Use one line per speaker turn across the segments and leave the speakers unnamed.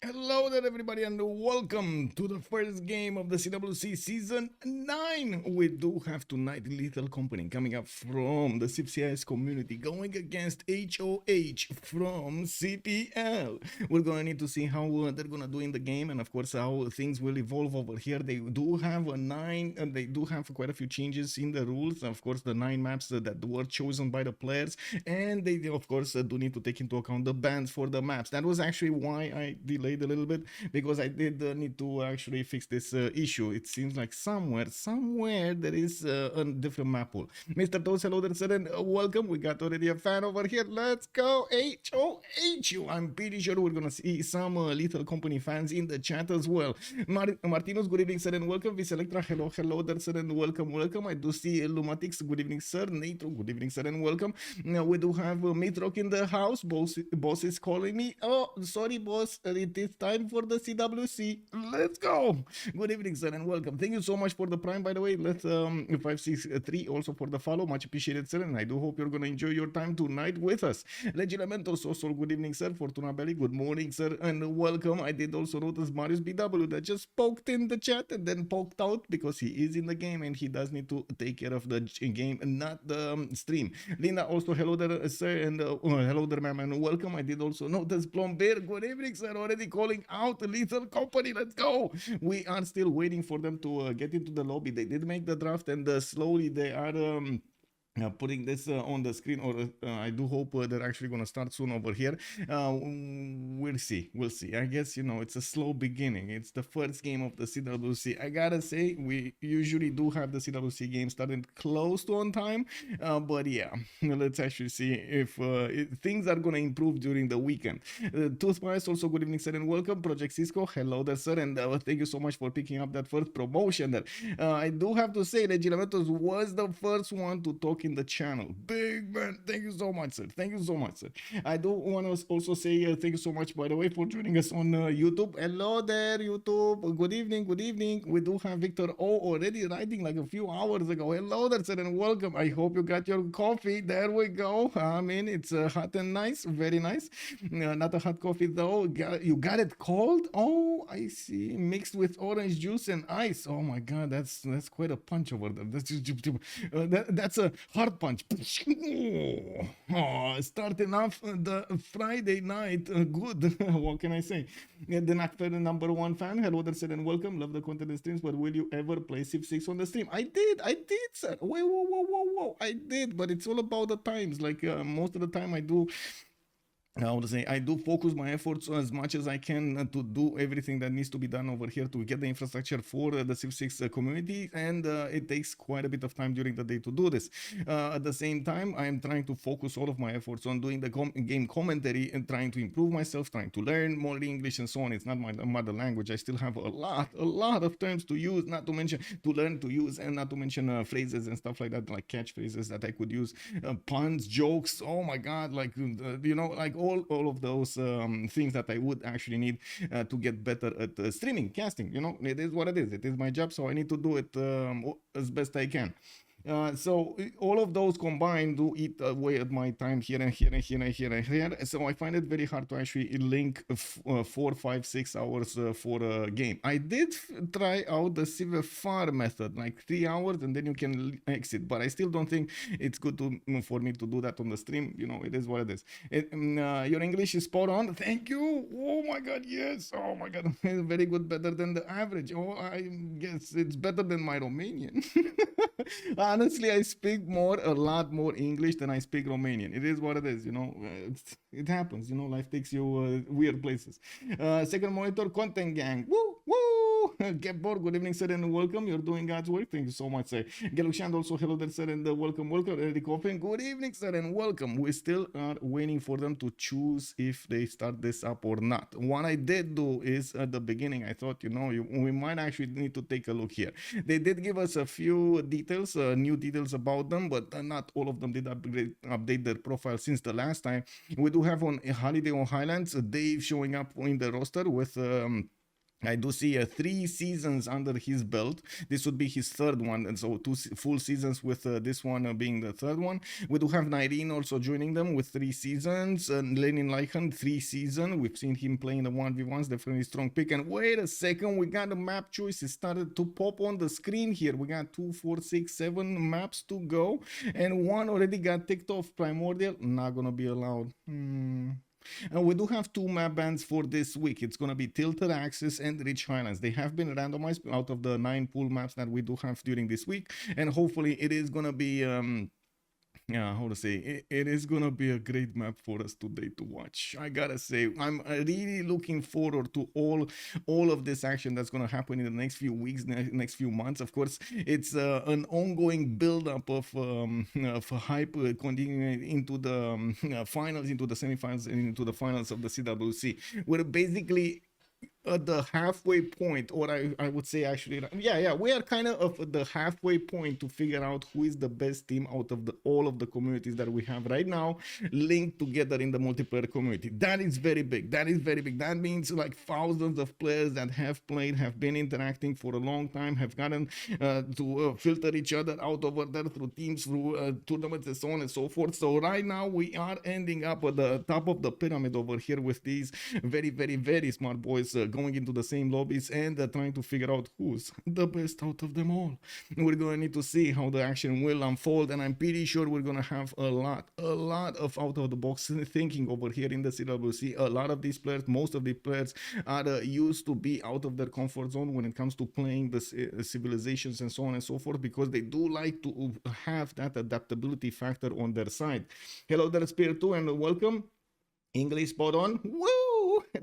Hello there, everybody, and welcome to the first game of the CWC Season 9. We do have tonight Little Company coming up from the Civ6 community going against HOH from CPL. We're going to need to see how they're going to do in the game and, of course, how things will evolve over here. They do have they do have quite a few changes in the rules. Of course, the 9 maps that were chosen by the players, and they, of course, do need to take into account the bans for the maps. That was actually why I delayed a little bit, because I did need to actually fix this issue. It seems like somewhere there is a different map pool. Mr. Toast, hello there, sir, and welcome. We got already a fan over here. Let's go, HOHU. I'm pretty sure we're gonna see some Little Company fans in the chat as well. Martinos, good evening, sir, and welcome. Viselectra, hello there, sir, and welcome. I do see Lumatix, good evening, sir. Natro, good evening, sir, and welcome. Now we do have Mitrock in the house. Boss is calling me. Oh, sorry, boss. It is time for the CWC. Let's go. Good evening, sir, and welcome. Thank you so much for the prime, by the way. Let's 563 also for the follow. Much appreciated, sir. And I do hope you're gonna enjoy your time tonight with us. Legilamentos also good evening, sir. Fortuna Belly, good morning, sir, and welcome. I did also notice Mariusbw that just poked in the chat and then poked out because he is in the game and he does need to take care of the game and not the stream. Linda also hello there, sir, and hello there, ma'am, and welcome. I did also notice Plomber. Good evening, sir. Already calling out the Little Company. Let's go. We are still waiting for them to get into the lobby. They did make the draft, and slowly they are putting this on the screen, or I do hope they're actually going to start soon over here. We'll see. I guess, it's a slow beginning. It's the first game of the CWC. I gotta say, we usually do have the CWC game starting close to on time, but yeah, let's actually see if things are going to improve during the weekend. Toothpies also good evening, sir, and welcome. Project Cisco, hello there, sir, and thank you so much for picking up that first promotion there. I do have to say that Gilamentos was the first one to talk in the channel. Big man, thank you so much, sir. I do want to also say thank you so much, by the way, for joining us on YouTube. Hello there, YouTube. Good evening. We do have Victor O already writing like a few hours ago. Hello there, sir, and welcome. I hope you got your coffee. There we go. I mean, it's hot and nice, very nice. Not a hot coffee though. You got it cold? Oh, I see. Mixed with orange juice and ice. Oh my God, that's quite a punch over there. That's a hard punch. Oh, starting off the Friday night good. What can I say? The Nakfer number 1 fan. Hello there, sir, and welcome. Love the content and streams, but will you ever play Civ6 on the stream? I did, sir. Wait, whoa. I did, but it's all about the times. Like most of the time I do, I do focus my efforts as much as I can to do everything that needs to be done over here to get the infrastructure for the Civ6 community, and it takes quite a bit of time during the day to do this. At the same time, I am trying to focus all of my efforts on doing the game commentary and trying to improve myself, trying to learn more English and so on. It's not my mother language. I still have a lot of terms to use, not to mention to learn to use, and not to mention phrases and stuff like that, like catchphrases that I could use, puns, jokes. Oh my God, like like all of those things that I would actually need to get better at streaming, casting. It is what it is. It is my job, so I need to do it as best I can. So all of those combined do eat away at my time here and here. So I find it very hard to actually link 4, 5, 6 hours for a game. I did try out the CWC method, like 3 hours, and then you can exit. But I still don't think it's good for me to do that on the stream. It is what it is. Your English is spot on. Thank you. Oh my God, yes. Oh my God, very good, better than the average. Oh, I guess it's better than my Romanian. Honestly, I speak a lot more English than I speak Romanian. It is what it is, it happens, life takes you weird places. Second monitor, content gang. Woo! Get bored. Good evening, sir, and welcome. You're doing God's work. Thank you so much, sir. Gelushand also, hello there, sir, and welcome. Eric Offen, good evening, sir, and welcome. We still are waiting for them to choose if they start this up or not. What I did do is at the beginning, I thought, we might actually need to take a look here. They did give us a few details, new details about them, but not all of them did update their profile since the last time. We do have on a holiday on Highlands, Dave showing up in the roster with I do see 3 seasons under his belt. This would be his third one, and so 2 full seasons with this one being the third one. We do have Nyreen also joining them with 3 seasons. Lenileinchen, 3 seasons. We've seen him playing the 1v1s, definitely strong pick. And wait a second, we got the map choices started to pop on the screen here. We got 2, 4, 6, 7 maps to go, and one already got ticked off. Primordial, not gonna be allowed. And we do have 2 map bans for this week. It's going to be Tilted Axis and Rich Highlands. They have been randomized out of the 9 pool maps that we do have during this week. And hopefully it is going to be yeah, how to say, it is gonna be a great map for us today to watch. I gotta say, I'm really looking forward to all of this action that's gonna happen in the next few weeks, next few months. Of course, it's an ongoing build-up of hype continuing into the finals, into the semifinals, and into the finals of the CWC. We're basically at the halfway point, or I would say actually, we are kind of at the halfway point to figure out who is the best team out of all of the communities that we have right now linked together in the multiplayer community. That is very big. That is very big. That means like thousands of players that have played, have been interacting for a long time, have gotten to filter each other out over there through teams, through tournaments, and so on and so forth. So right now we are ending up at the top of the pyramid over here with these very, very, very smart boys going into the same lobbies and trying to figure out who's the best out of them all. We're going to need to see how the action will unfold, and I'm pretty sure we're going to have a lot of out of the box thinking over here in the CWC. A lot of these players, most of the players are used to be out of their comfort zone when it comes to playing the civilizations and so on and so forth, because they do like to have that adaptability factor on their side. Hello there, Spear 2, and welcome. English spot on. Woo!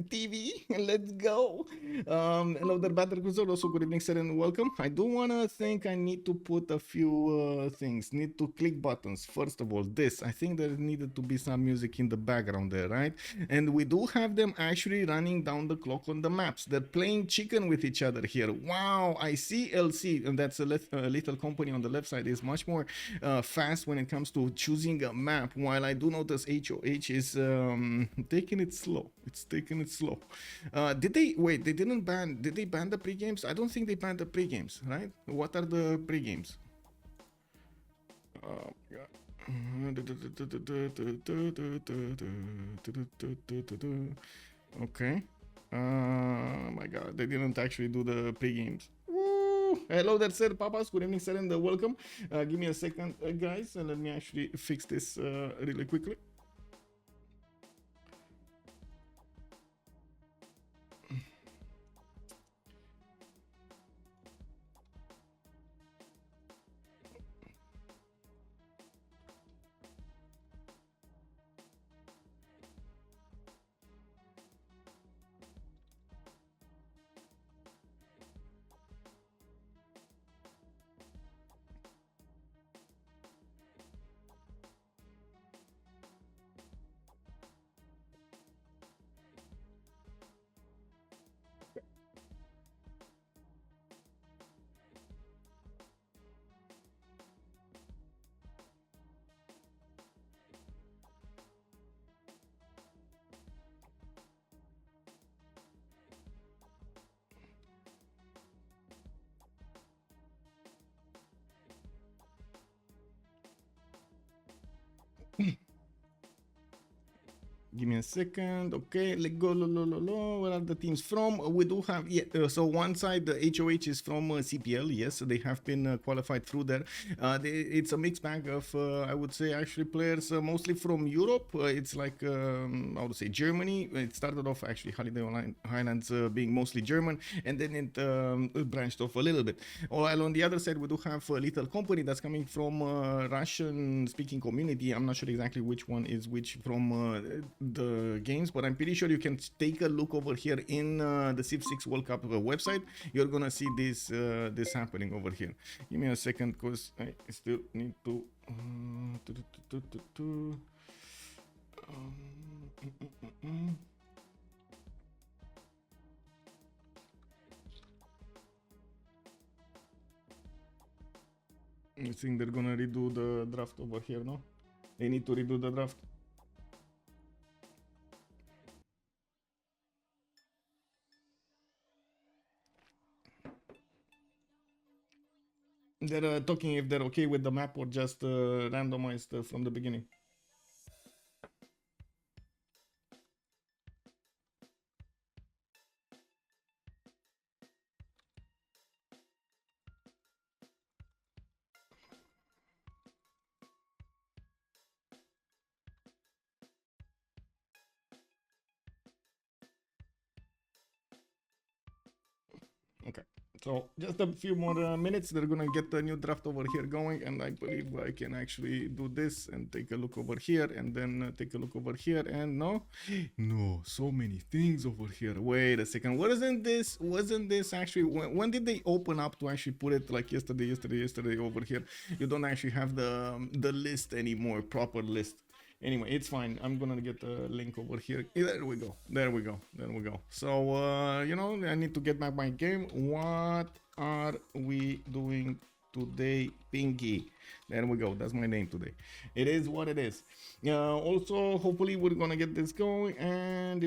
TV, let's go. Hello there, Battle Cruiser. Also, good evening, sir, and welcome. I do want to think I need to put a few things. Need to click buttons. First of all, this. I think there needed to be some music in the background there, right? And we do have them actually running down the clock on the maps. They're playing chicken with each other here. Wow, I see LC, and that's a little company on the left side, is much more fast when it comes to choosing a map, while I do notice HOH is taking it slow. It's taking it slow. Did they ban the pre-games? I don't think they banned the pre-games, right? What are the pre-games? Oh my god. Okay. Oh my god, they didn't actually do the pre-games. Hello there, sir, papas. Good evening, sir, and welcome. Give me a second, guys, and let me actually fix this really quickly. Give me a second. Okay, let's go. Where are the teams from? We do have, so one side, the HOH is from CPL. Yes, they have been qualified through there. It's a mixed bag of, I would say, actually players mostly from Europe. It's like, I would say, Germany. It started off actually Highlands being mostly German, and then it branched off a little bit. While on the other side, we do have a little company that's coming from Russian-speaking community. I'm not sure exactly which one is which from the games, but I'm pretty sure you can take a look over here in the Civ6 World Cup website. You're gonna see this happening over here. Give me a second, because I still need to I think they're gonna redo the draft over here, no? They need to redo the draft. They're talking if they're okay with the map or just randomized from the beginning. Okay, so just a few more minutes. They're gonna get the new draft over here going, and I believe I can actually do this and take a look over here, and then take a look over here. And no, so many things over here. Wait a second, wasn't this actually? When did they open up to actually put it like yesterday over here? You don't actually have the list anymore, proper list. Anyway, it's fine. I'm gonna get the link over here. There we go. So you know, I need to get back my game. What are we doing today, Pinky? There we go. That's my name today. It is what it is. Also, hopefully, we're gonna get this going. And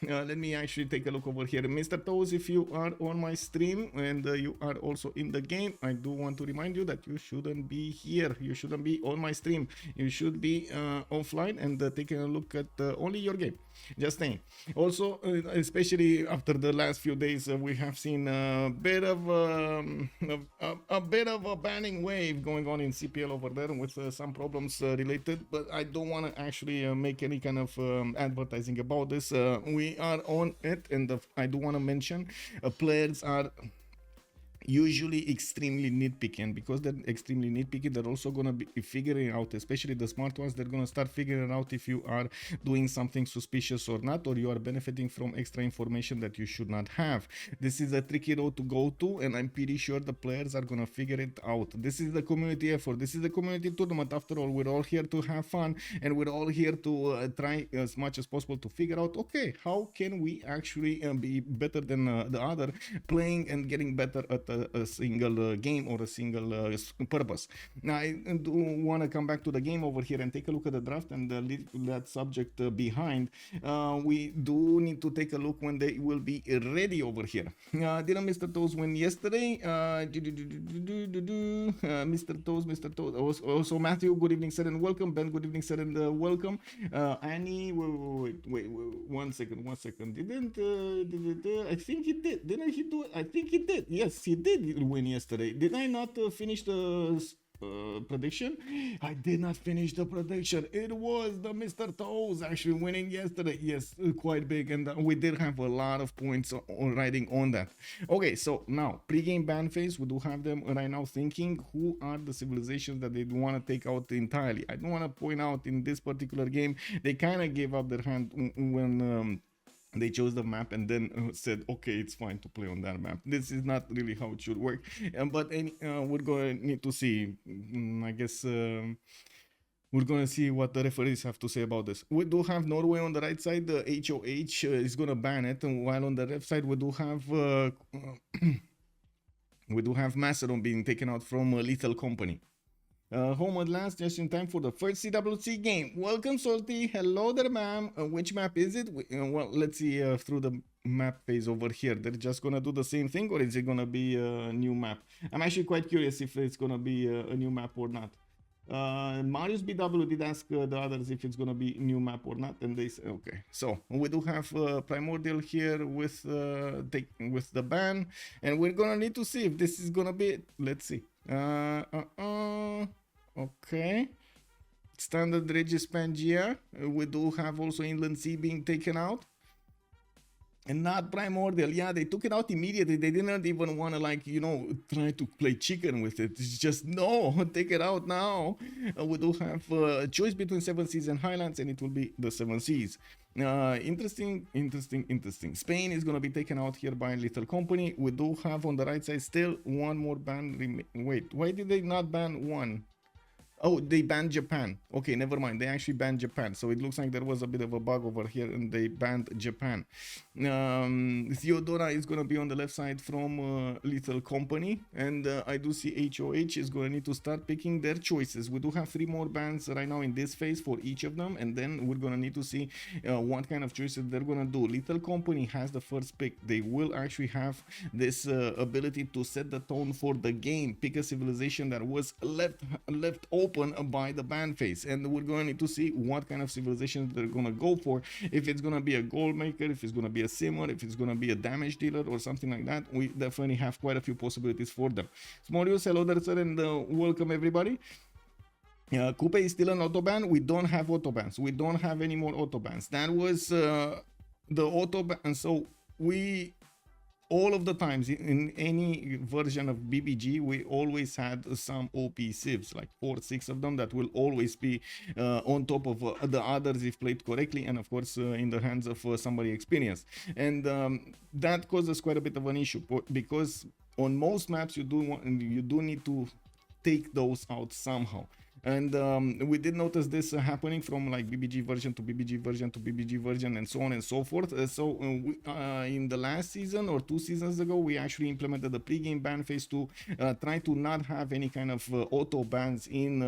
let me actually take a look over here, Mr. Toes. If you are on my stream and you are also in the game, I do want to remind you that you shouldn't be here. You shouldn't be on my stream. You should be offline and taking a look at only your game. Just saying. Also, especially after the last few days, we have seen a bit of a banning wave going on in CPL over there with some problems related. But I don't want to actually make any kind of advertising about this. We are on it, and I do want to mention players are usually extremely nitpicky, and because they're extremely nitpicky, they're also going to be figuring out, especially the smart ones, they're going to start figuring out if you are doing something suspicious or not, or you are benefiting from extra information that you should not have. This is a tricky road to go to, and I'm pretty sure the players are going to figure it out. This is the community effort. This is the community tournament. After all, we're all here to have fun, and we're all here to try as much as possible to figure out, okay, how can we actually be better than the other, playing and getting better at a single game or a single purpose. Now, I do want to come back to the game over here and take a look at the draft and leave that subject behind. We do need to take a look when they will be ready over here. Didn't Mr. Toes win yesterday? Mr. Toes. Also, Matthew, good evening, sir, and welcome. Ben, good evening, sir, and welcome. Annie, wait, 1 second. Didn't I think he did? Didn't he do it? I think he did. Yes, he did win yesterday. Did I not finish the prediction? I did not finish the prediction. It was the Mr. Toes actually winning yesterday. Yes, quite big, and we did have a lot of points riding on that. Okay, so now pre-game ban phase, we do have them right now thinking who are the civilizations that they want to take out entirely. I don't want to point out in this particular game they kind of gave up their hand when they chose the map and then said, okay, it's fine to play on that map. This is not really how it should work. But we're going to need to see. I guess we're going to see what the referees have to say about this. We do have Norway on the right side. The HOH is going to ban it. And while on the left side, we do have Macedon being taken out from a lethal company. Home at last, just in time for the first CWC game. Welcome, Salty. Hello there, ma'am. Which map is it? Well, let's see through the map phase over here. They're just gonna do the same thing, or is it gonna be a new map? I'm actually quite curious if it's gonna be a new map or not. Mariusbw did ask the others if it's gonna be new map or not, and they say okay. So we do have Primordial here with the ban, and we're gonna need to see if this is gonna be it. Let's see. Okay. Standard Regis Pangea. We do have also Inland Sea being taken out. And not Primordial. Yeah, they took it out immediately. They didn't even want to, like, you know, try to play chicken with it. It's just, no, take it out now. We do have a choice between 7 Seas and Highlands, and it will be the 7 Seas. Interesting. Spain is going to be taken out here by Little Company. We do have on the right side still one more ban. Wait, why did they not ban one? Oh, they banned Japan. Okay, never mind. They actually banned Japan. So it looks like there was a bit of a bug over here and they banned Japan. Theodora is going to be on the left side from Little Company. And I do see HOH is going to need to start picking their choices. We do have 3 more bans right now in this phase for each of them. And then we're going to need to see what kind of choices they're going to do. Little Company has the first pick. They will actually have this ability to set the tone for the game. Pick a civilization that was left open by the ban phase, and we're going to need to see what kind of civilization they're going to go for. If it's going to be a gold maker, if it's going to be a simmer, if it's going to be a damage dealer or something like that, we definitely have quite a few possibilities for them. Smorius, hello there, sir, and welcome everybody. Coupe is still an autoban. We don't have autobans. We don't have any more autobans. That was the autoban, and so we all of the times in any version of BBG, we always had some OP civs, like 4 or 6 of them that will always be on top of the others if played correctly, and of course in the hands of somebody experienced. And that causes quite a bit of an issue, because on most maps you do need to take those out somehow. And we did notice this happening from like BBG version to BBG version to BBG version and so on and so forth. In the last season or 2 seasons ago, we actually implemented the pre-game ban phase to try to not have any kind of auto bans in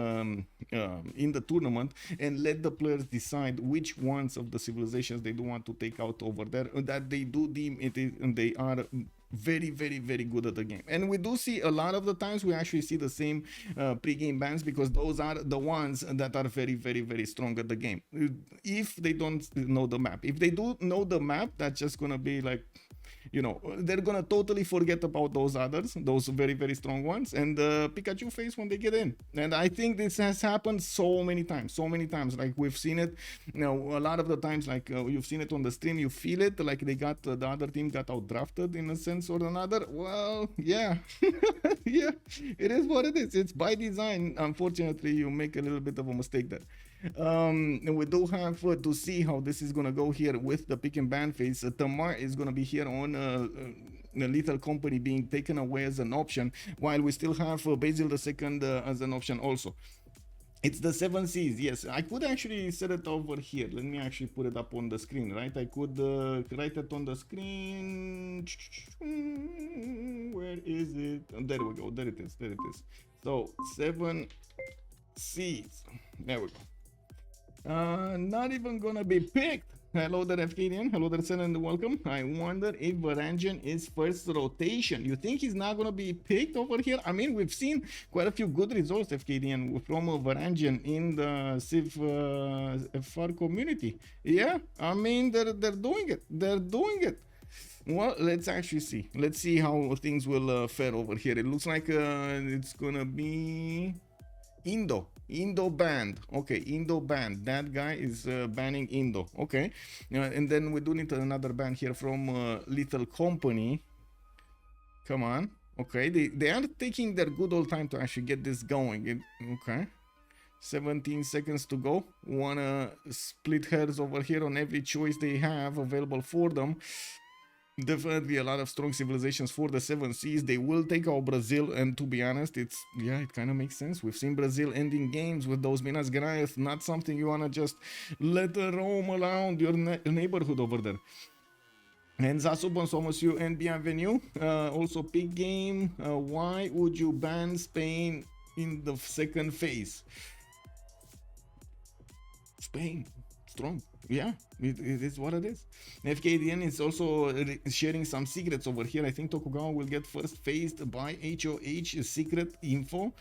the tournament, and let the players decide which ones of the civilizations they do want to take out over there, that they do deem it is, and they are very good at the game. And we do see a lot of the times we actually see the same pre-game bans, because those are the ones that are very strong at the game, if they don't know the map. If they do know the map, that's just gonna be like, you know, they're gonna totally forget about those others, those very strong ones, and Pikachu face when they get in. And I think this has happened so many times, like we've seen it, you know, a lot of the times, like you've seen it on the stream, you feel it, like they got the other team got out drafted in a sense or another. Well, yeah. Yeah, it is what it is. It's by design. Unfortunately, you make a little bit of a mistake there. We do have to see how this is gonna go here with the pick and ban phase. Tamar is gonna be here on a Little Company being taken away as an option, while we still have Basil II as an option also. It's the 7 Cs. Yes, I could actually set it over here. Let me actually put it up on the screen, right? I could write it on the screen. Where is it? Oh, there we go. There it is. So 7 Cs. There we go. Not even gonna be picked. Hello there, FKDN. Hello there, Sen, and welcome. I wonder if Varangian is first rotation. You think he's not gonna be picked over here? I mean, we've seen quite a few good results, FKDN, from Varangian in the Civ FR community. Yeah, I mean, they're doing it. Well, let's actually see. Let's see how things will fare over here. It looks like it's gonna be Indo banned. Okay, Indo banned. That guy is banning Indo. Okay, and then we do need another ban here from Little Company. Come on. Okay, they are taking their good old time to actually get this going. Okay, 17 seconds to go. Wanna split hairs over here on every choice they have available for them. Definitely a lot of strong civilizations for the 7 Cs. They will take out Brazil, and to be honest, it kind of makes sense. We've seen Brazil ending games with those Minas Gerais, not something you want to just let roam around your neighborhood over there. And Zasu, bonsoir monsieur and bienvenue. Also, big game. Why would you ban Spain in the second phase? Spain, strong. Yeah, it is what it is. FKDN is also sharing some secrets over here. I think Tokugawa will get first phased by HOH secret info.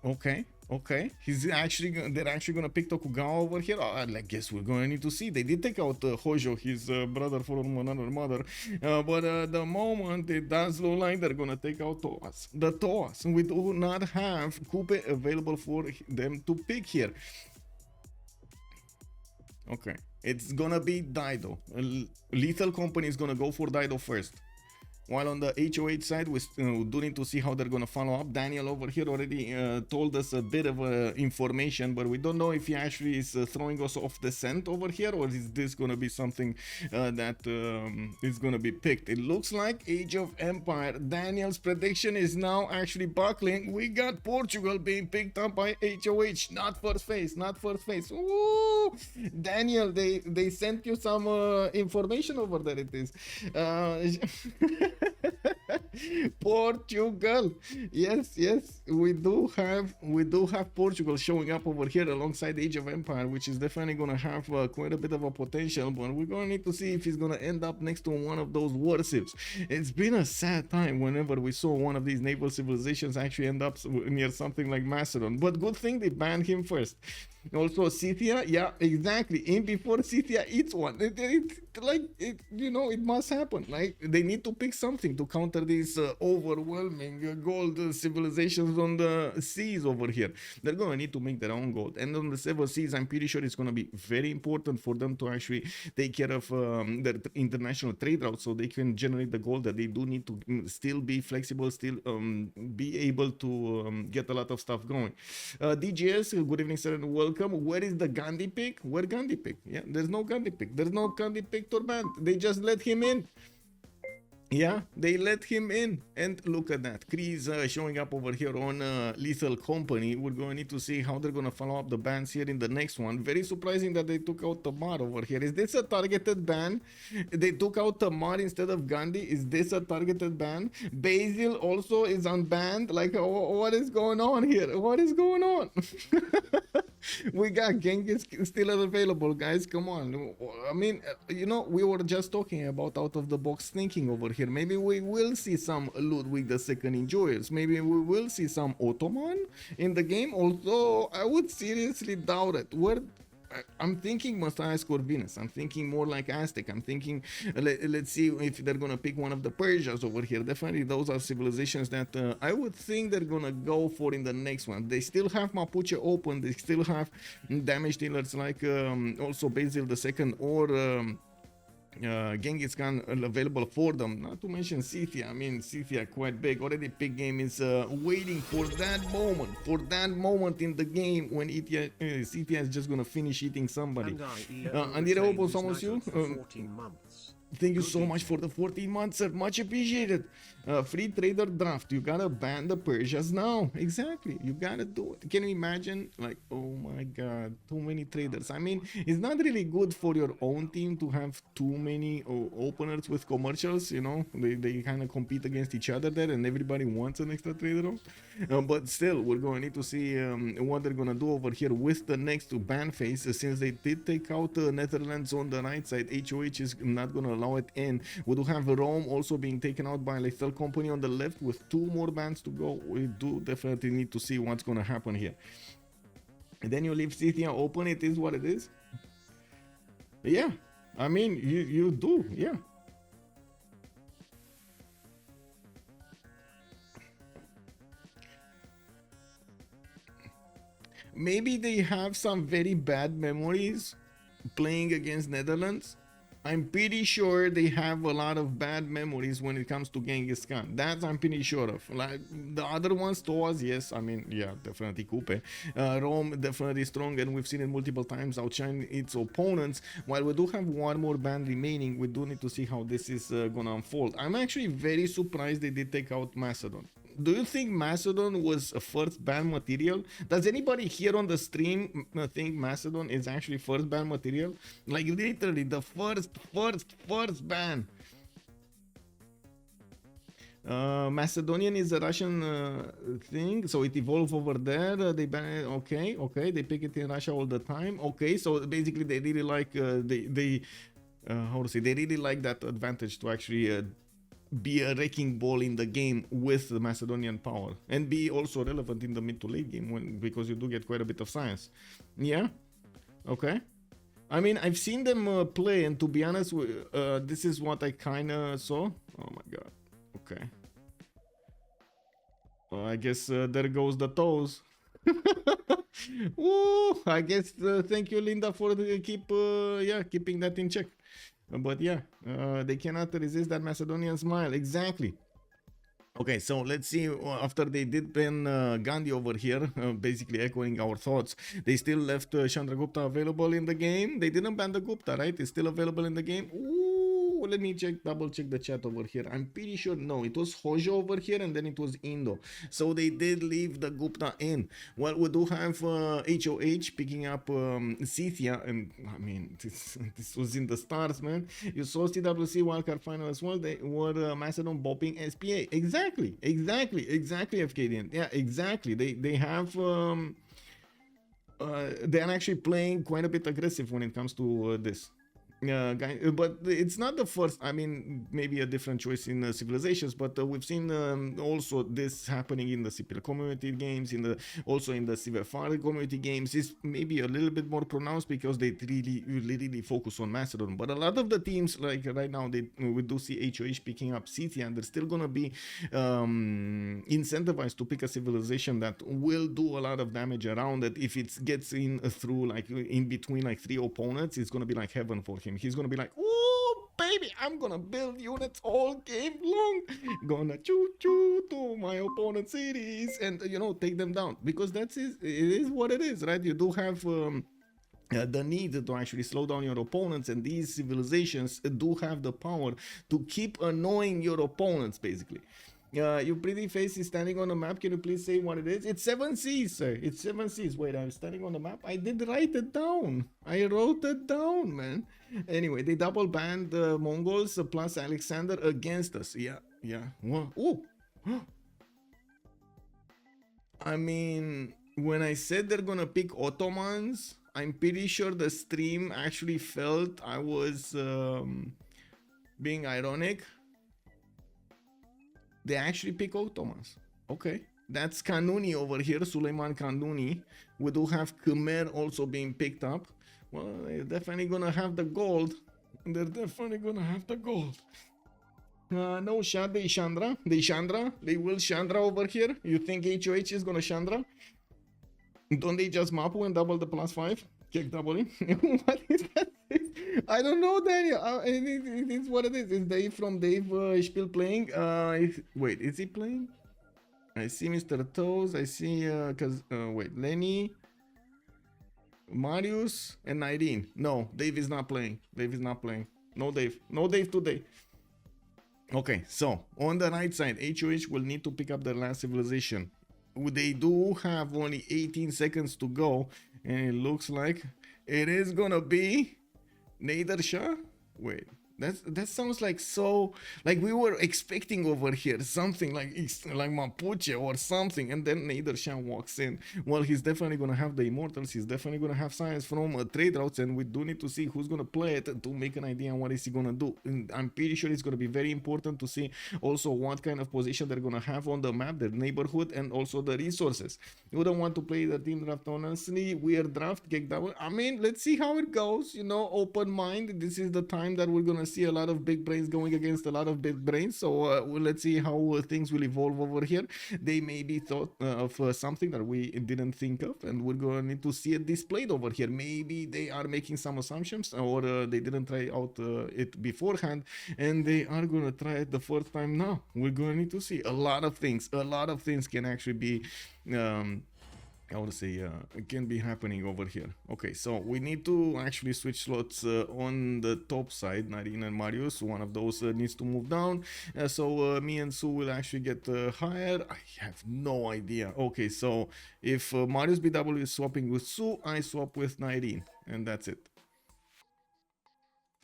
Okay. They're actually gonna pick Tokugawa over here. I guess we're gonna need to see. They did take out Hojo, his brother from another mother. But at the moment, it does look like they're gonna take out Toas. The Toas. We do not have Coupe available for them to pick here. Okay, it's gonna be Dido. Lethal Company is gonna go for Dido first. While on the HOH side, we do need to see how they're gonna follow up. Daniel over here already told us a bit of information, but we don't know if he actually is throwing us off the scent over here, or is this gonna be something that is gonna be picked. It looks like Age of Empire. Daniel's prediction is now actually buckling. We got Portugal being picked up by HOH. Not first phase, not first phase. Ooh, Daniel, they sent you some information over there. It is Portugal. Yes, we do have Portugal showing up over here alongside Age of Empire, which is definitely gonna have quite a bit of a potential, but we're gonna need to see if he's gonna end up next to one of those war civs. It's been a sad time whenever we saw one of these naval civilizations actually end up near something like Macedon, but good thing they banned him first. Also Scythia, yeah, exactly. In before Scythia eats one. It must happen. Like, they need to pick something to counter these overwhelming gold civilizations on the seas over here. They're gonna need to make their own gold, and on the several seas, I'm pretty sure it's gonna be very important for them to actually take care of their international trade routes, so they can generate the gold that they do need to still be flexible, still be able to get a lot of stuff going. DGS, good evening, sir, and welcome. Where is the Gandhi pick? Where Gandhi pick? Yeah, there's no Gandhi pick. There's no Gandhi pick or band. They just let him in. Yeah, they let him in, and look at that. Cree is showing up over here on Lethal Company. We're going to need to see how they're going to follow up the bans here in the next one. Very surprising that they took out Tamar over here. Is this a targeted ban? They took out Tamar instead of Gandhi. Is this a targeted ban? Basil also is unbanned. Like, what is going on here? What is going on? We got Genghis still available, guys. Come on. I mean, we were just talking about out of the box thinking over here. Maybe we will see some Ludwig II enjoyers. Maybe we will see some Ottoman in the game. Although I would seriously doubt it. I'm thinking Messiah Corvinus. I'm thinking more like Aztec. I'm thinking, let's see if they're gonna pick one of the Persians over here. Definitely, those are civilizations that I would think they're gonna go for in the next one. They still have Mapuche open. They still have damage dealers like also Basil II or Genghis Khan available for them. Not to mention Scythia. I mean, Scythia quite big. Already big game is waiting for that moment in the game when Scythia is just gonna finish eating somebody. Andire Opo, someone you. Thank you so much for the 14 months, sir. Much appreciated. Free trader draft. You gotta ban the Persians now. Exactly. You gotta do it. Can you imagine? Like, oh my god, too many traders. I mean, it's not really good for your own team to have too many openers with commercials. They kind of compete against each other there, and everybody wants an extra trader. But still, we're going to need to see what they're gonna do over here with the next ban phase. Since they did take out Netherlands on the right side, HOH is not gonna allow it in. We do have Rome also being taken out by Lethal Company on the left with 2 more bans to go. We do definitely need to see what's gonna happen here. And then you leave Scythia open. It is what it is. Yeah, I mean, you do, yeah. Maybe they have some very bad memories playing against Netherlands. I'm pretty sure they have a lot of bad memories when it comes to Genghis Khan. That I'm pretty sure of. Like the other ones, Toaz, yes, I mean, yeah, definitely Coupe. Rome, definitely strong, and we've seen it multiple times outshine its opponents. While we do have one more ban remaining, we do need to see how this is gonna unfold. I'm actually very surprised they did take out Macedon. Do you think Macedon was a first ban material? Does anybody here on the stream think Macedon is actually first ban material? Like literally the first ban. Macedonian is a Russian thing, so it evolved over there. They ban it. Okay, they pick it in Russia all the time. Okay, so basically they really like they really like that advantage to actually be a wrecking ball in the game with the Macedonian power, and be also relevant in the mid to late game because you do get quite a bit of science. Yeah, okay. I mean, I've seen them play, and to be honest, this is what I kind of saw. Oh my god. Okay. Well, I guess there goes the toes. Ooh, I guess thank you, Linda, for keeping that in check. But yeah, they cannot resist that Macedonian smile. Exactly. Okay, so let's see. After they did ban Gandhi over here, basically echoing our thoughts, they still left Chandragupta available in the game. They didn't ban the Gupta, right? It's still available in the game. Ooh, let me double check the chat over here. I'm pretty sure, no, it was Hojo over here and then it was Indo. So they did leave the Gupta in. Well, we do have HOH picking up Scythia, and I mean, this was in the stars, man. You saw CWC wildcard final as well. They were Macedon bopping SPA. Exactly, FKDN. Yeah, exactly. They have they're actually playing quite a bit aggressive when it comes to this. But it's not the first. I mean, maybe a different choice in civilizations, but we've seen also this happening in the CPL community games, also in the CF5 community games. It's maybe a little bit more pronounced because they really focus on Macedon. But a lot of the teams, like right now, we do see HOH picking up Scythia, and they're still gonna be incentivized to pick a civilization that will do a lot of damage around it. If it gets in through, like, in between like 3 opponents, it's gonna be like heaven for him. He's gonna be like, oh baby, I'm gonna build units all game long, gonna choo to my opponent's cities and take them down, because it is what it is, right? You do have the need to actually slow down your opponents, and these civilizations do have the power to keep annoying your opponents, basically. Your pretty face is standing on the map. Can you please say what it is? It's 7 Seas, sir. It's 7 Seas. Wait, I'm standing on the map. I did write it down. I wrote it down, man. Anyway, they double banned the Mongols plus Alexander against us. Yeah. What? Oh. I mean, when I said they're gonna pick Ottomans, I'm pretty sure the stream actually felt I was being ironic. They actually pick Ottomans. Okay. That's Kanunni over here, Suleiman Kanunni. We do have Khmer also being picked up. Well, they're definitely gonna have the gold. No, Shah, they Chandra. They will Chandra over here. You think HOH is gonna Chandra? Don't they just Mapu and double the +5? Check doubling. What is that? I don't know, Daniel. It is what it is. Is Dave from Dave Spiel playing? Wait, is he playing? I see Mr. Toes. I see wait, Lenny, Marius, and Nyreen. No, Dave is not playing. No Dave today. Okay, so on the right side, HOH will need to pick up the last civilization. They do have only 18 seconds to go, and it looks like it is gonna be Nader Shah. Wait, that sounds like we were expecting over here something like Mapuche or something, and then Nader Shah walks in. Well, he's definitely gonna have the Immortals. He's definitely gonna have science from trade routes, and we do need to see who's gonna play it to make an idea on what is he gonna do. And I'm pretty sure it's gonna be very important to see also what kind of position they're gonna have on the map, their neighborhood, and also the resources. You don't want to play the team draft honestly. Weird draft, kick double. I mean, let's see how it goes. Open mind. This is the time that we're gonna see a lot of big brains going against a lot of big brains. So let's see how things will evolve over here. They may be thought of something that we didn't think of, and we're going to need to see it displayed over here. Maybe they are making some assumptions, or they didn't try out it beforehand, and they are going to try it the first time now. We're going to need to see a lot of things. A lot of things can actually be I would say it can be happening over here. Okay, so we need to actually switch slots on the top side. Nyreen and Marius, one of those needs to move down. So me and Sue will actually get higher. I have no idea. Okay, so if Marius BW is swapping with Sue, I swap with Nyreen, and that's it.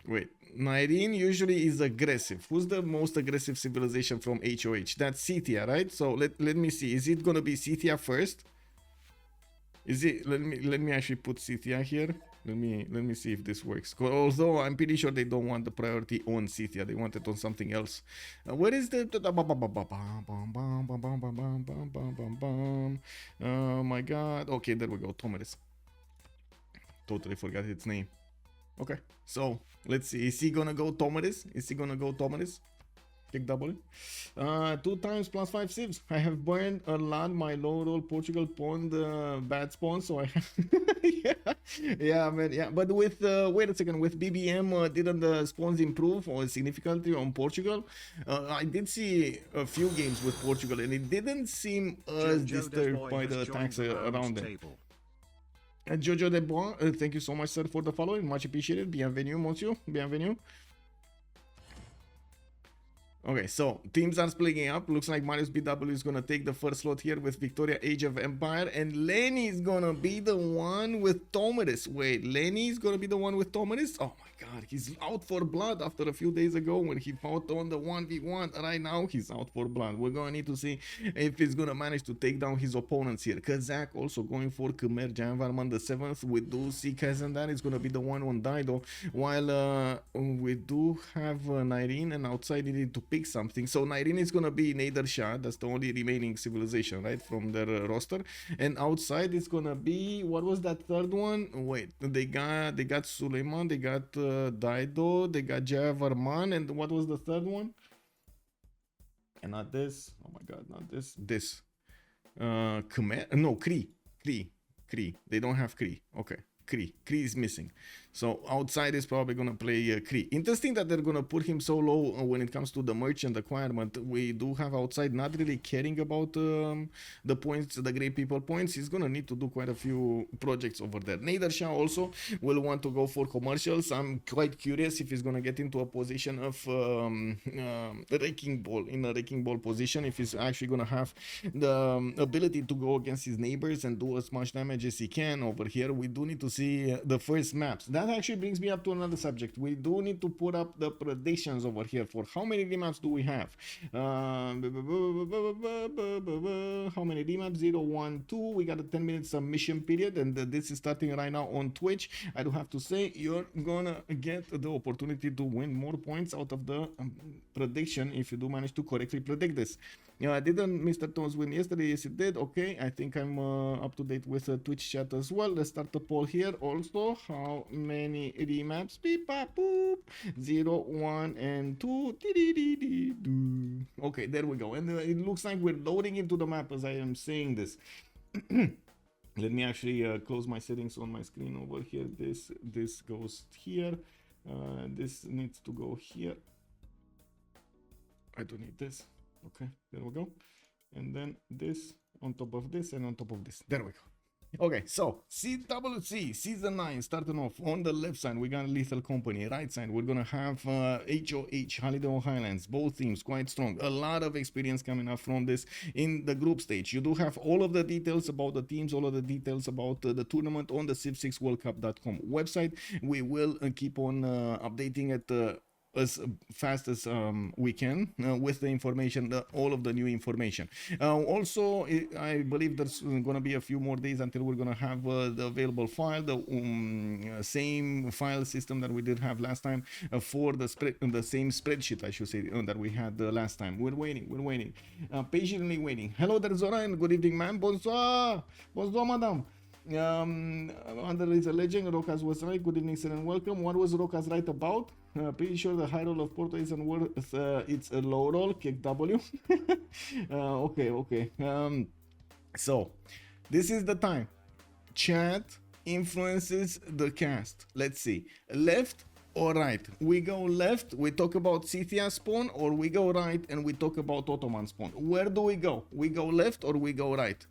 Wait, Nyreen usually is aggressive. Who's the most aggressive civilization from HOH? That's Scythia, right? So let me see. Is it gonna be Scythia first? Is it? Let me actually put Scythia here. Let me see if this works. Although I'm pretty sure they don't want the priority on Scythia, they want it on something else. Where is the? Oh my God! Okay, there we go. Tomeres. Totally forgot its name. Okay, so let's see. Is he gonna go Tomeres? Kick double. 2 times plus 5 civs. I have burned a lot my low roll Portugal pawned bad spawn, so I yeah, yeah, man, yeah. But with wait a second, with BBM didn't the spawns improve or significantly on Portugal? I did see a few games with Portugal, and it didn't seem as disturbed by the attacks around them. Jojo de Bois, thank you so much, sir, for the following. Much appreciated. Bienvenue, monsieur. Bienvenue. Okay, so teams are splitting up. Looks like Mariusbw is gonna take the first slot here with Victoria Age of Empire, and Lenny is gonna be the one with Tomaris. Wait, Lenny is gonna be the one with Tomaris? Oh my god, he's out for blood after a few days ago when he fought on the 1v1. Right now, he's out for blood. We're gonna need to see if he's gonna manage to take down his opponents here. Kazakh also going for Khmer Janvarman the 7th. We do see Kazandar is gonna be the one on Dido, while we do have Nyreen, and outside he need to pick something. So Nyreen is gonna be Nader Shah. That's the only remaining civilization, right, from their roster. And outside it's gonna be, what was that third one? Wait, they got Suleiman, they got Dido, they got Javarman, and what was the third one? And not this. Oh my god, not this. This. Khmer? No, Cree. They don't have Cree. Okay. Cree is missing, so outside is probably gonna play Cree. Interesting that they're gonna put him so low when it comes to the merchant acquirement. We do have outside not really caring about the points, the great people points. He's gonna need to do quite a few projects over there. Nader Shah also will want to go for commercials. I'm quite curious if he's gonna get into a position of wrecking ball, in a wrecking ball position, if he's actually gonna have the ability to go against his neighbors and do as much damage as he can over here. We do need to see the first maps. That actually brings me up to another subject. We do need to put up the predictions over here for how many remaps do we have. How many remaps? 0, 1, 2. We got a 10-minute submission period, and this is starting right now on Twitch. I do have to say, you're gonna get the opportunity to win more points out of the prediction if you do manage to correctly predict this. Didn't Mr. Tones win yesterday? Yes, it did. Okay, I think I'm up to date with Twitch chat as well. Let's start the poll here. Also, how many remaps? Beep, bop, boop. 0, 1, and 2. Okay, there we go. And it looks like we're loading into the map as I am saying this. Let me actually close my settings on my screen over here. This goes here. This needs to go here. I don't need this. Okay, there we go. And then this on top of this and on top of this. There we go. Okay, so CWC Season 9 starting off. On the left side, we got Lethal Company. Right side, we're gonna have HOH, Holiday Highlands. Both teams quite strong. A lot of experience coming up from this in the group stage. You do have all of the details about the teams, all of the details about the tournament on the Civ6worldcup.com website. We will keep on updating it as fast as we can with the information, all of the new information. Also, I believe there's going to be a few more days until we're going to have the available file, the same file system that we did have last time for the same spreadsheet, I should say, that we had last time. We're waiting, patiently waiting. Hello there, Zora, and good evening, ma'am. Bonsoir, madam. Under is a legend. Rokas was right. Good evening, sir, and welcome. What was Rokas right about? Pretty sure the high roll of Porto isn't worth it's a low roll. Kick W. Okay. So this is the time. Chat influences the cast. Let's see. Left or right? We go left, we talk about Scythia spawn, or we go right and we talk about Ottoman spawn? Where do we go? We go left or we go right?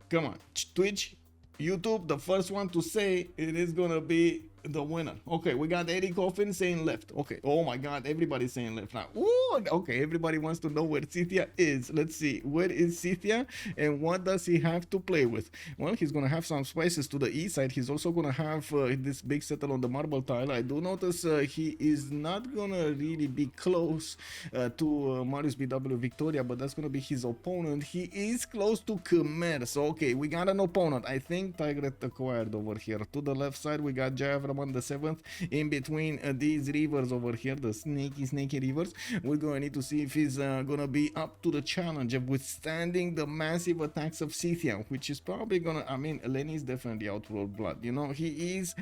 Come on, Twitch, YouTube, the first one to say it is gonna be the winner. Okay, we got Eddie Coffin saying left. Okay, oh my god, everybody's saying left now. Ooh, okay, everybody wants to know where Scythia is. Let's see, where is Scythia and what does he have to play with? Well, he's gonna have some spices to the east side. He's also gonna have this big settle on the marble tile. I do notice he is not gonna really be close to Mariusbw Victoria, but that's gonna be his opponent. He is close to Khmer, so okay, we got an opponent. I think Tigret acquired over here. To the left side, we got Javra Jayavarman the 7th in between these rivers over here, the snaky rivers. We're gonna need to see if he's gonna be up to the challenge of withstanding the massive attacks of Scythia, which is probably gonna, I mean, Lenny is definitely outworld blood, you know. He's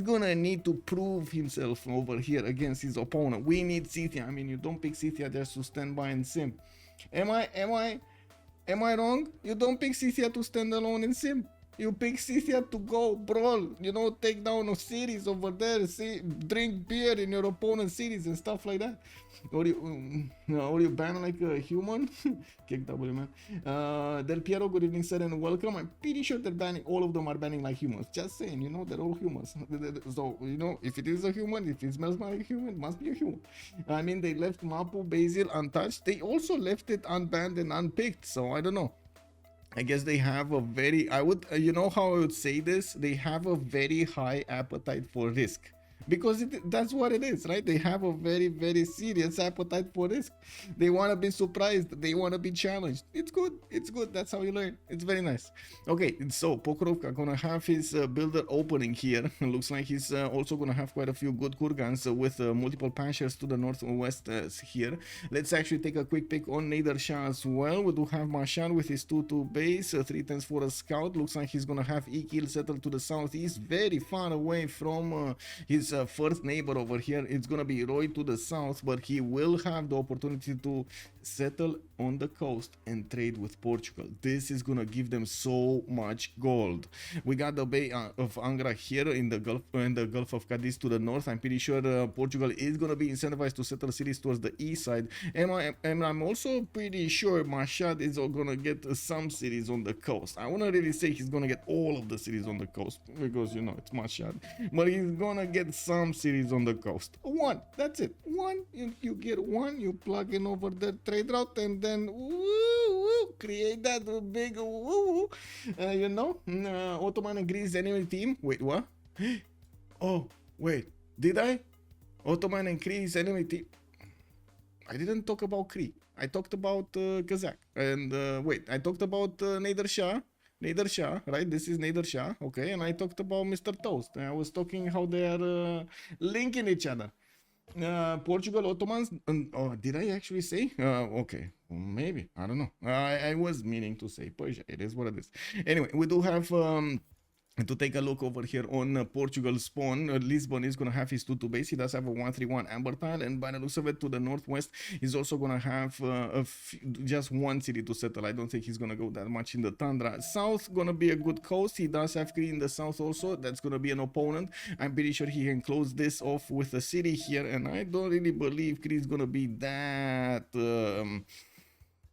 gonna need to prove himself over here against his opponent. We need Scythia. I mean, you don't pick Scythia just to stand by and sim. Am I wrong? You don't pick Scythia to stand alone and sim. You pick Scythia to go brawl, you know, take down a series over there, see, drink beer in your opponent's series and stuff like that. Or you ban like a human? Kick W, man. Del Piero, good evening, sir, and welcome. I'm pretty sure they're banning, all of them are banning like humans. Just saying, you know, they're all humans. So, you know, if it is a human, if it smells like a human, it must be a human. I mean, they left Mapu Basil untouched. They also left it unbanned and unpicked, so I don't know. I guess they have a very, you know how I would say this? They have a very high appetite for risk. Because that's what it is, right? They have a very, very serious appetite for risk. They want to be surprised. They want to be challenged. It's good. It's good. That's how you learn. It's very nice. Okay, so Pokrovka gonna have his builder opening here. Looks like he's also gonna have quite a few good kurgans with multiple pashas to the northwest here. Let's actually take a quick pick on Nader Shah as well. We do have Marshal with his 2-2 base, 3 10s for a scout. Looks like he's gonna have Ikil settled to the southeast, very far away from his first neighbor over here. It's gonna be Roy to the south, but he will have the opportunity to settle on the coast and trade with Portugal. This is gonna give them so much gold. We got the Bay of Angra here in the Gulf of Cadiz to the north. I'm pretty sure Portugal is gonna be incentivized to settle cities towards the east side, and I'm also pretty sure Mashad is gonna get some cities on the coast. I wanna really say he's gonna get all of the cities on the coast because, you know, it's Mashad, but he's gonna get some cities on the coast. One, that's it. One, you get one, you plug in over the trade route, and then create that big you know, Ottoman and Greece enemy team. Wait, what? Oh, wait, did I? Ottoman and Greece enemy team. I didn't talk about Cree. I talked about Kazakh. And wait, I talked about Nader Shah, right? This is Nader Shah, okay? And I talked about Mr. Toast. I was talking how they are linking each other. Portugal, Ottomans. Oh, did I actually say? Okay, maybe. I don't know. I was meaning to say Persia. It is what it is. Anyway, we do have to take a look over here on Portugal spawn. Lisbon is going to have his 2-2 base. He does have a 1-3-1 amber tile, and by the looks of it, to the northwest, he's also going to have just one city to settle. I don't think he's going to go that much in the tundra. South going to be a good coast. He does have Cree in the south also. That's going to be an opponent. I'm pretty sure he can close this off with a city here, and I don't really believe Cree is going to be that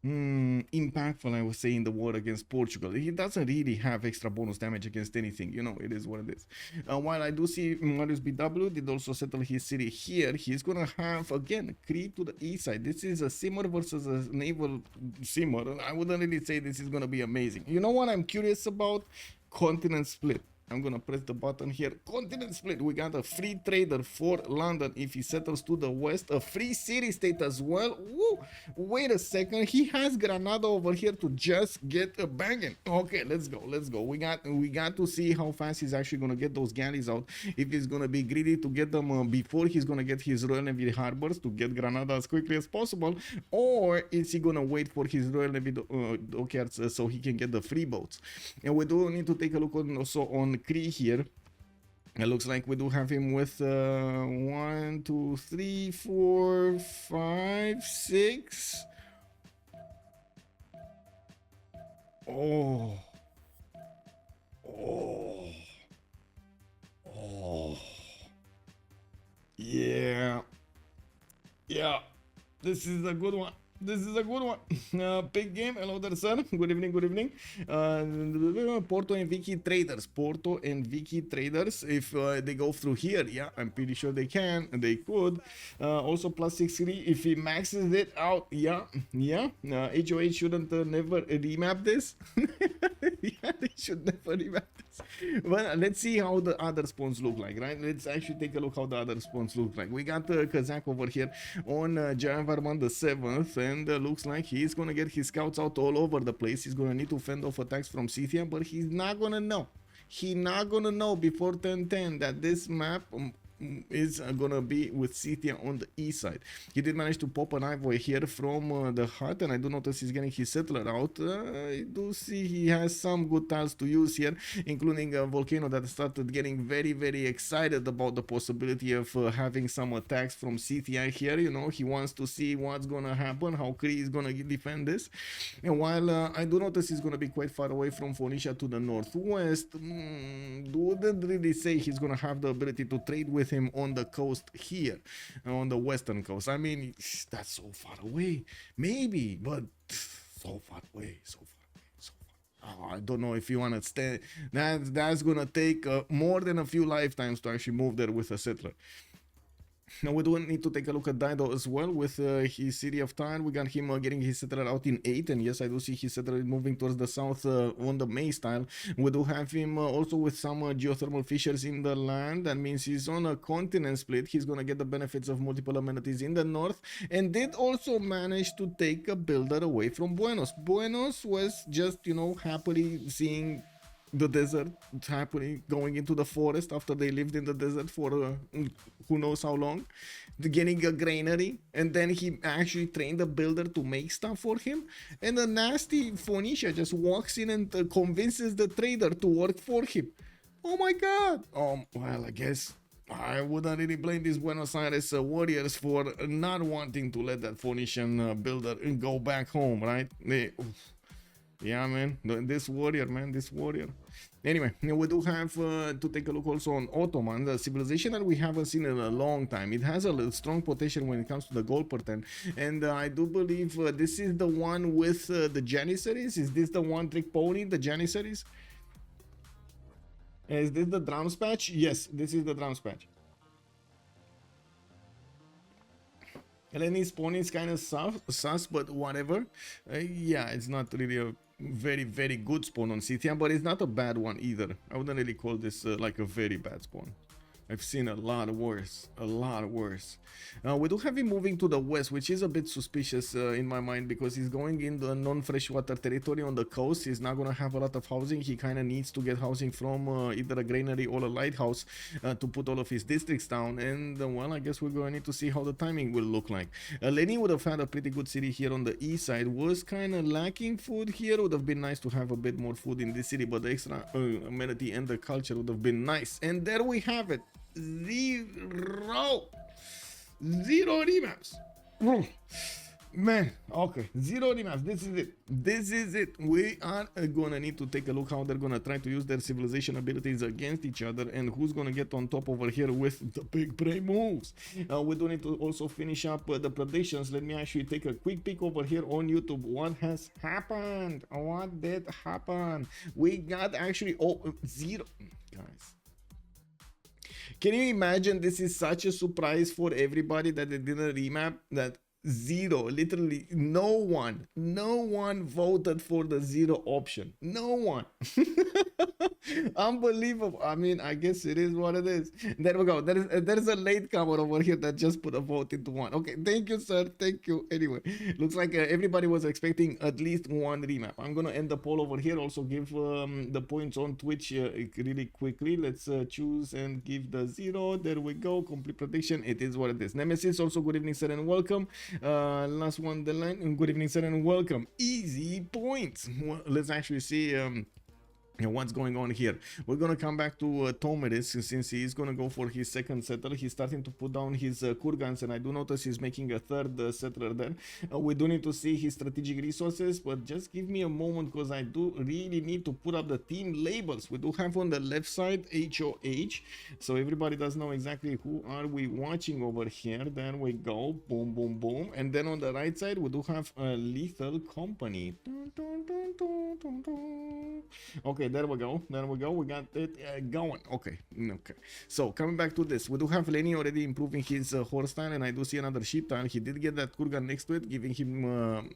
impactful, I would say, in the war against Portugal. He doesn't really have extra bonus damage against anything, you know. It is what it is. While I do see Mariusbw did also settle his city here, he's gonna have again Cree to the east side. This is a simmer versus a naval simmer. I wouldn't really say this is gonna be amazing. You know what I'm curious about? Continent split. I'm gonna press the button here. Continent split. We got a free trader for London if he settles to the west. A free city state as well. Woo! Wait a second. He has Granada over here to just get a banging. Okay, let's go. Let's go. We got to see how fast he's actually gonna get those galleys out. If he's gonna be greedy to get them before he's gonna get his Royal Navy harbors to get Granada as quickly as possible, or is he gonna wait for his Royal Navy dockyards so he can get the free boats? And we do need to take a look also on Cree here. It looks like we do have him with 1 2 3 4 5 6. Oh yeah, this is a good one. Big game. Hello there, sir. Good evening. Porto and Vicky traders. If they go through here, yeah, I'm pretty sure they can. They could. Also +63 if he maxes it out. Yeah. HOH shouldn't never remap this. Yeah, they should never remap this. Well, let's see how the other spawns look like, right? Let's actually take a look how the other spawns look like. We got Kazakh over here on Jayavarman the 7th, and looks like he's gonna get his scouts out all over the place. He's gonna need to fend off attacks from Scythia, but he's not gonna know. he not gonna know before 1010 that this map is gonna be with Scythia on the east side. He did manage to pop an envoy here from the hut, and I do notice he's getting his settler out. I do see he has some good tiles to use here, including a volcano that started getting very excited about the possibility of having some attacks from Scythia here. You know, he wants to see what's gonna happen, how Cree is gonna defend this. And while I do notice he's gonna be quite far away from Phoenicia to the northwest, wouldn't really say he's gonna have the ability to trade with him on the coast here, on the western coast. I mean, that's so far away. Maybe, but so far away, so far. Oh, I don't know if you want to stay. That's gonna take more than a few lifetimes to actually move there with a settler. Now we do need to take a look at Dido as well with his City of Tyre. We got him getting his settler out in 8, and yes, I do see his settler moving towards the south on the May style. We do have him also with some geothermal fissures in the land. That means he's on a continent split. He's gonna get the benefits of multiple amenities in the north, and did also manage to take a builder away from Buenos. Buenos was just, you know, happily seeing the desert, happily going into the forest after they lived in the desert for who knows how long, getting a granary, and then he actually trained a builder to make stuff for him, and a nasty Phoenicia just walks in and convinces the trader to work for him. Oh my god. Well, I guess I wouldn't really blame these Buenos Aires warriors for not wanting to let that Phoenician builder go back home, right? Yeah, man, this warrior, man, this warrior. Anyway, we do have to take a look also on Ottoman, the civilization that we haven't seen in a long time. It has a strong potential when it comes to the gold pattern, and I do believe this is the one with the Janissaries. Is this the one trick pony, the Janissaries? Is this the drums patch? Yes, this is the drums patch. Lenny's pony is kind of sus, but whatever. Yeah, it's not really a very good spawn on Scythia, but it's not a bad one either. I wouldn't really call this like a very bad spawn. I've seen a lot worse, we do have him moving to the west, which is a bit suspicious in my mind, because he's going in the non-freshwater territory on the coast. He's not going to have a lot of housing. He kind of needs to get housing from either a granary or a lighthouse to put all of his districts down, and well, I guess we're going to need to see how the timing will look like. Lenny would have had a pretty good city here on the east side, was kind of lacking food here. Would have been nice to have a bit more food in this city, but the extra amenity and the culture would have been nice. And there we have it. Zero remaps. Man, okay, 0 remaps. This is it. We are gonna need to take a look how they're gonna try to use their civilization abilities against each other, and who's gonna get on top over here with the big brain moves. We do need to also finish up the predictions. Let me actually take a quick peek over here on YouTube. What has happened? What did happen? We got actually 0, guys. Can you imagine? This is such a surprise for everybody that they did a remap, that 0, literally no one voted for the 0 option. No one. Unbelievable. I mean, I guess it is what it is. There we go. There's a late comer over here that just put a vote into 1. Okay, thank you, sir. Thank you. Anyway, looks like everybody was expecting at least 1 remap. I'm gonna end the poll over here. Also give the points on Twitch really quickly. Let's choose and give the 0. There we go. Complete prediction. It is what it is. Nemesis, also good evening, sir, and welcome. Last one, the line. Good evening, sir, and welcome. Easy points. Well, let's actually see what's going on here. We're gonna come back to Tomeris, since he is gonna go for his second settler. He's starting to put down his kurgans, and I do notice he's making a third settler there. We do need to see his strategic resources, but just give me a moment, because I do really need to put up the team labels. We do have on the left side HOH, so everybody does know exactly who are we watching over here. There we go, boom boom boom. And then on the right side we do have a Lethal Company. Okay, there we go, we got it going. Okay, so coming back to this, we do have Lenny already improving his horse tile, and I do see another sheep tile. He did get that kurgan next to it, giving him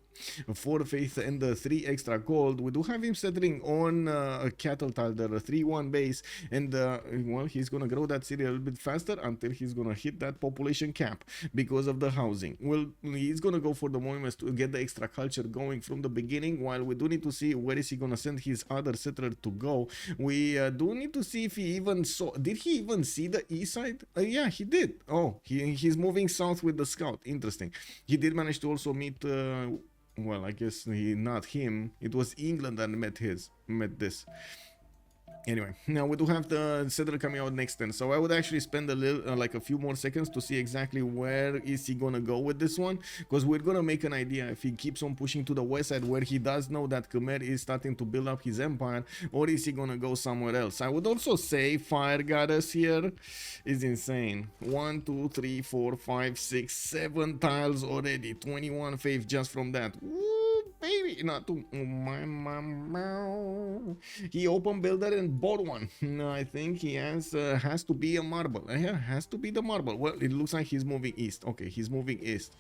4 faith and 3 extra gold. We do have him settling on a cattle tile there, a 3-1 base, and well, he's gonna grow that city a little bit faster until he's gonna hit that population cap because of the housing. Well, he's gonna go for the monuments to get the extra culture going from the beginning, while we do need to see where is he gonna send his other settler to go. We do need to see if he even saw. Did he even see the east side? Yeah, he did. Oh, he's moving south with the scout. Interesting. He did manage to also meet. Well, I guess not him. It was England that met this. Anyway, now we do have the settler coming out next then, so I would actually spend a little like a few more seconds to see exactly where is he gonna go with this one, because we're gonna make an idea if he keeps on pushing to the west side where he does know that Khmer is starting to build up his empire, or is he gonna go somewhere else. I would also say fire goddess here is insane. 1 2 3 4 5 6 7 tiles already, 21 faith just from that. Woo! Baby, not too. He open builder and bought one. I think he has to be a marble. Yeah, has to be the marble. Well, it looks like he's moving east. Okay, he's moving east.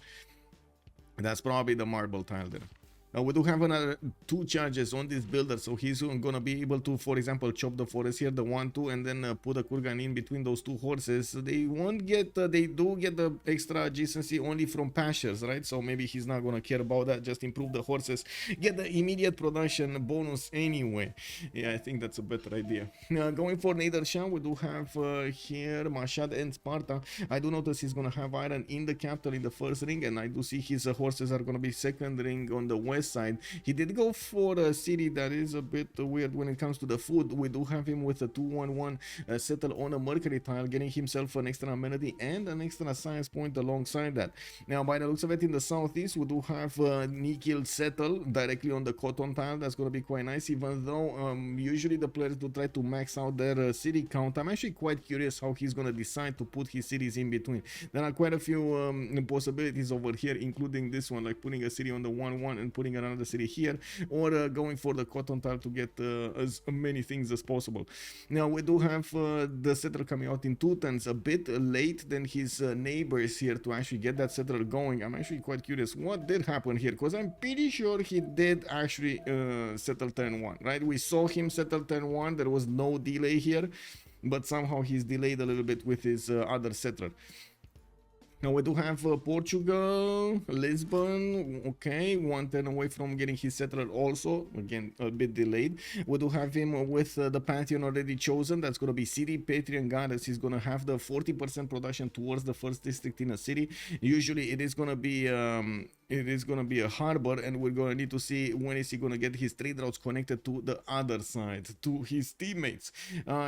That's probably the marble tile there. We do have another 2 charges on this builder, so he's gonna be able to, for example, chop the forest here, the 1 2, and then put a kurgan in between those 2 horses. They won't get they do get the extra adjacency only from pastures, right? So maybe he's not gonna care about that, just improve the horses, get the immediate production bonus anyway. Yeah, I think that's a better idea. Going for Nader Shah, we do have here Mashad and Sparta. I do notice he's gonna have iron in the capital in the first ring, and I do see his horses are gonna be second ring on the west side. He did go for a city that is a bit weird when it comes to the food. We do have him with a 2-1-1 settle on a mercury tile, getting himself an extra amenity and an extra science point alongside that. Now, by the looks of it, in the southeast, we do have Nikil settle directly on the cotton tile. That's going to be quite nice, even though usually the players do try to max out their city count. I'm actually quite curious how he's going to decide to put his cities in between. There are quite a few possibilities over here, including this one, like putting a city on the 1-1 and putting another city here, or going for the cotton tile to get as many things as possible. Now we do have the settler coming out in 2 turns, a bit late than his neighbors here to actually get that settler going. I'm actually quite curious what did happen here, because I'm pretty sure he did actually settle turn 1, right? We saw him settle turn 1, there was no delay here, but somehow he's delayed a little bit with his other settler. Now we do have Portugal, Lisbon, okay, 1 turn away from getting his settler also, again, a bit delayed. We do have him with the Pantheon already chosen. That's going to be City, Patreon Goddess. He's going to have the 40% production towards the first district in a city. Usually it is going to be a harbor, and we're going to need to see when is he going to get his trade routes connected to the other side, to his teammates.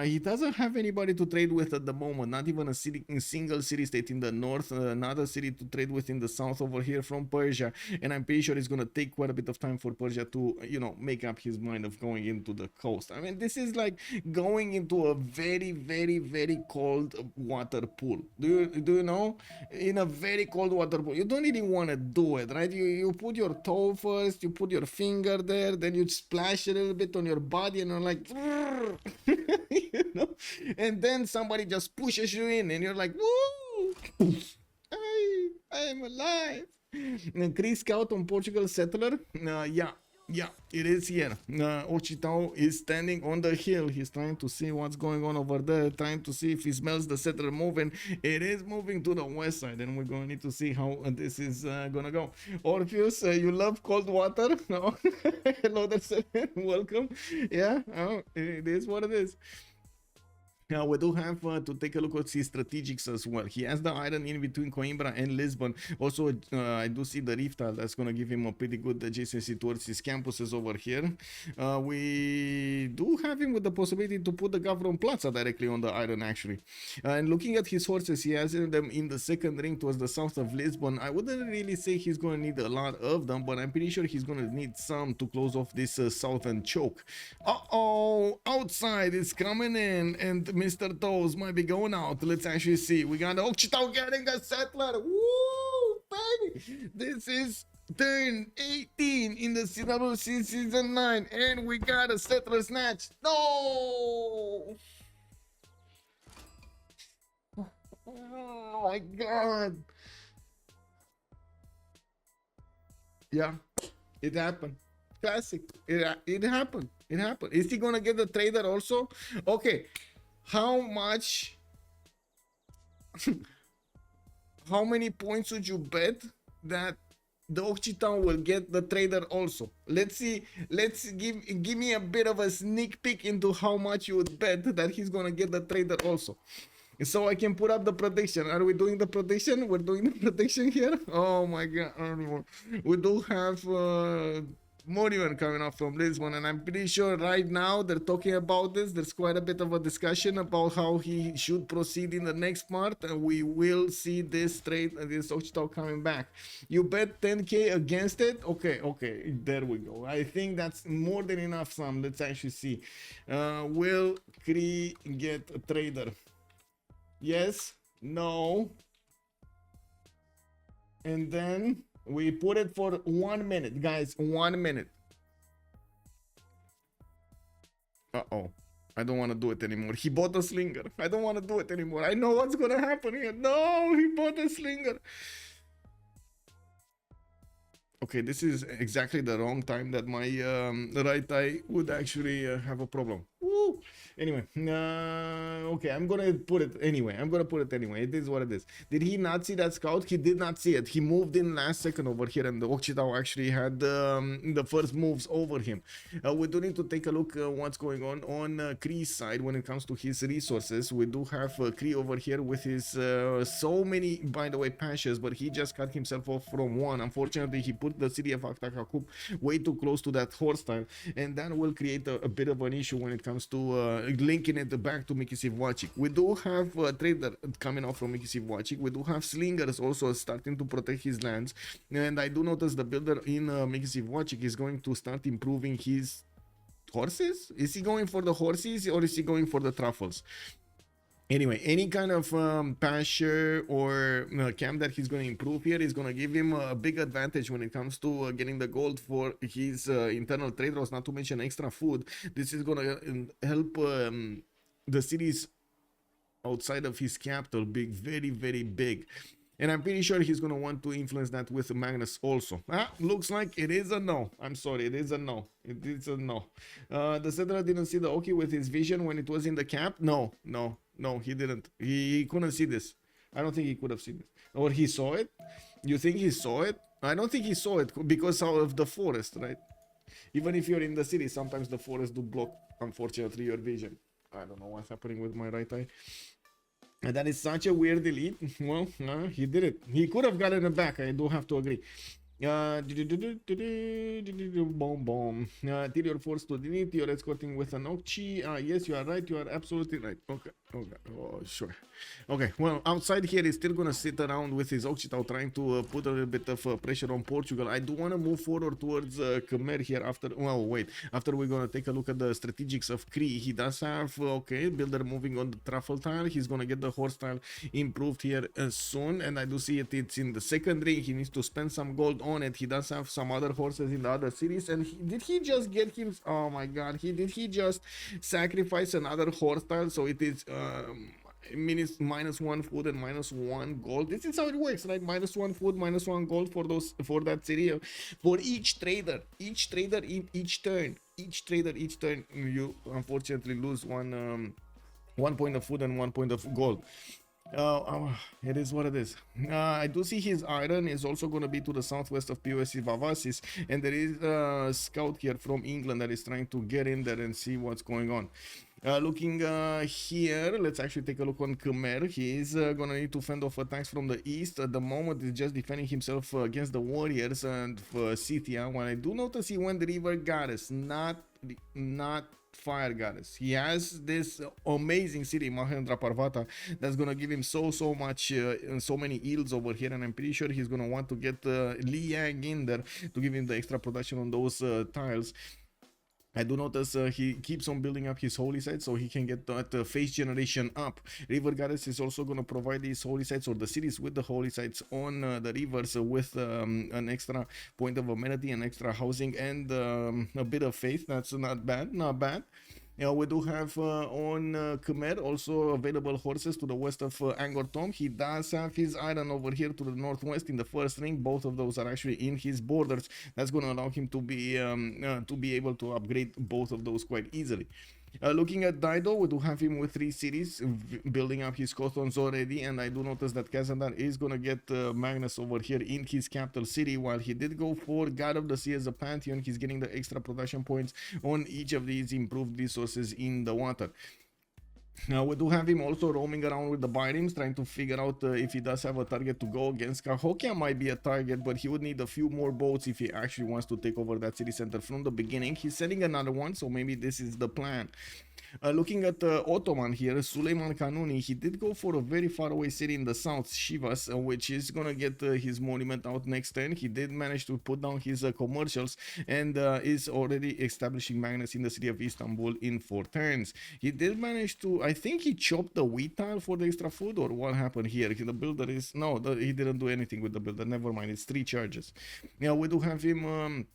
He doesn't have anybody to trade with at the moment, not even a single city state in the north, another city to trade with in the south over here from Persia, and I'm pretty sure it's going to take quite a bit of time for Persia to, you know, make up his mind of going into the coast. I mean, this is like going into a very, very, very cold water pool. Do you know? In a very cold water pool, you don't really want to do it, right? You put your toe first, you put your finger there, then you splash a little bit on your body, and you're like, you know, and then somebody just pushes you in, and you're like, woo! I'm alive. Cree scout on Portugal settler. Yeah, it is here. Ochitao is standing on the hill. He's trying to see what's going on over there, trying to see if he smells the settler moving. It is moving to the west side, and we're going to need to see how this is going to go. Orpheus, you love cold water? No? Hello there, welcome. Yeah, oh, it is what it is. Now we do have to take a look at his strategics as well. He has the iron in between Coimbra and Lisbon. Also, I do see the reef tile. That's going to give him a pretty good adjacency towards his campuses over here. We do have him with the possibility to put the Gavron Plaza directly on the iron, actually. And looking at his horses, he has them in the second ring towards the south of Lisbon. I wouldn't really say he's going to need a lot of them, but I'm pretty sure he's going to need some to close off this southern choke. Uh-oh! Outside is coming in, and Mr. Toes might be going out. Let's actually see. We got Ochitao getting a settler. Woo, baby! This is turn 18 in the CWC Season 9, and we got a settler snatch. No! Oh my god! Yeah, it happened. Classic. It happened. It happened. Is he gonna get the trader also? Okay. How much? How many points would you bet that the Occitan will get the trader also. Let's see. Let's give me a bit of a sneak peek into how much you would bet that he's gonna get the trader also. So I can put up the prediction. Are we doing the prediction? We're doing the prediction here. Oh my god! We do have more even coming up from this one, and I'm pretty sure right now they're talking about this. There's quite a bit of a discussion about how he should proceed in the next part, and we will see this trade and this Occitan coming back. You bet 10k against it? Okay, there we go. I think that's more than enough, Sam. Let's actually see. Will Cree get a trader? Yes, no, and then we put it for 1 minute, guys. 1 minute. Uh-oh. I don't want to do it anymore. He bought a slinger. I don't want to do it anymore. I know what's gonna happen here. No, he bought a slinger. Okay, this is exactly the wrong time that my right eye would actually have a problem. Woo! Anyway, okay, I'm gonna put it anyway. It is what it is. Did he not see that scout? He did not see it. He moved in last second over here, and the Occitan actually had the first moves over him. We do need to take a look what's going on Cree's side when it comes to his resources. We do have Cree over here with his so many, by the way, pashas, but he just cut himself off from one. Unfortunately, he put the city of Aktakakub way too close to that horse tile, and that will create a bit of an issue when it comes to linking it back to Civ6. We do have a trader coming off from Civ6. We do have slingers also starting to protect his lands, and I do notice the builder in Civ6 is going to start improving his horses. Is he going for the horses or is he going for the truffles? Anyway, any kind of pasture or camp that he's going to improve here is going to give him a big advantage when it comes to getting the gold for his internal trade routes, not to mention extra food. This is going to help the cities outside of his capital be very, very big. And I'm pretty sure he's going to want to influence that with Magnus also. Looks like it is a no. I'm sorry, it is a no. It is a no. The settler didn't see the Oki with his vision when it was in the camp? No, he didn't. He couldn't see this. I don't think he could have seen it. Or he saw it? You think he saw it? I don't think he saw it because of the forest, right? Even if you're in the city, sometimes the forest do block, unfortunately, your vision. I don't know what's happening with my right eye. And that is such a weird delete. Well, he did it. He could have gotten it back. I do have to agree. Boom. Till you're forced to delete, you're escorting with an Okchi. Yes, you are right. You are absolutely right. Okay. Oh, sure. Okay, well, outside here, he's still gonna sit around with his Occitan trying to put a little bit of pressure on Portugal. I do want to move forward towards Khmer here after, well, wait, after we're gonna take a look at the strategics of Cree. He does have, okay, builder moving on the truffle tile. He's gonna get the horse tile improved here soon, and I do see it's in the secondary. He needs to spend some gold on it. He does have some other horses in the other cities, and did he just get him? Oh my god, did he just sacrifice another horse tile? So it is -1 food and -1 gold. This is how it works, right? -1 food, -1 gold for that city, for each trader in each turn. Each turn you unfortunately lose one point of food and 1 point of gold. It is what it is. I do see his iron is also going to be to the southwest of POSC Vavasis, and there is a scout here from England that is trying to get in there and see what's going on. Looking here, let's actually take a look on Khmer. He is going to need to fend off attacks from the east. At the moment, he's just defending himself against the warriors and Scythia. When I do notice he went river goddess, not fire goddess. He has this amazing city, Mahendra Parvata, that's gonna give him so much so many yields over here, and I'm pretty sure he's gonna want to get Liang in there to give him the extra production on those tiles. I do notice he keeps on building up his holy sites so he can get that phase generation up. River Goddess is also going to provide these holy sites, or the cities with the holy sites on the rivers with an extra point of amenity, and extra housing, and a bit of faith. That's not bad. We do have on Khmer also available horses to the west of Angkor Thom. He does have his iron over here to the northwest in the first ring. Both of those are actually in his borders. That's going to allow him to be able to upgrade both of those quite easily. Looking at Dido, we do have him with 3 cities, building up his coastlands already, and I do notice that Kazandar is gonna get Magnus over here in his capital city. While he did go for God of the Sea as a pantheon, he's getting the extra production points on each of these improved resources in the water. Now we do have him also roaming around with the biomes, trying to figure out if he does have a target to go against. Cahokia might be a target, but he would need a few more boats if he actually wants to take over that city center from the beginning. He's sending another one, so maybe this is the plan. Looking at Ottoman here, Ottoman Kanunni, he did go for a very far away city in the south, Civ6, which is gonna get his monument out next turn. He did manage to put down his commercials and is already establishing Magnus in the city of Istanbul in 4 turns. He did manage to, I think he chopped the wheat tile for the extra food, or what happened here? The builder is, no, he didn't do anything with the builder, never mind, it's 3 charges. Yeah, we do have him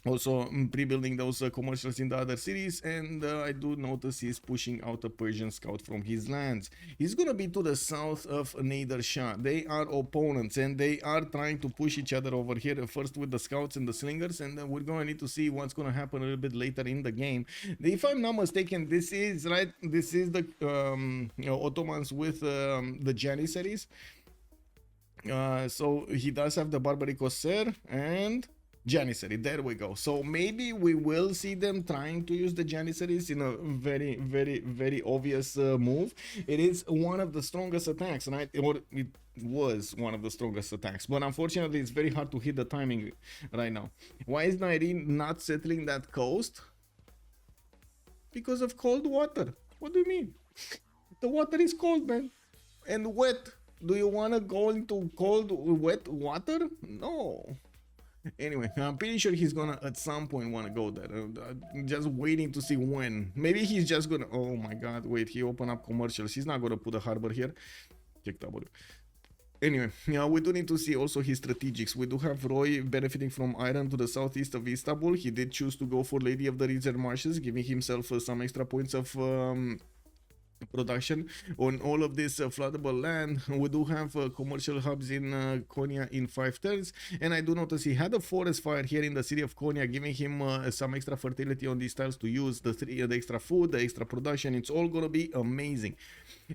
also pre-building those commercials in the other cities, and I do notice he's pushing out a Persian scout from his lands. He's gonna be to the south of Nader Shah. They are opponents and they are trying to push each other over here, first with the scouts and the slingers, and then we're gonna need to see what's gonna happen a little bit later in the game. If I'm not mistaken, this is the Ottomans with the Janissaries. So he does have the Barbary Corsair and Janissary, there we go. So maybe we will see them trying to use the Janissaries in a very obvious move. It is one of the strongest attacks, right? Or it was one of the strongest attacks, but unfortunately it's very hard to hit the timing right now. Why is Nyreen not settling that coast? Because of cold water. What do you mean? The water is cold, man, and wet. Do you want to go into cold, wet water? No. Anyway, I'm pretty sure he's gonna at some point want to go there. Just waiting to see when. Maybe he's just gonna, oh my god, wait, he opened up commercials. He's not gonna put a harbor here. Check W. Anyway, yeah, we do need to see also his strategics. We do have Roy benefiting from iron to the southeast of Istanbul. He did choose to go for Lady of the Reserve Marshes, giving himself some extra points of production on all of this floodable land. We do have commercial hubs in Konya in 5 turns, and I do notice he had a forest fire here in the city of Konya, giving him some extra fertility on these tiles to use, the extra food, the extra production. It's all gonna be amazing.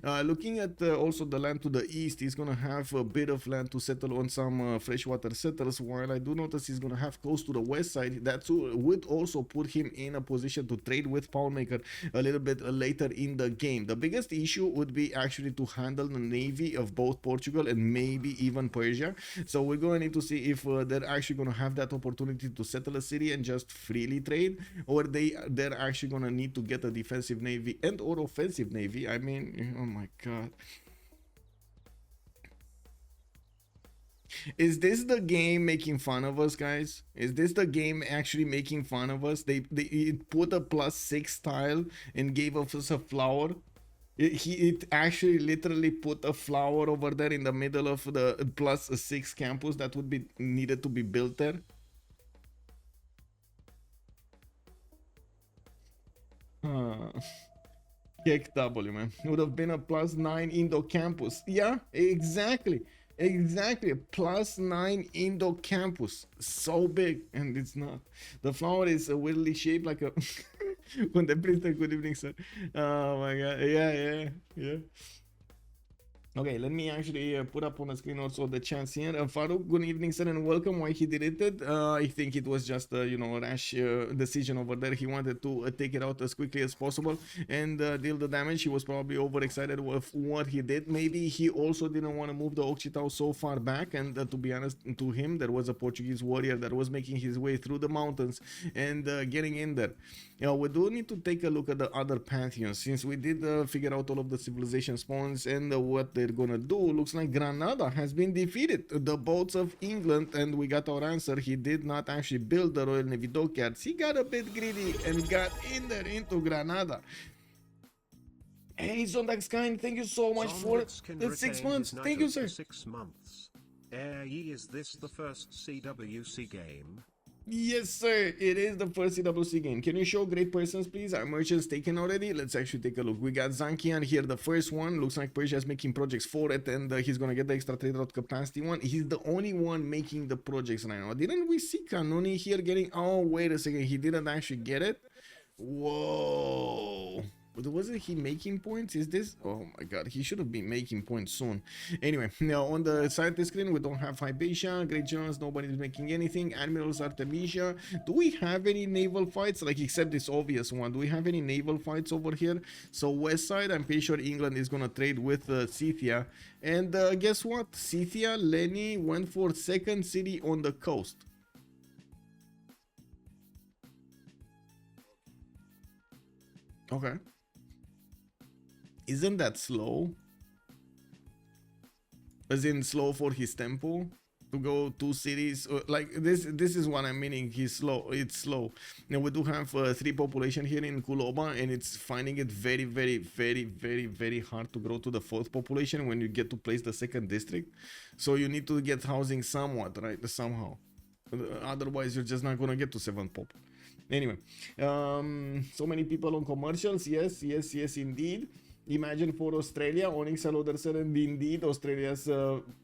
Looking at also the land to the east, he's gonna have a bit of land to settle on some freshwater settlers, while I do notice he's gonna have coast to the west side. That would also put him in a position to trade with Poundmaker a little bit later in the game. The biggest issue would be actually to handle the navy of both Portugal and maybe even Persia. So we're going to need to see if they're actually going to have that opportunity to settle a city and just freely trade, or they're actually going to need to get a defensive navy and or offensive navy. I mean, oh my god. Is this the game making fun of us, guys? Is this the game actually making fun of us? They put a +6 tile and gave us a flower. It actually literally put a flower over there in the middle of the +6 campus that would be needed to be built there. Kick W, man. It would have been a +9 Indo campus. Yeah, exactly. Exactly, +9 Indo campus. So big, and it's not. The flower is weirdly shaped like a when they print a good evening, sir. Oh my god. Yeah. Okay, let me actually put up on the screen also the chance here. Farouk, good evening, sir, and welcome. Why he deleted? I think it was just a rash decision over there. He wanted to take it out as quickly as possible and deal the damage. He was probably overexcited with what he did. Maybe he also didn't want to move the Occitan so far back, and to be honest, to him, there was a Portuguese warrior that was making his way through the mountains and getting in there. We do need to take a look at the other pantheons, since we did figure out all of the civilization spawns and what they're gonna do. Looks like Granada has been defeated. The boats of England, and we got our answer. He did not actually build the Royal Navy dockyards. He got a bit greedy and got in there into Granada. Hey, Zondaxkind, thank you so much for the 6 months. Thank you, sir.
6 months. Is this the first CWC game?
Yes, sir. It is the first CWC game. Can you show great persons, please? Are merchants taken already? Let's actually take a look. We got Zankian here, the first one. Looks like Persia is making projects for it, and he's gonna get the extra trade route capacity one. He's the only one making the projects right now. Didn't we see Kanunni here getting? Oh, wait a second. He didn't actually get it. Whoa. But wasn't he making points? Is this? Oh my god, he should have been making points soon. Anyway, now on the side of the screen, we don't have Hypatia, Great Jones, nobody's making anything. Admirals, Artemisia. Do we have any naval fights? Like, except this obvious one. Do we have any naval fights over here? So, west side, I'm pretty sure England is gonna trade with Scythia. And guess what? Scythia, Lenny went for second city on the coast. Okay. Isn't that slow? As in slow for his tempo to go 2 cities, like this is what I'm meaning. He's slow, it's slow. Now we do have 3 population here in Kuloba, and it's finding it very hard to grow to the 4th population when you get to place the 2nd district. So you need to get housing somewhat, right, somehow. Otherwise you're just not gonna get to 7th pop. Anyway, so many people on commercials. Yes indeed. Imagine for Australia owning Saloderser, and indeed Australia's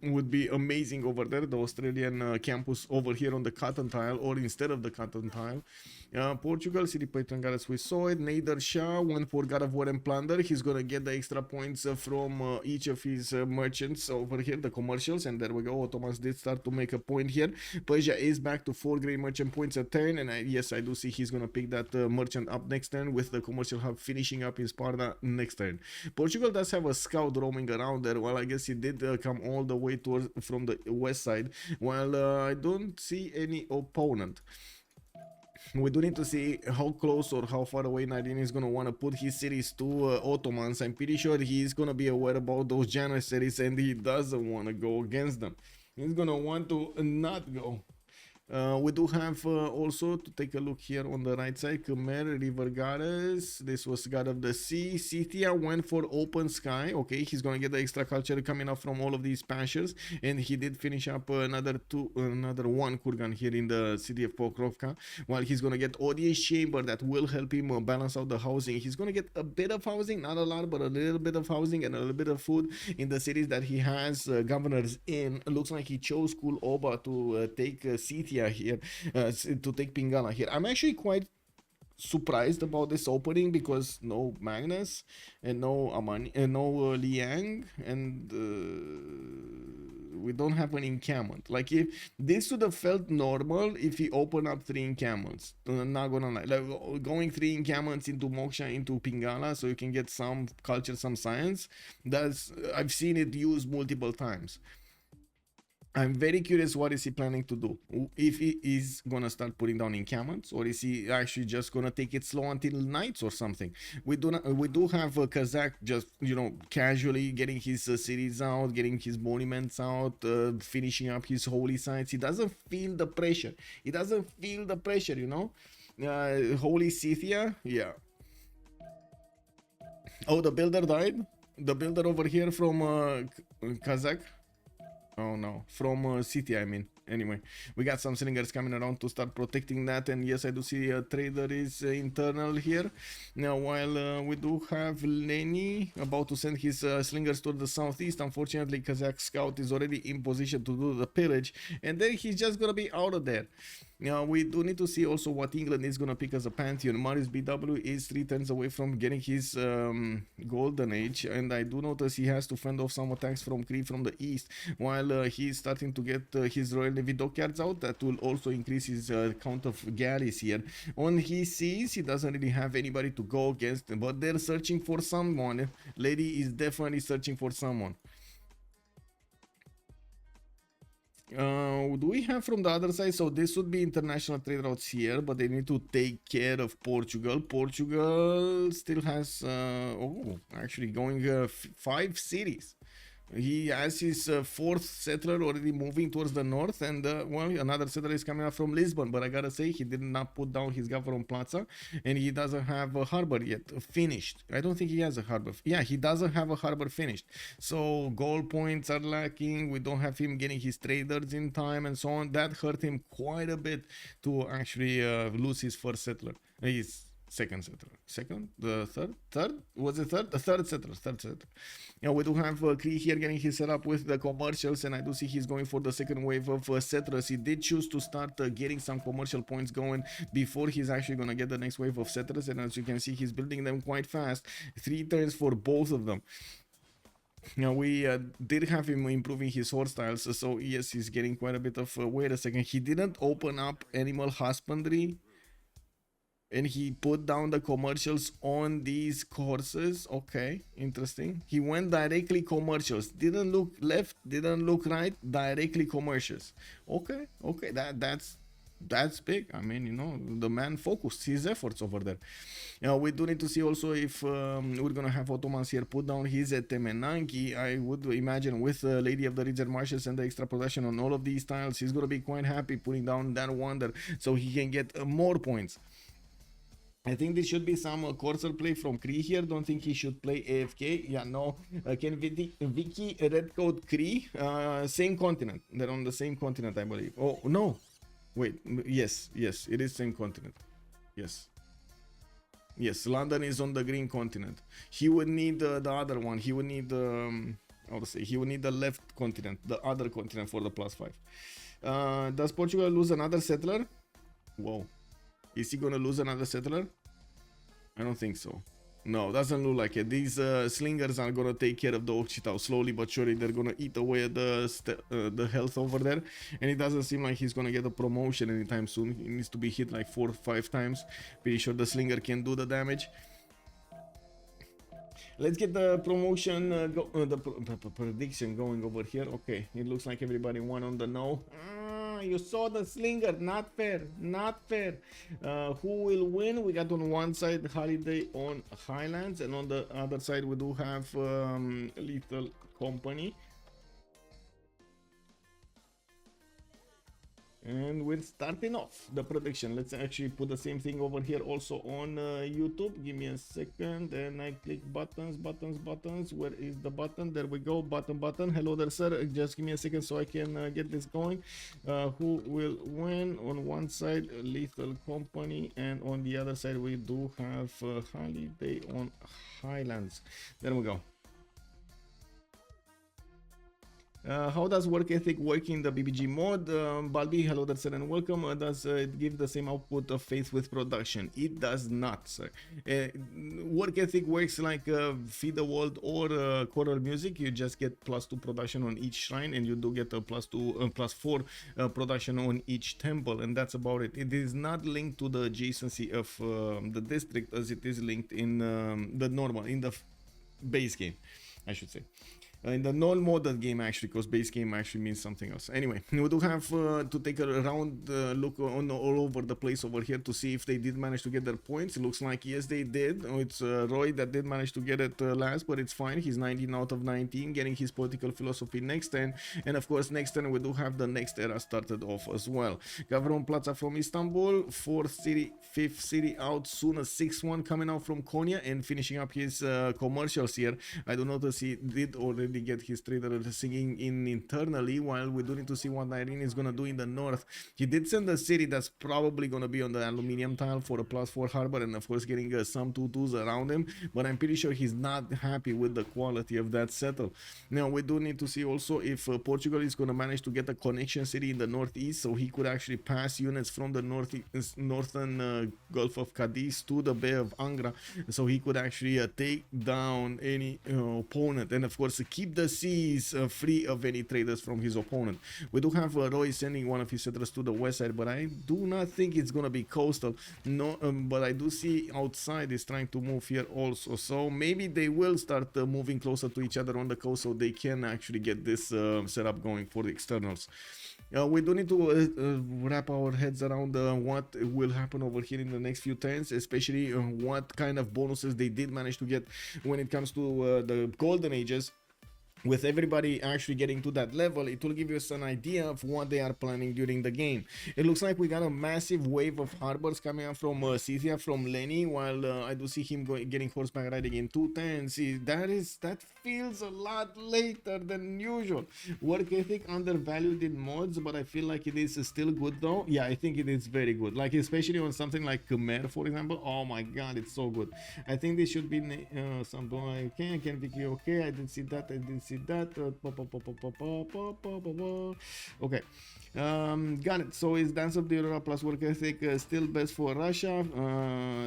would be amazing over there, the Australian campus over here on the cotton tile, or instead of the cotton tile. Portugal, City Patron Goddess, we saw it. Nader Shah went for God of War and Plunder. He's gonna get the extra points from each of his merchants over here, the commercials, and there we go. Ottomans did start to make a point here. Persia is back to 4 great merchant points a turn, and yes, I do see he's gonna pick that merchant up next turn, with the commercial hub finishing up in Sparta next turn. Portugal does have a scout roaming around there. Well, I guess he did come all the way towards from the west side. Well, I don't see any opponent. We do need to see how close or how far away Nyreen is going to want to put his cities to Ottomans. I'm pretty sure he's going to be aware about those Janissaries, and he doesn't want to go against them. He's going to want to not go. We do have also to take a look here on the right side. Khmer, River Goddess. This was God of the Sea. Scythia went for Open Sky. Okay, he's gonna get the extra culture coming up from all of these pastures, and he did finish up another 1 kurgan here in the city of Pokrovka. While he's gonna get Audience Chamber that will help him balance out the housing. He's gonna get a bit of housing, not a lot, but a little bit of housing and a little bit of food in the cities that he has governors in. Looks like he chose Kul Oba to take Scythia here, to take Pingala here. I'm actually quite surprised about this opening, because no Magnus and no Amani and no Liang, and we don't have an encampment. Like, if this would have felt normal if he opened up 3 encampments, not gonna lie, like going 3 encampments into Moksha, into Pingala, so you can get some culture, some science. I've seen it used multiple times. I'm very curious, what is he planning to do? If he is gonna start putting down encampments, or is he actually just gonna take it slow until nights or something? We do have a Kazakh just, you know, casually getting his cities out, getting his monuments out, finishing up his holy sites. He doesn't feel the pressure. You know. Holy Scythia, yeah. Oh, the builder died. The builder over here from Kazakh. Oh no, from Scythia, I mean. Anyway, we got some slingers coming around to start protecting that, and yes, I do see a trader is internal here. Now, while we do have Lenny about to send his slingers toward the southeast, unfortunately, Kazakh scout is already in position to do the pillage, and then he's just gonna be out of there. Now, we do need to see also what England is gonna pick as a pantheon. Mariusbw is 3 turns away from getting his golden age, and I do notice he has to fend off some attacks from Cree from the east, while he's starting to get his Royal Navy dockyards out. That will also increase his count of galleys here. On his seas, he doesn't really have anybody to go against, but they're searching for someone. Lady is definitely searching for someone. Do we have from the other side? So this would be international trade routes here, but they need to take care of Portugal. Portugal still has actually going 5 cities. He has his 4th settler already moving towards the north, and well, another settler is coming up from Lisbon, but I gotta say, he did not put down his government plaza, and he doesn't have a harbor yet finished. I don't think he has a harbor. Yeah, he doesn't have a harbor finished. So gold points are lacking. We don't have him getting his traders in time and so on. That hurt him quite a bit to actually lose his first settler. His second settler. Second? The third? Third? Was it third? The third settler. Third settler. Now we do have Cree here getting his setup with the commercials, and I do see he's going for the second wave of settlers. He did choose to start getting some commercial points going before he's actually going to get the next wave of settlers, and as you can see, he's building them quite fast. 3 turns for both of them. Now we did have him improving his horse styles, so yes, he's getting quite a bit of wait a second, he didn't open up animal husbandry and he put down the commercials on these horses. Okay, interesting. He went directly commercials, didn't look left, didn't look right, directly commercials. Okay, that's big. I mean, you know, the man focused his efforts over there. We do need to see also if we're gonna have Ottomans here put down his Temenanki. I would imagine with Lady of the Ridge and Marshes and the extra production on all of these tiles, he's gonna be quite happy putting down that wonder so he can get more points. I think this should be some courser play from Cree here. Don't think he should play AFK. Yeah, no. Can Vicky red code Cree? Same continent. They're on the same continent, I believe. Oh, no. Wait, yes, it is same continent. Yes, London is on the green continent. He would need the other one. He would need he would need the left continent, the other continent for the +5. Does Portugal lose another settler? Whoa. Is he gonna lose another settler? I don't think so. No, doesn't look like it. These slingers are gonna take care of the Occitan slowly but surely. They're gonna eat away at the health over there, and it doesn't seem like he's gonna get a promotion anytime soon. He needs to be hit like 4 or 5 times. Pretty sure the slinger can do the damage. Let's get the promotion, the prediction going over here. Okay, it looks like everybody won on the no. You saw the slinger, not fair, not fair. Who will win? We got on one side Holiday on Highlands, and on the other side we do have Little Company. And we're starting off the prediction. Let's actually put the same thing over here also on YouTube. Give me a second, and I click buttons. Where is the button? There we go. Button. Hello there, sir. Just give me a second so I can get this going. Who will win? On one side Little Company, and on the other side we do have Holiday on Highlands. There we go. How does work ethic work in the BBG mode? Balbi, hello there, sir, and welcome. Does it give the same output of faith with production? It does not, sir. Work ethic works like Feed the World or choral music. You just get +2 production on each shrine, and you do get a +4 production on each temple, and that's about it. It is not linked to the adjacency of the district as it is linked in the normal, in the base game, I should say. In the non-modded game, actually, because base game actually means something else. Anyway, we do have to take a round look on all over the place over here to see if they did manage to get their points. It looks like yes, they did. It's Roy that did manage to get it last, but it's fine. He's 19 out of 19, getting his political philosophy next turn. And of course, next turn we do have the next era started off as well. Gavron Plaza from Istanbul, 4th city, 5th city out soon, a 6th coming out from Konya and finishing up his commercials here. I do notice he did already get his trader singing in internally, while we do need to see what Nyreen is gonna do in the north. He did send a city that's probably gonna be on the aluminium tile for a +4 harbor, and of course getting some 2/2s around him, but I'm pretty sure he's not happy with the quality of that settle. Now we do need to see also if Portugal is gonna manage to get a connection city in the northeast, so he could actually pass units from the northern Gulf of Cadiz to the Bay of Angra, so he could actually take down any opponent, and of course keep the seas free of any traders from his opponent. We do have Roy sending one of his settlers to the west side, but I do not think it's gonna be coastal. No, but I do see outside is trying to move here also, so maybe they will start moving closer to each other on the coast, so they can actually get this setup going for the externals. We do need to wrap our heads around what will happen over here in the next few turns, especially what kind of bonuses they did manage to get when it comes to the golden ages. with everybody actually getting to that level, it will give us an idea of what they are planning during the game. It looks like we got a massive wave of harbors coming up from Scythia, from Lenny, while I do see him getting horseback riding in 210. See, that feels a lot later than usual. Work ethic undervalued in mods, but I feel like it is still good though. Yeah, I think it is very good, like especially on something like Khmer, for example. Oh my god, it's so good. I think this should be something like, okay, I can Vicky, okay, I didn't see that, I didn't see that. Okay, got it. So is Dance of the Aurora plus work ethic still best for Russia?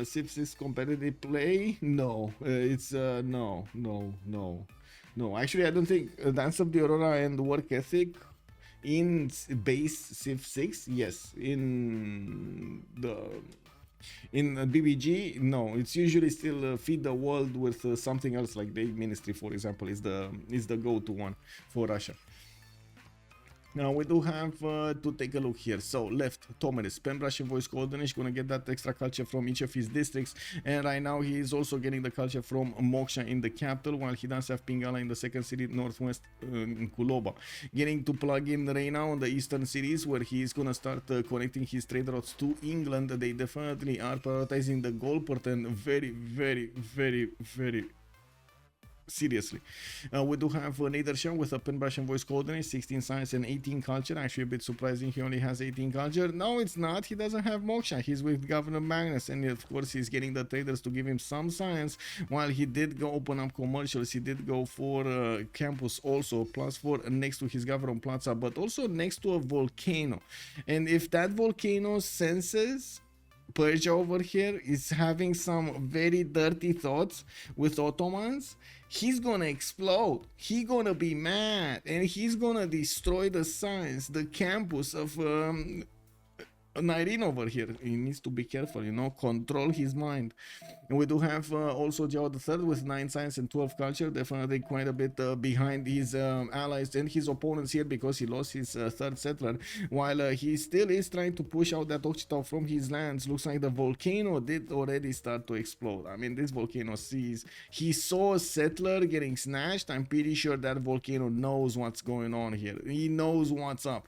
Civ6 competitive play? No, it's no. Actually, I don't think Dance of the Aurora and work ethic in base Civ6. Yes, in BBG, no, it's usually still feed the world with something else, like the ministry, for example, is the go-to one for Russia. Now we do have to take a look here. So left, Tomeris, spam Russian voice coordination, gonna get that extra culture from each of his districts, and right now he is also getting the culture from Moksha in the capital, while he does have Pingala in the second city, northwest in Kuloba. Getting to plug in Reina on the eastern cities, where he is gonna start connecting his trade routes to England. They definitely are prioritizing the gold portent very seriously. We do have Nader Shah with a pen brush and voice coordinate, 16 science and 18 culture. Actually a bit surprising, he only has 18 culture. No, it's not, he doesn't have Moksha, he's with Governor Magnus, and of course he's getting the traders to give him some science. While he did go open up commercials, he did go for campus also, +4 next to his Governor Plaza, but also next to a volcano. And if that volcano senses Persia over here is having some very dirty thoughts with Ottomans, he's gonna explode. He's gonna be mad, and he's gonna destroy the science, the campus of Nyreen over here. He needs to be careful, you know, control his mind. And we do have also Jiao III with 9 science and 12 culture, definitely quite a bit behind his allies and his opponents here, because he lost his third settler, while he still is trying to push out that Occitan from his lands. Looks like the volcano did already start to explode. I mean, this volcano sees, he saw a settler getting snatched. I'm pretty sure that volcano knows what's going on here. He knows what's up.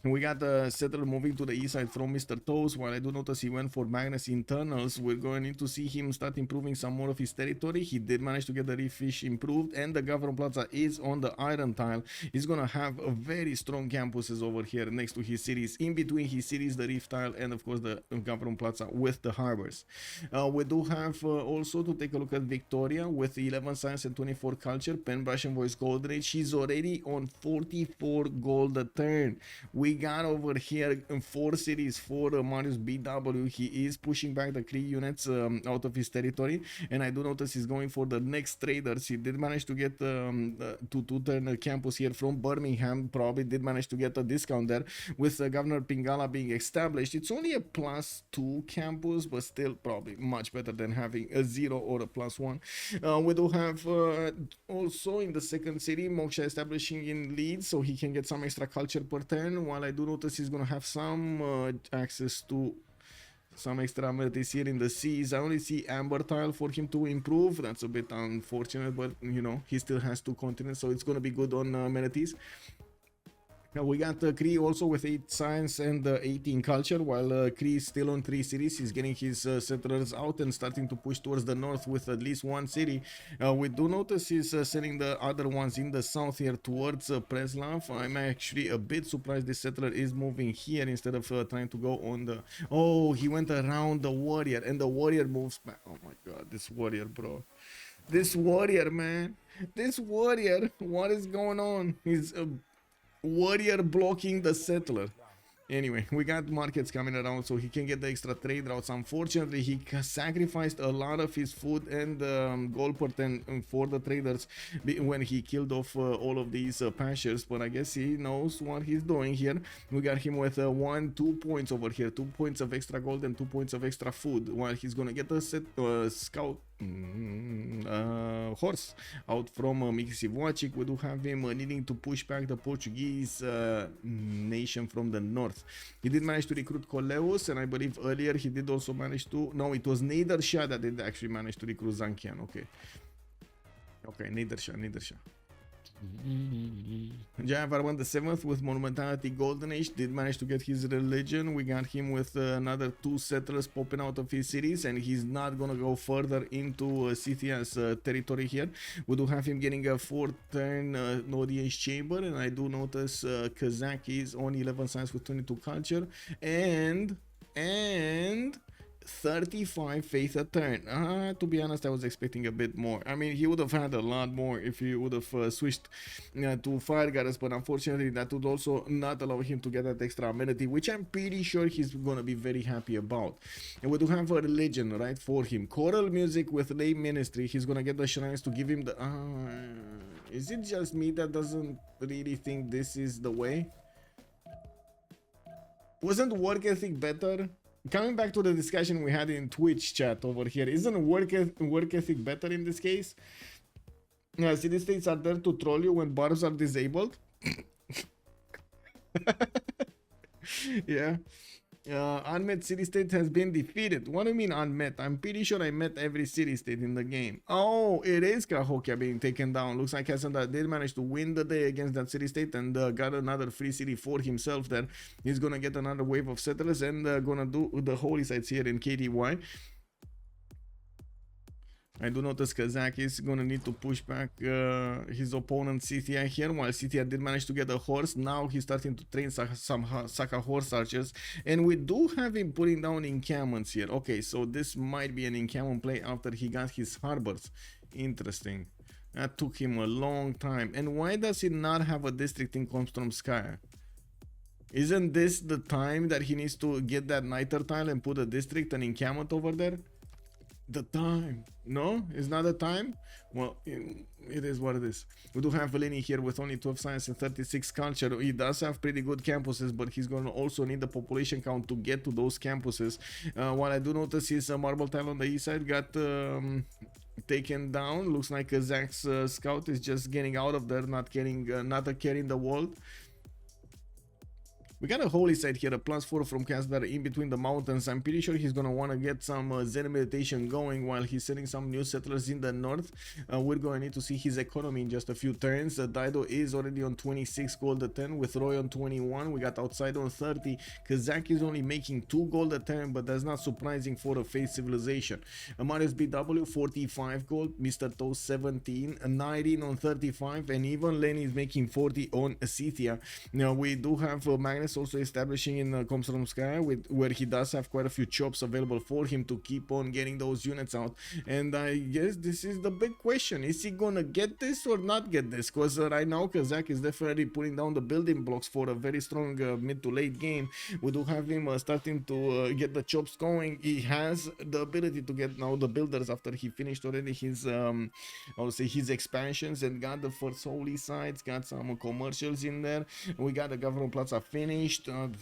And we got the settler moving to the east side from Mr. Toes, while I do notice he went for Magnus internals. We're going to see him start improving some more of his territory. He did manage to get the reef fish improved, and the Governor Plaza is on the iron tile. He's gonna have a very strong campuses over here next to his cities, in between his cities, the reef tile, and of course the Governor Plaza with the harbors. We do have also to take a look at Victoria with 11 science and 24 culture, pen brush and voice gold rate. She's already on 44 gold a turn. We got over here 4 cities for Mariusbw. He is pushing back the Cree units out of his territory, and I do notice he's going for the next traders. He did manage to get to turn a campus here from Birmingham. Probably did manage to get a discount there with Governor Pingala being established. It's only a +2 campus, but still probably much better than having a 0 or a +1. We do have also in the second city Moksha establishing in Leeds, so he can get some extra culture per turn, while I do notice he's gonna have some access to some extra amenities here in the seas. I only see amber tile for him to improve. That's a bit unfortunate, but you know, he still has 2 continents, so it's gonna be good on amenities. Now we got Cree also with 8 science and 18 culture, while Cree is still on 3 cities. He's getting his settlers out and starting to push towards the north with at least 1 city. We do notice he's sending the other ones in the south here towards Preslav. I'm actually a bit surprised this settler is moving here instead of trying to go on the... Oh, he went around the warrior, and the warrior moves back. Oh my god, this warrior, bro. This warrior, man. This warrior, what is going on? He's... warrior blocking the settler. Anyway, we got markets coming around, so he can get the extra trade routes. Unfortunately, he sacrificed a lot of his food and gold portent for the traders when he killed off all of these pastures, but I guess he knows what he's doing here. We got him with 2 points over here, 2 points of extra gold and 2 points of extra food, while he's gonna get a scout horse out from Mixivoacic. We do have him needing to push back the Portuguese nation from the north. He did manage to recruit Coleus, and I believe earlier he did also manage to... No, it was Nader Shah that did actually manage to recruit Zankian. Okay, Nader Shah. Jafar won the 7th with Monumentality Golden Age, did manage to get his religion. We got him with another 2 settlers popping out of his cities, and he's not gonna go further into Scythia's territory here. We do have him getting a 4th turn audience chamber, and I do notice Kazakh is on 11 science with 22 culture, and 35 faith a turn. To be honest, I was expecting a bit more. I mean, he would have had a lot more if he would have switched to fire goddess, but unfortunately that would also not allow him to get that extra amenity, which I'm pretty sure he's gonna be very happy about. And we do have a religion right for him, choral music with lay ministry. He's gonna get the shrines to give him the is it just me that doesn't really think this is the way? Wasn't work ethic better? Coming back to the discussion we had in Twitch chat over here, isn't work ethic better in this case? City states are there to troll you when bars are disabled. Yeah. Unmet city state has been defeated. What do you mean unmet? I'm pretty sure I met every city state in the game. Oh, it is Cahokia being taken down. Looks like Kazandar did manage to win the day against that city state and got another free city for himself there. He's gonna get another wave of settlers and gonna do the holy sites here in KDY. I do notice Kazakh is gonna need to push back his opponent Scythia here, while Scythia did manage to get a horse. Now he's starting to train some Saka horse archers, and we do have him putting down encampments here. Okay, so this might be an encampment play after he got his harbors. Interesting. That took him a long time. And why does he not have a district in Komstromskaya? Isn't this the time that he needs to get that Niter tile and put a district, an encampment over there? The time. No, it's not the time. Well, it is what it is. We do have Veleni here with only 12 science and 36 culture. He does have pretty good campuses, but he's going to also need the population count to get to those campuses. While I do notice his marble tile on the east side got taken down. Looks like Kazakh's scout is just getting out of there, not carrying the wall. We got a holy site here, a +4 from Kazandar in between the mountains. I'm pretty sure he's gonna want to get some Zen meditation going while he's sending some new settlers in the north. We're gonna need to see his economy in just a few turns. Dido is already on 26 gold a turn with Roy on 21. We got outside on 30. Kazakh is only making 2 gold a turn, but that's not surprising for a faith civilization. Mariusbw 45 gold, Mr. Toast 17, Nyreen on 35, and even Lenny is making 40 on Scythia. Now we do have Magnus also establishing in Komstromskaya, where he does have quite a few chops available for him to keep on getting those units out. And I guess this is the big question: is he gonna get this or not get this? Because right now Kazakh is definitely putting down the building blocks for a very strong mid to late game. We do have him starting to get the chops going. He has the ability to get now the builders after he finished already his I would say his expansions and got the first holy sites, got some commercials in there. We got the government plaza finished.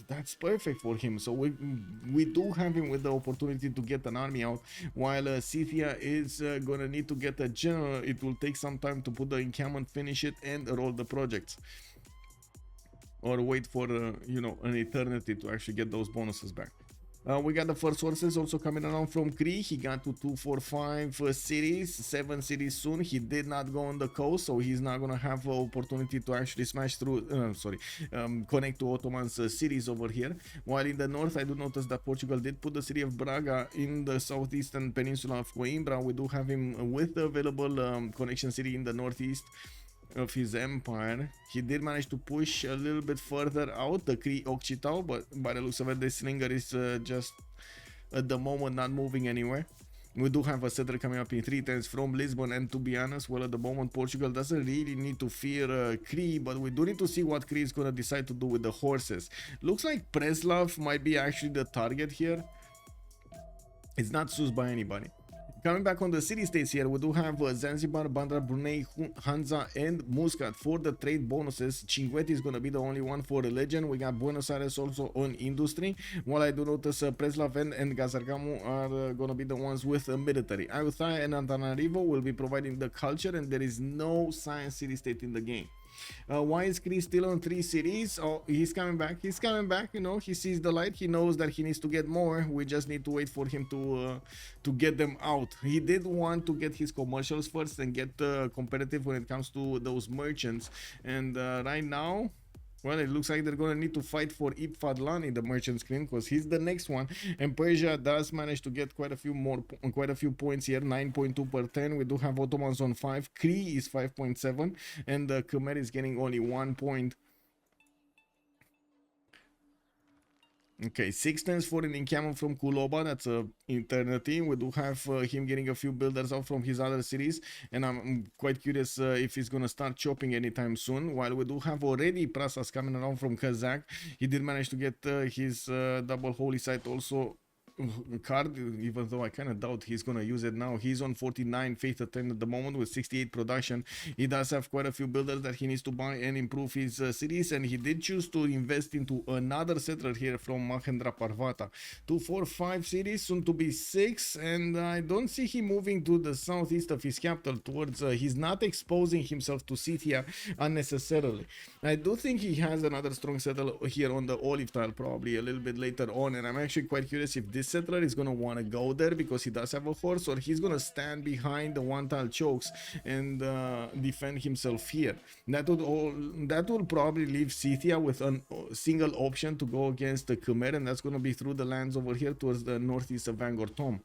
That's perfect for him. So we do have him with the opportunity to get an army out, while Scythia is gonna need to get a general. It will take some time to put the encampment, finish it, and roll the projects, or wait for you know, an eternity to actually get those bonuses back. We got the first sources also coming around from Cree. He got to 245 cities, 7 cities soon. He did not go on the coast, so he's not gonna have an opportunity to actually smash through, connect to Ottoman's cities over here. While in the north, I do notice that Portugal did put the city of Braga in the southeastern peninsula of Coimbra. We do have him with the available connection city in the northeast of his empire. He did manage to push a little bit further out the Cree Occitan, but by the looks of it, this slinger is just at the moment not moving anywhere. We do have a settler coming up in 3 turns from Lisbon, and to be honest, well, at the moment Portugal doesn't really need to fear Cree, but we do need to see what Cree is gonna decide to do with the horses. Looks like Preslav might be actually the target here. It's not Sus by anybody. Coming back on the city-states here, we do have Zanzibar, Bandar, Brunei, Hanza, and Muscat for the trade bonuses. Cinquetti is going to be the only one for religion. We got Buenos Aires also on industry, while I do notice Preslav and Gazargamu are going to be the ones with military. Ayutthaya and Antananarivo will be providing the culture, and there is no science city-state in the game. Why is Cree still on 3 cities? Oh, he's coming back. He's coming back. You know, he sees the light. He knows that he needs to get more. We just need to wait for him to get them out. He did want to get his commercials first and get competitive when it comes to those merchants. And right now, well, it looks like they're gonna need to fight for Ibn Fadlan in the merchant screen because he's the next one. And Persia does manage to get quite a few points here, 9.2 per 10. We do have Ottomans on 5. Cree is 5.7, and Khmer is getting only 1 point. Okay, 6 turns for an encampment from Kuloba. That's a eternity. We do have him getting a few builders out from his other cities, and I'm quite curious if he's gonna start chopping anytime soon. While we do have already Prasas coming around from Kazakh, he did manage to get his double holy site also card, even though I kind of doubt he's gonna use it now. He's on 49 faith attempt at the moment with 68 production. He does have quite a few builders that he needs to buy and improve his cities, and he did choose to invest into another settler here from Mahendra Parvata. 2, 4, 5 cities, soon to be 6, and I don't see him moving to the southeast of his capital towards he's not exposing himself to Scythia unnecessarily. I do think he has another strong settler here on the olive tile probably a little bit later on, and I'm actually quite curious if this settler is gonna want to go there because he does have a horse, or he's gonna stand behind the one tile chokes and defend himself here. That would probably leave Scythia with a single option to go against the Khmer, and that's gonna be through the lands over here towards the northeast of Angkor Thom.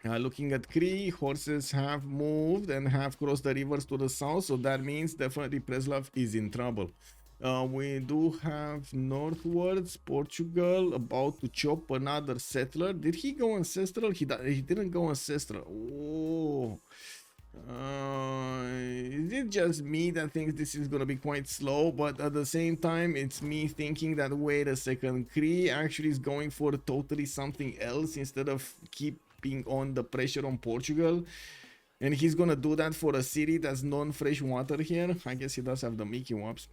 Looking at Cree, horses have moved and have crossed the rivers to the south, so that means definitely Preslav is in trouble. We do have northwards Portugal about to chop another settler. Did he go ancestral? He didn't go ancestral. Oh, is it just me that thinks this is gonna be quite slow? But at the same time, it's me thinking that wait a second, Cree actually is going for totally something else instead of keeping on the pressure on Portugal. And he's gonna do that for a city that's non-fresh water here. I guess he does have the Mickey Waps.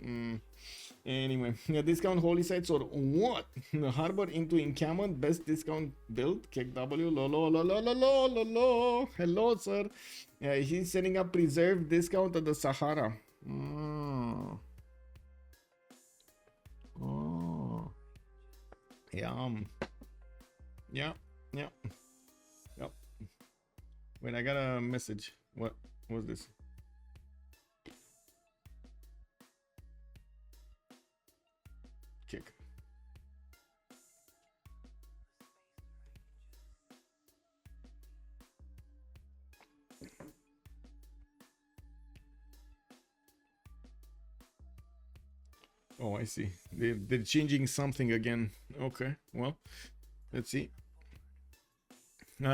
Anyway, discount holy sites or what? Harbor into encampment, best discount build. Kick W. Lolo. Hello, sir. He's setting up preserve discount at the Sahara. Oh. Yeah. Wait, I got a message. What was this? Kick. Oh, I see. They're changing something again. Okay, well, let's see.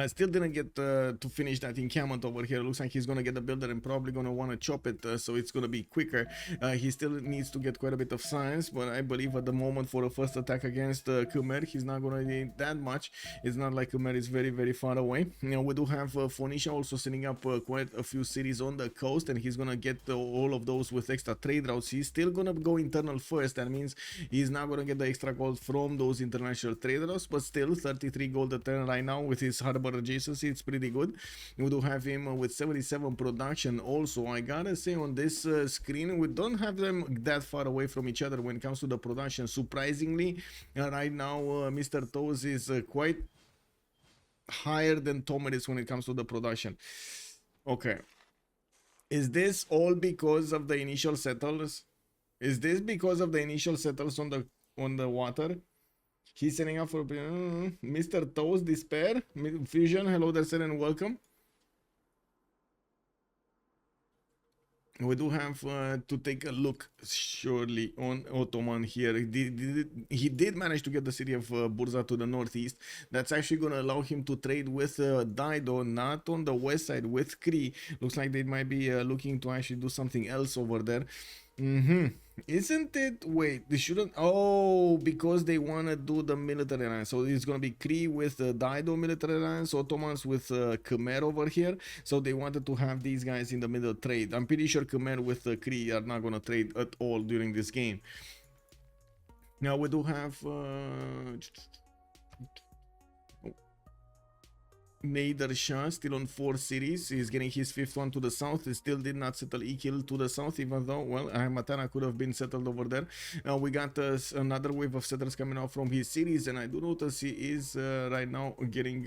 Still didn't get to finish that encampment over here. Looks like he's gonna get the builder and probably gonna want to chop it, so it's gonna be quicker. He still needs to get quite a bit of science, but I believe at the moment for a first attack against Khmer, he's not gonna need that much. It's not like Khmer is very, very far away. You know, we do have Phoenicia also setting up quite a few cities on the coast, and he's gonna get all of those with extra trade routes. He's still gonna go internal first. That means he's not gonna get the extra gold from those international trade routes, but still 33 gold a turn right now with his harbor adjacency. It's pretty good. We do have him with 77 production also. I gotta say on this screen we don't have them that far away from each other when it comes to the production. Surprisingly, right now Mr. Toes is quite higher than Tomeris when it comes to the production. Okay, is this all because of the initial settlers? Is this because of the initial settlers on the water? He's setting up for Mr. Toes Despair Fusion. Hello there, sir, and welcome. We do have to take a look surely on Ottoman here. He did manage to get the city of Bursa to the northeast. That's actually going to allow him to trade with Dido, not on the west side with Cree. Looks like they might be looking to actually do something else over there. Isn't it? Wait, they shouldn't. Oh, because they want to do the military alliance. So it's going to be Cree with the Dido military alliance, Ottomans with Khmer over here. So they wanted to have these guys in the middle trade. I'm pretty sure Khmer with Cree are not going to trade at all during this game. Now we do have Nader Shah still on 4 cities. He's getting his 5th one to the south. He still did not settle Ikil to the south, even though, well, Matana could have been settled over there. We got another wave of settlers coming out from his cities, and I do notice he is right now getting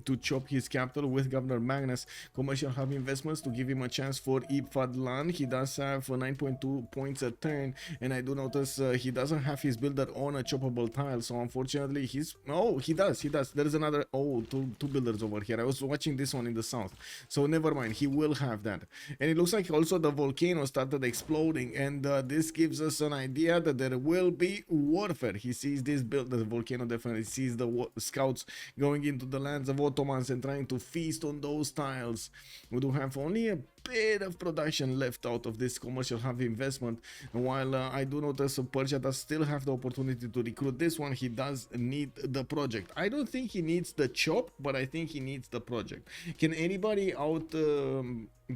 to chop his capital with Governor Magnus. Commercial hub investments to give him a chance for Ipfad land. He does have 9.2 points a turn, and I do notice he doesn't have his builder on a choppable tile, so unfortunately he's... Oh, he does. There is another... Oh, two builders over here. I was watching this one in the south, so never mind, he will have that. And it looks like also the volcano started exploding, and this gives us an idea that there will be warfare. He sees this build, the volcano definitely sees the scouts going into the lands of Ottomans and trying to feast on those tiles. We do have only a bit of production left out of this commercial hub investment, while I do notice Persia does still have the opportunity to recruit this one. He does need the project. I don't think he needs the chop, but I think he needs the project. Can anybody out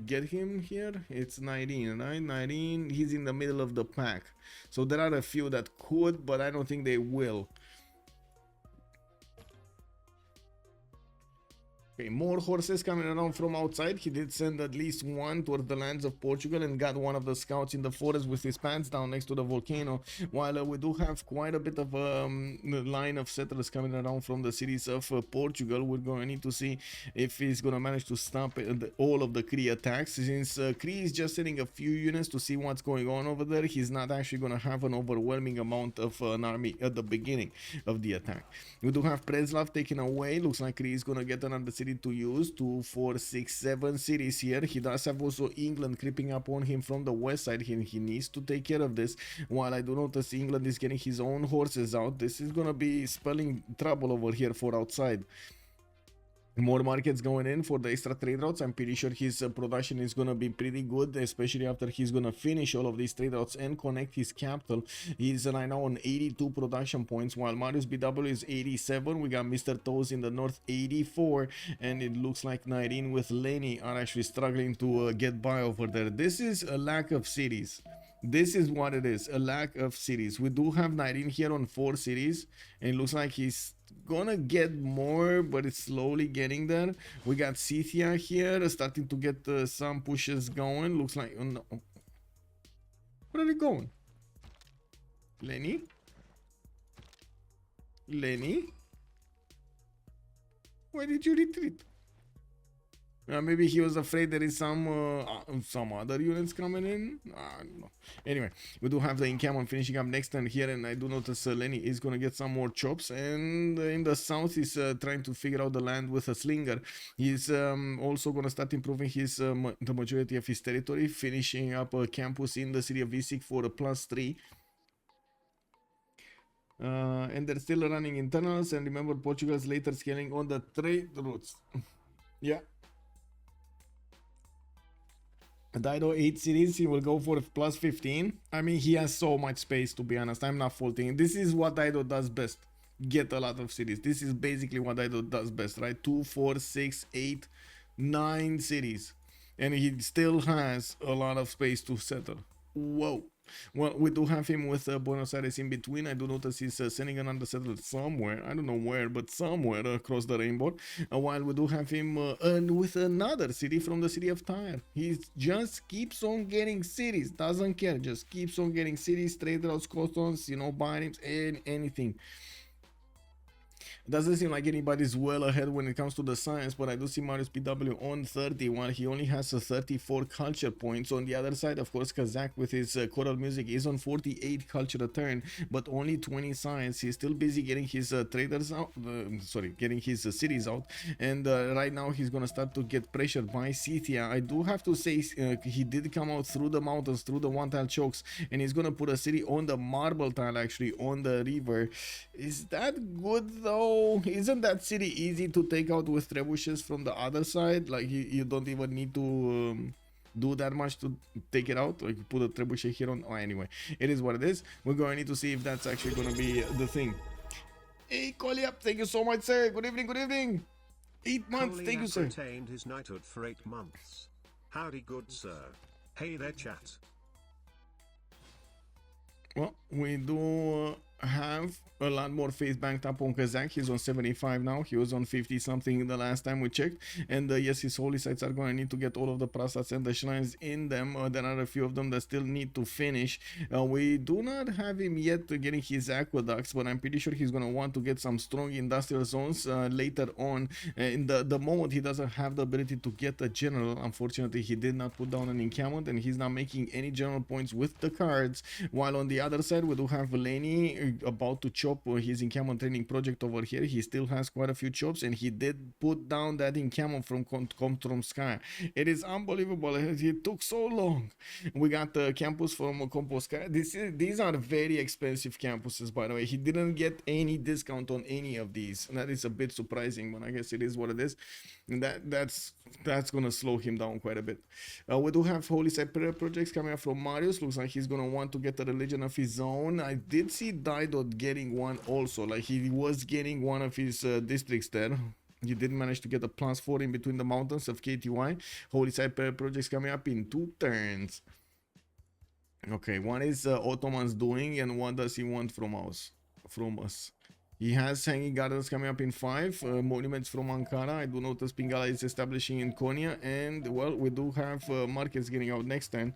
get him here? It's Nyreen, right? Nyreen, he's in the middle of the pack, so there are a few that could, but I don't think they will. Okay, more horses coming around from outside. He did send at least one towards the lands of Portugal and got one of the scouts in the forest with his pants down next to the volcano, while we do have quite a bit of a line of settlers coming around from the cities of Portugal. We're going to need to see if he's going to manage to stop all of the Cree attacks. Since Cree is just sending a few units to see what's going on over there, he's not actually going to have an overwhelming amount of an army at the beginning of the attack. We do have Preslav taken away. Looks like Cree is going to get another city to use. 2, 4, 6, 7 cities here. He does have also England creeping up on him from the west side. He needs to take care of this, while I do notice England is getting his own horses out. This is gonna be spelling trouble over here for outside. More markets going in for the extra trade routes. I'm pretty sure his production is going to be pretty good, especially after he's going to finish all of these trade routes and connect his capital. He's right now on 82 production points, while Mariusbw is 87. We got Mr. Toes in the north, 84, and it looks like Nyreen with Lenny are actually struggling to get by over there. This is a lack of cities. This is what it is, a lack of cities. We do have Nyreen here on 4 cities, and it looks like he's gonna get more, but it's slowly getting there. We got Scythia here starting to get some pushes going. Looks like... Oh no. Where are they going? Lenny? Lenny? Why did you retreat? Maybe he was afraid there is some other units coming in. I don't know. Anyway, we do have the encampment finishing up next turn here, and I do notice Lenny is going to get some more chops. And in the south, he's trying to figure out the land with a slinger. He's also going to start improving his the majority of his territory, finishing up a campus in the city of Visik for a +3. And they're still running internals, and remember Portugal's later scaling on the trade routes. Yeah. Dido 8 cities, he will go for +15. I mean, he has so much space, to be honest. I'm not faulting. This is what Dido does best. Get a lot of cities. This is basically what Dido does best, right? 2, 4, 6, 8, 9 cities. And he still has a lot of space to settle. Whoa. Well, we do have him with Buenos Aires in between. I do notice he's sending another settler somewhere. I don't know where, but somewhere across the rainbow. While we do have him with another city from the city of Tyre. He just keeps on getting cities. Doesn't care. Just keeps on getting cities, trade routes, customs, you know, buying anything. Doesn't seem like anybody's well ahead when it comes to the science, but I do see Mariusbw on 30, while he only has 34 culture points. On the other side, of course, Kazakh with his choral music is on 48 culture a turn, but only 20 science. He's still busy getting his traders out, getting his cities out, and right now he's gonna start to get pressured by Scythia. I do have to say he did come out through the mountains, through the one-tile chokes, and he's gonna put a city on the marble tile, actually, on the river. Is that good though? Isn't that city easy to take out with trebuchets from the other side? Like you don't even need to do that much to take it out. Like put a trebuchet here on. Oh, anyway, it is what it is. We're going to need to see if that's actually going to be the thing. Hey, Koliap, thank you so much, sir. Good evening, good evening. 8 months, thank you, sir.
Retained his knighthood for 8 months. Howdy, good sir. Hey there, chat.
Well, we do have a lot more faith banked up on Kazakh. He's on 75 now. He was on 50 something the last time we checked. And yes, his holy sites are going to need to get all of the prasats and the shrines in them. There are a few of them that still need to finish. We do not have him yet getting his aqueducts, but I'm pretty sure he's going to want to get some strong industrial zones later on. In the moment he doesn't have the ability to get a general, unfortunately he did not put down an encampment, and he's not making any general points with the cards. While on the other side we do have Lenny about to chop his encampment training project over here. He still has quite a few chops, and he did put down that encampment from Komtromskaya. It is unbelievable. It took so long. We got the campus from Komposkaya. These are very expensive campuses, by the way. He didn't get any discount on any of these, and that is a bit surprising, but I guess it is what it is. And that's gonna slow him down quite a bit. We do have Holy Site prayer projects coming up from Marius. Looks like he's gonna want to get the religion of his own. I did see Didot getting one also, like he was getting one of his districts there. He did manage to get a +4 in between the mountains of KTY. Holy Site prayer projects coming up in 2 turns. Okay, what is Ottomans doing, and what does he want from us? He has hanging gardens coming up in 5, monuments from Ankara. I do notice Pingala is establishing in Konya, and well, we do have markets getting out next turn.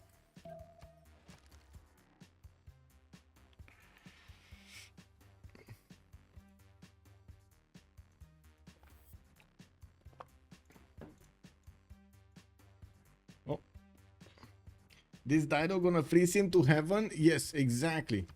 Oh, this Dido gonna freeze him to heaven? Yes, exactly.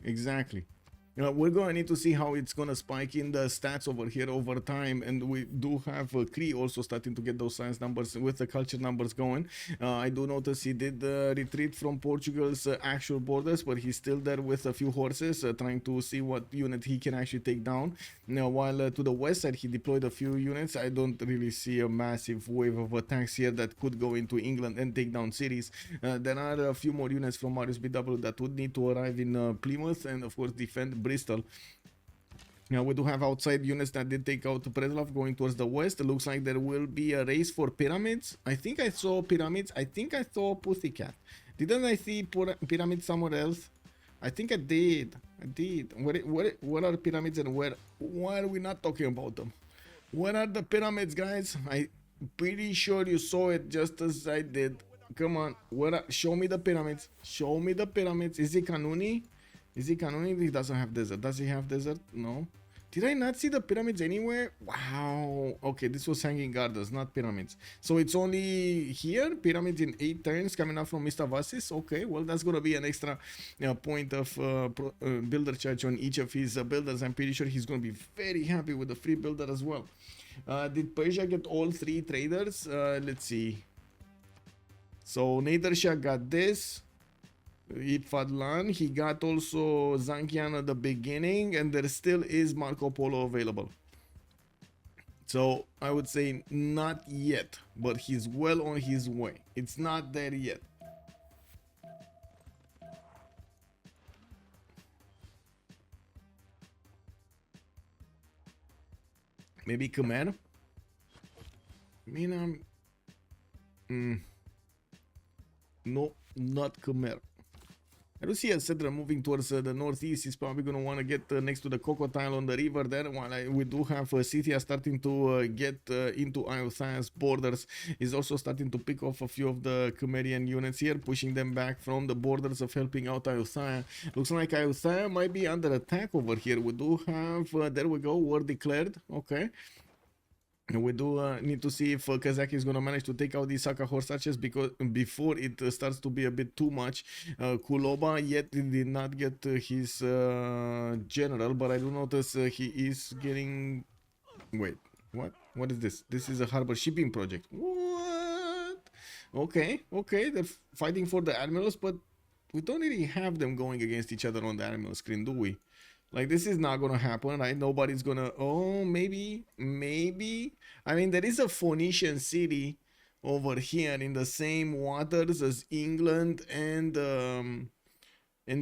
We're going to need to see how it's going to spike in the stats over here over time, and we do have Cree also starting to get those science numbers with the culture numbers going. I do notice he did retreat from Portugal's actual borders, but he's still there with a few horses trying to see what unit he can actually take down. Now, while to the west side he deployed a few units, I don't really see a massive wave of attacks here that could go into England and take down cities. There are a few more units from Mariusbw that would need to arrive in Plymouth and of course defend Bristol. Now we do have outside units that did take out Preslav going towards the west. It looks like there will be a race for pyramids. I think I saw pyramids. I think I saw Pussycat. Didn't I see pyramids somewhere else? I think I did. Where are pyramids, and why are we not talking about them? Where are the pyramids, guys? I'm pretty sure you saw it just as I did. Come on, show me the pyramids. Show me the pyramids. Is it Kanunni? Is it Kanunni? He doesn't have desert. Does he have desert? No. Did I not see the pyramids anywhere? Wow. Okay, this was hanging gardens, not pyramids. So it's only here? Pyramids in 8 turns coming up from Mr. Vasis? Okay, well, that's going to be an extra point of builder charge on each of his builders. I'm pretty sure he's going to be very happy with the free builder as well. Did Persia get all 3 traders? Let's see. So Nader Shah got this. Fadlan, he got also Zankian at the beginning, and there still is Marco Polo available. So I would say not yet, but he's well on his way. It's not there yet. Maybe Khmer? I mean, no, not Khmer. I do see a settler moving towards the northeast. He's probably going to want to get next to the crocodile on the river there. While we do have Scythia starting to get into Ayuthayah's borders. He's also starting to pick off a few of the Khmerian units here, pushing them back from the borders of helping out Ayuthayah. Looks like Ayuthayah might be under attack over here. We do have, there we go, war declared. Okay. We do need to see if Kazakh is going to manage to take out these Saka horse archers before it starts to be a bit too much. Kuloba yet did not get his general, but I do notice he is getting... Wait, what? What is this? This is a harbor shipping project. What? Okay, they're fighting for the admirals, but we don't really have them going against each other on the admiral screen, do we? Like, this is not gonna happen, right? Nobody's gonna... Oh, maybe. I mean, there is a Phoenician city over here in the same waters as England and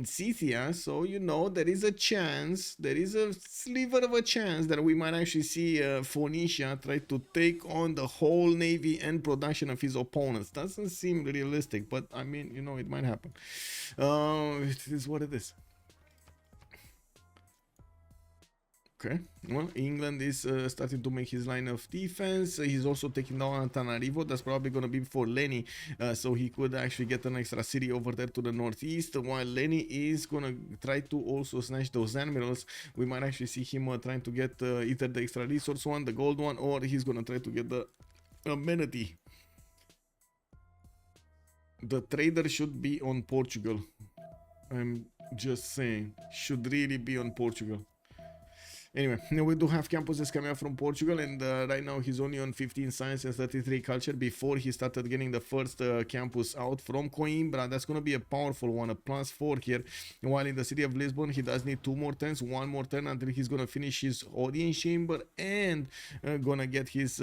Scythia. So, you know, there is a chance, there is a sliver of a chance that we might actually see Phoenicia try to take on the whole navy and production of his opponents. Doesn't seem realistic, but I mean, you know, it might happen. It is what it is. Okay, well, England is starting to make his line of defense. He's also taking down Antananarivo. That's probably going to be for Lenny, so he could actually get an extra city over there to the northeast, while Lenny is going to try to also snatch those admirals. We might actually see him trying to get either the extra resource one, the gold one, or he's going to try to get the amenity. The trader should be on Portugal. I'm just saying, should really be on Portugal. Anyway, we do have campuses coming out from Portugal, and right now he's only on 15 science and 33 culture before he started getting the first campus out from Coimbra. That's going to be a powerful one, a +4 here. While in the city of Lisbon, he does need 2 more turns, 1 more turn until he's going to finish his audience chamber and going to get his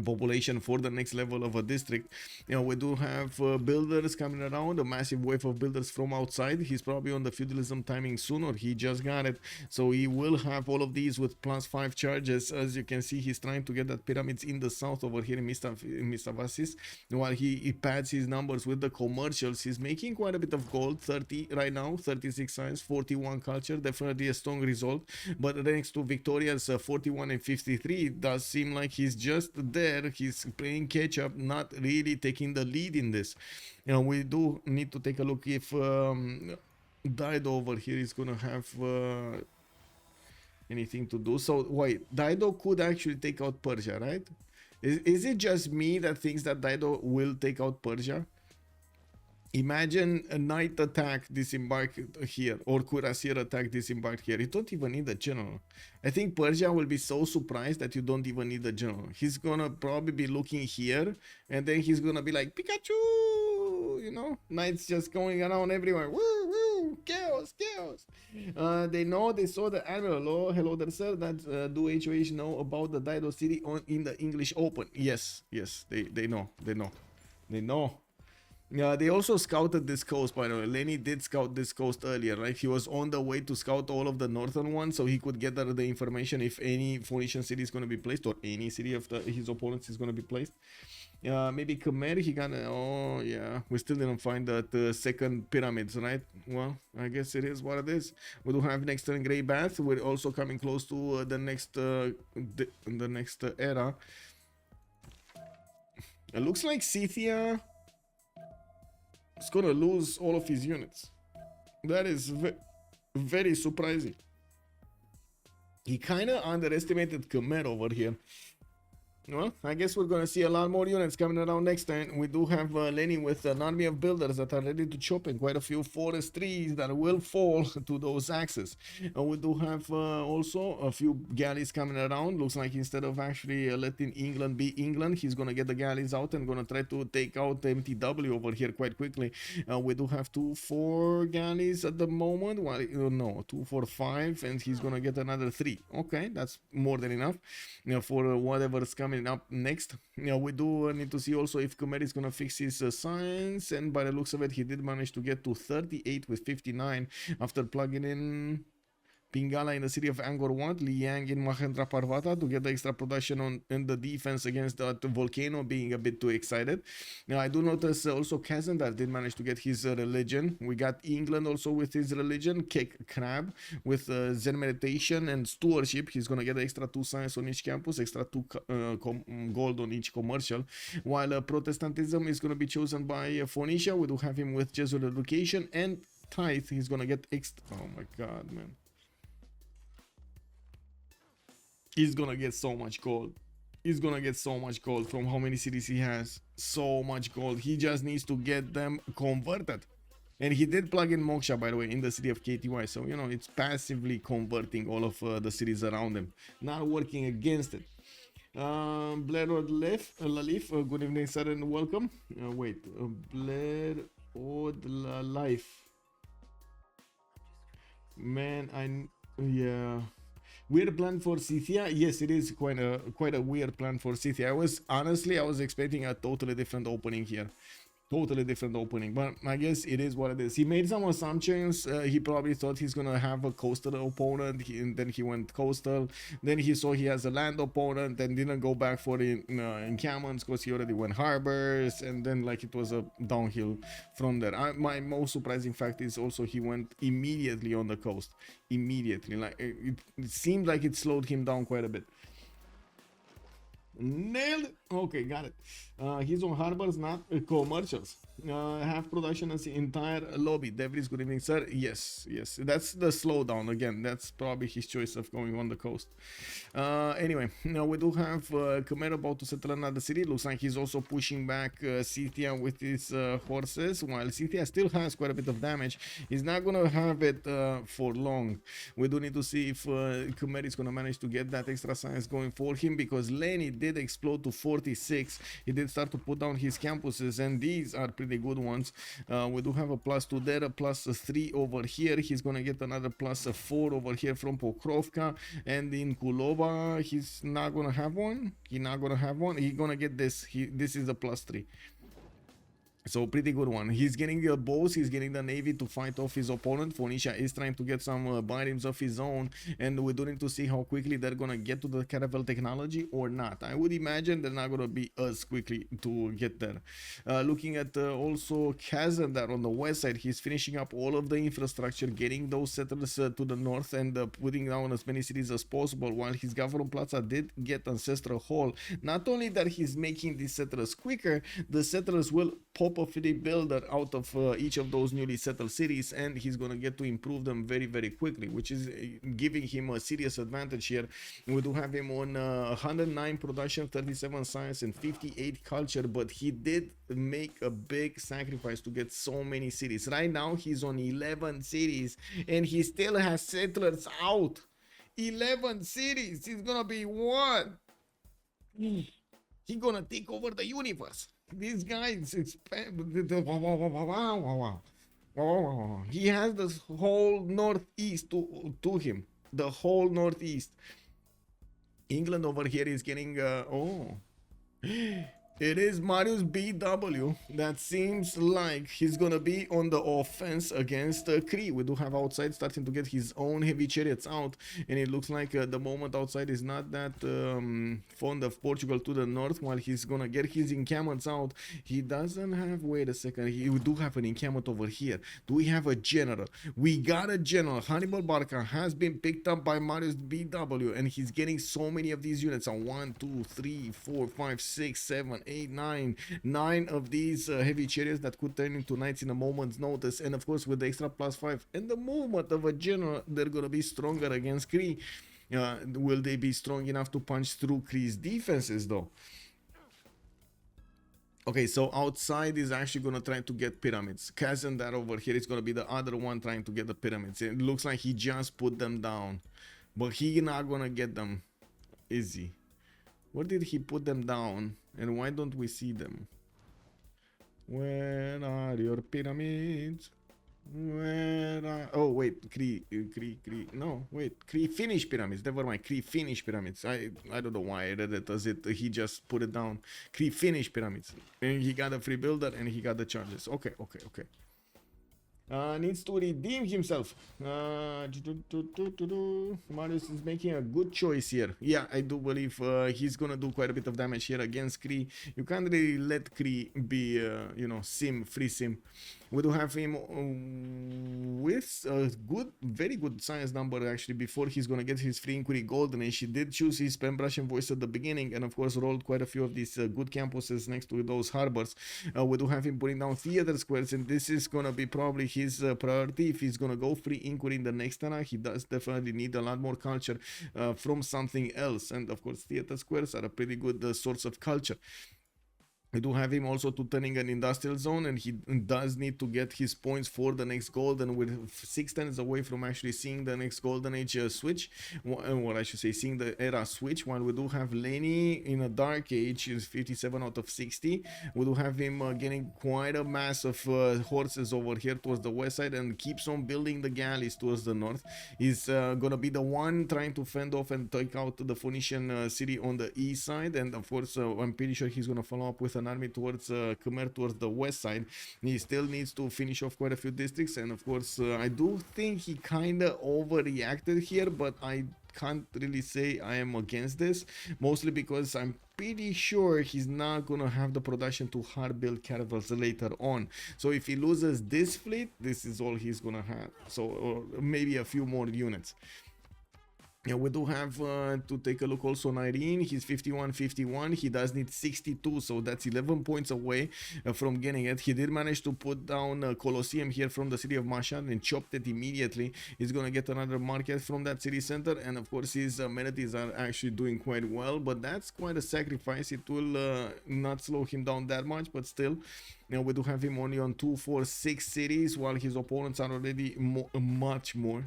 population for the next level of a district. You know, we do have builders coming around, a massive wave of builders from outside. He's probably on the feudalism timing soon, or he just got it, so he will have all of these with +5 charges. As you can see, he's trying to get that pyramids in the south over here in Mistavasis, while he pads his numbers with the commercials. He's making quite a bit of gold, 30 right now, 36 science, 41 culture, definitely a strong result. But next to Victoria's 41 and 53, it does seem like he's just there. He's playing catch up, not really taking the lead in this. You know, we do need to take a look if Dido over here is gonna have anything to do. So wait, Dido could actually take out Persia, right? Is it just me that thinks that Dido will take out Persia? Imagine a knight attack disembark here, or cuirassier attack disembark here. You don't even need a general. I think Persia will be so surprised that you don't even need a general. He's gonna probably be looking here, and then he's gonna be like, Pikachu! You know, knights just going around everywhere. Woo, woo, chaos, chaos. They know, they saw the admiral. Oh, hello there, sir. That do HOH know about the Dido city in the English Open? Yes, yes, they know, they know, they know. Yeah, they also scouted this coast, by the way. Lenny did scout this coast earlier, right? He was on the way to scout all of the northern ones, so he could get the information if any Phoenician city is going to be placed, or any city of his opponents is going to be placed. Maybe Khmer, he gonna... Oh, yeah. We still didn't find that second pyramids, right? Well, I guess it is what it is. We do have next turn Grey Bath. We're also coming close to the next era. It looks like Scythia is gonna lose all of his units. That is very surprising. He kind of underestimated Khmer over here. Well, I guess we're gonna see a lot more units coming around next time. We do have Lenny with an army of builders that are ready to chop in quite a few forest trees that will fall to those axes. We do have also a few galleys coming around. Looks like instead of actually letting England be England, he's gonna get the galleys out and gonna try to take out MTW over here quite quickly. We do have 2-4 galleys at the moment. Well, no, 2-4-5, and he's gonna get another 3. Okay, that's more than enough, you know, for whatever's coming up next. You know, we do need to see also if Khmer is gonna fix his science, and by the looks of it, he did manage to get to 38 with 59 after plugging in Pingala in the city of Angkor Wat, Liang in Mahendra Parvata to get the extra production in the defense against that volcano, being a bit too excited. Now, I do notice also Kazandar did manage to get his religion. We got England also with his religion, Crab with Zen meditation and stewardship. He's going to get extra 2 science on each campus, extra 2 gold on each commercial. While Protestantism is going to be chosen by Phoenicia. We do have him with Jesuit education and tithe. He's going to get extra. Oh my God, man. He's gonna get so much gold. He's gonna get so much gold from how many cities he has. So much gold. He just needs to get them converted. And he did plug in Moksha, by the way, in the city of KTY. So, you know, it's passively converting all of the cities around him. Not working against it. Blair Od Lalif, good evening, sir, and welcome. Blair Od Lalif. Man, yeah. Weird plan for Scythia? Yes, it is quite a weird plan for Scythia. I was expecting a totally different opening here. totally different opening, but I guess it is what it is. He made some assumptions. He probably thought he's gonna have a coastal opponent, and then he went coastal. Then he saw he has a land opponent, and didn't go back for the encampments because he already went harbors, and then like it was a downhill from there. My most surprising fact is also he went immediately on the coast. Immediately, like it seemed like it slowed him down quite a bit. Nailed it. Okay, got it. He's on harbors, not commercials. Have production as the entire lobby. Devries, good evening, sir. Yes, that's the slowdown again. That's probably his choice of going on the coast. Anyway, now we do have Khmer about to settle another city. Looks like he's also pushing back Scythia with his horses, while Scythia still has quite a bit of damage. He's not gonna have it for long. We do need to see if Khmer is gonna manage to get that extra science going for him, because Lenny did explode to 46. He did start to put down his campuses, and these are pretty good ones. We do have a +2 there, a +3 over here. He's gonna get another +4 over here from Pokrovka, and in Kulova he's not gonna have one. He's gonna get this. This is a +3. So pretty good one. He's getting the bows, he's getting the navy to fight off his opponent. Phoenicia is trying to get some barims of his own, and we're going to see how quickly they're gonna get to the caravel technology or not. I would imagine they're not gonna be as quickly to get there. Looking at also Kazandar on the west side, he's finishing up all of the infrastructure, getting those settlers to the north, and putting down as many cities as possible, while his Gavron Plaza did get Ancestral Hall. Not only that he's making these settlers quicker, the settlers will pop a free builder out of each of those newly settled cities, and he's gonna get to improve them very, very quickly, which is giving him a serious advantage here. We do have him on 109 production, 37 science, and 58 culture, but he did make a big sacrifice to get so many cities. Right now he's on 11 cities, and he still has settlers out. 11 cities. He's gonna be what? He's gonna take over the universe. These guys, he has this whole northeast to him. The whole northeast. England over here is getting it is Mariusbw. That seems like he's gonna be on the offense against Cree. We do have outside starting to get his own heavy chariots out, and it looks like the moment outside is not that fond of Portugal to the north, while he's gonna get his encampments out. He doesn't have, wait a second, we do have an encampment over here. Do we have a general? We got a general. Hannibal Barca has been picked up by Mariusbw, and he's getting so many of these units on 1, 2, 3, 4, 5, 6, 7, 8, 9 of these heavy chariots that could turn into knights in a moment's notice. And of course, with the extra +5 and the movement of a general, they're gonna be stronger against Cree. Will they be strong enough to punch through Cree's defenses though? Okay, so outside is actually gonna try to get pyramids. Kazandar over here is gonna be the other one trying to get the pyramids. It looks like he just put them down, but he not gonna get them, is he? Where did he put them down, and why don't we see them? Where are your pyramids? Where are... Oh wait, Cree. No, wait, Cree Finnish pyramids. Never mind, Cree Finnish pyramids. I don't know why I read it as it. He just put it down. Cree Finnish pyramids. And he got a free builder, and he got the charges. Okay. Needs to redeem himself. Marius is making a good choice here. Yeah, I do believe he's gonna do quite a bit of damage here against Cree. You can't really let Cree be, free sim. We do have him with a very good science number actually before he's gonna get his free inquiry golden age. He did choose his Pembrasian voice at the beginning, and of course rolled quite a few of these good campuses next to those harbors. We do have him putting down theater squares, and this is gonna be probably his priority if he's gonna go free inquiry in the next era. He does definitely need a lot more culture from something else, and of course theater squares are a pretty good source of culture. We do have him also to turning an industrial zone, and he does need to get his points for the next golden, with 6 turns away from actually seeing the next golden age switch, or I should say seeing the era switch, while we do have Lenny in a dark age, is 57 out of 60. We do have him getting quite a mass of horses over here towards the west side, and keeps on building the galleys towards the north. He's gonna be the one trying to fend off and take out the Phoenician city on the east side, and of course I'm pretty sure he's gonna follow up with an army towards Khmer, towards the west side. He still needs to finish off quite a few districts, and of course I do think he kind of overreacted here, but I can't really say I am against this, mostly because I'm pretty sure he's not gonna have the production to hard build caravels later on. So if he loses this fleet, this is all he's gonna have. So, or maybe a few more units. Yeah, we do have to take a look also Nyreen. He's 51-51. He does need 62, so that's 11 points away from getting it. He did manage to put down a Colosseum here from the city of Mashhad and chopped it immediately. He's gonna get another market from that city center, and of course his amenities are actually doing quite well, but that's quite a sacrifice. It will not slow him down that much, but still. Now we do have him only on 2, 4, 6 cities, while his opponents are already much more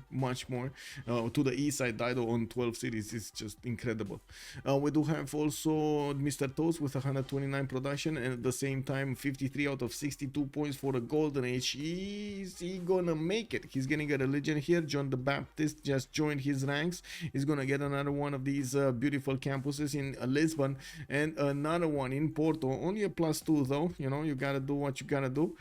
to the east side. Dido on 12 cities is just incredible. We do have also Mr. Toast with 129 production, and at the same time 53 out of 62 points for a golden age. Is he gonna make it? He's getting a religion here. John the Baptist just joined his ranks. He's gonna get another one of these beautiful campuses in Lisbon, and another one in Porto. Only a +2 though, you know, you gotta do what you gotta do.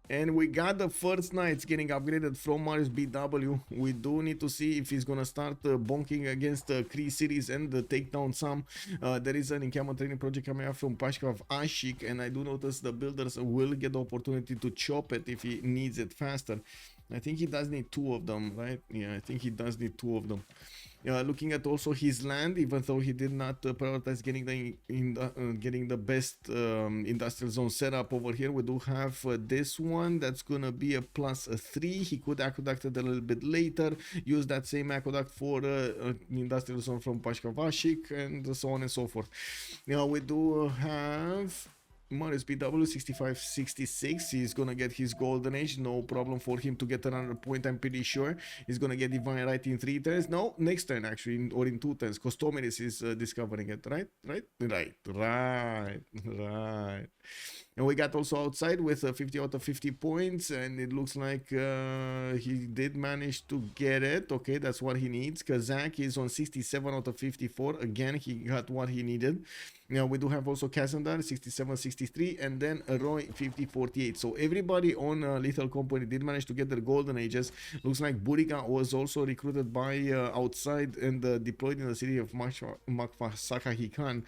And we got the first knights getting upgraded from Mariusbw. We do need to see if he's gonna start bonking against Cree cities and take down some. There is an encampment training project coming up from Pashka of Ashik, and I do notice the builders will get the opportunity to chop it if he needs it faster. I think he does need 2 of them, right? Yeah, I think he does need 2 of them. Looking at also his land, even though he did not prioritize getting the best industrial zone set up over here, we do have this one that's gonna be a +3. He could aqueduct it a little bit later, use that same aqueduct for an industrial zone from Pashkavashik, and so on and so forth. Now we do have Mariusbw 65-66. He's gonna get his golden age, no problem for him to get another point. I'm pretty sure he's gonna get divine right in 3 turns. No, next turn actually, or in 2 turns. Costomeris is discovering it, right. And we got also outside with 50 out of 50 points, and it looks like he did manage to get it. Okay, that's what he needs. Kazakh is on 67 out of 54. Again, he got what he needed. Now we do have also Kazandar 67-63, and then Roy 50-48. So everybody on Lethal Company did manage to get their golden ages. Looks like Buriga was also recruited by outside and deployed in the city of Makfasakahi Khan.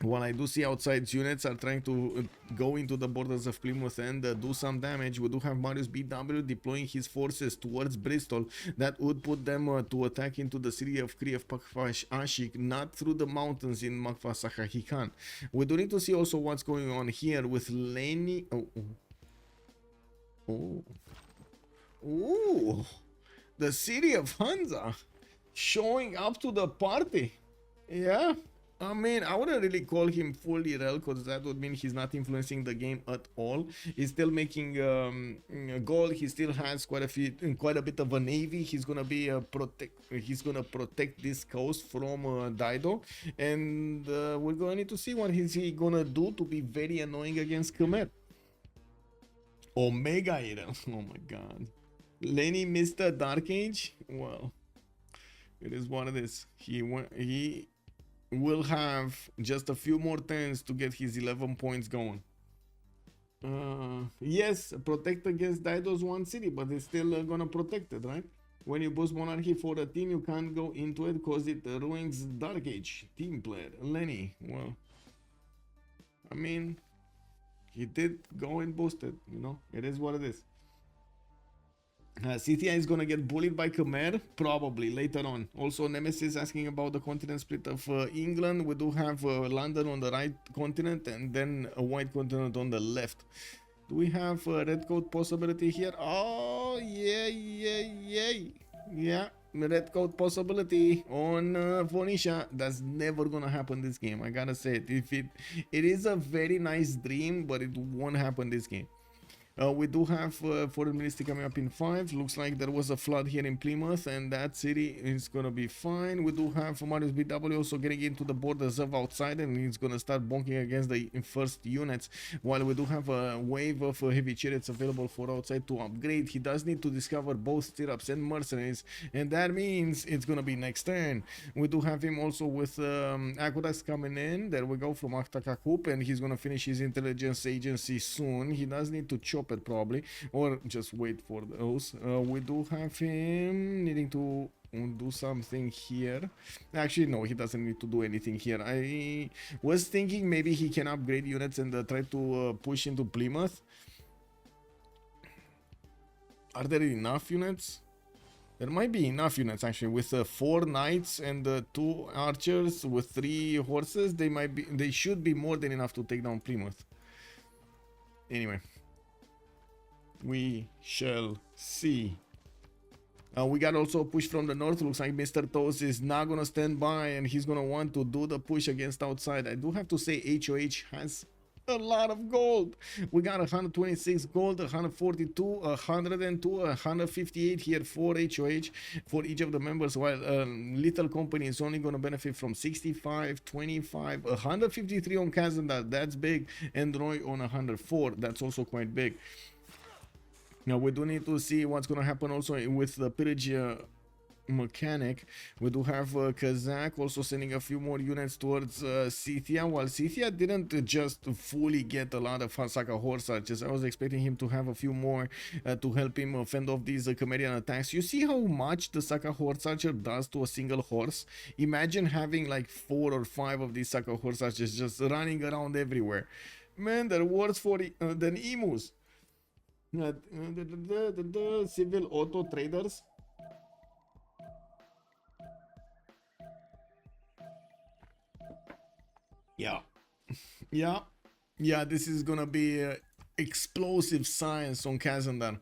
While I do see outside units are trying to go into the borders of Plymouth and do some damage, we do have Mariusbw deploying his forces towards Bristol. That would put them to attack into the city of Cree of Pakfash Ashik, not through the mountains in Makfasakahikan. We do need to see also what's going on here with Lenny. Oh, the city of Hansa showing up to the party. Yeah. I mean, I wouldn't really call him fully rel, because that would mean he's not influencing the game at all. He's still making gold. He still has quite a bit of a navy. He's gonna be he's gonna protect this coast from Dido, and we're gonna need to see what he's gonna do to be very annoying against Khmer. Omega Irel. Oh my god. Lenny Mr. Dark Age. Well, it is what it is. He will have just a few more turns to get his 11 points going. Yes, protect against Dido's one city, but it's still gonna protect it, right? When you boost monarchy for a team, you can't go into it because it ruins Dark Age. Team player Lenny. Well, I mean, he did go and boost it, you know, it is what it is. Scythia is gonna get bullied by Khmer, probably later on. Also, Nemesis asking about the continent split of England. We do have London on the right continent and then a white continent on the left. Do we have a red coat possibility here? Oh, yeah, red coat possibility on Phoenicia. That's never gonna happen this game, I gotta say it. It is a very nice dream, but it won't happen this game. We do have foreign ministry coming up in 5. Looks like there was a flood here in Plymouth, and that city is gonna be fine. We do have Mariusbw also getting into the borders of outside, and he's gonna start bonking against the first units, while we do have a wave of heavy chariots available for outside to upgrade. He does need to discover both stirrups and mercenaries, and that means it's gonna be next turn. We do have him also with aqueducts coming in. There we go, from Aktakakup, and he's gonna finish his intelligence agency soon. He does need to chop it probably, or just wait for those. We do have him needing to do something here. Actually, no, he doesn't need to do anything here. I was thinking maybe he can upgrade units and try to push into Plymouth. Are there enough units? There might be enough units actually. With 4 knights and 2 archers with 3 horses, they should be more than enough to take down Plymouth. Anyway, we shall see. We got also a push from the north. Looks like Mr. Toes is not gonna stand by, and he's gonna want to do the push against outside. I do have to say HOH has a lot of gold. We got 126 gold, 142, 102, 158 here for HOH for each of the members, while Little Company is only going to benefit from 65, 25, 153 on Kazandar, that's big, and Roy on 104, that's also quite big. Now we do need to see what's going to happen also with the pillage mechanic. We do have Kazakh also sending a few more units towards Scythia, while Scythia didn't just fully get a lot of Saka horse archers. I was expecting him to have a few more to help him fend off these Khmerian attacks. You see how much the Saka horse archer does to a single horse? Imagine having like 4 or 5 of these Saka horse archers just running around everywhere. Man, they're worse for than emus. Civil auto traders. Yeah, this is gonna be explosive science on Kazandar.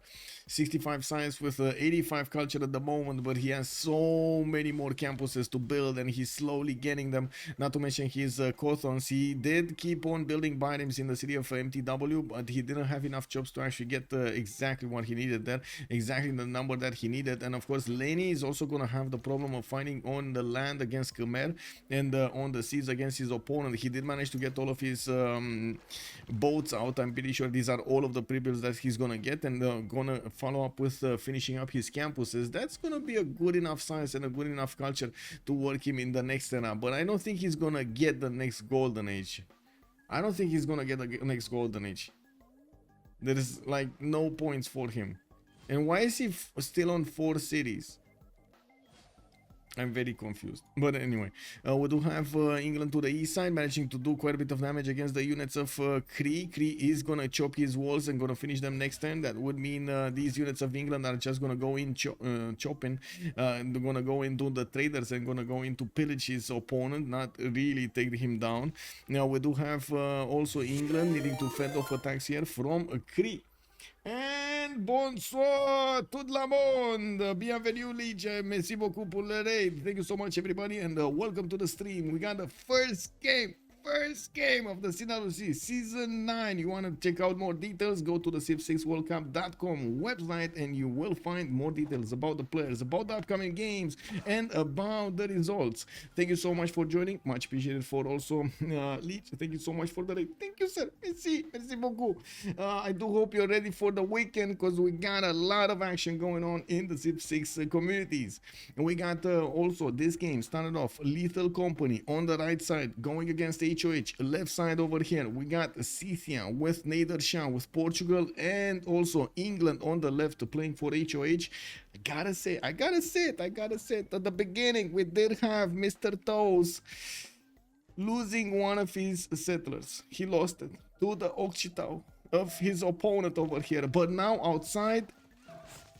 65 science with 85 culture at the moment, but he has so many more campuses to build, and he's slowly getting them. Not to mention his Kothons. He did keep on building biomes in the city of MTW, but he didn't have enough jobs to actually get exactly what he needed there, exactly the number that he needed. And of course, Lenny is also going to have the problem of fighting on the land against Khmer and on the seas against his opponent. He did manage to get all of his boats out. I'm pretty sure these are all of the pre-builds that he's going to get, and gonna follow up with finishing up his campuses. That's gonna be a good enough science and a good enough culture to work him in the next era, but I don't think he's gonna get the next golden age. I don't think he's gonna get the next golden age. There is like no points for him. And why is he still on 4 cities? I'm very confused. But anyway, we do have England to the east side, managing to do quite a bit of damage against the units of Cree. Cree is going to chop his walls and going to finish them next turn. That would mean these units of England are just going to go in chopping. They're going to go into the traders and going to go into pillage his opponent, not really take him down. Now we do have also England needing to fend off attacks here from Cree. And bonsoir, tout le monde, bienvenue Lige, merci beaucoup pour le raid. Thank you so much everybody, and welcome to the stream. We got the first game of the CWC Season 9. You want to check out more details, go to the Civ6worldcup.com website and you will find more details about the players, about the upcoming games, and about the results. Thank you so much for joining, much appreciated. For also Leech, thank you so much for the raid. Thank you, sir. Merci beaucoup. I do hope you're ready for the weekend, because we got a lot of action going on in the Civ6 communities. And we got also this game started off Lethal Company on the right side going against HOH. Left side over here we got Scythia with Nader, Shah with Portugal, and also England on the left playing for HOH. I gotta say at the beginning we did have Mr. Toes losing one of his settlers. He lost it to the Occitan of his opponent over here, but now outside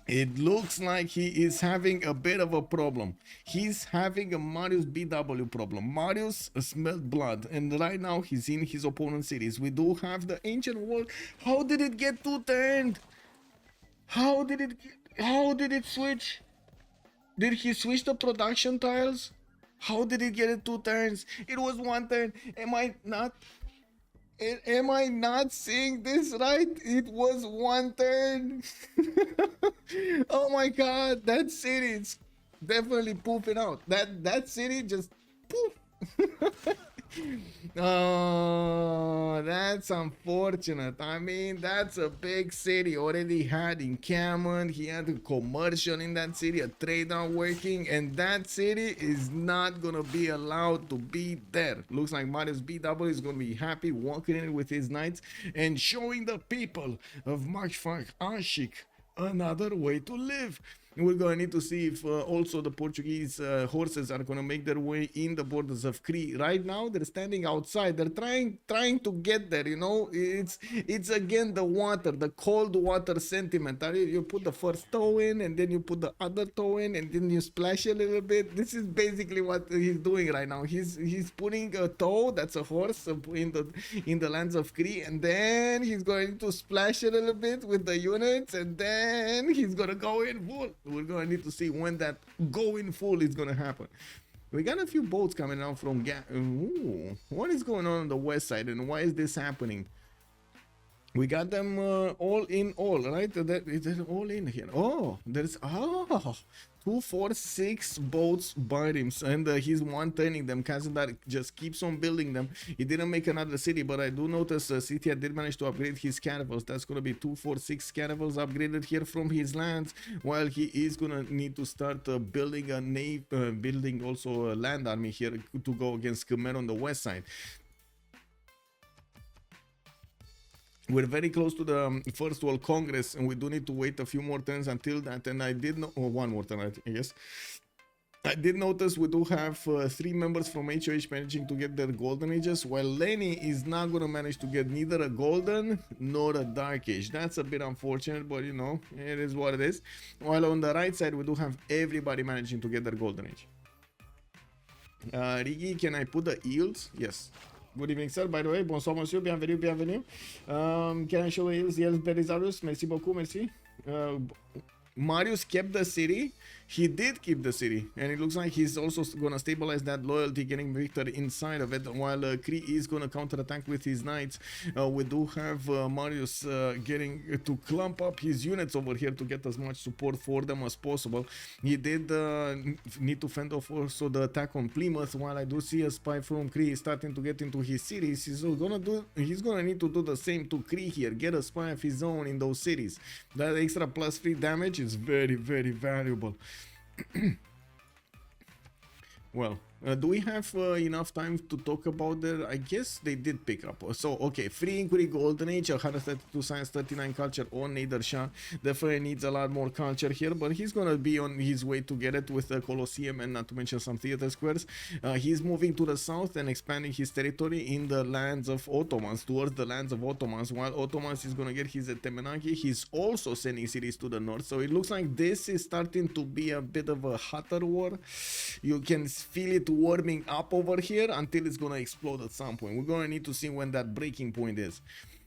it looks like he is having a bit of a problem. He's having a Mariusbw problem. Marius smelled blood, and right now he's in his opponent's cities. We do have the ancient world. How did it get 2-turned? How did it switch? Did he switch the production tiles? How did it get it 2 turns? It was 1 turn. Am I not? Am I not seeing this right? It was one turn. Oh my god, that city is definitely pooping out. That city just poof. Oh, that's unfortunate. I mean, that's a big city. Already had encampment. He had a commercial in that city, a trade not working, and that city is not gonna be allowed to be there. Looks like Mariusbw is gonna be happy walking in with his knights and showing the people of Makfak Ashik another way to live. We're gonna need to see if also the Portuguese horses are gonna make their way in the borders of Cree. Right now, they're standing outside. They're trying to get there. You know, it's again the water, the cold water sentiment. You put the first toe in, and then you put the other toe in, and then you splash a little bit. This is basically what he's doing right now. He's putting a toe, that's a horse, in the lands of Cree, and then he's going to splash a little bit with the units, and then he's gonna go in full. We're gonna need to see when that going full is gonna happen. We got a few boats coming out from Ooh, what is going on the west side, and why is this happening? We got them all in all, right? They're all in here. Oh, there's 2, 4, 6 boats by him, and he's one turning them. Kazandar just keeps on building them. He didn't make another city, but I do notice Scythia did manage to upgrade his caravels. That's gonna be 2, 4, 6 caravels upgraded here from his lands, while he is gonna need to start building a building also a land army here to go against Khmer on the west side. We're very close to the First World Congress, and we do need to wait a few more turns until that. And I did know, one more turn, I guess. I did notice we do have 3 members from HOH managing to get their golden ages, while Lenny is not going to manage to get neither a golden nor a dark age. That's a bit unfortunate, but you know, it is what it is. While on the right side, we do have everybody managing to get their golden age. Rigi, can I put the yields? Yes. Good evening, sir. By the way, bonsoir, monsieur. Bienvenue, bienvenue. Can I show you yields, Berizarus? Merci beaucoup, merci. Marius kept the city. He did keep the city, and it looks like he's also gonna stabilize that loyalty, getting victory inside of it, while Cree is gonna counterattack with his knights. We do have Marius getting to clump up his units over here to get as much support for them as possible. He did need to fend off also the attack on Plymouth, while I do see a spy from Cree starting to get into his cities. He's gonna need to do the same to Cree here, get a spy of his own in those cities. That extra +3 damage is very, very valuable. Well, do we have enough time to talk about that? I guess they did pick up. So, okay, free inquiry, golden age, 132 science, 39 culture on Nader Shah. Definitely needs a lot more culture here, but he's gonna be on his way to get it with the Colosseum, and not to mention some theater squares. He's moving to the south and expanding his territory in the lands of Ottomans, towards the lands of Ottomans. While Ottomans is gonna get his Temenaki, he's also sending cities to the north. So it looks like this is starting to be a bit of a hotter war. You can feel it warming up over here until it's gonna explode at some point. We're gonna need to see when that breaking point is.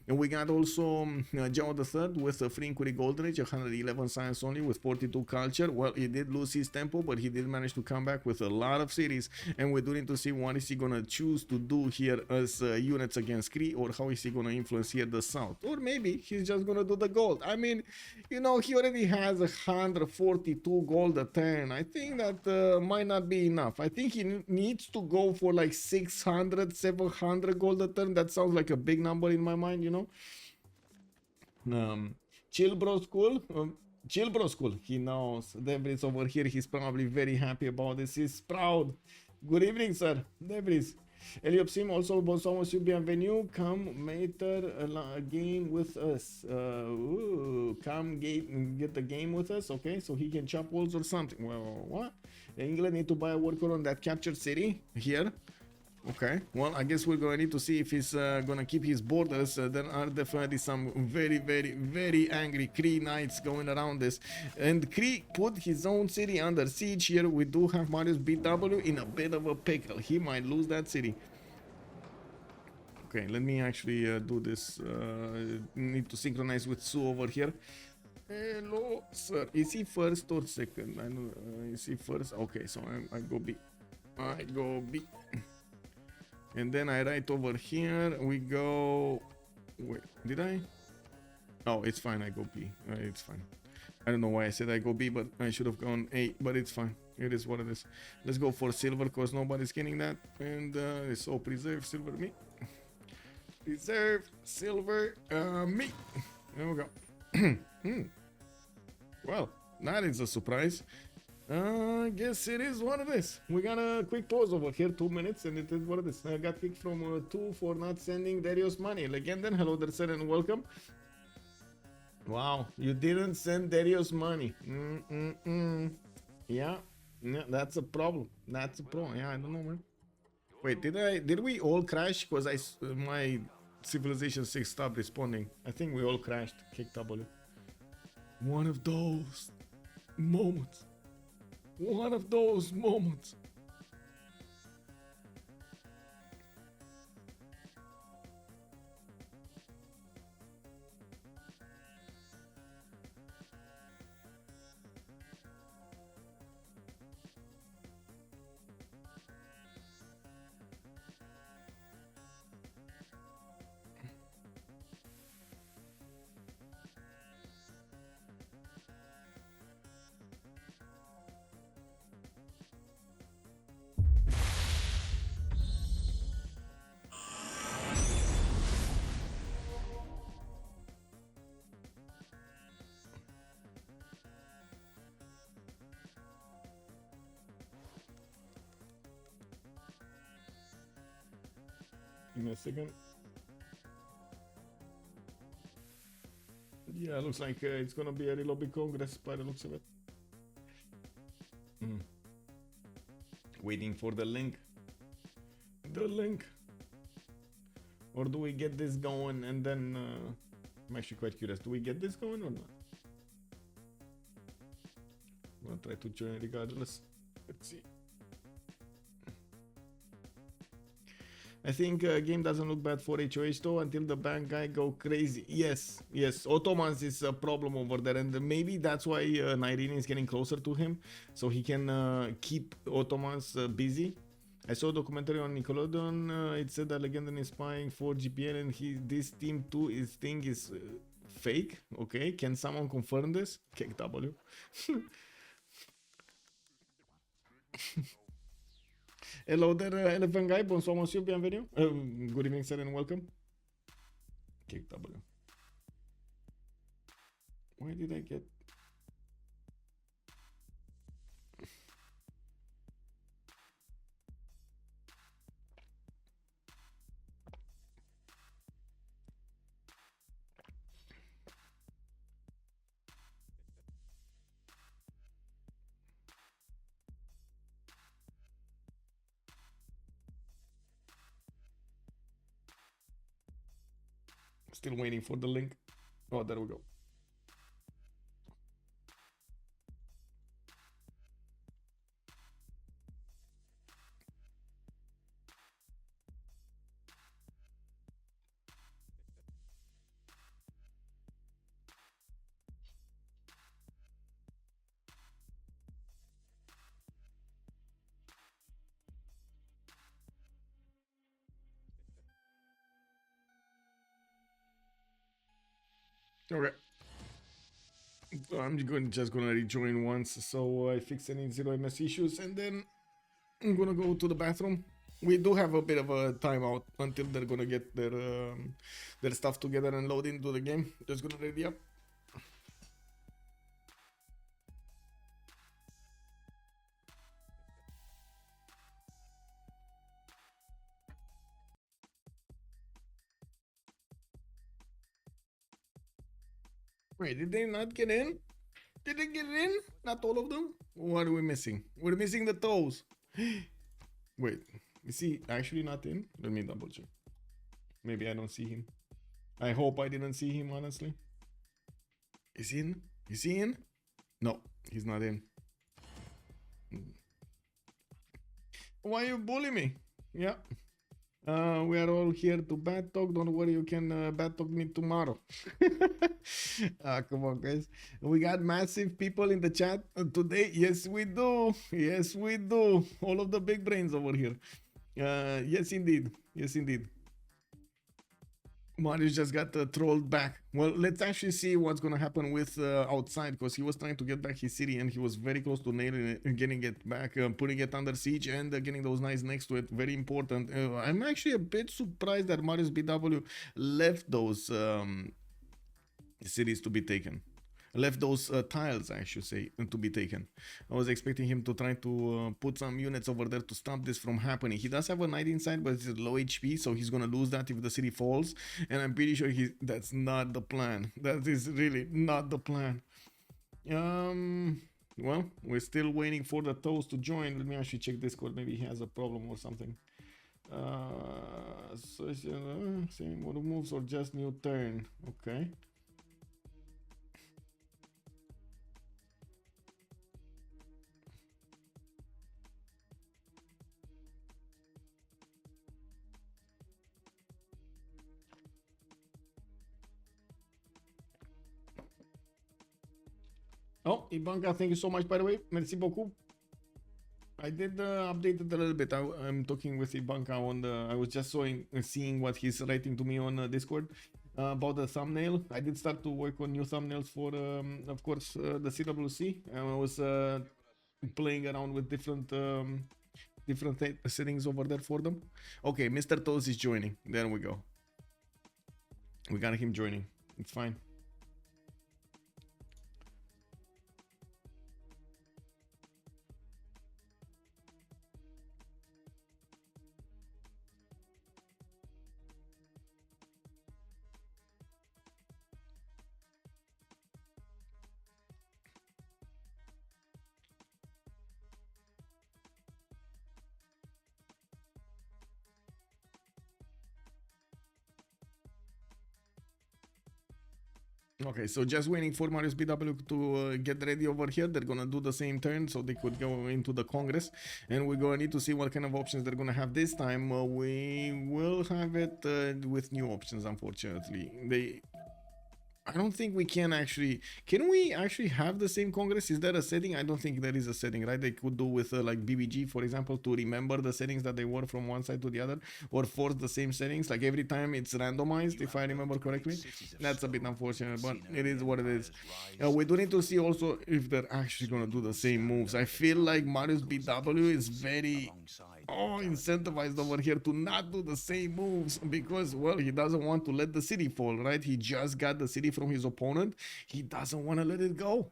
And we got also John III with a free inquiry golden age, 111 science only with 42 culture. Well, he did lose his tempo, but he did manage to come back with a lot of cities, and we do need to see what is he gonna choose to do here as units against Cree, or how is he gonna influence here the south, or maybe he's just gonna do the gold. I mean, you know, he already has 142 gold a turn. I think that might not be enough. I think he needs to go for like 600, 700 gold a turn. That sounds like a big number in my mind, you know. Chill bro school, chill bro school. He knows Debris over here. He's probably very happy about this. He's proud. Good evening, sir. Debris. Eliopsim also, bonsoir monsieur, bienvenue. Come mater a game with us. Come get the game with us. Okay, so he can chop walls or something. Well, what? England need to buy a worker on that captured city here. Okay, well, I guess we're going to need to see if he's going to keep his borders. There are definitely some very, very, very angry Cree knights going around this. And Cree put his own city under siege here. We do have Mariusbw in a bit of a pickle. He might lose that city. Okay, let me actually do this. Need to synchronize with Sue over here. Hello, sir. Is he first or second? I know. Is he first? Okay, so I go B. I go B. And then I write over here, we go... Wait, did I? Oh, it's fine, I go B. It's fine. I don't know why I said I go B, but I should have gone A, but it's fine. It is what it is. Let's go for silver, because nobody's getting that. And so preserve silver me. Preserve silver me. There we go. Well, that is a surprise. I guess it is what it is. We got a quick pause over here, 2 minutes, and it is what it is. I got kicked from 2 for not sending Darius money. Legenden, hello there, sir, and welcome. Wow, you didn't send Darius money. Yeah, that's a problem. That's a problem. Yeah, I don't know, man. Wait, did we all crash? Because my Civilization 6 stopped responding. I think we all crashed. Kick W. One of those moments. One of those moments. Give me a second. Yeah, looks like it's gonna be a real big congress by the looks of it. Waiting for the link. The link. Or do we get this going and then... I'm actually quite curious. Do we get this going or not? I'm gonna try to join regardless. Let's see. I think game doesn't look bad for HOH though until the bank guy go crazy. Yes, yes. Ottomans is a problem over there, and maybe that's why Nyreen is getting closer to him, so he can keep Ottomans busy. I saw a documentary on Nickelodeon. It said that Legenden is spying for GPN, and this team 2 thing is fake. Okay, can someone confirm this? Kick W. Hello there, Elephant Guy. Bonsoir, monsieur. Bienvenue. Good evening, sir, and welcome. Kick W. Why did I get... Still waiting for the link. Oh, there we go. Okay. So I'm just gonna rejoin once, so I fix any 0ms issues, and then I'm gonna go to the bathroom. We do have a bit of a timeout until they're gonna get their stuff together and load into the game. Just gonna ready up. Wait, did they not get in? Did they get in? Not all of them? What are we missing? We're missing the toes. Wait, is he actually not in? Let me double check. Maybe I don't see him. I hope I didn't see him, honestly. Is he in? Is he in? No, he's not in. Why you bully me? Yeah. We are all here to bad talk. Don't worry, you can bad talk me tomorrow. Come on, guys. We got massive people in the chat today. Yes, we do. Yes, we do. All of the big brains over here. Yes, indeed. Yes, indeed. Marius just got trolled back. Well, let's actually see what's gonna happen with outside, because he was trying to get back his city and he was very close to nailing it, getting it back, putting it under siege, and getting those knights next to it. Very important. I'm actually a bit surprised that Mariusbw left those cities to be taken. Left those tiles, I should say, to be taken. I was expecting him to try to put some units over there to stop this from happening. He does have a knight inside, but it's low HP, so he's gonna lose that if the city falls. And I'm pretty sure that's not the plan. That is really not the plan. Well, we're still waiting for the toast to join. Let me actually check Discord. Maybe he has a problem or something. Same what moves or just new turn. Okay. Oh, Ibanka, thank you so much, by the way. Merci beaucoup. I did update it a little bit. I'm talking with Ibanka on the. I was just seeing what he's writing to me on Discord about the thumbnail. I did start to work on new thumbnails for, of course, the CWC. And I was playing around with different settings over there for them. Okay, Mr. Toes is joining. There we go. We got him joining. It's fine. Okay, so just waiting for Mariusbw to get ready over here. They're gonna do the same turn, so they could go into the Congress, and we're gonna need to see what kind of options they're gonna have this time. We will have it with new options, unfortunately. I don't think we can actually. Can we actually have the same Congress? Is there a setting? I don't think there is a setting, right? They could do with like BBG, for example, to remember the settings that they were from one side to the other, or force the same settings. Like every time it's randomized, if I remember correctly. That's a bit unfortunate, but it is what it is. We do need to see also if they're actually gonna do the same moves. I feel like Mariusbw is very incentivized over here to not do the same moves because, well, he doesn't want to let the city fall, right? He just got the city from his opponent. He doesn't want to let it go.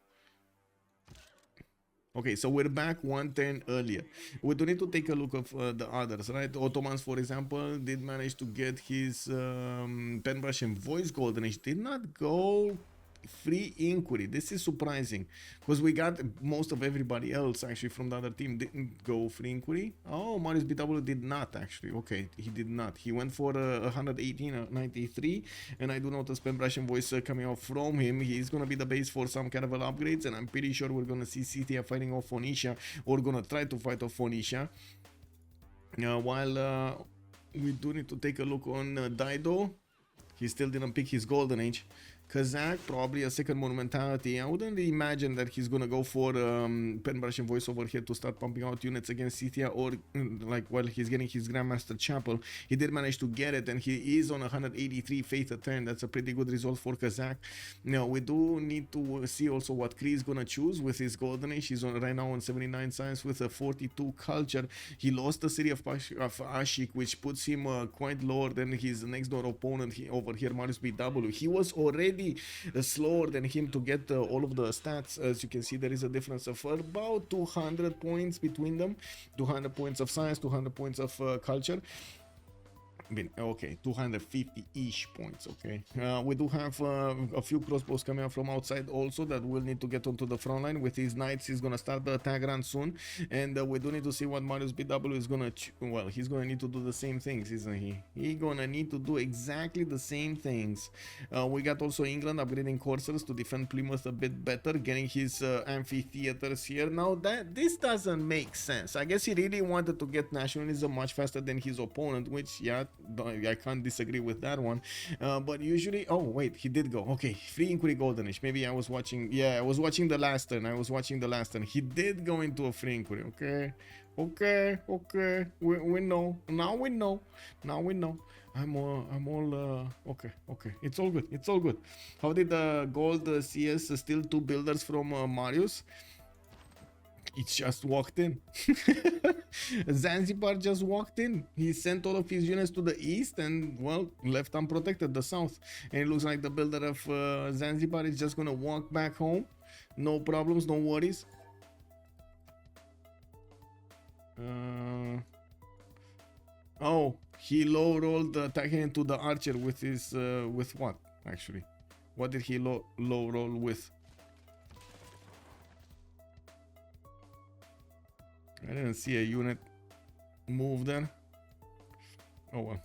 Okay, so we're back one turn earlier. We do need to take a look of the others, right? Ottomans, for example, did manage to get his Penbrush and Voice Golden Age. Did not go free inquiry. This is surprising because we got most of everybody else actually from the other team didn't go free inquiry. Oh, Mariusbw did not actually. Okay, he did not. He went for 118 93, and I do notice Penbrush and Voice coming out from him. He's gonna be the base for some caravel upgrades, and I'm pretty sure we're gonna see Scythia fighting off Phoenicia, or gonna try to fight off Phoenicia. While we do need to take a look on Dido. He still didn't pick his Golden Age. Kazakh, probably a second monumentality. I wouldn't imagine that he's gonna go for Penbrush and Voice over here to start pumping out units against Scythia, or like while he's getting his Grandmaster Chapel. He did manage to get it, and he is on 183 faith a turn. That's a pretty good result for Kazakh. Now we do need to see also what Cree is gonna choose with his Golden Age. He's on right now on 79 science with a 42 culture. He lost the city of Ashik, which puts him quite lower than his next door opponent over here, Mariusbw. He was already slower than him to get all of the stats. As you can see, there is a difference of about 200 points between them. 200 points of science, 200 points of culture. Okay, 250-ish points. Okay, we do have a few crossbows coming up from outside also that will need to get onto the front line. With his knights, he's gonna start the attack run soon, and we do need to see what Mariusbw is gonna well, he's gonna need to do the same things, isn't he? He's gonna need to do exactly the same things. We got also England upgrading coursers to defend Plymouth a bit better, getting his amphitheaters here. Now this doesn't make sense. I guess he really wanted to get nationalism much faster than his opponent, which, yeah, I can't disagree with that one. But usually, oh wait, he did go. Okay, free inquiry golden age. Maybe I was watching. Yeah, I was watching the last turn. He did go into a free inquiry. Okay. We know. Now we know. I'm all okay. It's all good. How did the gold CS steal 2 builders from Marius? It just walked in. Zanzibar just walked in. He sent all of his units to the east and, well, left unprotected the south. And it looks like the builder of Zanzibar is just gonna walk back home. No problems, no worries. Oh, he low rolled the attack into the archer with his with what actually? What did he low roll with? I didn't see a unit move there. Oh well.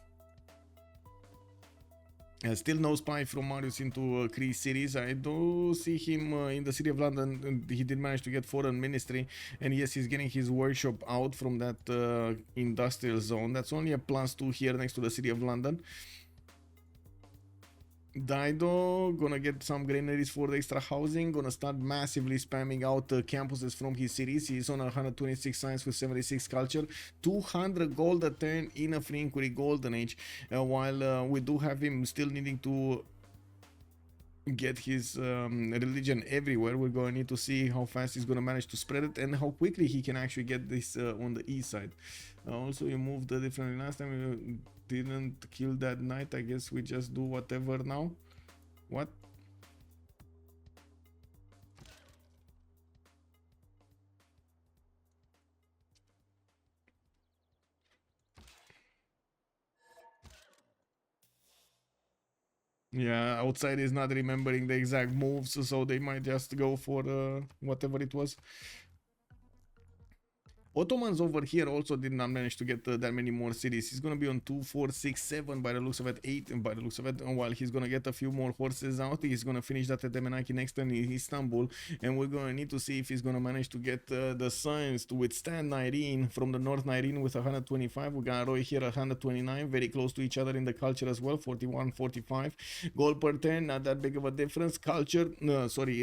Still no spy from Marius into Cree cities. I do see him in the city of London. He did manage to get foreign ministry, and yes, he's getting his workshop out from that industrial zone. That's only a +2 here next to the city of London. Dido gonna get some granaries for the extra housing, gonna start massively spamming out campuses from his cities. He's on 126 science with 76 culture, 200 gold a turn in a free inquiry golden age, while we do have him still needing to get his religion everywhere. We're going to need to see how fast he's going to manage to spread it and how quickly he can actually get this on the east side. Also, you moved differently last time. You didn't kill that knight. I guess we just do whatever now. What? Yeah, outside is not remembering the exact moves, so they might just go for whatever it was. Ottomans over here also did not manage to get that many more cities. He's gonna be on 2, 4, 6, 7 by the looks of it, 8 by the looks of it. While he's gonna get a few more horses out, he's gonna finish that at Emenaki next turn in Istanbul, and we're gonna need to see if he's gonna manage to get the science to withstand Nyreen from the north. Nyreen with 125. We got Roy here 129, very close to each other in the culture as well. 41, 45. Gold per turn, not that big of a difference. Culture,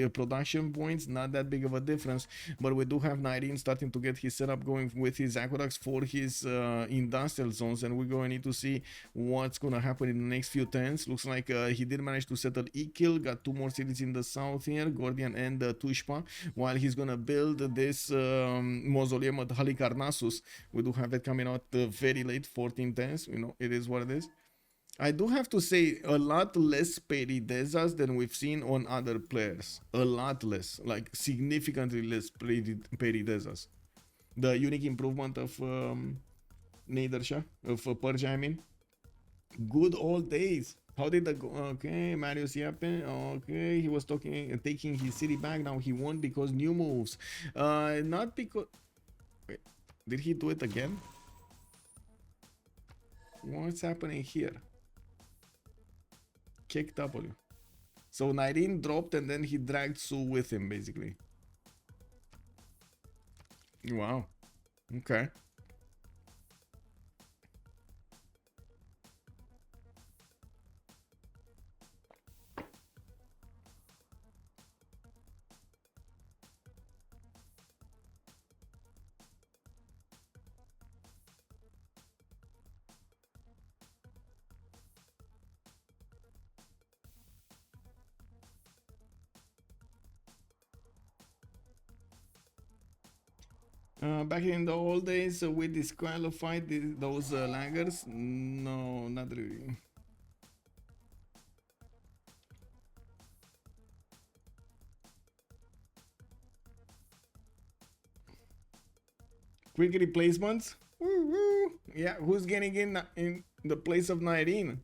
production points, not that big of a difference. But we do have Nyreen starting to get his setup going with his aqueducts for his industrial zones, and we're going to need to see what's going to happen in the next few turns. Looks like he did manage to settle Ikil, got 2 more cities in the south here, Gordian and Tushpa, while he's going to build this mausoleum at Halicarnassus. We do have it coming out very late, 14 turns. You know, it is what it is. I do have to say, a lot less Peridezas than we've seen on other players. A lot less, like significantly less Peridezas. The unique improvement of Nader Shah, of Persia, I mean. Good old days. How did the okay, Marius Yape, okay, he was taking his city back. Now he won because new moves. Not because, wait, did he do it again? What's happening here? Kick W. So Nyreen dropped and then he dragged Su with him, basically. Wow. Okay. Back in the old days, we disqualified those laggers. No, not really. Quick replacements. Woo-woo. Yeah, who's getting in the place of Nyreen?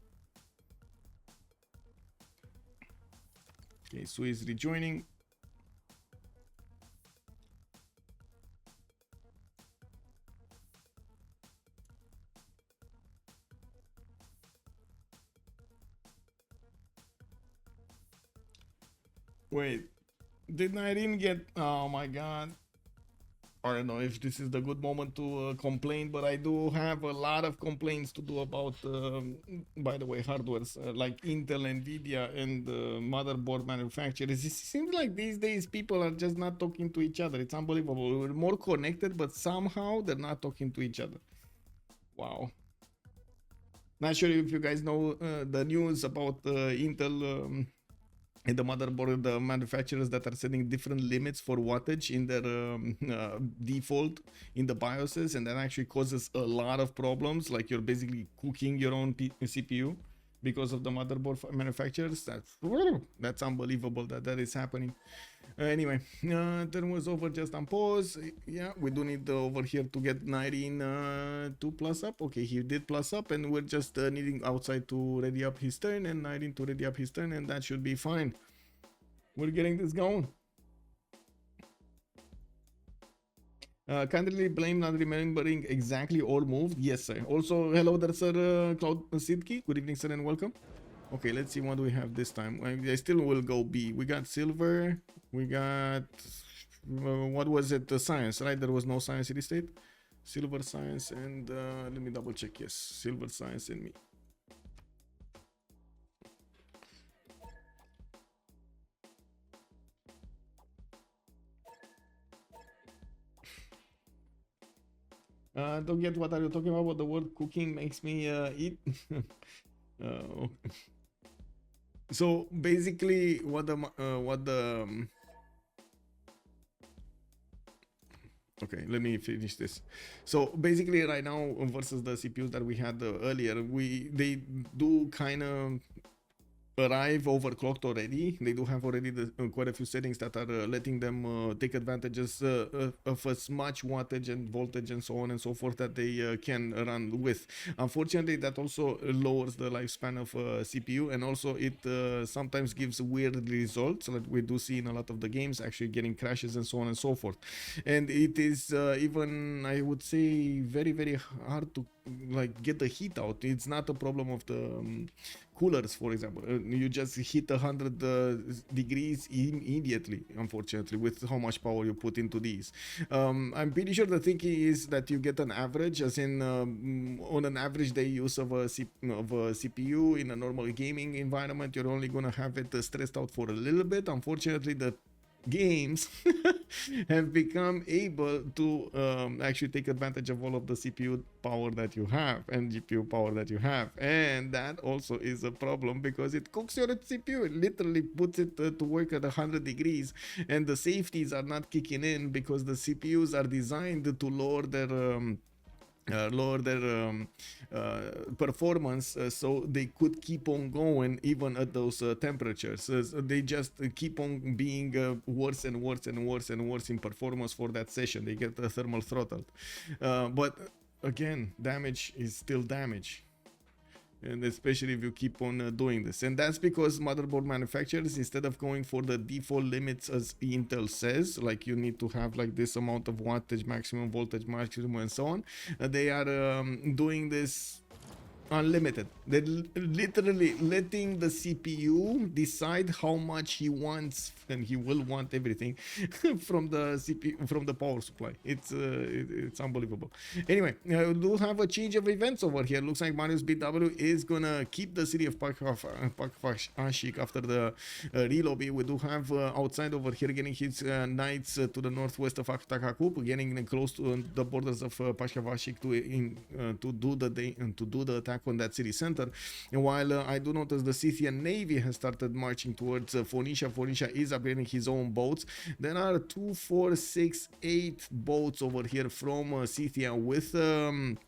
Okay, Su is rejoining. Wait, did Nyreen get? Oh my god. I don't know if this is the good moment to complain, but I do have a lot of complaints to do about, by the way, hardwares like Intel, Nvidia, and motherboard manufacturers. It seems like these days people are just not talking to each other. It's unbelievable. We're more connected, but somehow they're not talking to each other. Wow. Not sure if you guys know the news about Intel. In the motherboard, the manufacturers that are setting different limits for wattage in their default in the BIOSes, and that actually causes a lot of problems. Like you're basically cooking your own CPU because of the motherboard manufacturers. That's unbelievable that is happening. Anyway, turn was over just on pause. Yeah, we do need over here to get Nyreen to plus up. Okay, he did plus up, and we're just needing outside to ready up his turn, and Nyreen to ready up his turn, and that should be fine. We're getting this going. Kindly blame not remembering exactly all moved. Yes, sir. Also, hello there, sir. Cloud Sidki. Good evening, sir, and welcome. Okay, let's see what do we have this time. I still will go B. We got silver. We got what was it? The science, right? There was no science city state. Silver science and let me double check. Yes, silver science and me. Don't get what are you talking about? The word cooking makes me eat. Okay. So basically, okay, let me finish this. So basically, right now versus the CPUs that we had earlier, they do kind of arrive overclocked already. They do have already quite a few settings that are letting them take advantages of as much wattage and voltage and so on and so forth that they can run with. Unfortunately, that also lowers the lifespan of CPU, and also it sometimes gives weird results that we do see in a lot of the games, actually getting crashes and so on and so forth. And it is even, I would say, very, very hard to like get the heat out. It's not a problem of the coolers, for example. You just hit 100 degrees immediately, unfortunately, with how much power you put into these. I'm pretty sure the thinking is that you get an average, as in on an average day use of a CPU in a normal gaming environment, you're only gonna have it stressed out for a little bit. Unfortunately, the games have become able to actually take advantage of all of the CPU power that you have and GPU power that you have, and that also is a problem because it cooks your CPU. It literally puts it to work at 100 degrees, and the safeties are not kicking in because the CPUs are designed to lower their performance, so they could keep on going even at those temperatures. They just keep on being worse and worse and worse and worse in performance for that session. They get thermal throttled, but again, damage is still damage, and especially if you keep on doing this. And that's because motherboard manufacturers, instead of going for the default limits as Intel says, like you need to have like this amount of wattage maximum, voltage maximum, and so on, they are doing this unlimited. They're literally letting the CPU decide how much he wants, and he will want everything from the CPU, from the power supply. It's unbelievable. Anyway, we do have a change of events over here. Looks like Mariusbw is gonna keep the city of Pakfashik after the relobby. We do have outside over here getting his knights to the northwest of Aktakakup, getting close to the borders of Pakfashik to do the attack on that city center. And while I do notice the Scythian navy has started marching towards Phoenicia. Phoenicia is upgrading his own boats. There are 2, 4, 6, 8 boats over here from Scythia with an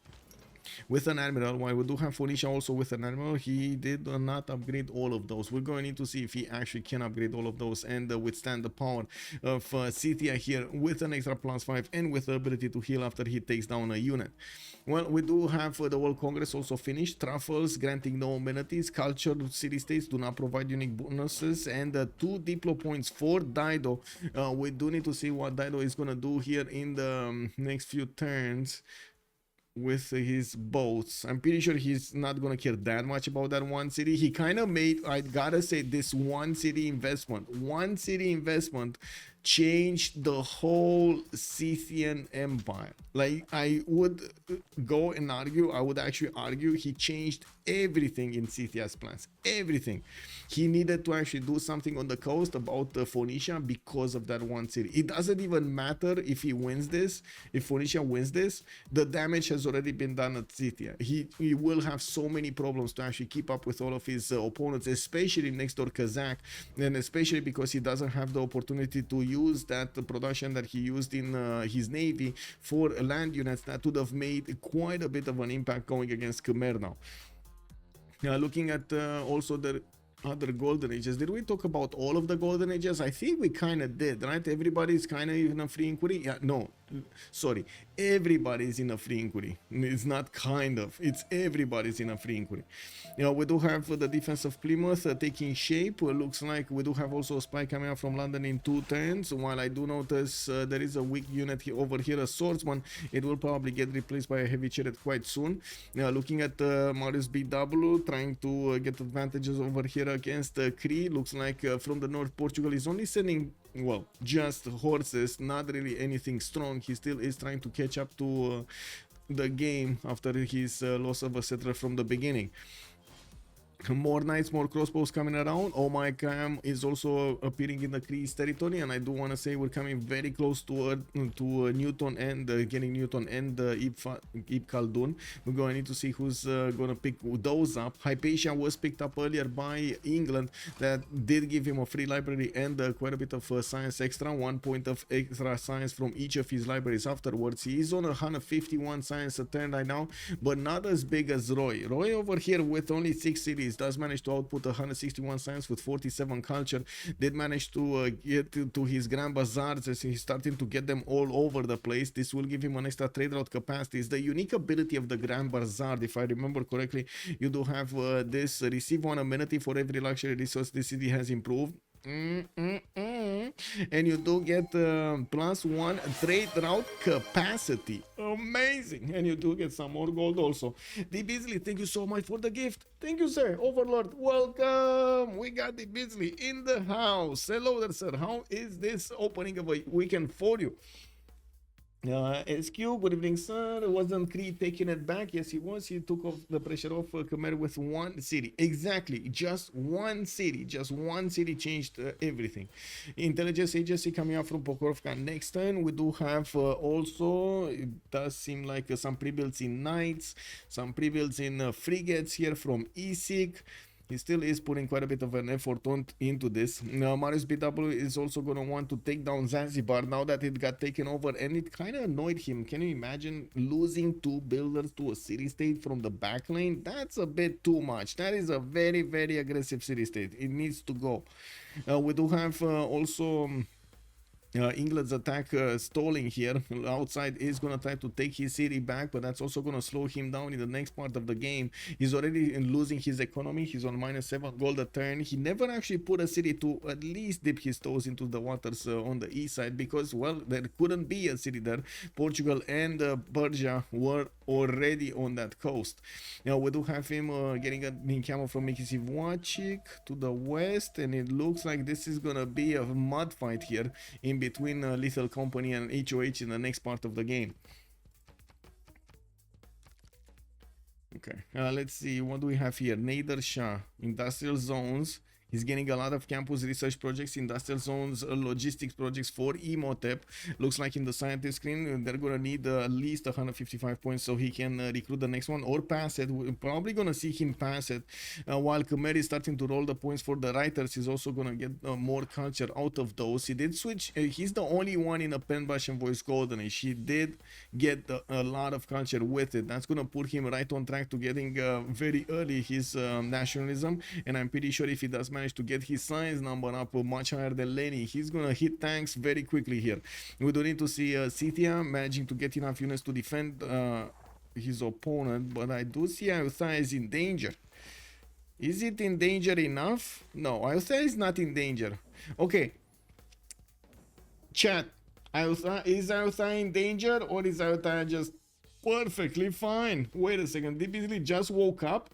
admiral. While we do have Phoenicia also with an admiral, he did not upgrade all of those. We're going to need to see if he actually can upgrade all of those and withstand the power of Scythia here with an extra +5 and with the ability to heal after he takes down a unit. Well, we do have the World Congress also finished. Truffles granting no amenities. Cultured city-states do not provide unique bonuses, and 2 diplo points for Dido. We do need to see what Dido is going to do here in the next few turns with his boats. I'm pretty sure he's not gonna care that much about that one city. He kind of made, I gotta say, this one city investment changed the whole Scythian empire. Like, I would go and argue, I would actually argue he changed everything in Scythia's plans, everything. He needed to actually do something on the coast about Phoenicia because of that one city. It doesn't even matter if he wins this, if Phoenicia wins this, the damage has already been done at Scythia. He will have so many problems to actually keep up with all of his opponents, especially next door Kazakh, and especially because he doesn't have the opportunity to use that production that he used in his navy for land units that would have made quite a bit of an impact going against Khmer now. Looking at also the other golden ages. Did we talk about all of the golden ages? I think we kind of did, right? Everybody's kind of in a free inquiry. Yeah, no, sorry, everybody's in a free inquiry. It's not kind of, it's everybody's in a free inquiry. We do have the defense of Plymouth taking shape. Looks like we do have also a spy coming out from London in 2 turns. While I do notice there is a weak unit over here, a swordsman, it will probably get replaced by a heavy chariot quite soon. Looking at Mariusbw trying to get advantages over here against Cree. Looks like from the north, Portugal is only sending, well, just horses, not really anything strong. He still is trying to catch up to the game after his loss of a settler from the beginning. More knights, more crossbows coming around. Oh my Cam is also appearing in the Cree's territory, and I do want to say we're coming very close to Newton and getting Newton and Ibn Khaldun. We're going to need to see who's going to pick those up. Hypatia was picked up earlier by England. That did give him a free library and quite a bit of science extra. 1 point of extra science from each of his libraries afterwards. He is on 151 science a turn right now, but not as big as Roy. Roy over here with only 6 cities does manage to output 161 science with 47 culture. Did manage to get to his grand bazaars as he's starting to get them all over the place. This will give him an extra trade route capacity. It's the unique ability of the grand bazaar. If I remember correctly, you do have this receive 1 amenity for every luxury resource this city has improved. And you do get +1 trade route capacity. Amazing. And you do get some more gold also. D Beasley, thank you so much for the gift. Thank you, sir. Overlord, welcome. We got D Beasley in the house. Hello there, sir. How is this opening of a weekend for you? SQ, good evening, sir. Wasn't Cree taking it back? Yes, he was. He took off the pressure off Khmer with 1 city. Exactly, just 1 city. Just 1 city changed everything. Intelligence agency coming out from Pokrovka next turn. We do have also, it does seem like some pre-builds in knights, some pre-builds in frigates here from Isik. He still is putting quite a bit of an effort into this. Now, Mariusbw is also going to want to take down Zanzibar now that it got taken over, and it kind of annoyed him. Can you imagine losing 2 builders to a city-state from the back lane? That's a bit too much. That is a very, very aggressive city-state. It needs to go. We do have also... England's attack stalling here. Outside is going to try to take his city back, but that's also going to slow him down in the next part of the game. He's already losing his economy. He's on -7 gold a turn. He never actually put a city to at least dip his toes into the waters on the east side because, well, there couldn't be a city there. Portugal and Persia were already on that coast. Now, we do have him getting a camo from Mikisiwachik to the west, and it looks like this is going to be a mud fight here in between Lethal Company and HOH in the next part of the game. Okay, let's see, what do we have here? Nader, Shah, industrial zones. He's getting a lot of campus research projects, industrial zones, logistics projects for Emotep. Looks like in the scientist screen, they're going to need at least 155 points so he can recruit the next one or pass it. We're probably going to see him pass it. While Khmer is starting to roll the points for the writers, he's also going to get more culture out of those. He did switch. He's the only one in a Penbash and Voice Golden Age. He did get a lot of culture with it. That's going to put him right on track to getting very early his nationalism. And I'm pretty sure if he does manage to get his science number up much higher than Lenny, he's gonna hit tanks very quickly here. We do need to see Scythia managing to get enough units to defend his opponent, but I do see Iotha is in danger. Is it in danger enough? No, Iotha is not in danger. Okay, chat, is Iotha in danger or is Iotha just perfectly fine? Wait a second, they basically just woke up.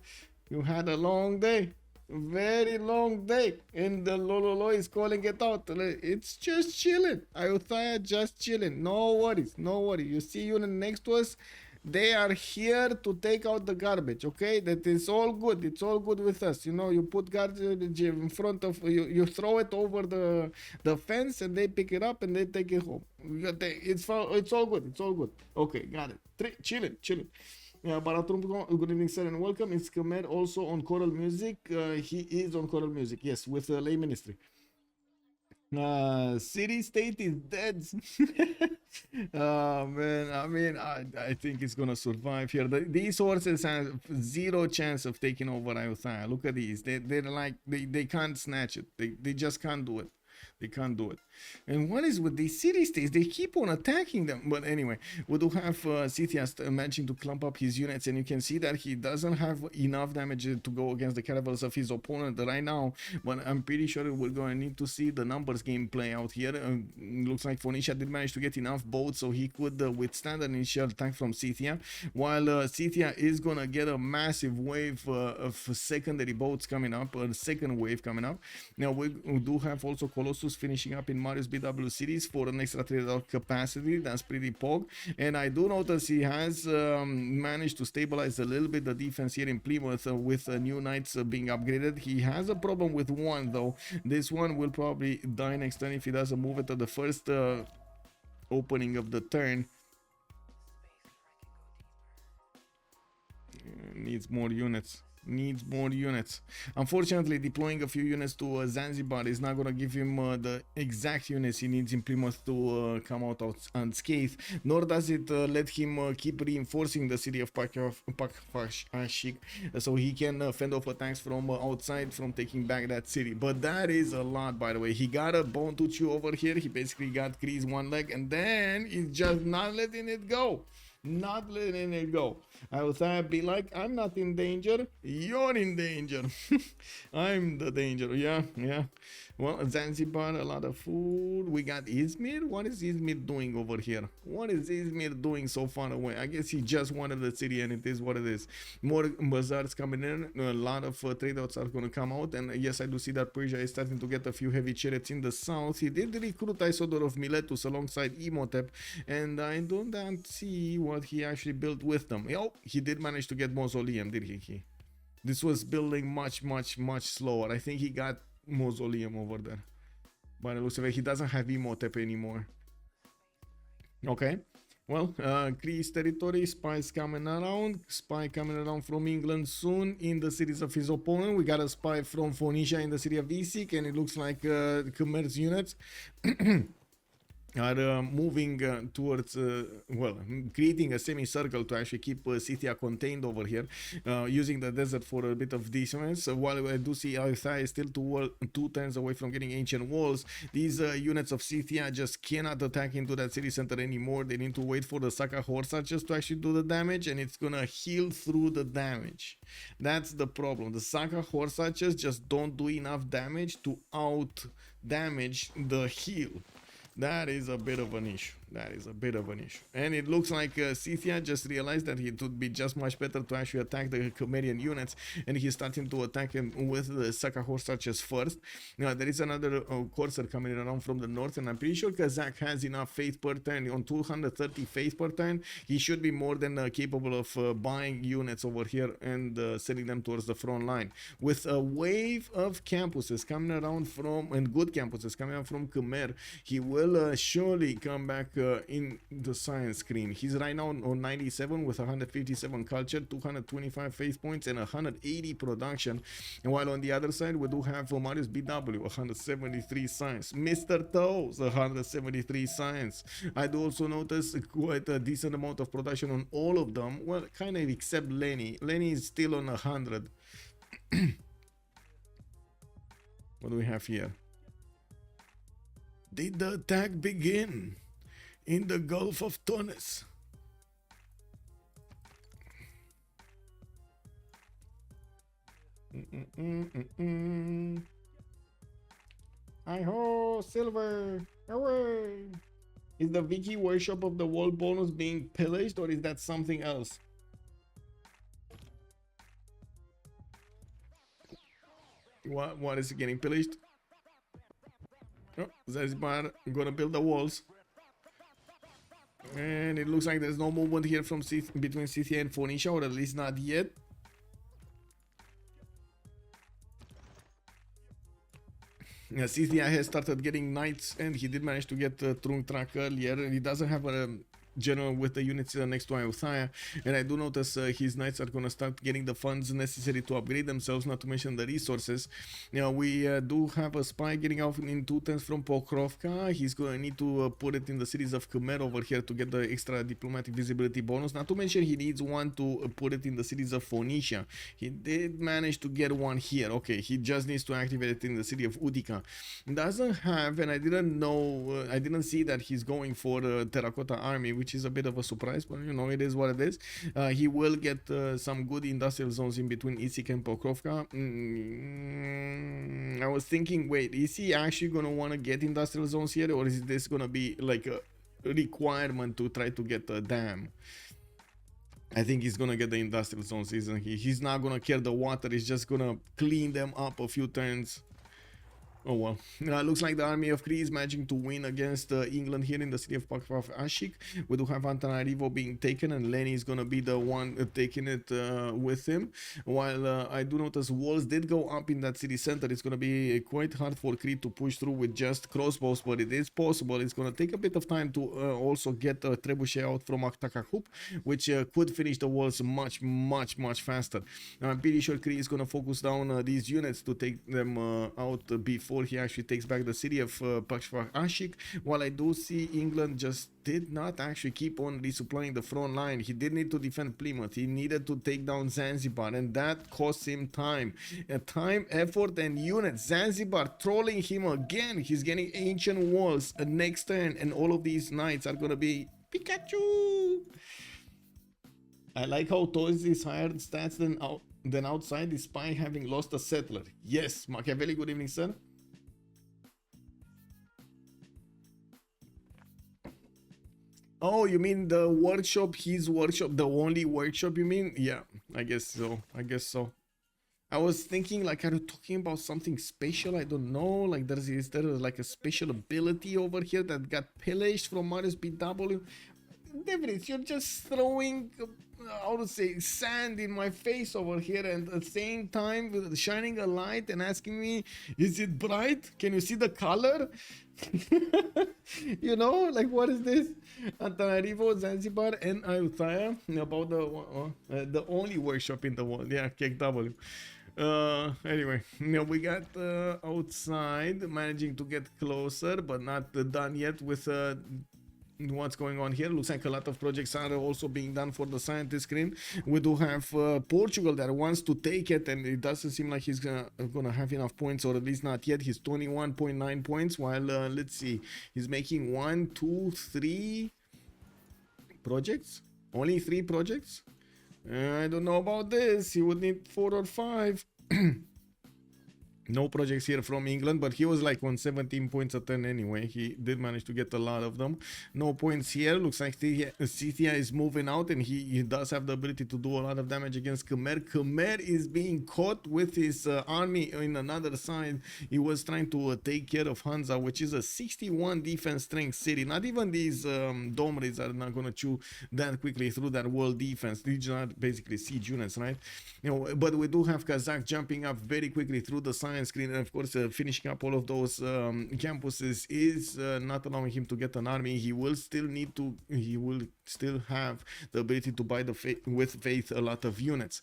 You had a long day. Very long day. And the Lololo is calling it out. It's just chilling. Ayutthaya just chilling. No worries. No worries. You see unit next to us. They are here to take out the garbage, okay? That is all good. It's all good with us. You know, you put garbage in front of you throw it over the fence and they pick it up and they take it home. It's all good. It's all good. Okay, got it. Chilling, chilling. Yeah, good evening, sir, and welcome. It's Khmer also on choral music. He is on choral music, yes, with the lay ministry. City state is dead. Man, I mean, I think it's gonna survive here. These horses have zero chance of taking over Ayutthaya. Look at these. They're like they can't snatch it. They just can't do it. They can't do it. And what is with these city states? They keep on attacking them. But anyway, we do have Scythia managing to clump up his units, and you can see that he doesn't have enough damage to go against the caravels of his opponent right now. But I'm pretty sure we're going to need to see the numbers game play out here. Looks like Phoenicia did manage to get enough boats so he could withstand an initial attack from Scythia, while Scythia is going to get a massive wave of secondary boats coming up, a second wave coming up. Now we do have also Colossus finishing up in Mariusbw cities for an extra trade-out capacity. That's pretty pog. And I do notice he has managed to stabilize a little bit the defense here in Plymouth with new knights being upgraded. He has a problem with one though. This one will probably die next turn if he doesn't move it at the first opening of the turn. Needs more units. Unfortunately, deploying a few units to Zanzibar is not going to give him the exact units he needs in Plymouth to come out unscathed, nor does it let him keep reinforcing the city of Pakfashik so he can fend off attacks from outside from taking back that city. But that is a lot, by the way. He got a bone to chew over here. He basically got Cree's one leg, and then he's just not letting it go. Not letting it go. I would be like, I'm not in danger, you're in danger. I'm the danger. Yeah. Well, Zanzibar, a lot of food. We got Izmir. What is Izmir doing over here? What is Izmir doing so far away? I guess he just wanted the city, and it is what it is. More bazaars coming in. A lot of trade outs are going to come out. And yes, I do see that Persia is starting to get a few heavy chariots in the south. He did recruit Isodor of Miletus alongside Imhotep, and I don't see what he actually built with them. Oh, he did manage to get Mausoleum, did he? This was building much slower. I think he got Mausoleum over there. By the looks of it, he doesn't have Imhotep anymore. Okay. Well, Cree's territory, spies coming around. Spy coming around from England soon in the cities of his opponent. We got a spy from Phoenicia in the city of Isik, and it looks like Khmer's units are moving towards, well, creating a semicircle to actually keep Scythia contained over here, using the desert for a bit of defense. While I do see Ayutthaya is still two turns away from getting ancient walls, these units of Scythia just cannot attack into that city center anymore. They need to wait for the Saka horse archers to actually do the damage, and it's gonna heal through the damage. That's the problem. The Saka horse archers just don't do enough damage to out damage the heal. That is a bit of an issue. And it looks like Scythia just realized that it would be just much better to actually attack the Khmerian units, and he's starting to attack him with the Saka horse archers first. Now, there is another courser coming around from the north, and I'm pretty sure Kazakh has enough faith per turn. On 230 faith per turn, he should be more than capable of buying units over here and sending them towards the front line. With a wave of campuses coming around from, and good campuses coming out from Khmer, he will surely come back in the science screen. He's right now on 97 with 157 culture, 225 faith points, and 180 production. And while on the other side, we do have Mariusbw, 173 science. Mr. Toes, 173 science. I do also notice quite a decent amount of production on all of them. Well, kind of except Lenny. Lenny is still on 100. What do we have here? Did the attack begin in the Gulf of Tunis? Hi-ho, silver, away! Is the Vicky workshop of the world bonus being pillaged, or is that something else? What is getting pillaged? Oh, Zanzibar gonna build the walls. And it looks like there's no movement here from between Scythia and Phoenicia, or at least not yet. Scythia has started getting knights, and he did manage to get Trunk earlier. He doesn't have a general with the units next to Ayutthaya, and I do notice his knights are gonna start getting the funds necessary to upgrade themselves, not to mention the resources. Now we do have a spy getting out in 2 turns from Pokrovka. He's gonna need to put it in the cities of Khmer over here to get the extra diplomatic visibility bonus, not to mention he needs one to put it in the cities of Phoenicia. He did manage to get one here. Okay, he just needs to activate it in the city of Utica. Doesn't have, and I didn't know, I didn't see that he's going for Terracotta Army, which is a bit of a surprise, but you know, it is what it is. He will get some good industrial zones in between Issyk and Pokrovka. I was thinking, wait, is he actually gonna want to get industrial zones here, or is this gonna be like a requirement to try to get a dam? I think he's gonna get the industrial zones, isn't he? He's not gonna care the water, he's just gonna clean them up a few turns. Oh well, looks like the army of Cree is managing to win against England here in the city of Ashik. We do have Antananarivo being taken, and Lenny is gonna be the one taking it with him. While I do notice walls did go up in that city center, it's gonna be quite hard for Cree to push through with just crossbows, but it is possible. It's gonna take a bit of time to also get a trebuchet out from Aktakakhup, which could finish the walls much faster. I'm pretty sure Cree is gonna focus down these units to take them out before he actually takes back the city of Ashik. While I do see England just did not actually keep on resupplying the front line. He did need to defend Plymouth. He needed to take down Zanzibar, and that cost him time. Time, effort, and units. Zanzibar trolling him again. He's getting ancient walls next turn, and all of these knights are gonna be Pikachu. I like how Toys is higher stats than outside, despite having lost a settler. Yes, Machiavelli, good evening, sir. Oh, you mean the workshop, his workshop, the only workshop, you mean? Yeah, I guess so. I was thinking, like, are you talking about something special? I don't know. Like, is there like a special ability over here that got pillaged from Mariusbw? David, you're just throwing, how to say, sand in my face over here, and at the same time shining a light and asking me, is it bright? Can you see the color? You know, like, what is this? Antananarivo, Zanzibar, and Ayutthaya, about the only workshop in the world. Yeah, KW. Anyway, we got outside, managing to get closer, but not done yet with what's going on here. Looks like a lot of projects are also being done for the scientist screen. We do have Portugal that wants to take it, and it doesn't seem like he's gonna have enough points, or at least not yet. He's 21.9 points, while let's see, he's making 1, 2, 3 projects. Only 3 projects. I don't know about this. He would need 4 or 5. No projects here from England, but he was like on 17 points a turn anyway. He did manage to get a lot of them. No points here. Looks like Scythia is moving out, and he does have the ability to do a lot of damage against Khmer. Khmer is being caught with his army in another side. He was trying to take care of Hansa, which is a 61 defense strength city. Not even these dome raids are not going to chew that quickly through that wall defense. These are basically siege units, right? But we do have Kazakh jumping up very quickly through the science screen, and of course finishing up all of those campuses is not allowing him to get an army. He will still have the ability to buy with faith a lot of units.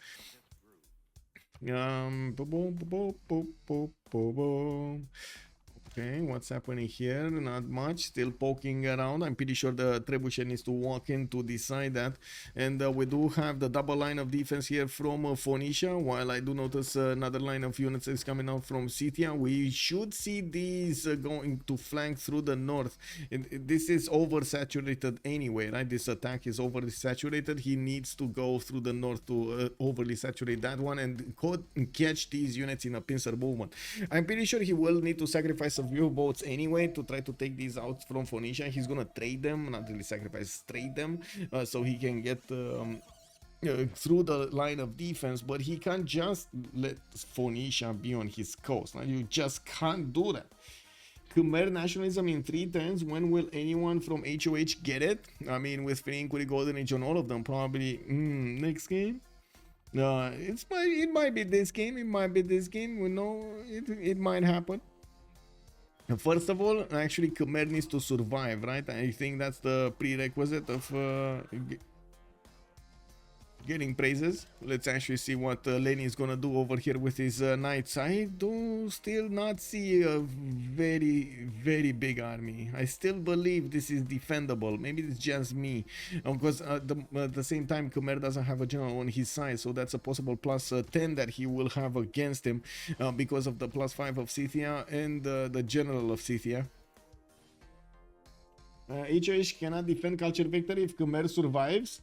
Okay, what's happening here? Not much. Still poking around. I'm pretty sure the trebuchet needs to walk in to decide that. And we do have the double line of defense here from Phoenicia, while I do notice another line of units is coming out from Scythia. We should see these going to flank through the north. This is oversaturated anyway, right? This attack is overly saturated. He needs to go through the north to overly saturate that one and catch these units in a pincer movement. I'm pretty sure he will need to sacrifice a few boats anyway to try to take these out from Phoenicia. He's gonna trade them, not really sacrifice, trade them, so he can get through the line of defense, but he can't just let Phoenicia be on his coast. Like, you just can't do that. Khmer nationalism in 3 turns. When will anyone from HOH get it? I mean, with Fininkuri, Golden Age, and all of them, probably next game. It might be this game. It might be this game. We know it might happen. First of all, actually, Khmer needs to survive, right? I think that's the prerequisite of getting praises. Let's actually see what Lenny is gonna do over here with his knights. I do still not see a very big army. I still believe this is defendable. Maybe it's just me, because at the same time Khmer doesn't have a general on his side, so that's a possible plus 10 that he will have against him because of the plus 5 of Scythia and the general of Scythia. HOH cannot defend culture victory if Khmer survives.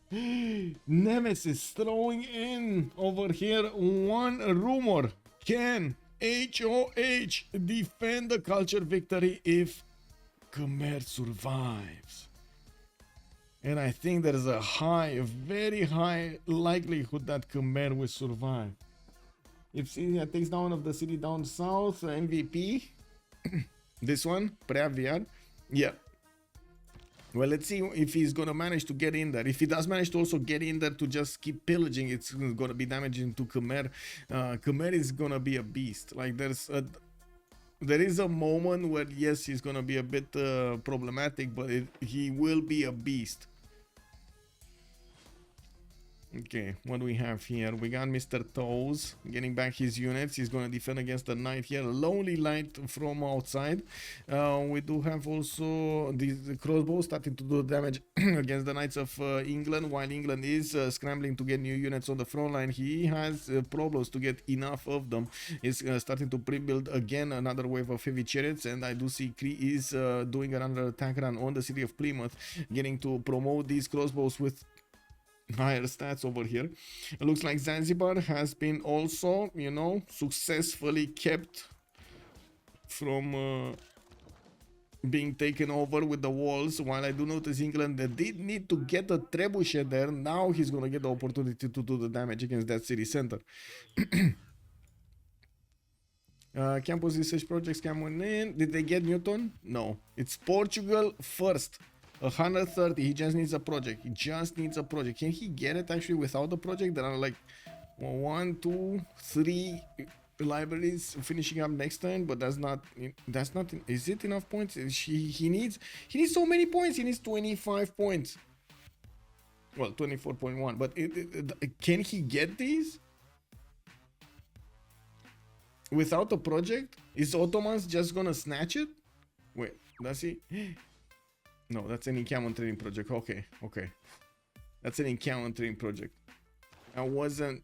Nemesis throwing in over here one rumor. Can HOH defend the culture victory if Khmer survives? And I think there is a very high likelihood that Khmer will survive. If Scythia takes down one of the city down south, MVP, this one, Preaviar, yeah. Well, let's see if he's gonna manage to get in there. If he does manage to also get in there to just keep pillaging, it's gonna be damaging to Khmer. Khmer is gonna be a beast. Like there is a moment where yes, he's gonna be a bit problematic, but he will be a beast. Okay, what do we have here? We got Mr. Toes getting back his units. He's going to defend against the knight here. Lonely light from outside. We do have also the crossbow starting to do damage against the knights of England. While England is scrambling to get new units on the front line, he has problems to get enough of them. He's starting to pre-build again another wave of heavy chariots, and I do see Cree is doing another attack run on the city of Plymouth, getting to promote these crossbows with higher stats over here. It looks like Zanzibar has been also, you know, successfully kept from being taken over with the walls. While I do notice England that did need to get a trebuchet there, now he's gonna get the opportunity to do the damage against that city center. Campus research projects coming in. Did they get Newton? No. It's Portugal first. 130. He just needs a project. He just needs a project. Can he get it actually without the project? There are like 1, 2, 3 libraries finishing up next turn, but that's not. Is it enough points? He needs so many points. He needs 25 points. Well, 24.1. But can he get these without a project? Is Ottomans just gonna snatch it? Wait, does he? No, that's an encampment training project. Okay. That's an encampment training project. I wasn't...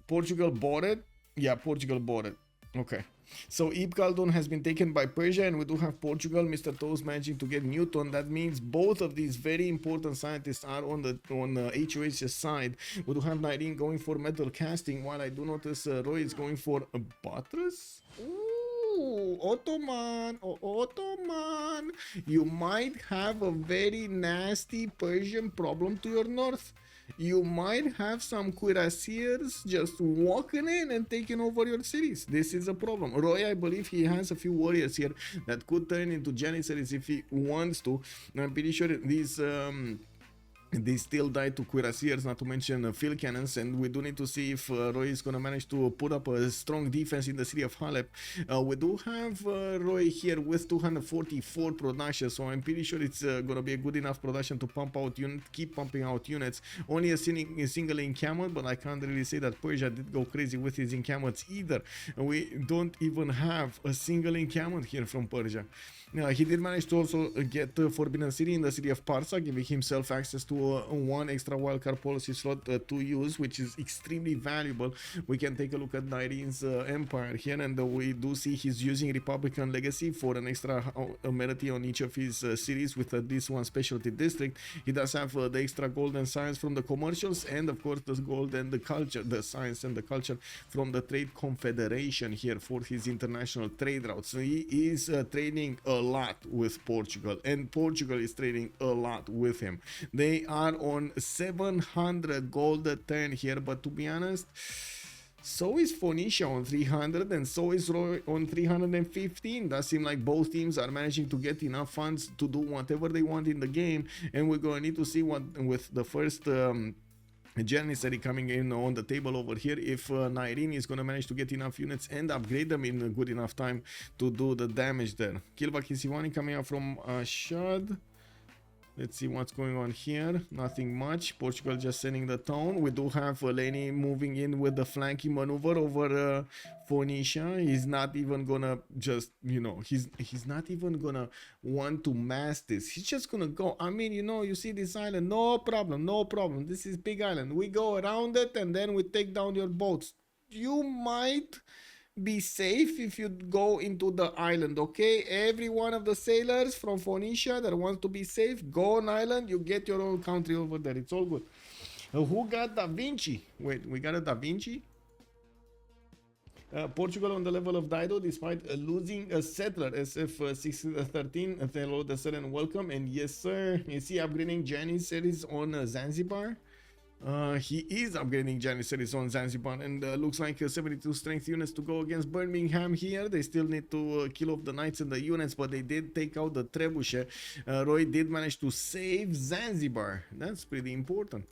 Portugal bought it? Yeah, Portugal bought it. Okay. So Ibn Khaldun has been taken by Persia, and we do have Portugal. Mr. Toes managing to get Newton. That means both of these very important scientists are on the HOH's side. We do have Nyreen going for metal casting, while I do notice Roy is going for a buttress. Ottoman, you might have a very nasty Persian problem to your north. You might have some cuirassiers just walking in and taking over your cities. This is a problem. Roy, I believe he has a few warriors here that could turn into janissaries if he wants to. I'm pretty sure these they still die to cuirassiers, not to mention field cannons, and we do need to see if Roy is going to manage to put up a strong defense in the city of Halep. We do have Roy here with 244 production, so I'm pretty sure it's going to be a good enough production to pump out keep pumping out units. Only a single encampment, but I can't really say that Persia did go crazy with his encampments either. We don't even have a single encampment here from Persia. He did manage to also get Forbidden City in the city of Parsa, giving himself access to one extra wildcard policy slot to use, which is extremely valuable. We can take a look at Nyreen's empire here, and we do see he's using Republican Legacy for an extra amenity on each of his cities with this one specialty district. He does have the extra gold and science from the commercials, and of course the gold and the culture, the science and the culture from the Trade Confederation here for his international trade routes. So he is trading a lot with Portugal, and Portugal is trading a lot with him. They are on 700 gold a turn here, but to be honest, so is Phoenicia on 300 and so is Roy on 315. Does seem like both teams are managing to get enough funds to do whatever they want in the game, and we're going to need to see what with the first Janissary coming in on the table over here, if Nyreen is going to manage to get enough units and upgrade them in a good enough time to do the damage there. Kilvakisivani coming out from Shah. Let's see what's going on here. Nothing much. Portugal just setting the tone. We do have Lenny moving in with the flanking maneuver over Phoenicia. He's not even gonna just, you know, he's not even gonna want to mass this. He's just gonna go. I mean, you know, you see this island, no problem, no problem. This is big island. We go around it and then we take down your boats. You might be safe if you go into the island, okay? Every one of the sailors from Phoenicia that wants to be safe, go on island, you get your own country over there. It's all good. Who got Da Vinci? Wait, we got a Da Vinci? Portugal on the level of Dido despite losing a settler. SF613, hello the sir and welcome. And yes sir, is he upgrading Janissaries on Zanzibar? He is upgrading Janissaries on Zanzibar, and looks like 72 strength units to go against Birmingham here. They still need to kill off the knights and the units, but they did take out the trebuchet. Roy did manage to save Zanzibar. That's pretty important.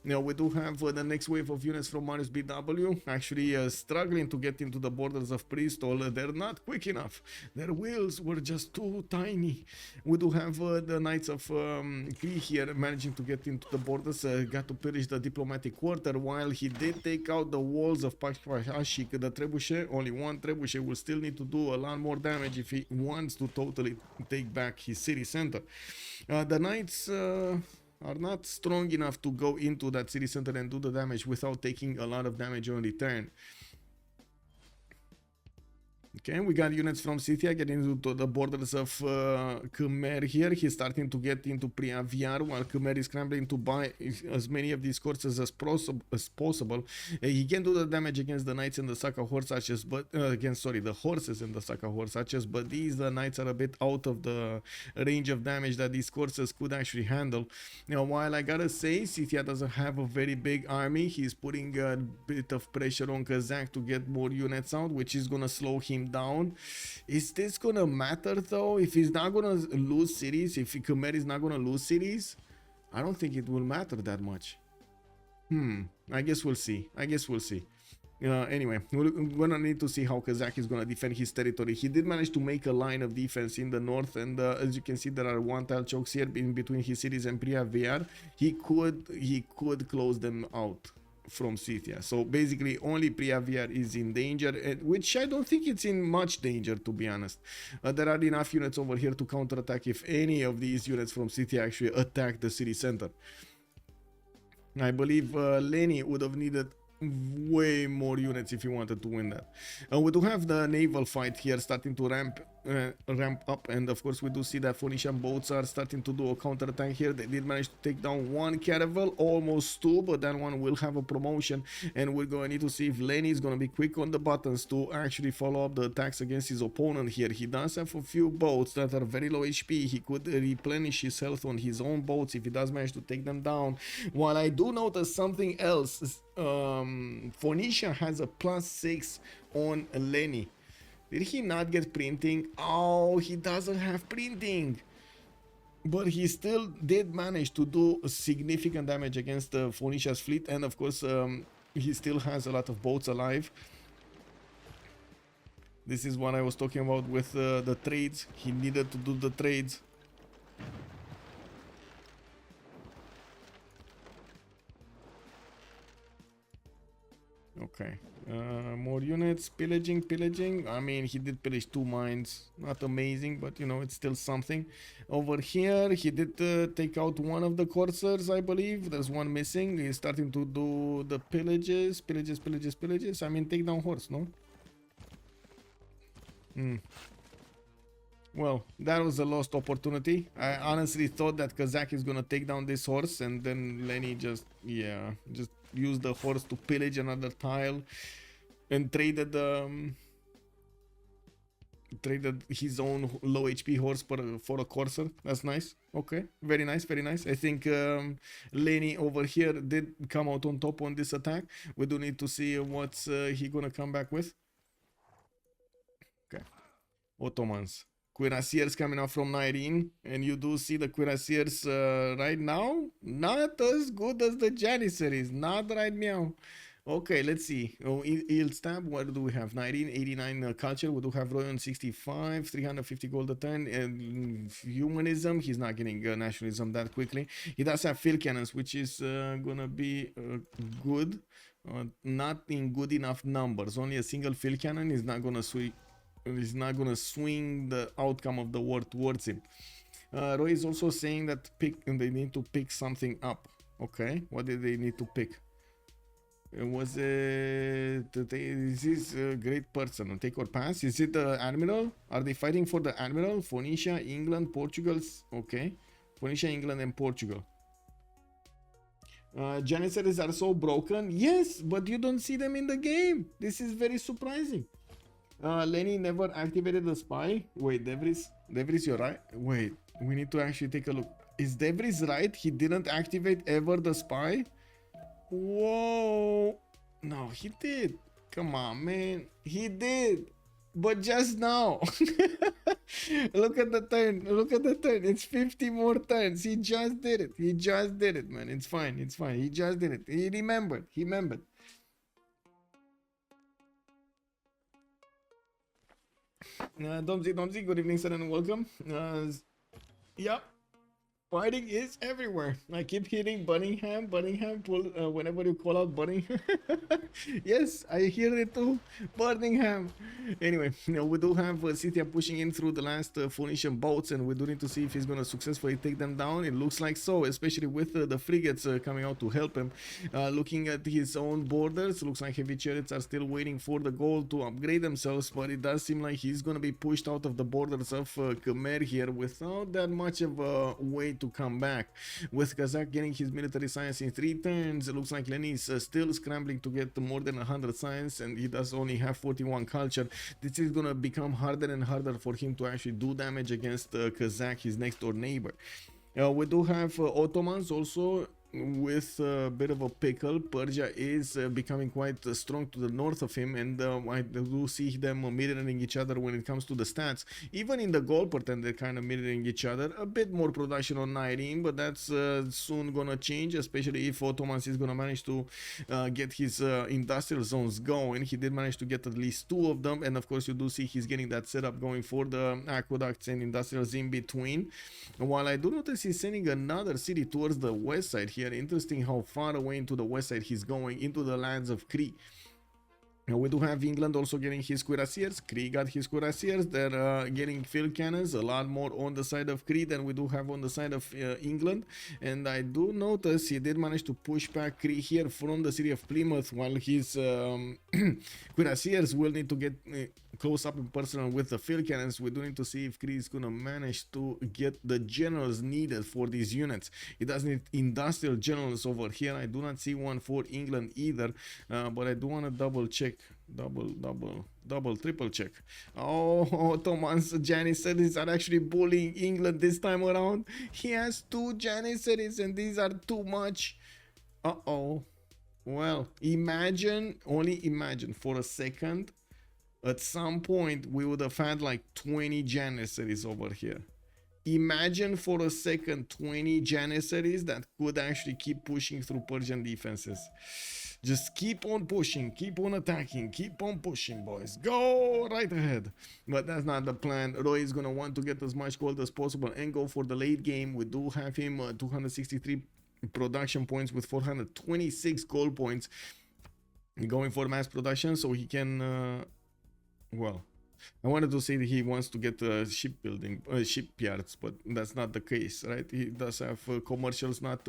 Now we do have the next wave of units from Mariusbw, actually struggling to get into the borders of Bristol. They're not quick enough. Their wheels were just too tiny. We do have the knights of Cree here managing to get into the borders. Got to pillage the diplomatic quarter, while he did take out the walls of Pashashik. The trebuchet, only one trebuchet, will still need to do a lot more damage if he wants to totally take back his city center. The knights are not strong enough to go into that city center and do the damage without taking a lot of damage on return. Okay, we got units from Scythia getting into the borders of Khmer here. He's starting to get into Priaviar, while Khmer is scrambling to buy as many of these courses as possible. He can do the damage against the knights and the Saka horse archers, but the horses and the Saka horse archers, but these knights are a bit out of the range of damage that these courses could actually handle. Now, while I gotta say, Scythia doesn't have a very big army, he's putting a bit of pressure on Kazakh to get more units out, which is gonna slow him down. Is this gonna matter though? If he's not gonna lose cities, if Khmer is not gonna lose cities, I don't think it will matter that much. I guess we'll see. Anyway, we're gonna need to see how Kazakh is gonna defend his territory. He did manage to make a line of defense in the north, and as you can see, there are one tile chokes here in between his cities and Priaviar. He could close them out from Scythia. So basically only Priaviar is in danger, which I don't think it's in much danger, to be honest. There are enough units over here to counterattack if any of these units from Scythia actually attack the city center. I believe Lenny would have needed way more units if he wanted to win that. We do have the naval fight here starting to ramp up, and of course we do see that Phoenician boats are starting to do a counterattack here. They did manage to take down one caravel, almost two, but that one will have a promotion, and we're going to need to see if Lenny is going to be quick on the buttons to actually follow up the attacks against his opponent here. He does have a few boats that are very low HP. He could replenish his health on his own boats if he does manage to take them down. While I do notice something else, Phoenicia has a +6 on Lenny. Did he not get printing? Oh, he doesn't have printing. But he still did manage to do significant damage against Phoenicia's fleet, and of course he still has a lot of boats alive. This is what I was talking about with the trades. He needed to do the trades. Okay, more units, pillaging. I mean, he did pillage 2 mines, not amazing, but you know, it's still something. Over here, he did take out one of the coursers, I believe. There's one missing. He's starting to do the pillages. I mean, take down horse, no? Well, that was a lost opportunity. I honestly thought that Kazakh is gonna take down this horse, and then Lenny just used the horse to pillage another tile and traded traded his own low HP horse for a courser. That's nice. Okay, very nice, very nice. I think Lenny over here did come out on top on this attack. We do need to see what's he gonna come back with. Okay, Ottomans. Cuirassiers coming out from Nyreen, and you do see the Cuirassiers right now not as good as the Janissaries, not right now. Okay, let's see. Oh, yield stab, what do we have? 19, 89 culture. We do have Royan 65, 350 gold a turn. And humanism, he's not getting nationalism that quickly. He does have field cannons, which is gonna be good. Not in good enough numbers. Only a single field cannon is not gonna swing. Is not gonna swing the outcome of the war towards him. Roy is also saying that they need to pick something up. Okay, what did they need to pick? Was it is this a great person? Take or pass? Is it the admiral? Are they fighting for the admiral? Phoenicia, England, Portugal. Okay, Phoenicia, England, and Portugal. Janissaries are so broken. Yes, but you don't see them in the game. This is very surprising. Lenny never activated the spy. Wait, Devries, you're right. Wait, we need to actually take a look. Is Devries right? He didn't activate ever the spy? Whoa. No, he did. Come on, man. He did. But just now. Look at the turn. Look at the turn. It's 50 more turns. He just did it. He just did it, man. It's fine. It's fine. He just did it. He remembered. He remembered. Domzi, good evening, sir, and welcome. Yeah, fighting is everywhere. I keep hitting Bunningham, pull, whenever you call out Bunningham. Yes, I hear it too, Birmingham. Anyway, we do have Scythia pushing in through the last Phoenician boats, and we do need to see if he's going to successfully take them down. It looks like so, especially with the frigates coming out to help him. Looking at his own borders, looks like heavy chariots are still waiting for the gold to upgrade themselves, but it does seem like he's going to be pushed out of the borders of Khmer here without that much of a way to come back. With Kazakh getting his military science in 3 turns, it looks like Lenny is still scrambling to get more than 100 science, and he does only have 41 culture. This is gonna become harder and harder for him to actually do damage against Kazakh, his next door neighbor. We do have Ottomans also with a bit of a pickle. Persia is becoming quite strong to the north of him, and I do see them mirroring each other when it comes to the stats. Even in the goal pattern, they're kind of mirroring each other. A bit more production on Nyreen, but that's soon gonna change, especially if Ottomans is gonna manage to get his industrial zones going. He did manage to get at least 2 of them, and of course you do see he's getting that setup going for the aqueducts and industrials in between. While I do notice he's sending another city towards the west side here. Interesting how far away into the west side he's going, into the lands of Cree. Now we do have England also getting his cuirassiers. Cree got his cuirassiers. They're getting field cannons, a lot more on the side of Cree than we do have on the side of England. And I do notice he did manage to push back Cree here from the city of Plymouth, while his cuirassiers will need to get close up and personal with the field cannons. We do need to see if Cree is gonna manage to get the generals needed for these units. It does need industrial generals over here. I do not see one for England either, but I do want to double check. Double, triple check. Oh, Ottomans Janissaries are actually bullying England this time around. He has 2 Janissaries, and these are too much. Uh-oh. Well, only imagine for a second, at some point we would have had like 20 Janissaries over here. Imagine for a second 20 Janissaries that could actually keep pushing through Persian defenses. Just keep on pushing, keep on attacking, keep on pushing, boys. Go right ahead. But that's not the plan. Roy is gonna want to get as much gold as possible and go for the late game. We do have him 263 production points with 426 gold points, going for mass production so he can well, I wanted to say that he wants to get shipbuilding shipyards, but that's not the case, right? He does have commercials, not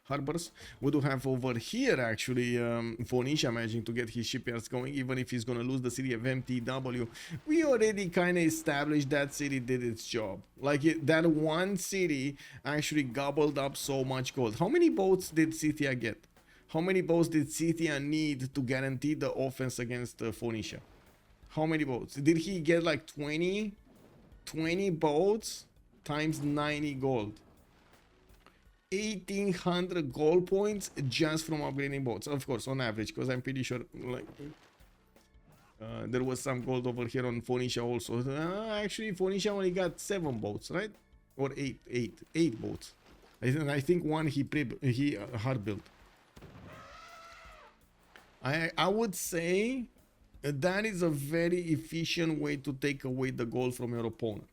harbors. We do have over here actually Phoenicia managing to get his shipyards going, even if he's gonna lose the city of MTW. We already kind of established that city did its job. Like that one city actually gobbled up so much gold. How many boats did Scythia get? How many boats did Scythia need to guarantee the offense against Phoenicia? How many boats? Did he get like 20 boats times 90 gold? 1800 gold points just from upgrading boats, of course, on average, because I'm pretty sure like there was some gold over here on Phoenicia also. Actually, Phoenicia only got 7 boats, right? Or 8 boats. I think one he hard built. I would say that is a very efficient way to take away the gold from your opponent.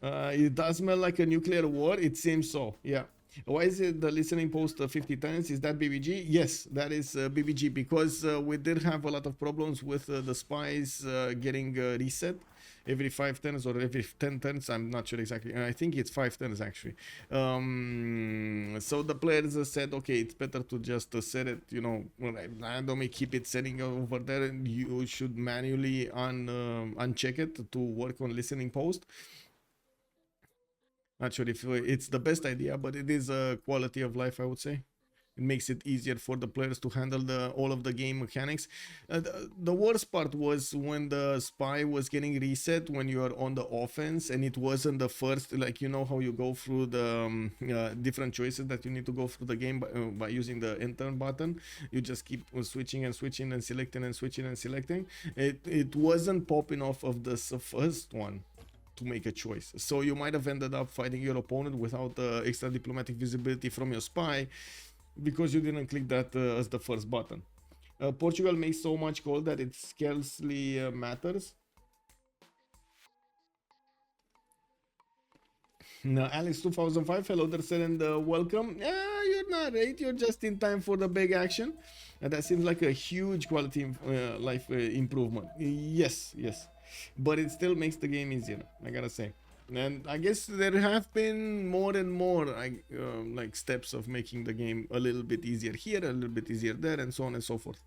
It does smell like a nuclear war. It seems so. Yeah. Why is it the listening post 50 times? Is that BBG? Yes, that is BBG, because we did have a lot of problems with the spies getting reset every 5 turns or every 10 turns. I'm not sure exactly. I think it's 5 turns actually. So the players said, okay, it's better to just set it, you know, randomly keep it setting over there, and you should manually uncheck it to work on listening post. Not sure if it's the best idea, but it is a quality of life, I would say. It makes it easier for the players to handle all of the game mechanics. The worst part was when the spy was getting reset when you are on the offense, and it wasn't the first, like, you know how you go through the different choices that you need to go through the game by using the enter button. You just keep switching and switching and selecting and switching and selecting. It wasn't popping off of the first one to make a choice, so you might have ended up fighting your opponent without extra diplomatic visibility from your spy because you didn't click that as the first button. Portugal makes so much gold that it scarcely matters. Now, Alex 2005, hello there, sir, and welcome. You're not late, you're just in time for the big action. That seems like a huge quality life improvement. Yes, but it still makes the game easier, I gotta say. And I guess there have been more and more like steps of making the game a little bit easier here, a little bit easier there, and so on and so forth.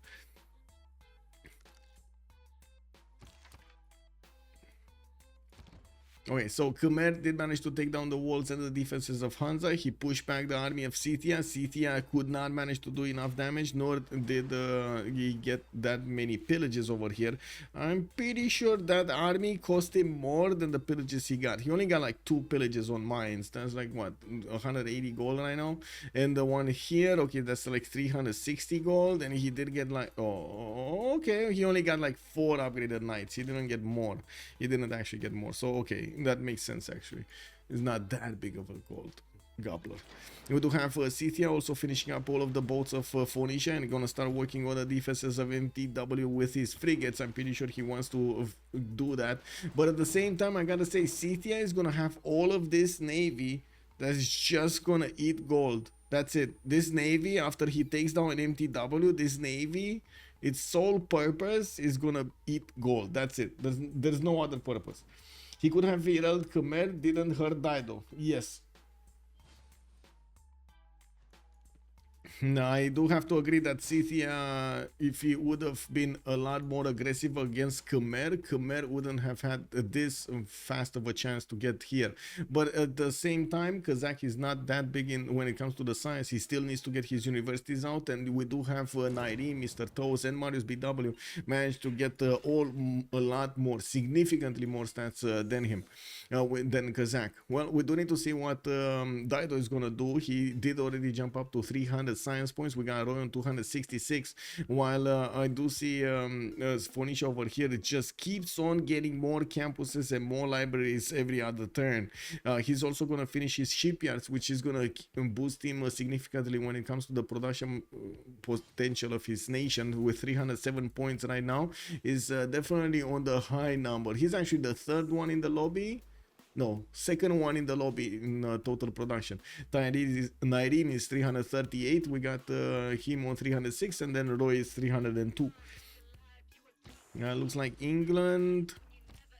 Okay, so Khmer did manage to take down the walls and the defenses of Hansa. He pushed back the army of Scythia. Scythia could not manage to do enough damage, nor did he get that many pillages over here. I'm pretty sure that army cost him more than the pillages he got. He only got like 2 pillages on mines. That's like what, 180 gold right now. And the one here, okay, that's like 360 gold. And he did get like, oh, okay, he only got like 4 upgraded knights. He didn't get more. He didn't actually get more. So okay, that makes sense actually. It's not that big of a gold gobbler. We do have Scythia also finishing up all of the boats of Phoenicia and gonna start working on the defenses of MTW with his frigates. I'm pretty sure he wants to do that, but at the same time I gotta say Scythia is gonna have all of this navy that is just gonna eat gold. That's it. This navy, after he takes down an MTW, this navy, its sole purpose is gonna eat gold. That's it. There's no other purpose. He could have heralded Khmer, didn't hurt Dido. Yes. No, I do have to agree that Scythia, if he would have been a lot more aggressive against Khmer, Khmer wouldn't have had this fast of a chance to get here. But at the same time, Kazakh is not that big when it comes to the science. He still needs to get his universities out, and we do have Nyreen, Mr. Toes, and Mariusbw managed to get a lot more, significantly more stats than him, than Kazakh. Well, we do need to see what Dido is gonna do. He did already jump up to 300 science points. We got Roy on 266, while I do see Phoenicia over here. It just keeps on getting more campuses and more libraries every other turn. He's also going to finish his shipyards, which is going to boost him significantly when it comes to the production potential of his nation. With 307 points right now, is definitely on the high number. He's actually the 3rd one in the lobby. No, 2nd one in the lobby in total production. Nyreen is 338. We got him on 306, and then Roy is 302. Looks like England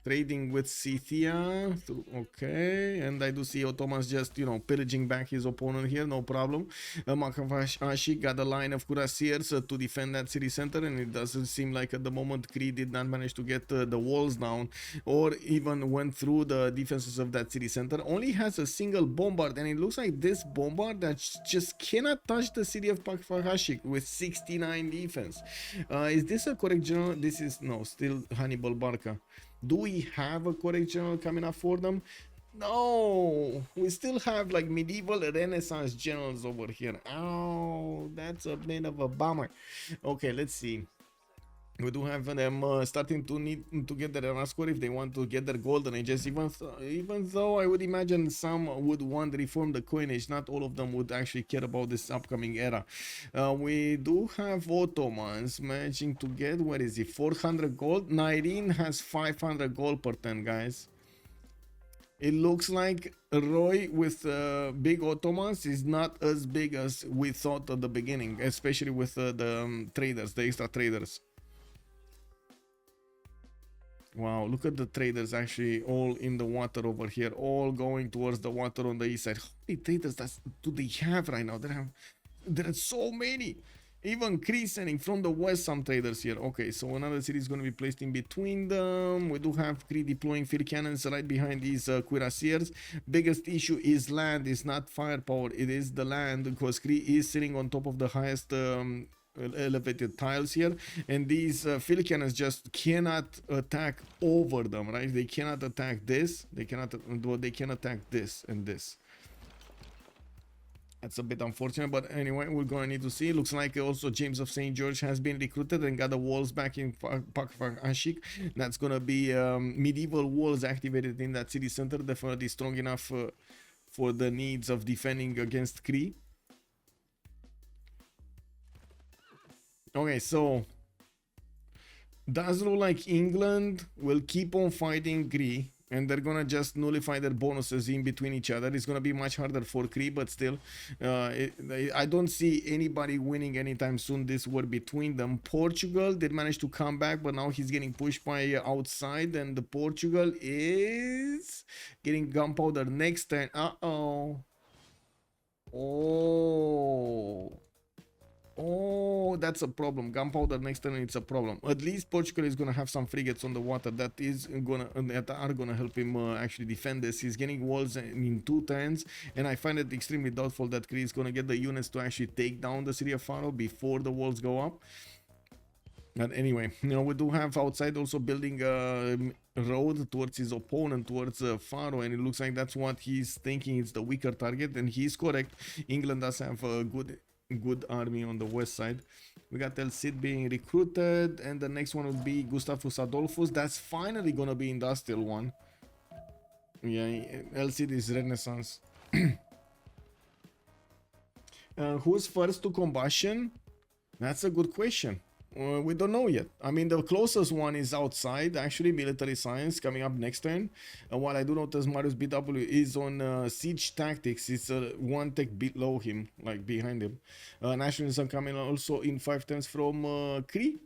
Trading with Scythia. Okay, and I do see Ottomans just, you know, pillaging back his opponent here, no problem. Makavash got a line of cuirassiers to defend that city center, and it doesn't seem like at the moment Cree did not manage to get the walls down or even went through the defenses of that city center. Only has a single bombard, and it looks like this bombard that just cannot touch the city of Pakfahashik with 69 defense. Is this a correct general? This is, no, still Hannibal Barca. Do we have a correct general coming up for them? No, we still have like medieval Renaissance generals over here. Oh, that's a bit of a bummer. Okay, let's see. We do have them starting to need to get their era score if they want to get their golden ages, even though I would imagine some would want to reform the coinage. Not all of them would actually care about this upcoming era. We do have Ottomans managing to get, what is it, 400 gold. Nyreen has 500 gold per turn, guys. It looks like Roy with big Ottomans is not as big as we thought at the beginning, especially with the traders, the extra traders. Wow, look at the traders actually all in the water over here, all going towards the water on the east side. How many traders do they have right now? There are so many. Even Cree sending from the west some traders here. Okay, so another city is going to be placed in between them. We do have Cree deploying field cannons right behind these cuirassiers. Biggest issue is land, is not firepower. It is the land, because Cree is sitting on top of the highest elevated tiles here, and these field cannons just cannot attack over them, right? They cannot attack this, they can attack this and this. That's a bit unfortunate, but anyway, we're gonna need to see. Looks like also James of St. George has been recruited and got the walls back in Pakfahashik. That's gonna be medieval walls activated in that city center, definitely strong enough for the needs of defending against Cree. Okay, so does look like England will keep on fighting Cree, and they're gonna just nullify their bonuses in between each other. It's gonna be much harder for Cree, but still, I don't see anybody winning anytime soon this war between them. Portugal did manage to come back, but now he's getting pushed by outside, and the Portugal is getting gunpowder next turn. Oh, that's a problem. Gunpowder next turn, it's a problem. At least Portugal is gonna have some frigates on the water that are gonna help him actually defend this. He's getting walls in 2 turns, and I find it extremely doubtful that Cree is gonna get the units to actually take down the city of Faro before the walls go up. But anyway, you know, we do have outside also building a road towards his opponent, towards Faro, and it looks like that's what he's thinking is the weaker target, and he's correct. England does have a good army on the west side. We got El Cid being recruited, and the next one would be Gustavus Adolphus. That's finally gonna be industrial one. Yeah, El Cid is Renaissance. Who's first to combustion? That's a good question. We don't know yet. I mean, the closest one is outside, actually, military science coming up next turn. While I do notice Mariusbw is on siege tactics, it's one tech below him, like behind him. Nationalism coming also in 5 turns from Cree.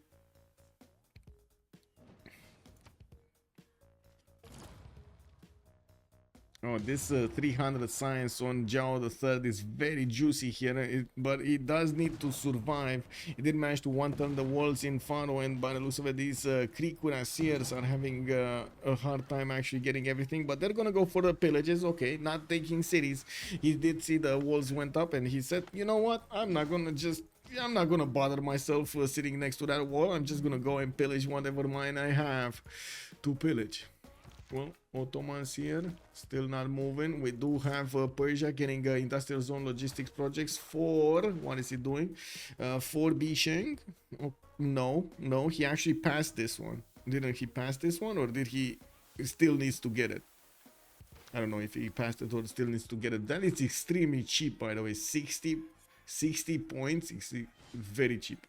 Oh, this 300 science on Zhao III is very juicy here, but it does need to survive. It did manage to one-turn the walls in Faro, and by the looks of it, these Cree cuirassiers are having a hard time actually getting everything, but they're gonna go for the pillages. Okay, not taking cities. He did see the walls went up, and he said, you know what, I'm not gonna bother myself sitting next to that wall. I'm just gonna go and pillage whatever mine I have to pillage. Well, Ottomans here, still not moving. We do have Persia getting industrial zone logistics projects for, what is he doing? For Bisheng. Oh, no, he actually passed this one. Didn't he pass this one, or did he still needs to get it? I don't know if he passed it or still needs to get it. That is extremely cheap, by the way. 60 points, very cheap.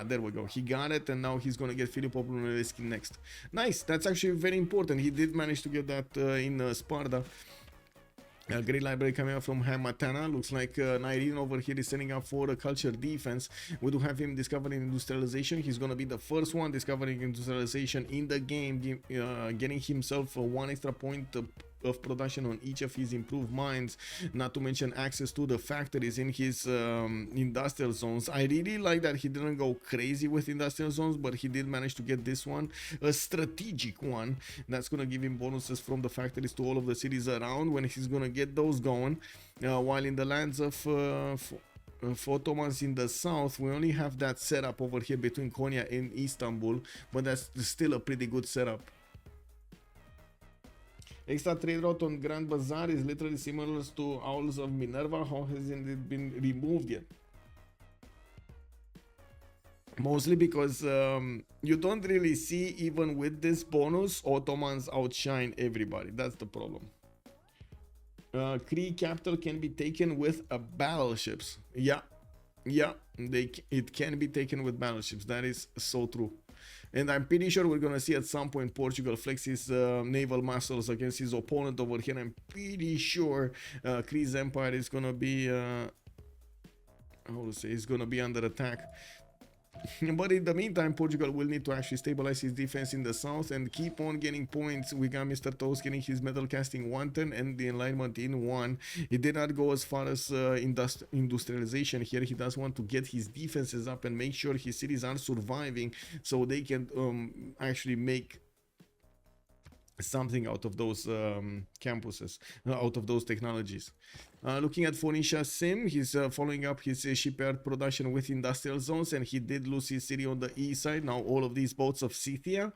There we go. He got it, and now he's gonna get Filippo Brunelleschi next. Nice. That's actually very important. He did manage to get that in Sparta. A great library coming out from Hamatana. Looks like Nyreen over here is setting up for a culture defense. We do have him discovering industrialization. He's going to be the first one discovering industrialization in the game, getting himself one extra point of production on each of his improved mines, not to mention access to the factories in his industrial zones. I really like that he didn't go crazy with industrial zones, but he did manage to get this one, a strategic one, that's going to give him bonuses from the factories to all of the cities around when he's going to get those going. While in the lands of Ottomans in the south, we only have that setup over here between Konya and Istanbul, but that's still a pretty good setup. Extra trade route on Grand Bazaar is literally similar to Owls of Minerva. How hasn't it been removed yet? Mostly because you don't really see, even with this bonus, Ottomans outshine everybody. That's the problem. Cree capital can be taken with battleships. Yeah, it can be taken with battleships. That is so true. And I'm pretty sure we're gonna see at some point Portugal flex his naval muscles against his opponent over here. I'm pretty sure Cree's empire is gonna be how to say, is gonna be under attack. But in the meantime, Portugal will need to actually stabilize his defense in the south and keep on getting points. We got Mr. Toast getting his metal casting 110 and the enlightenment in 1. He did not go as far as industrialization here. He does want to get his defenses up and make sure his cities are surviving so they can actually make something out of those campuses, out of those technologies. Looking at Phoenicia Sim, he's following up his shipyard production with industrial zones, and he did lose his city on the east side. Now all of these boats of Scythia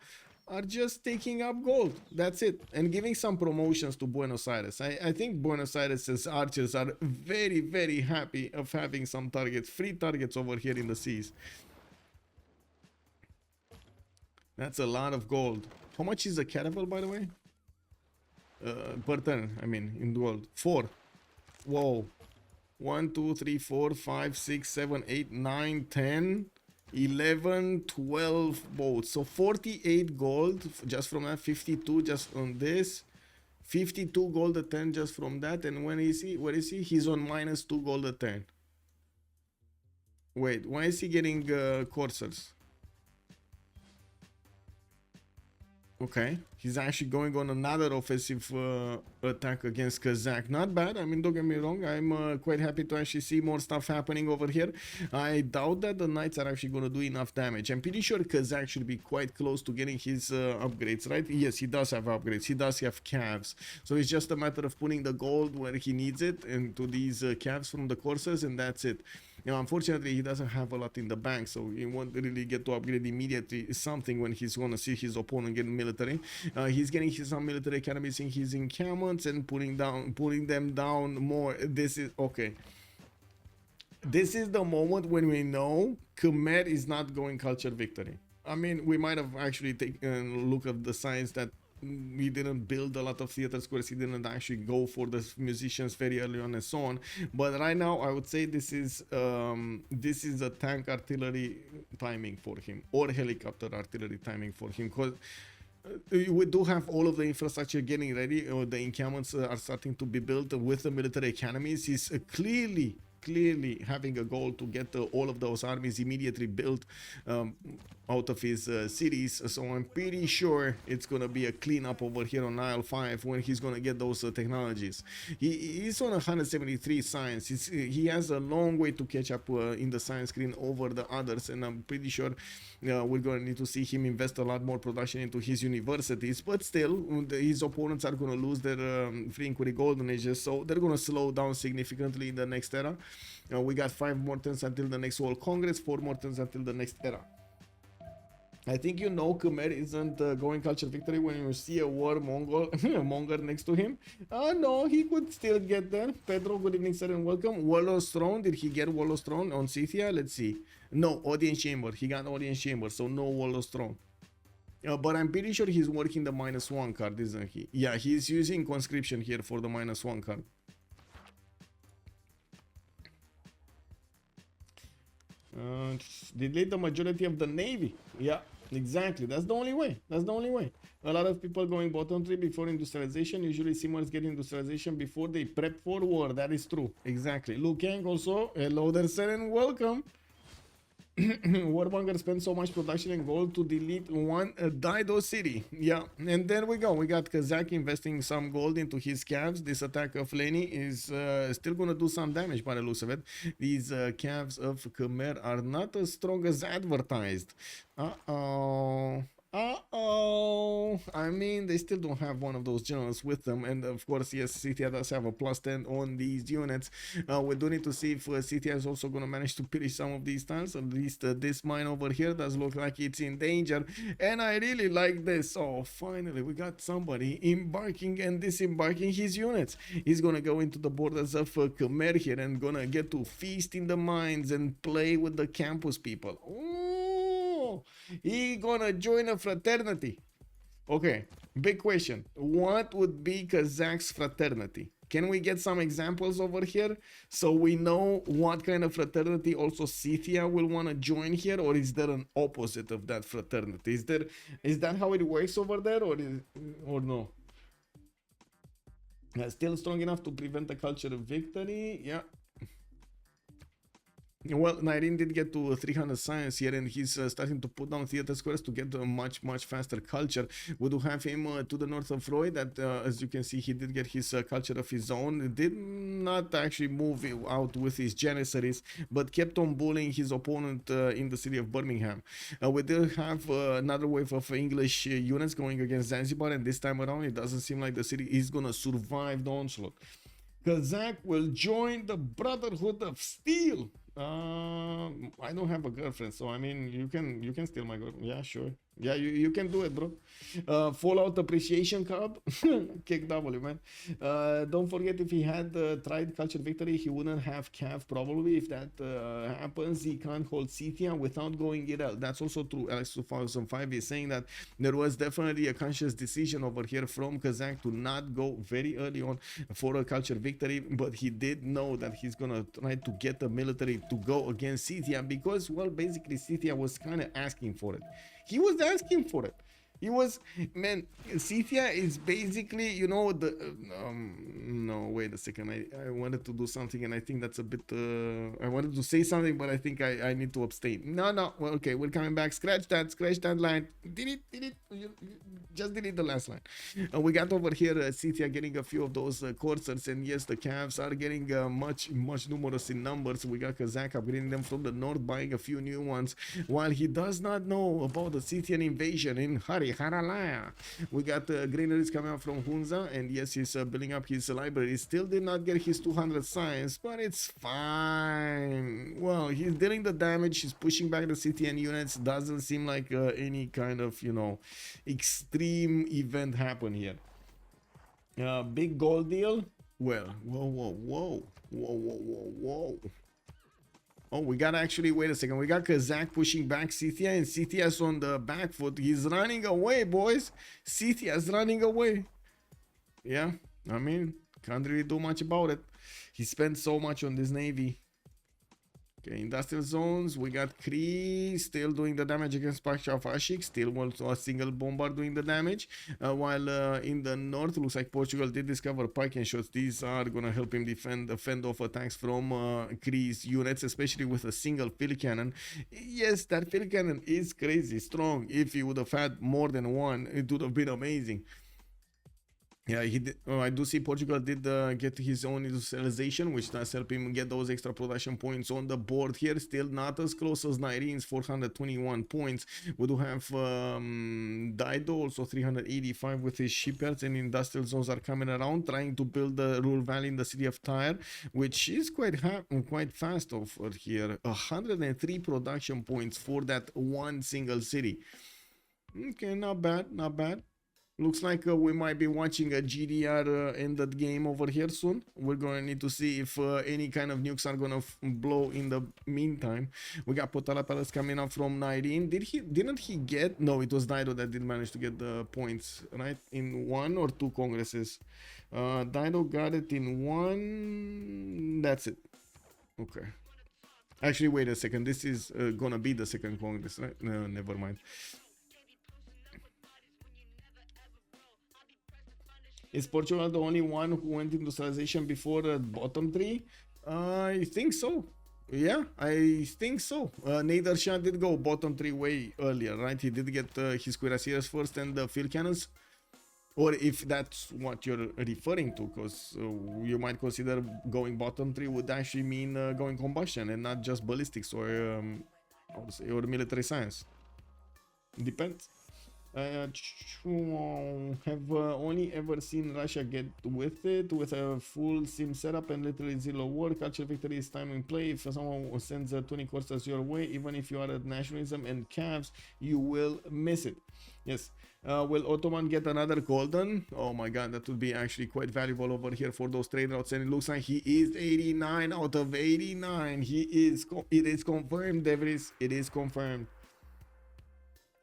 are just taking up gold. That's it. And giving some promotions to Buenos Aires. I think Buenos Aires' archers are very, very happy of having some targets, free targets over here in the seas. That's a lot of gold. How much is a caravel, by the way? Per turn, I mean, in gold. 4. Whoa. 1, 2, 3, 4, 5, 6, 7, 8, 9, 10, 11, 12 boats. So 48 gold just from that, 52 just on this, 52 gold a turn just from that. And when is he? Where is he? He's on -2 gold a turn. Wait, why is he getting coursers? Okay, he's actually going on another offensive attack against Kazakh. Not bad. I mean, don't get me wrong. I'm quite happy to actually see more stuff happening over here. I doubt that the knights are actually going to do enough damage. I'm pretty sure Kazakh should be quite close to getting his upgrades, right? Yes, he does have upgrades. He does have calves. So it's just a matter of putting the gold where he needs it into these calves from the courses, and that's it. Now, unfortunately, he doesn't have a lot in the bank, so he won't really get to upgrade immediately something when he's going to see his opponent get military. He's getting some military academies in his encampments and putting them down more. This is okay. This is the moment when we know Khmer is not going culture victory. I mean, we might have actually taken a look at the signs that he didn't build a lot of theater squares, he didn't actually go for the musicians very early on and so on. But right now I would say this is a tank artillery timing for him, or helicopter artillery timing for him, because we do have all of the infrastructure getting ready. The encampments are starting to be built with the military academies. He's clearly having a goal to get all of those armies immediately built out of his cities. So I'm pretty sure it's gonna be a cleanup over here on Nile 5 when he's gonna get those technologies. He's on 173 science. He has a long way to catch up in the science screen over the others, and I'm pretty sure we're gonna need to see him invest a lot more production into his universities. But still, his opponents are gonna lose their free inquiry golden ages, so they're gonna slow down significantly in the next era. We got 5 more turns until the next World Congress, 4 more turns until the next era. I think you know Khmer isn't going culture victory when you see a war Mongol Monger next to him. No, he could still get there. Pedro, good evening, sir, and welcome. Warlord's Throne, did he get Warlord's Throne on Scythia? Let's see. No, Audience Chamber. He got Audience Chamber, so no Warlord's Throne. But I'm pretty sure he's working the -1 card, isn't he? Yeah, he's using conscription here for the -1 card. Delete the majority of the navy. Yeah, exactly. That's the only way. That's the only way. A lot of people going bottom 3 before industrialization. Usually Simmers get industrialization before they prep for war. That is true. Exactly. Luke Yang also. Hello there, sir, and welcome. Warmonger spent so much production and gold to delete one Dido city. Yeah, and there we go. We got Kazakh investing some gold into his calves. This attack of Leni is still going to do some damage by the looks of it. These calves of Khmer are not as strong as advertised. Uh-oh. Uh-oh. I mean, they still don't have one of those generals with them. And of course, yes, Scythia does have a +10 on these units. We do need to see if Scythia is also going to manage to pillage some of these tiles. At least this mine over here does look like it's in danger. And I really like this. Oh, finally, we got somebody embarking and disembarking his units. He's going to go into the borders of Khmer here and going to get to feast in the mines and play with the campus people. Ooh. He gonna join a fraternity. Okay, big question. What would be Kazakh's fraternity? Can we get some examples over here so we know what kind of fraternity also Scythia will want to join here, or is there an opposite of that fraternity? Is that how it works over there, or no? Still strong enough to prevent a culture of victory? Yeah. Well, Nyreen did get to 300 science here, and he's starting to put down theater squares to get a much faster culture. We do have him to the north of Roy that, as you can see, he did get his culture of his own. Did not actually move out with his janissaries, but kept on bullying his opponent in the city of Birmingham. We did have another wave of English units going against Zanzibar, and this time around, it doesn't seem like the city is gonna survive the onslaught. Kazakh will join the Brotherhood of Steel. I don't have a girlfriend, so I mean, you can steal my girlfriend. Yeah, sure. Yeah, you can do it, bro. Fallout Appreciation Card. Kick W, man. Don't forget, if he had tried Culture Victory, he wouldn't have Cav probably. If that happens, he can't hold Scythia without going it out. That's also true. Alex 2005 is saying that there was definitely a conscious decision over here from Kazakh to not go very early on for a Culture Victory, but he did know that he's gonna try to get the military to go against Scythia because, well, basically Scythia was kind of asking for it. He was asking for it. He was, man, Scythia is basically, you know, the, no, wait a second. I wanted to do something and I think that's a bit, I wanted to say something, but I think I need to abstain. No, well, okay, we're coming back. Scratch that line. Delete, just delete the last line. We got over here, Scythia getting a few of those coursers, and yes, the calves are getting much numerous in numbers. We got Kazakh upgrading them from the north, buying a few new ones, while he does not know about the Scythian invasion in Haralaya. We got granaries coming out from Hunza, and yes, he's building up his library. Still did not get his 200 science, but it's fine. Well, he's dealing the damage, he's pushing back the Scythian units. Doesn't seem like any kind of, you know, extreme event happen here. Big gold deal. Well, whoa. Oh, we got actually, wait a second. We got Kazakh pushing back Scythia, and Scythia's on the back foot. He's running away, boys. Scythia's running away. Yeah, I mean, can't really do much about it. He spent so much on this navy. Okay, industrial zones. We got Cree still doing the damage against Pasha of Ashik. Still also a single bombard doing the damage. While in the north, looks like Portugal did discover pike shots. These are gonna help him fend off attacks from Cree's units, especially with a single field cannon. Yes, that field cannon is crazy strong. If he would have had more than one, it would have been amazing. Yeah, he did. Oh, I do see Portugal did get his own industrialization, which does help him get those extra production points on the board here. Still not as close as Nyreen's 421 points. We do have Dido also 385 with his shipyards, and industrial zones are coming around, trying to build the rural valley in the city of Tyre, which is quite fast over here. 103 production points for that one single city. Okay, not bad. Looks like we might be watching a GDR ended game over here soon. We're going to need to see if any kind of nukes are going to blow in the meantime. We got Potala Palace coming up from Nyreen. Didn't he get? No, it was Dido that did manage to get the points, right? In 1 or 2 congresses. Dido got it in 1. That's it. Okay. Actually, wait a second. This is gonna be the second Congress, right? No, never mind. Is Portugal the only one who went industrialization before the bottom three? I think so. Yeah, I think so. Nader Shah did go bottom three way earlier, right? He did get his cuirassiers first and the field cannons. Or if that's what you're referring to, because you might consider going bottom three would actually mean going combustion and not just ballistics or or military science. Depends. Have only ever seen Russia get with it with a full sim setup and literally zero war. Culture victory is time and play. If someone sends 20 courses your way, even if you are at nationalism and calves, you will miss it. Yes. Will Ottoman get another golden? Oh my god, that would be actually quite valuable over here for those trade routes. And it looks like he is 89 out of 89. It is confirmed, Devris. It is confirmed.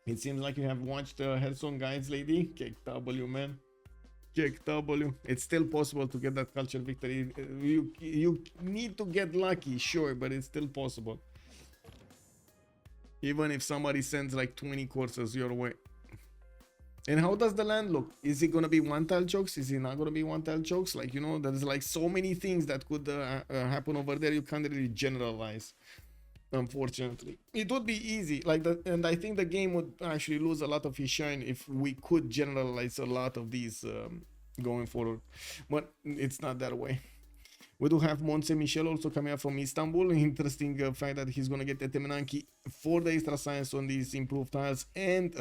It seems like you have watched Headstone Guides, lady. Kick W, man. Kick W. It's still possible to get that culture victory. You need to get lucky, sure, but it's still possible. Even if somebody sends like 20 courses your way. And how does the land look? Is it gonna be one tile chokes? Is it not gonna be one tile chokes? Like, you know, there's like so many things that could happen over there. You can't really generalize. Unfortunately, it would be easy, like that, and I think the game would actually lose a lot of its shine if we could generalize a lot of these going forward, but it's not that way. We do have Mont Saint Michel also coming up from Istanbul. Interesting fact that he's gonna get Etemenanki for the extra science on these improved tiles, and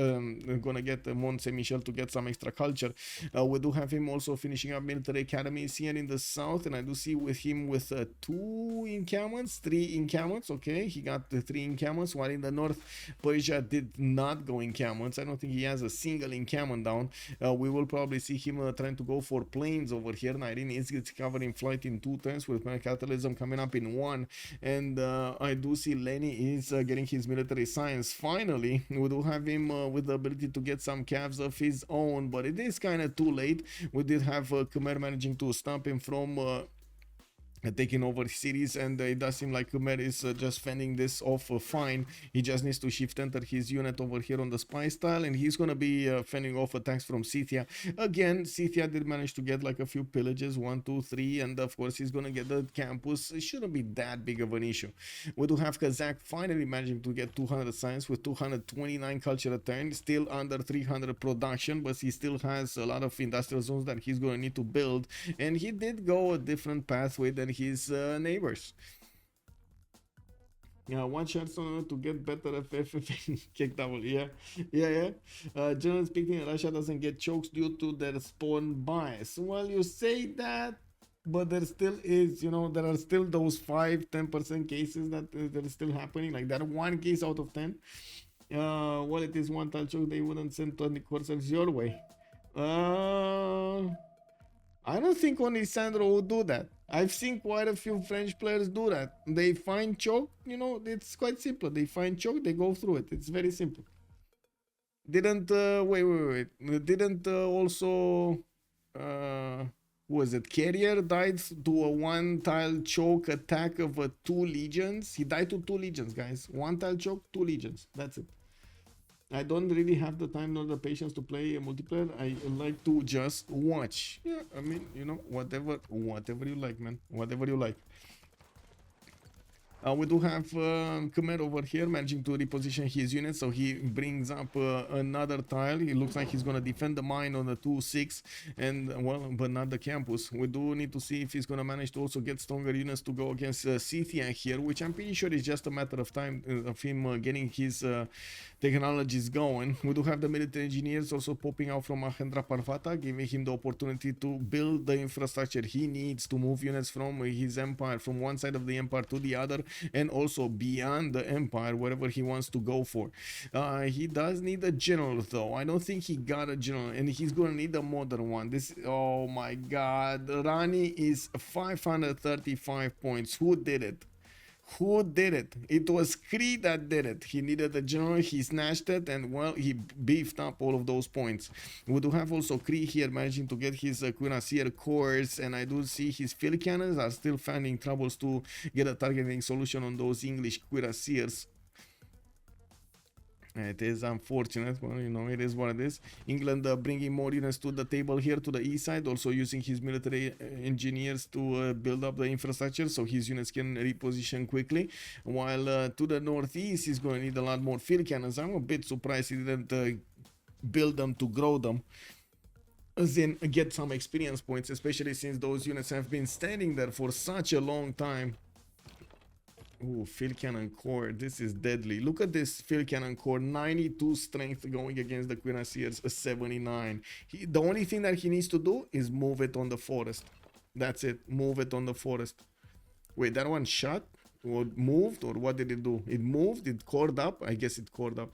gonna get Mont Saint Michel to get some extra culture. We do have him also finishing up military academies here in the south, and I do see with him with 2 encampments, 3 encampments. Okay, he got the 3 encampments, while in the north Persia did not go encampments. I don't think he has a single encampment down. We will probably see him trying to go for planes over here. Nyreen is covering flight in 2 turns with capitalism coming up in 1, and I do see Lenny is getting his military science. Finally, we do have him with the ability to get some calves of his own, but it is kind of too late. We did have Khmer managing to stop him from taking over cities, and it does seem like Khmer is just fending this off fine. He just needs to shift enter his unit over here on the spy style, and he's gonna be fending off attacks from Scythia. Again, Scythia did manage to get like a few pillages, 1, 2, 3, and of course he's gonna get the campus. It shouldn't be that big of an issue. We do have Kazakh finally managing to get 200 science with 229 culture return, still under 300 production, but he still has a lot of industrial zones that he's gonna need to build, and he did go a different pathway than his neighbors. Yeah, one chance to get better at FFA. Kick double, yeah. Generally speaking, Russia doesn't get chokes due to their spawn bias. Well, you say that, but there still is, you know, there are still those 5-10% cases that are still happening, like that 1 case out of 10. Well, it is 1 tile choke, they wouldn't send 20 corsairs your way. I don't think only Sandro would do that. I've seen quite a few French players do that. They find choke, you know, it's quite simple. They find choke, they go through it. It's very simple. Didn't, wait. Didn't also, who was it? Carrier died to a 1 tile choke attack of 2 legions. He died to 2 legions, guys. 1 tile choke, 2 legions. That's it. I don't really have the time nor the patience to play a multiplayer. I like to just watch. Yeah, I mean, you know, whatever you like, man. Whatever you like. We do have Khmer over here managing to reposition his unit, so he brings up another tile. It looks like he's going to defend the mine on the 2-6, and well, but not the campus. We do need to see if he's going to manage to also get stronger units to go against Scythia here, which I'm pretty sure is just a matter of time of him getting his technologies going. We do have the military engineers also popping out from Mahendra Parvata, giving him the opportunity to build the infrastructure he needs to move units from his empire, from one side of the empire to the other, and also beyond the empire, wherever he wants to go for. He does need a general though. I don't think he got a general, and he's gonna need a modern one. This, oh my god, Rani is 535 points. Who did it? Who did it? It was Cree that did it. He needed a general, he snatched it, and well, he beefed up all of those points. We do have also Cree here managing to get his cuirassier cores, and I do see his field cannons are still finding troubles to get a targeting solution on those English cuirassiers. It is unfortunate, but you know, it is what it is. England bringing more units to the table here to the east side, also using his military engineers to build up the infrastructure so his units can reposition quickly. While to the northeast, he's going to need a lot more field cannons. I'm a bit surprised he didn't build them to grow them, as in get some experience points, especially since those units have been standing there for such a long time. Ooh, field cannon core, this is deadly. Look at this field cannon core, 92 strength going against the cuirassiers, a 79. The only thing that he needs to do is move it on the forest. That's it, move it on the forest. Wait, that one shot or moved, or what did it do? It moved, it cored up. I guess it cored up,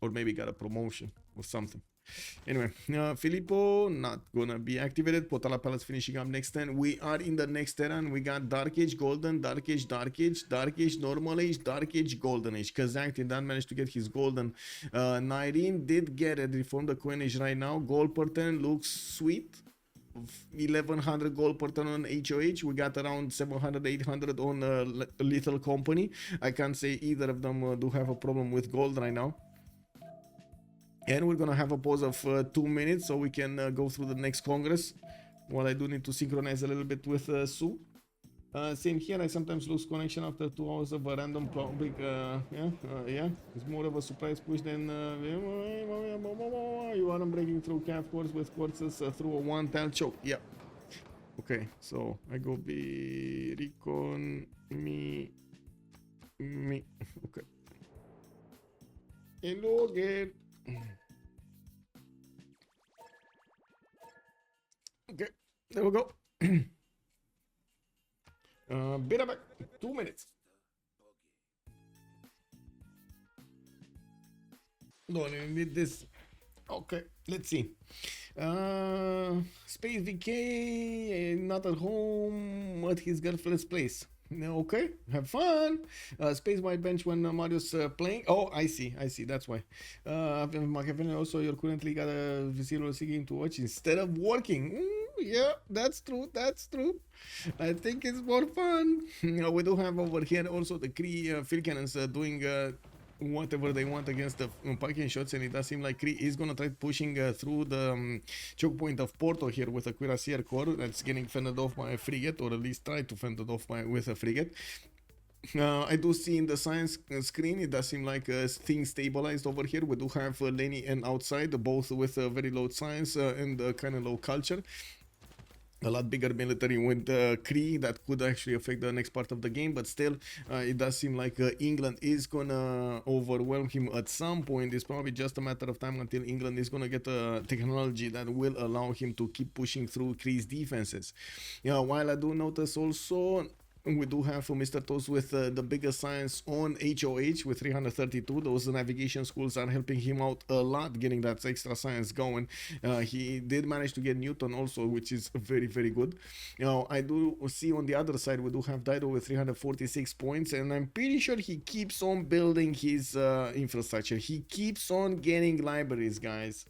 or maybe got a promotion or something. Anyway, Filippo not gonna be activated. Potala Palace finishing up next turn. We are in the next terrain. We got Dark Age, Golden, Dark Age, Dark Age, Dark Age, Normal Age, Dark Age, Golden Age. Kazakh did not manage to get his Golden. Nyreen did get it. Reform the coinage right now. Gold per turn looks sweet. 1100 gold per turn on HOH. We got around 700, 800 on Little Company. I can't say either of them do have a problem with gold right now. And we're gonna have a pause of 2 minutes so we can go through the next Congress. Well, I do need to synchronize a little bit with Sue. Same here, I sometimes lose connection after 2 hours of a random public, yeah, it's more of a surprise push than, you are breaking through calf course with courses through a one-tile choke, yeah. Okay, so I go be recon, me, okay. Hello again. Okay, there we go. Bit of 2 minutes. Don't even need this. Okay, let's see. Space VK, not at home at his girlfriend's place. Okay, have fun. Space white bench when Marius playing. Oh, I see, that's why. Machiavelli, also you're currently got a CWC game to watch instead of working. Yeah, that's true. I think it's more fun. We do have over here also the Cree field cannons doing whatever they want against the parking shots, and it does seem like Cree is gonna try pushing through the choke point of Porto here with a cuirassier core that's getting fended off by a frigate, or at least try to fend it off with a frigate. I do see in the science screen, it does seem like things stabilized over here. We do have Lenny and outside, both with very low science and kind of low culture. A lot bigger military with Cree that could actually affect the next part of the game, but still it does seem like England is gonna overwhelm him at some point. It's probably just a matter of time until England is gonna get a technology that will allow him to keep pushing through Cree's defenses. While I do notice also we do have Mr. Toast with the biggest science on HOH with 332. Those navigation schools are helping him out a lot, getting that extra science going. He did manage to get Newton also, which is very, very good. I do see on the other side, we do have Dido with 346 points, and I'm pretty sure he keeps on building his infrastructure. He keeps on getting libraries, guys.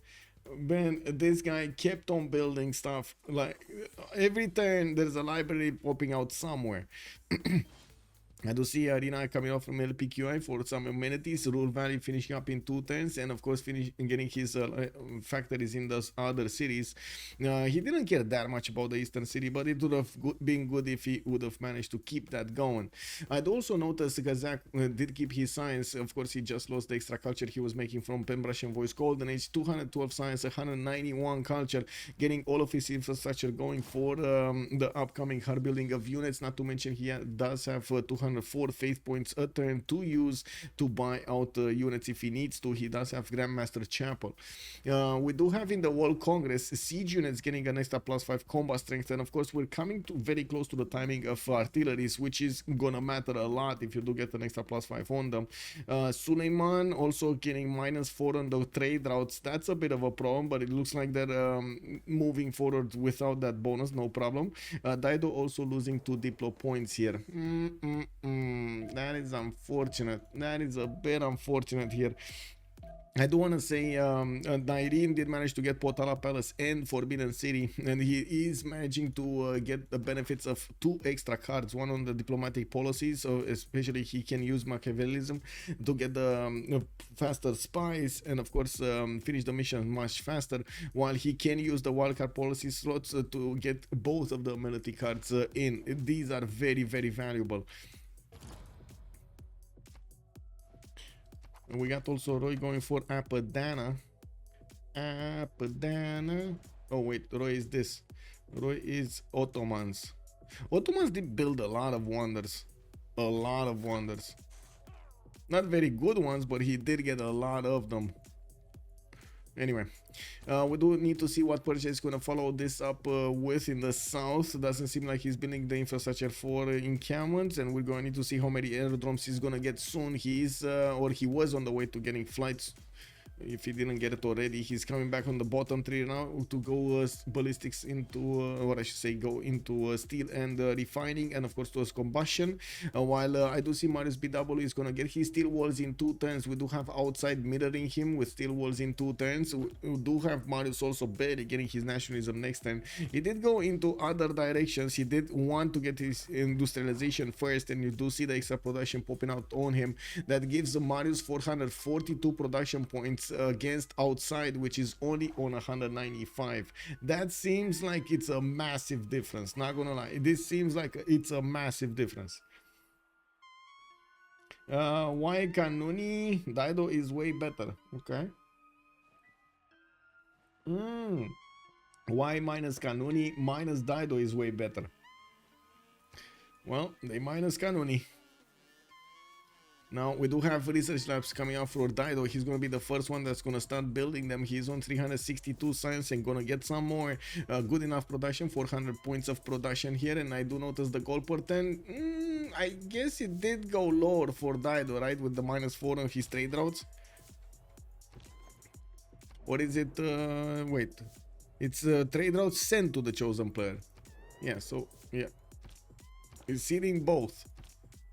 Man, this guy kept on building stuff. Like every turn there's a library popping out somewhere. I do see Arena coming off from LPQI for some amenities. Rural Valley finishing up in 2 turns, and of course getting his factories in those other cities. He didn't care that much about the Eastern City, but it would have been good if he would have managed to keep that going. I'd also noticed Kazakh did keep his science. Of course, he just lost the extra culture he was making from Pembrasian Voice Golden Age. 212 science, 191 culture, getting all of his infrastructure going for the upcoming hard building of units. Not to mention he does have 200 504 faith points a turn to use to buy out units if he needs to. He does have Grandmaster Chapel. We do have in the World Congress siege units getting an extra +5 combat strength, and of course we're coming to very close to the timing of artilleries, which is gonna matter a lot if you do get an extra +5 on them. Suleiman also getting -4 on the trade routes. That's a bit of a problem, but it looks like they're moving forward without that bonus, no problem. Daido also losing 2 diplo points here. That is unfortunate. That is a bit unfortunate here. I do want to say Nyreen did manage to get Potala Palace and Forbidden City, and he is managing to get the benefits of 2 extra cards, one on the diplomatic policies, so especially he can use Machiavellism to get the faster spies and of course finish the mission much faster, while he can use the wildcard policy slots to get both of the amenity cards in. These are very, very valuable. And we got also Roy going for Apadana. Oh wait, Roy is this. Roy is Ottomans. Ottomans did build a lot of wonders. A lot of wonders. Not very good ones, but he did get a lot of them. Anyway, we do need to see what Persia is going to follow this up with in the south. Doesn't seem like he's building the infrastructure for encampments, and we're going to need to see how many aerodromes he's going to get soon. He is, or he was on the way to getting flights. If he didn't get it already, he's coming back on the bottom 3 now to go ballistics into, or I should say go into steel and refining, and of course towards combustion. While I do see Mariusbw is going to get his steel walls in 2 turns. We do have outside mirroring him with steel walls in 2 turns. We do have Marius also barely getting his nationalism next turn. He did go into other directions. He did want to get his industrialization first, and you do see the extra production popping out on him. That gives Marius 442 production points against outside, which is only on 195. That seems like it's a massive difference, not gonna lie. This seems like it's a massive difference. Why Kanunni? Daido is way better. Okay. Why minus Kanunni minus Daido is way better? Well, they minus Kanunni. Now we do have research labs coming out for Daido. He's going to be the first one that's going to start building them. He's on 362 science and going to get some more. Good enough production, 400 points of production here. And I do notice the goal per 10. I guess it did go lower for Daido, right? With the -4 on his trade routes. Or is it, wait, it's trade routes sent to the chosen player. Yeah, so, yeah. It's hitting both.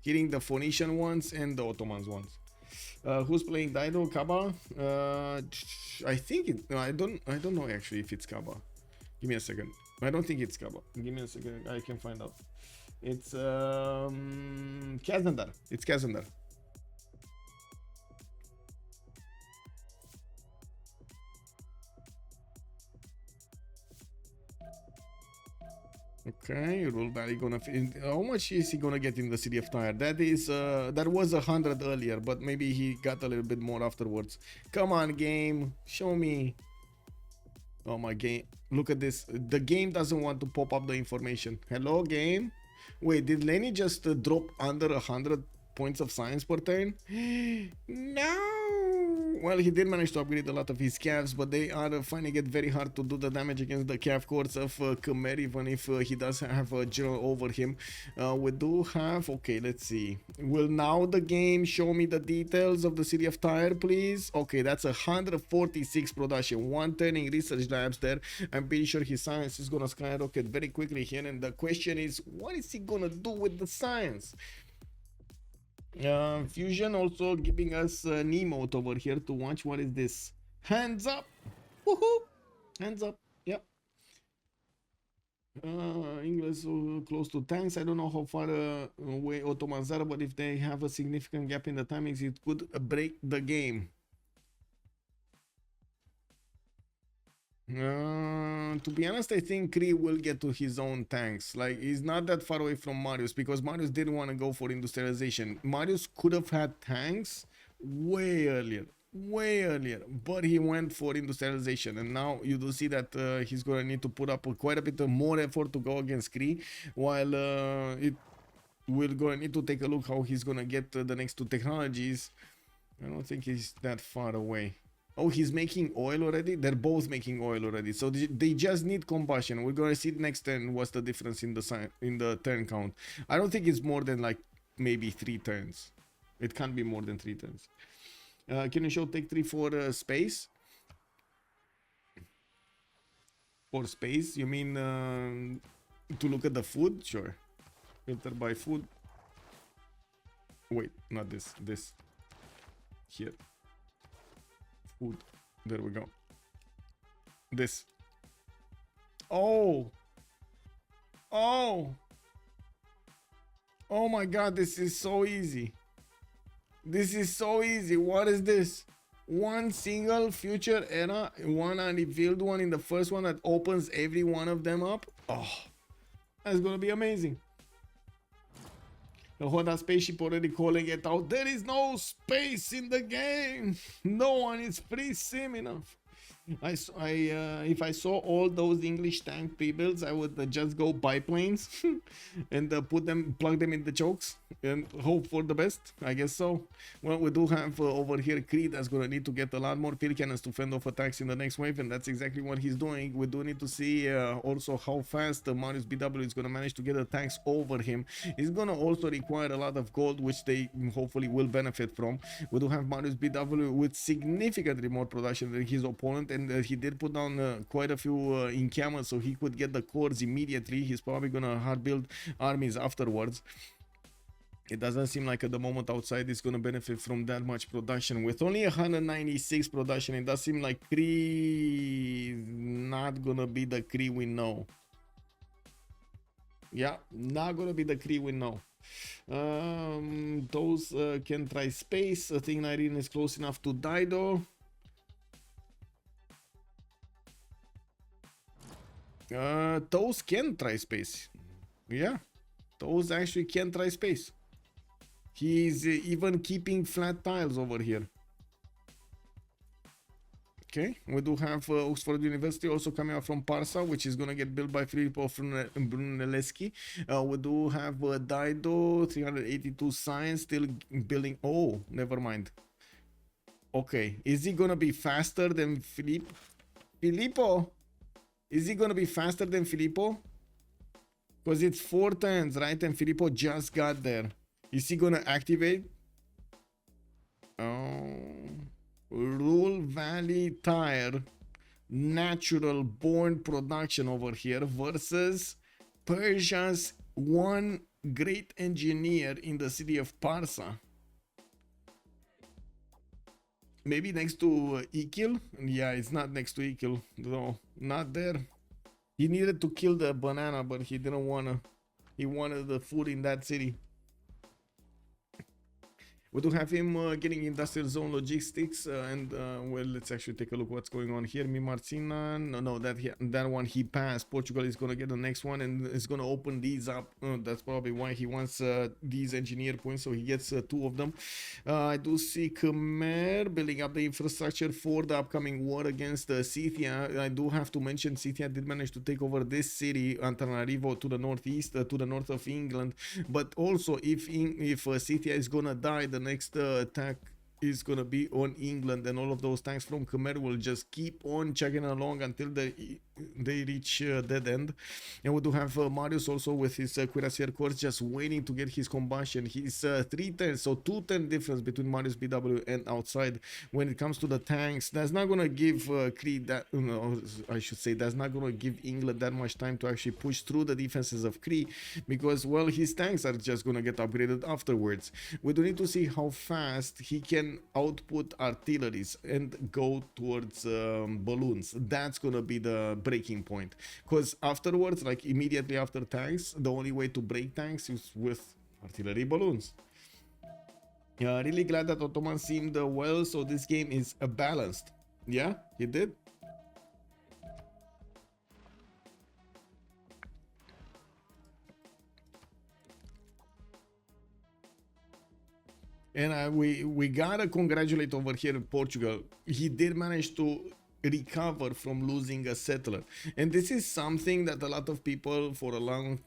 Hitting the Phoenician ones and the Ottomans ones. Who's playing Daido? Kaba? I think it. No, I don't know actually if it's Kaba. Give me a second. I don't think it's Kaba. Give me a second. I can find out. It's Kazandar. It's Kazandar. Okay, rule value gonna. How much is he gonna get in the city of Tyre? That is, that was 100 earlier, but maybe he got a little bit more afterwards. Come on, game, show me. Oh my game! Look at this. The game doesn't want to pop up the information. Hello, game. Wait, did Lenny just drop under 100 points of science per turn? No. Well, he did manage to upgrade a lot of his calves, but they are finding it very hard to do the damage against the calf courts of Khmer, even if he does have a general over him. We do have, okay, let's see. Will now the game show me the details of the city of Tyre, please? Okay, that's 146 production, 1 turning research labs there. I'm pretty sure his science is gonna skyrocket very quickly here, and the question is, what is he gonna do with the science? Fusion also giving us an emote over here to watch. What is this? Hands up! Woohoo! Hands up. Yep. English close to tanks. I don't know how far away Ottomans are, but if they have a significant gap in the timings, it could break the game. To be honest, I think Cree will get to his own tanks. Like, he's not that far away from Marius, because Marius didn't want to go for industrialization. Marius could have had tanks way earlier, but he went for industrialization, and now you do see that he's going to need to put up quite a bit more effort to go against Cree, while we're gonna need to take a look how he's gonna get the next two technologies. I don't think he's that far away. Oh, he's making oil already? They're both making oil already. So they just need combustion. We're gonna see next turn what's the difference in the turn count. I don't think it's more than like maybe 3 turns. It can't be more than 3 turns. Can you show take 3 for space? For space? You mean to look at the food? Sure. Filter by food. Wait, not this. This. Here. Food. There we go. This. Oh. Oh. Oh my god, this is so easy. This is so easy. What is this? One single future era, one unrevealed one in the first one that opens every one of them up. Oh, that's gonna be amazing. The Honda spaceship already calling it out. There is no space in the game. No one is free sim enough. If I saw all those English tank pre-builds, I would just go biplanes and plug them in the chokes and hope for the best. I guess so. Well, we do have over here Cree that's gonna need to get a lot more field cannons to fend off attacks in the next wave, and that's exactly what he's doing. We do need to see also how fast Mariusbw is gonna manage to get the tanks over him. He's gonna also require a lot of gold, which they hopefully will benefit from. We do have Mariusbw with significantly more production than his opponent, and he did put down quite a few encampments so he could get the cores immediately. He's probably gonna hard build armies afterwards. It doesn't seem like at the moment outside is gonna benefit from that much production. With only 196 production, it does seem like Cree is not gonna be the Cree we know. Yeah, not gonna be the Cree we know. Those can try space. I think Nyreen is close enough to die though. Those can try space. Yeah, those actually can try space. He's even keeping flat tiles over here. Okay, we do have Oxford University also coming out from Parsa, which is gonna get built by Filippo Brunelleschi. We do have Dido 382 science still building. Oh, never mind. Okay, is he gonna be faster than Filippo? Is he gonna be faster than Filippo? Because it's 4 turns, right? And Filippo just got there. Is he gonna activate? Oh, Rule Valley Tire, natural born production over here versus Persia's one great engineer in the city of Parsa. Maybe next to Ikil? Yeah, it's not next to Ikil. No, not there. He needed to kill the banana, but he didn't wanna. He wanted the food in that city. We do have him getting industrial zone logistics and well, let's actually take a look what's going on here. Mimarcina, no, that one he passed. Portugal is gonna get the next one and is gonna open these up. That's probably why he wants these engineer points, so he gets 2 of them. I do see Khmer building up the infrastructure for the upcoming war against Scythia. I do have to mention Scythia did manage to take over this city, Antananarivo, to the northeast, to the north of England. But also, if Scythia is gonna die, the next attack is gonna be on England, and all of those tanks from Khmer will just keep on chugging along until they reach dead end. And we do have Marius also with his cuirassier corps just waiting to get his combustion. He's 3 turns, so 2 turn difference between Mariusbw and outside. When it comes to the tanks, that's not gonna give Cree that, no, I should say that's not gonna give England that much time to actually push through the defenses of Cree, because well, his tanks are just gonna get upgraded afterwards. We do need to see how fast he can output artilleries and go towards balloons. That's gonna be the breaking point, because afterwards, like immediately after tanks, the only way to break tanks is with artillery balloons. Really glad that Ottoman seemed well, so this game is balanced. Yeah, he did. And we gotta congratulate over here Portugal. He did manage to recover from losing a settler. And this is something that a lot of people for a long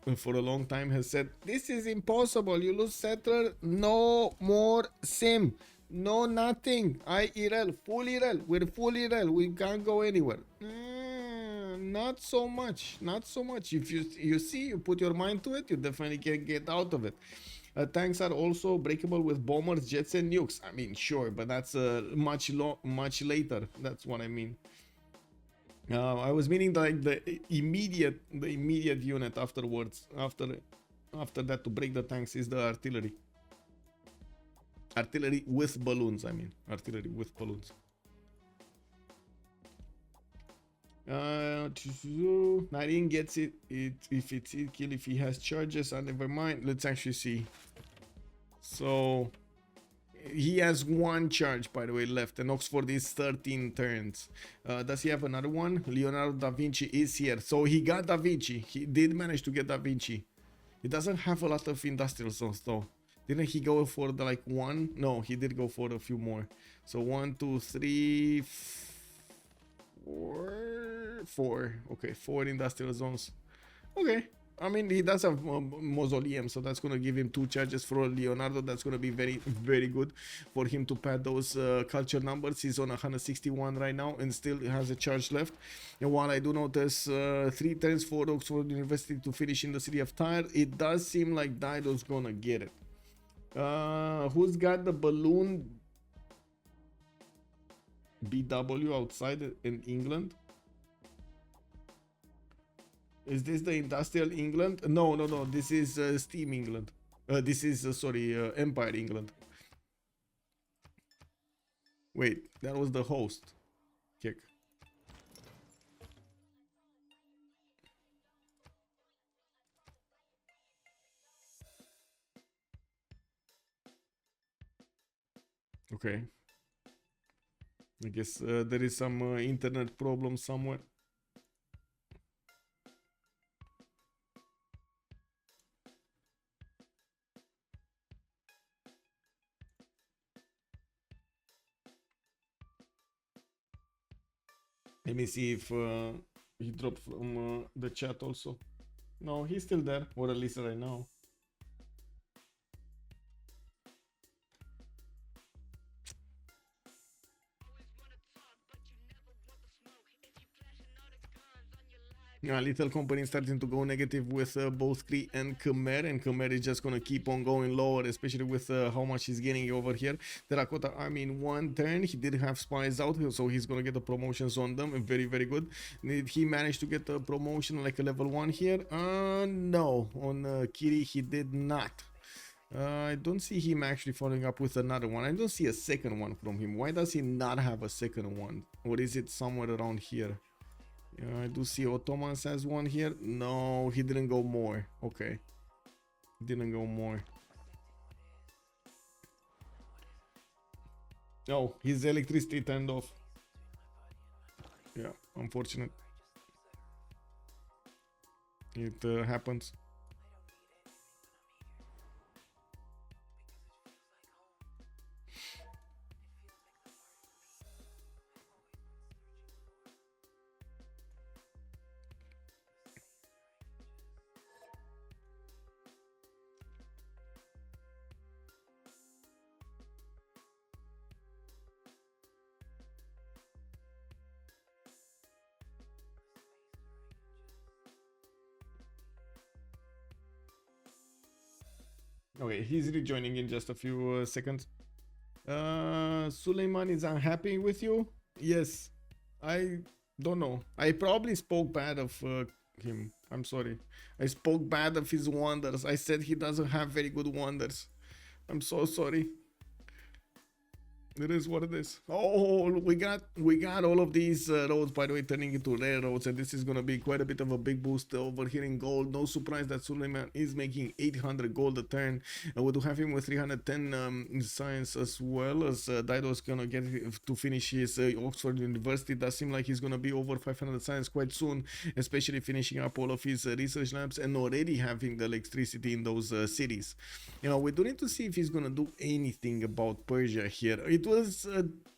time has said, this is impossible. You lose settler, no more sim, no nothing. IRL, full IRL, we're full IRL, we can't go anywhere. Not so much, not so much. If you see, you put your mind to it, you definitely can get out of it. Tanks are also breakable with bombers, jets, and nukes. I mean, sure, but that's much later. That's what I mean. I was meaning like the immediate unit afterwards. After that, to break the tanks is the artillery. Artillery with balloons. I mean, artillery with balloons. Nyreen gets it if it's it kill if he has charges. Never mind. Let's actually see. So he has one charge, by the way, left, and Oxford is 13 turns. Does he have another one? Leonardo da Vinci is here, so he got da Vinci. He did manage to get da Vinci. He doesn't have a lot of industrial zones though. Didn't he go for the like one? No, he did go for a few more. So 1, 2, 3, 4. Okay, 4 industrial zones. Okay, I mean, he does have a mausoleum, so that's going to give him 2 charges for Leonardo. That's going to be very, very good for him to pad those culture numbers. He's on 161 right now and still has a charge left. And while I do notice 3 turns for Oxford University to finish in the city of Tyre, it does seem like Dido's going to get it. Who's got the balloon BW outside in England? Is this the industrial England? No. This is Steam England. This is Empire England. Wait, that was the host. Kick. Okay. I guess there is some internet problem somewhere. Let me see if he dropped from the chat also. No, he's still there, or at least right now. Yeah, little company starting to go negative with both Cree and Khmer, and Khmer is just gonna keep on going lower, especially with how much he's getting over here. Terracotta Army in 1 turn, he did have spies out, so he's gonna get the promotions on them. Very, very good. Did he manage to get a promotion like a level 1 here? No, on Kiri he did not. I don't see him actually following up with another one. I don't see a second one from him. Why does he not have a second one? Or is it somewhere around here? I do see Ottomans has one here. No, he didn't go more. Okay. Didn't go more. Oh, his electricity turned off. Yeah, unfortunate. It happens. Okay, he's rejoining in just a few seconds. Suleiman is unhappy with you? Yes. I don't know. I probably spoke bad of him. I'm sorry. I spoke bad of his wonders. I said he doesn't have very good wonders. I'm so sorry. It is what it is. Oh, we got all of these roads, by the way, turning into railroads, and this is gonna be quite a bit of a big boost over here in gold. No surprise that Suleiman is making 800 gold a turn, and we do have him with 310 science as well, as Dido's gonna get to finish his Oxford University. It does seem like he's gonna be over 500 science quite soon, especially finishing up all of his research labs and already having the electricity in those cities. You know, we do need to see if he's gonna do anything about Persia here. It was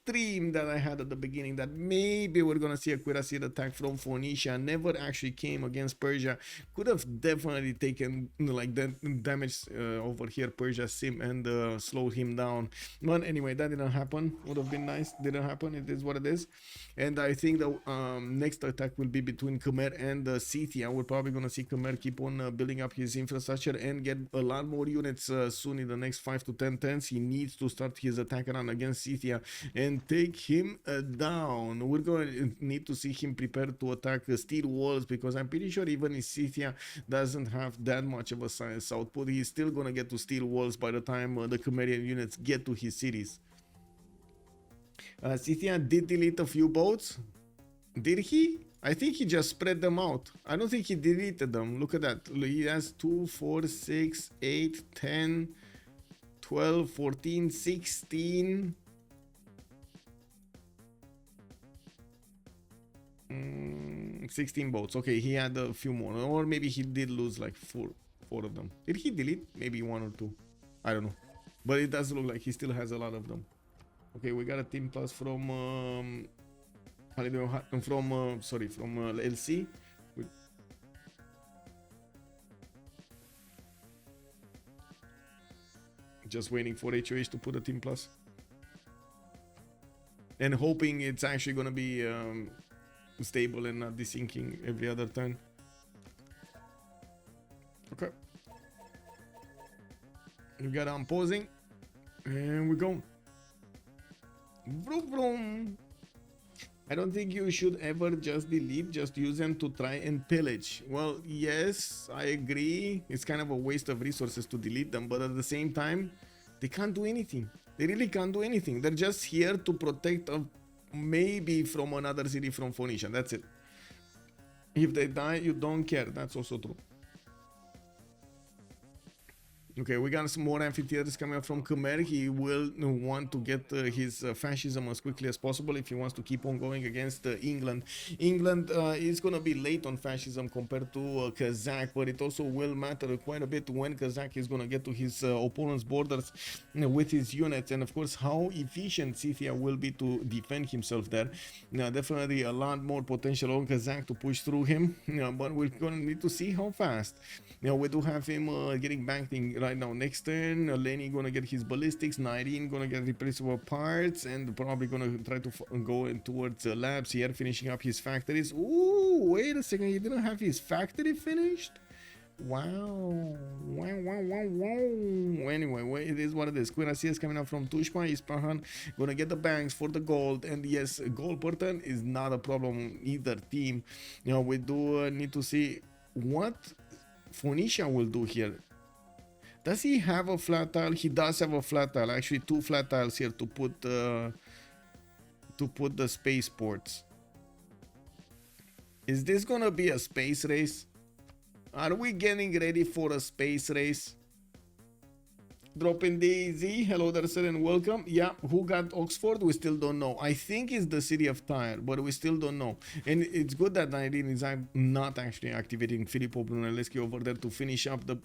stream that I had at the beginning that maybe we're gonna see a cuirassier attack from Phoenicia. Never actually came against Persia. Could have definitely taken like that damage over here, Persia sim, and slowed him down. But anyway, that didn't happen. Would have been nice. Didn't happen. It is what it is. And I think the next attack will be between Khmer and Scythia. We're probably gonna see Khmer keep on building up his infrastructure and get a lot more units soon in the next 5 to 10 turns. He needs to start his attack run against Scythia and take him down. We're going to need to see him prepare to attack steel walls, because I'm pretty sure even if Scythia doesn't have that much of a science output, he's still going to get to steel walls by the time the Khmerian units get to his cities. Scythia did delete a few boats. Did he? I think he just spread them out. I don't think he deleted them. Look at that. He has 2, 4, 6, 8, 10, 12, 14, 16. 16 boats. Okay, he had a few more. Or maybe he did lose like four of them. Did he delete? Maybe 1 or 2. I don't know. But it does look like he still has a lot of them. Okay, we got a team plus from LC. Just waiting for HOH to put a team plus. And hoping it's actually gonna be stable and not desyncing every other turn. Okay. We got unpausing. And we go. Vroom vroom. I don't think you should ever just delete, just use them to try and pillage. Well, yes, I agree. It's kind of a waste of resources to delete them, but at the same time, they can't do anything. They really can't do anything. They're just here to protect maybe from another city from Phoenicia. That's it. If they die, you don't care. That's also true. Okay, we got some more amphitheaters coming up from Khmer. He will want to get his fascism as quickly as possible if he wants to keep on going against England. England is going to be late on fascism compared to Kazakh, but it also will matter quite a bit when Kazakh is going to get to his opponent's borders with his units, and of course how efficient Scythia will be to defend himself there. Now, definitely a lot more potential on Kazakh to push through him, but we're going to need to see how fast. Now, we do have him getting banked in right now. Next turn, Lenny gonna get his ballistics, Nyreen gonna get replaceable parts, and probably gonna try to go in towards labs here, finishing up his factories. Ooh, wait a second, he didn't have his factory finished? Wow. Anyway, it is what it is. Cuirassier is coming up from Tushma. Ispahan gonna get the banks for the gold, and yes, gold per turn is not a problem either team. We do need to see what Phoenicia will do here. Does he have a flat tile? He does have a flat tile. Actually, 2 flat tiles here to put the spaceports. Is this gonna be a space race? Are we getting ready for a space race? Dropping DZ, hello there sir and welcome. Yeah, who got Oxford? We still don't know. I think it's the city of Tyre, but we still don't know. And it's good that Nyreen is not actually activating Filippo Brunelleschi over there to finish up the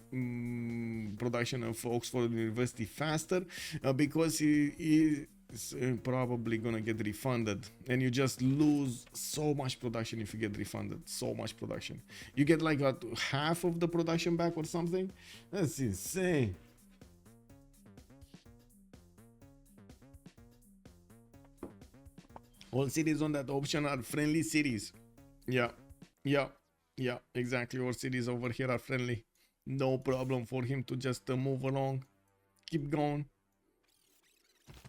production of Oxford University faster, because he is probably gonna get refunded, and you just lose so much production if you get refunded. So much production. You get like half of the production back or something. That's insane. All cities on that option are friendly cities. Yeah, exactly. All cities over here are friendly. No problem for him to just move along. Keep going.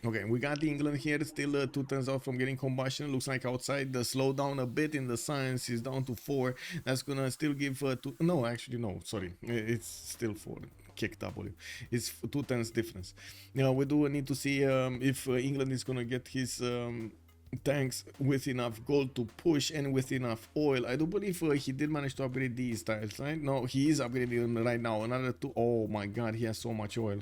Okay, we got England here, still 2 turns out from getting combustion. Looks like outside the slowdown a bit in the science is down to 4. That's gonna still give 2. No, actually, no, sorry. It's still 4. Kick W. It's 2 turns difference. Now, we do need to see if England is gonna get his tanks with enough gold to push and with enough oil. I do believe he did manage to upgrade these tiles, right? No, he is upgrading them right now. Another 2. Oh my god, he has so much oil.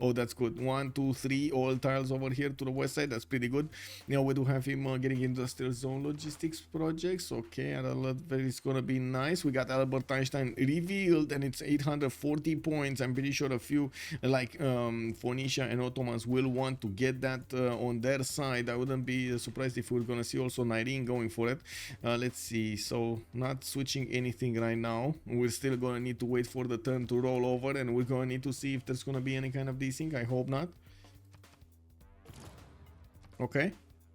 Oh, that's good. 1, 2, 3 all tiles over here to the west side. That's pretty good. Now we do have him getting industrial zone logistics projects. Okay, and it's gonna be nice. We got Albert Einstein revealed, and it's 840 points. I'm pretty sure a few like Phoenicia and Ottomans will want to get that on their side. I wouldn't be surprised if we're gonna see also Nyreen going for it. Let's see. So not switching anything right now. We're still gonna need to wait for the turn to roll over, and we're gonna need to see if there's gonna be any kind of desync. I hope not. Okay,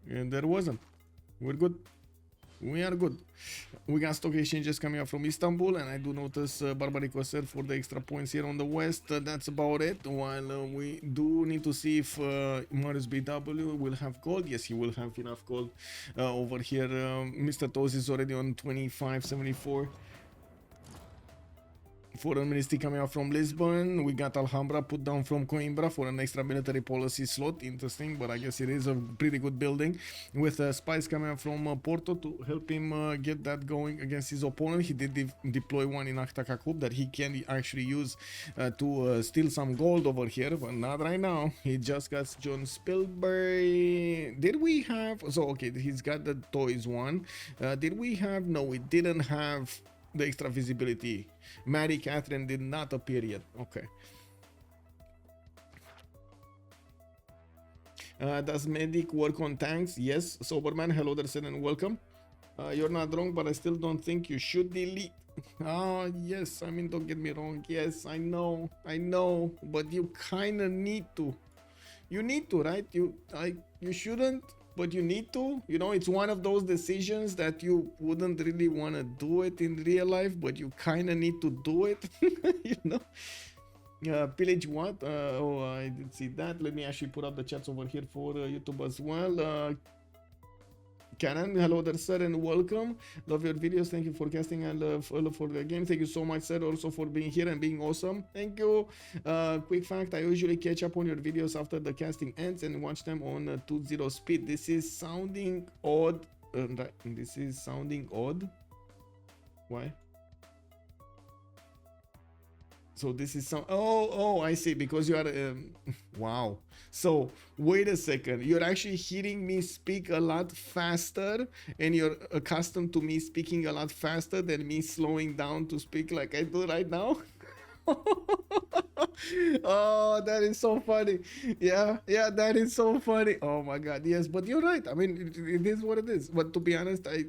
and there wasn't. We're good. We are good. We got stock exchanges coming up from Istanbul, and I do notice Barbaric Corsair for the extra points here on the west. That's about it. While we do need to see if Mariusbw will have gold. Yes, he will have enough gold over here. Mr. Toes is already on 2574. Foreign Ministry coming out from Lisbon. We got Alhambra put down from Coimbra for an extra military policy slot. Interesting, but I guess it is a pretty good building. With spies coming out from Porto to help him get that going against his opponent. He did deploy one in Aktakakub that he can actually use to steal some gold over here, but not right now. He just got John Spielberg. Did we have... So, okay, he's got the toys one. Did we have... No, we didn't have the extra visibility. Mary Catherine did not appear yet. Okay. Does medic work on tanks? Yes. Soberman, hello there, sir, and welcome. You're not wrong, but I still don't think you should delete. Oh, yes. I mean, don't get me wrong. Yes, I know, but you kind of need to. You need to, right? You shouldn't, but you need to. You know, it's one of those decisions that you wouldn't really want to do it in real life, but you kind of need to do it. You know. Pillage what? Oh, I did see that. Let me actually put up the chats over here for YouTube as well. Canon, hello there, sir, and welcome. Love your videos. Thank you for casting and love for the game. Thank you so much, sir, also for being here and being awesome. Thank you. Quick fact, I usually catch up on your videos after the casting ends and watch them on 2.0 speed. This is sounding odd. This is sounding odd. Why? So this is some... Oh, I see. Because you are... wow. So, wait a second. You're actually hearing me speak a lot faster, and you're accustomed to me speaking a lot faster than me slowing down to speak like I do right now? Oh, that is so funny. Yeah, that is so funny. Oh my God. Yes, but you're right. I mean, it is what it is. But to be honest, I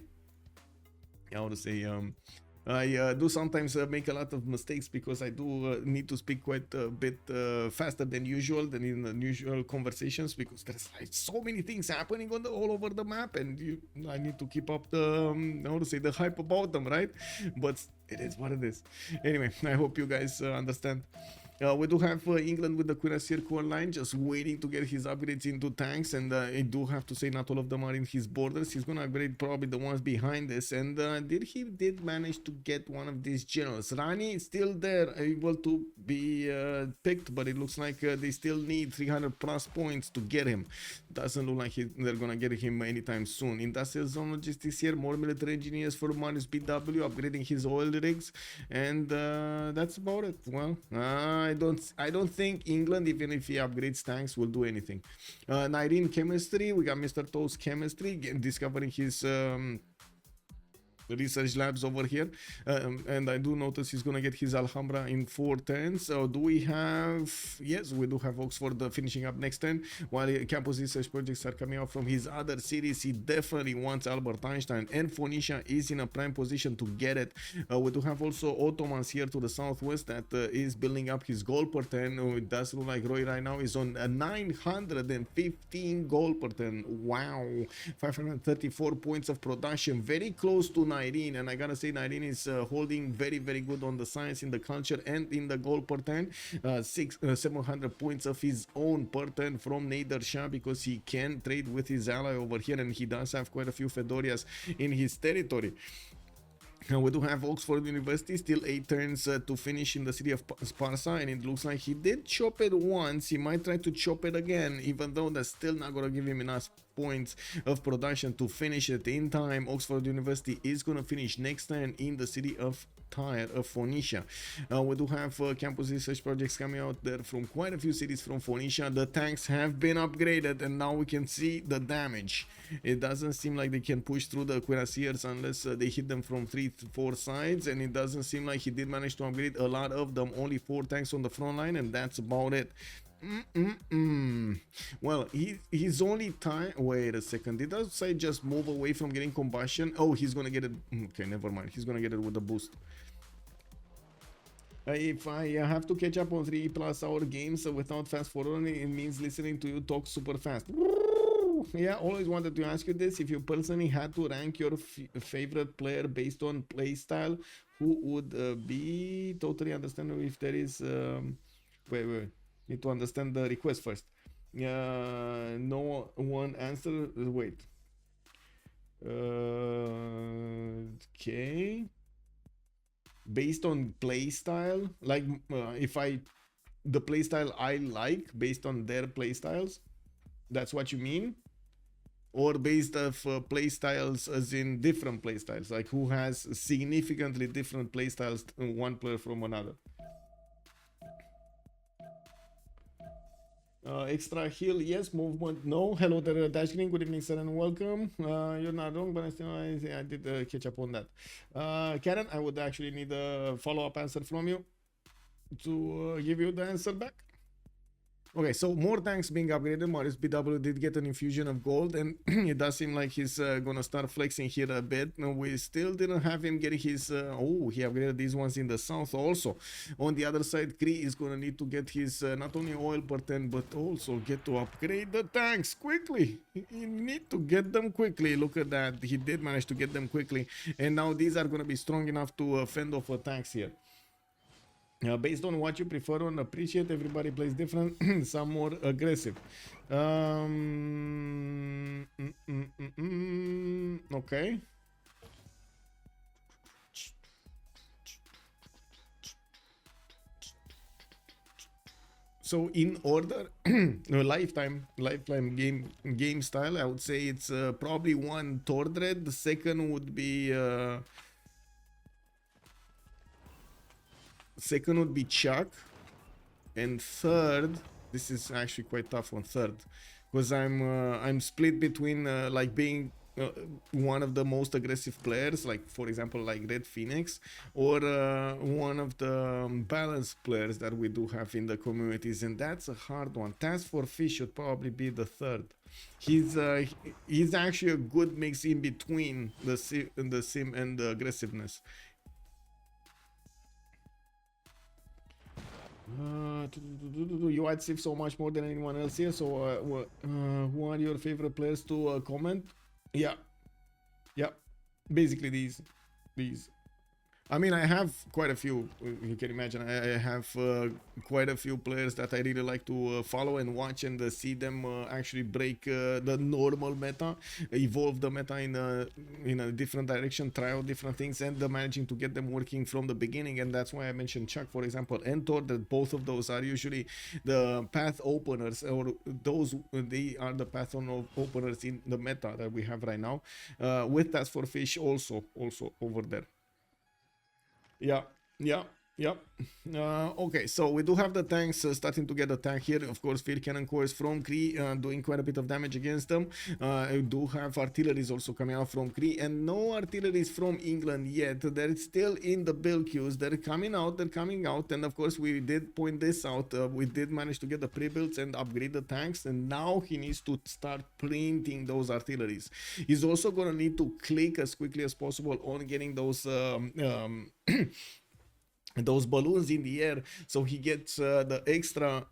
want to say... I do sometimes make a lot of mistakes because I do need to speak quite a bit faster than usual, than in the usual conversations, because there's like so many things happening on all over the map, and I need to keep up the the hype about them, right? But it is what it is. Anyway, I hope you guys understand. We do have England with the Cuirassier core line just waiting to get his upgrades into tanks, and I do have to say not all of them are in his borders. He's gonna upgrade probably the ones behind this, and he did manage to get one of these generals. Rani is still there, able to be picked, but it looks like they still need 300 plus points to get him. Doesn't look like they're gonna get him anytime soon. Industrial zone logistics here, more military engineers for Mariusbw, upgrading his oil rigs, and that's about it. Well, I don't think England, even if he upgrades tanks, will do anything. Nyreen chemistry, we got Mr. Toast chemistry, discovering his research labs over here, and I do notice he's gonna get his Alhambra in 4 turns. So do we have... Yes, we do have Oxford finishing up next turn, while campus research projects are coming out from his other series. He definitely wants Albert Einstein, and Phoenicia is in a prime position to get it. We do have also Ottomans here to the southwest that is building up his gold per turn. It does look like Roy right now is on 915 gold per turn. Wow, 534 points of production, very close to Nyreen, and I gotta say Nyreen is holding very, very good on the science, in the culture, and in the gold per turn. 700 points of his own per turn from Nader Shah, because he can trade with his ally over here, and he does have quite a few Fedorias in his territory. We do have Oxford University, still 8 turns to finish in the city of Sparsa, and it looks like he did chop it once. He might try to chop it again, even though that's still not gonna give him enough points of production to finish it in time. Oxford University is going to finish next turn in the city of Tyre of Phoenicia. We do have campus research projects coming out there from quite a few cities from Phoenicia. The tanks have been upgraded and now we can see the damage. It doesn't seem like they can push through the cuirassiers unless they hit them from 3 to 4 sides, and it doesn't seem like he did manage to upgrade a lot of them. Only 4 tanks on the front line and that's about it. Well, he's only time. Wait a second, did that side just move away from getting combustion? Oh, he's gonna get it. Okay, never mind, he's gonna get it with the boost. If I have to catch up on 3+ hour games without fast forwarding, it means listening to you talk super fast. Yeah, always wanted to ask you this. If you personally had to rank your favorite player based on playstyle, who would be? Totally understandable if there is wait, need to understand the request first. No one answer. Wait. Okay. Based on playstyle, like if the playstyle I like based on their playstyles, that's what you mean? Or based off playstyles as in different playstyles, like who has significantly different playstyles one player from another? Extra heal, yes. Movement, no. Hello there, Dash Green. Good evening, sir, and welcome. You're not wrong, but I did catch up on that. Karen, I would actually need a follow-up answer from you to give you the answer back. Okay, so more tanks being upgraded. Mariusbw did get an infusion of gold, and it does seem like he's gonna start flexing here a bit. No, we still didn't have him get his oh, he upgraded these ones in the south also. On the other side, Cree is gonna need to get his not only oil per 10 but also get to upgrade the tanks quickly. You need to get them quickly. Look at that, he did manage to get them quickly, and now these are gonna be strong enough to fend off tanks here. Based on what you prefer and appreciate, everybody plays different. Some more aggressive. Okay. So in order, lifetime game style, I would say it's probably 1 Tordred. The second would be Chuck, and third, this is actually quite tough on third, because I'm split between like being one of the most aggressive players, like for example like Red Phoenix, or one of the balanced players that we do have in the communities, and that's a hard one. Task for Fish should probably be the third. He's actually a good mix in between the sim and the aggressiveness. You watch Civ so much more than anyone else here, so who are your favorite players to comment? Yeah, basically these. I mean, I have quite a few. You can imagine I have quite a few players that I really like to follow and watch and see them actually break the normal meta, evolve the meta in a different direction, try out different things, and managing to get them working from the beginning. And that's why I mentioned Chuck, for example, and Thor, that both of those are usually the path openers, or they are the path openers in the meta that we have right now, with Task for Fish also over there. Yeah. Okay, so we do have the tanks starting to get attacked here. Of course, field cannon cores from Cree doing quite a bit of damage against them. We do have artilleries also coming out from Cree, and no artilleries from England yet. They're still in the build queues. They're coming out, and of course we did point this out. We did manage to get the pre-builds and upgrade the tanks, and now he needs to start printing those artilleries. He's also gonna need to click as quickly as possible on getting those those balloons in the air, so he gets the extra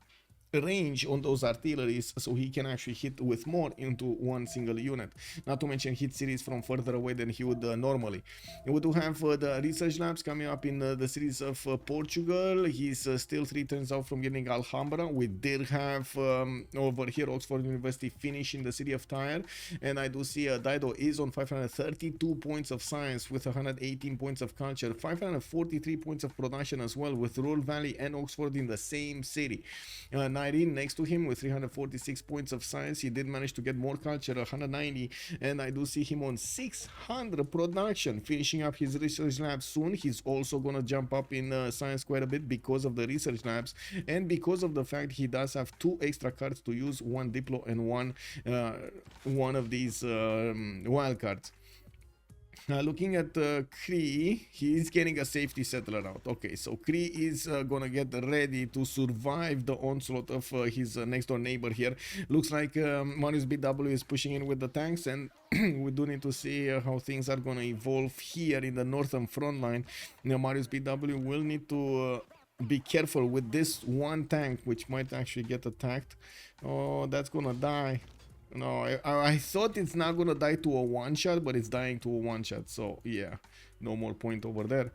range on those artilleries, so he can actually hit with more into one single unit, not to mention hit series from further away than he would normally. And we do have the research labs coming up in the cities of Portugal. He's still 3 turns out from getting Alhambra. We did have over here Oxford University finish in the city of Tyre, and I do see Dido is on 532 points of science with 118 points of culture, 543 points of production as well, with Rural Valley and Oxford in the same city. Nyreen next to him with 346 points of science. He did manage to get more culture, 190, and I do see him on 600 production, finishing up his research lab soon. He's also gonna jump up in science quite a bit because of the research labs and because of the fact he does have 2 extra cards to use, 1 Diplo and one of these wild cards. Looking at Cree, he's getting a safety settler out. Okay, so Cree is gonna get ready to survive the onslaught of his next door neighbor here. Looks like Mariusbw is pushing in with the tanks, and we do need to see how things are gonna evolve here in the northern front line. Now, Mariusbw will need to be careful with this one tank, which might actually get attacked. Oh, that's gonna die. No, I thought it's not gonna die to a one-shot, but it's dying to a one-shot, so yeah, no more point over there.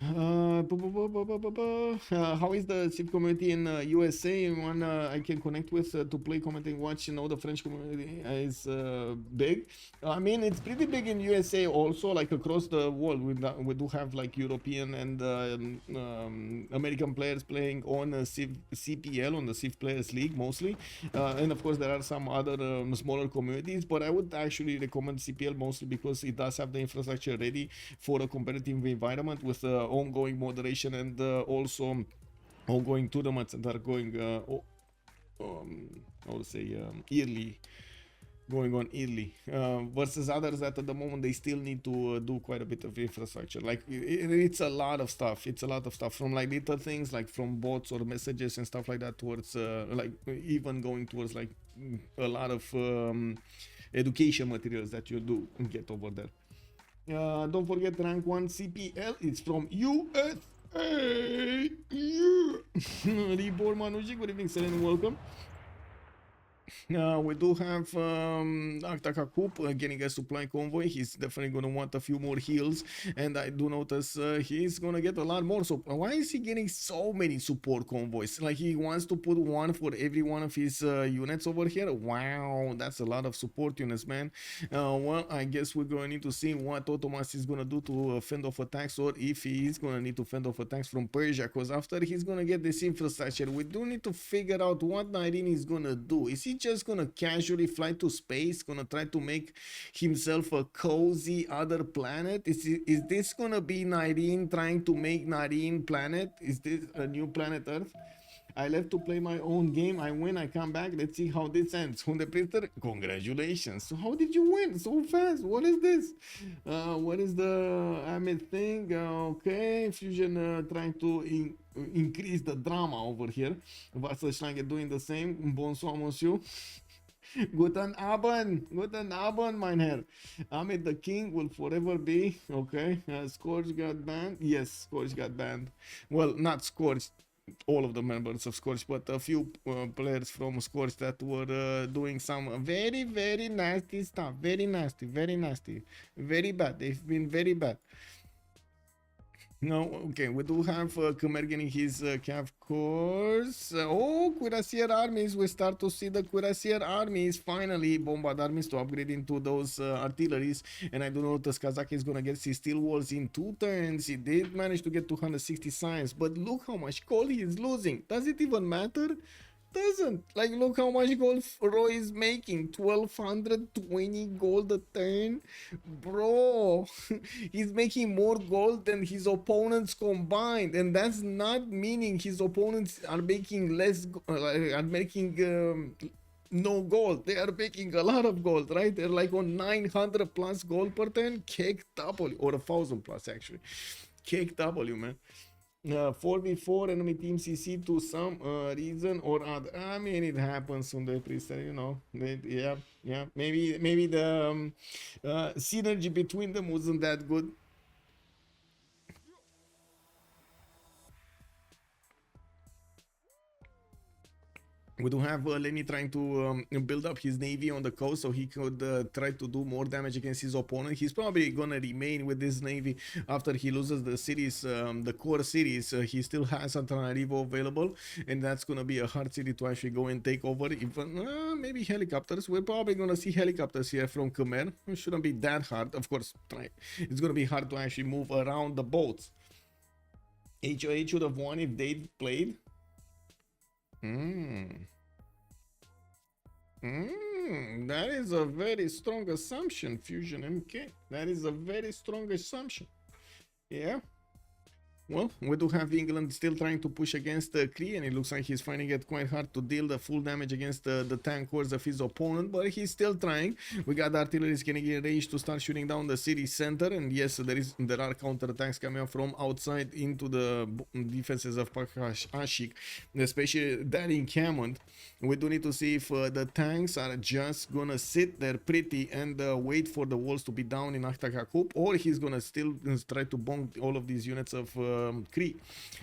How is the Civ community in USA? One I can connect with to play, comment, and watch. You know, the French community is big. I mean, it's pretty big in USA also, like across the world. We do have like European and American players playing on Civ CPL, on the Civ Players League mostly, and of course there are some other smaller communities. But I would actually recommend CPL mostly because it does have the infrastructure ready for a competitive environment with ongoing moderation and also ongoing tournaments that are going I would say yearly, going on yearly, versus others that at the moment they still need to do quite a bit of infrastructure. Like it's a lot of stuff. It's a lot of stuff, from like little things like from bots or messages and stuff like that towards like even going towards like a lot of education materials that you do get over there. Don't forget rank 1 CPL. It's from USA. Reborn Manuji, good evening, sir, and welcome. We do have Aktakakup getting a supply convoy. He's definitely going to want a few more heals, and I do notice he's going to get a lot more. So why is he getting so many support convoys? Like he wants to put one for every one of his units over here. Wow, that's a lot of support units, man. Well, I guess we're going to need to see what Ottoman is going to do to fend off attacks, or if he is going to need to fend off attacks from Persia, because after he's going to get this infrastructure, we do need to figure out what Nyreen is going to do. Is he just gonna casually fly to space, gonna try to make himself a cozy other planet? Is this gonna be Nyreen trying to make Nyreen planet? Is this a new planet Earth? I left to play my own game. I win, I come back. Let's see how this ends. Hunde Priester, congratulations. So how did you win so fast? What is this? What is the Ahmed thing? Okay, Fusion trying to increase the drama over here. Wasserschlange doing the same. Bonsoir, monsieur. Guten Abend, mein Herr. Ahmed the King will forever be. Okay, Scourge got banned. Yes, Scourge got banned. Well, not Scourge, all of the members of Scourge, but a few players from Scourge that were doing some very, very nasty stuff. Very nasty, very bad. They've been very bad. No, okay, we do have Khmer getting his cav course. Oh, cuirassier armies. We start to see the cuirassier armies finally, bombard armies, to upgrade into those artilleries. And I do notice Kazakh is gonna get his steel walls in 2 turns. He did manage to get 260 science, but look how much gold he is losing. Does it even matter? Doesn't. Like, look how much gold Roy is making. 1220 gold a turn, bro. He's making more gold than his opponents combined, and that's not meaning his opponents are making less, are making no gold. They are making a lot of gold, right? They're like on 900 plus gold per turn. Cake W, or 1000 plus actually. Cake W, man. 4v4 enemy team CC to some reason or other. I mean, it happens on the Priester, you know. Yeah. Maybe the synergy between them wasn't that good. We do have Lenny trying to build up his navy on the coast so he could try to do more damage against his opponent. He's probably gonna remain with this navy after he loses the cities, the core cities. He still has Antananarivo available, and that's gonna be a hard city to actually go and take over. Even maybe helicopters. We're probably gonna see helicopters here from Khmer. It shouldn't be that hard. Of course, it's gonna be hard to actually move around the boats. HOH would have won if they'd played. That is a very strong assumption, Fusion MK. That is a very strong assumption. Yeah. Well, we do have England still trying to push against the Cree, and it looks like he's finding it quite hard to deal the full damage against the tank cores of his opponent, but he's still trying. We got the artillery getting in range to start shooting down the city center, and yes, there are counterattacks coming up from outside into the defenses of Ashik, especially that encampment. We do need to see if the tanks are just gonna sit there pretty and wait for the walls to be down in Ahtakakup, or he's gonna still try to bonk all of these units of Cree.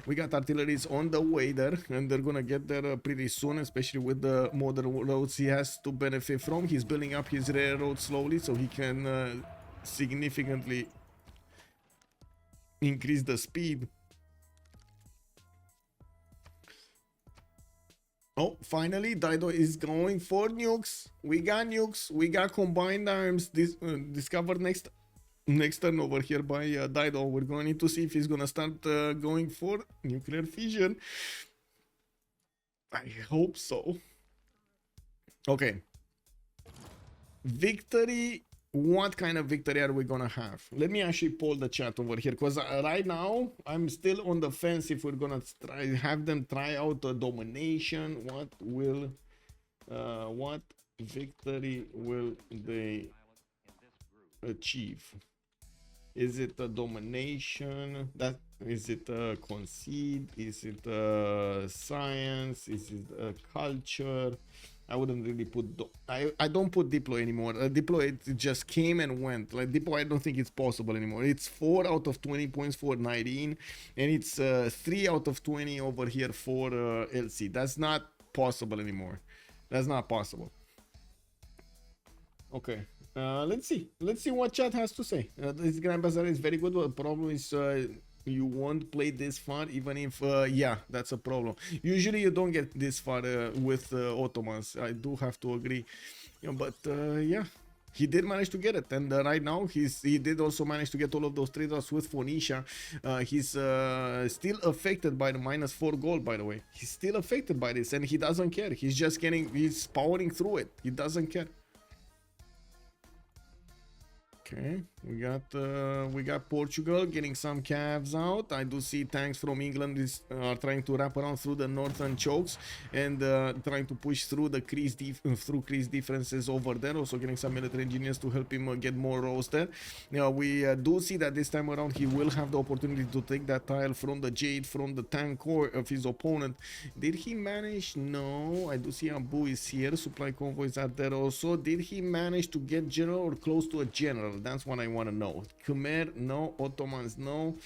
We got artilleries on the way there, and they're gonna get there pretty soon, especially with the modern roads he has to benefit from. He's building up his railroad slowly so he can significantly increase the speed. Oh, finally, Dido is going for nukes. We got nukes. We got combined arms. This discovered next turn over here by Dido. We're going to need to see if he's going to start going for nuclear fission. I hope so. Okay. Victory. What kind of victory are we gonna have? Let me actually poll the chat over here, because right now I'm still on the fence if we're gonna have them try out a domination. What victory will they achieve? Is it a domination? Is it a concede? Is it a science? Is it a culture? I wouldn't really put I don't put deploy anymore. Deploy, it just came and went. Like deploy, I don't think it's possible anymore. It's 4 out of 20 points for Nyreen, and it's 3 out of 20 over here for LC. That's not possible anymore. That's not possible. Okay, let's see what chat has to say. This Grand Bazaar is very good, but the problem is you won't play this far, even if yeah, that's a problem. Usually you don't get this far with Ottomans. I do have to agree, yeah, but yeah, he did manage to get it, and right now he did also manage to get all of those trade offs with Phoenicia. He's still affected by the -4 gold, by the way. He's still affected by this, and he doesn't care. He's powering through it. He doesn't care. Okay, we got Portugal getting some calves out. I do see tanks from England are trying to wrap around through the northern chokes and trying to push through the Cree's defenses over there. Also getting some military engineers to help him get more rows there. Now we do see that this time around he will have the opportunity to take that tile from the Jade, from the tank core of his opponent. Did he manage? No, I do see Abu is here. Supply convoys are there also. Did he manage to get general or close to a general? That's what I want to know. Khmer, no. Ottomans, no.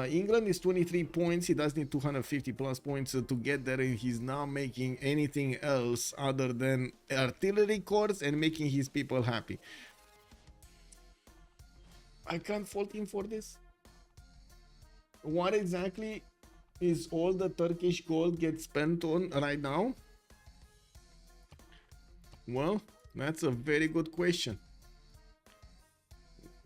England is 23 points. He does need 250 plus points to get there, and he's not making anything else other than artillery corps and making his people happy. I can't fault him for this. What exactly is all the Turkish gold get spent on right now? Well, that's a very good question.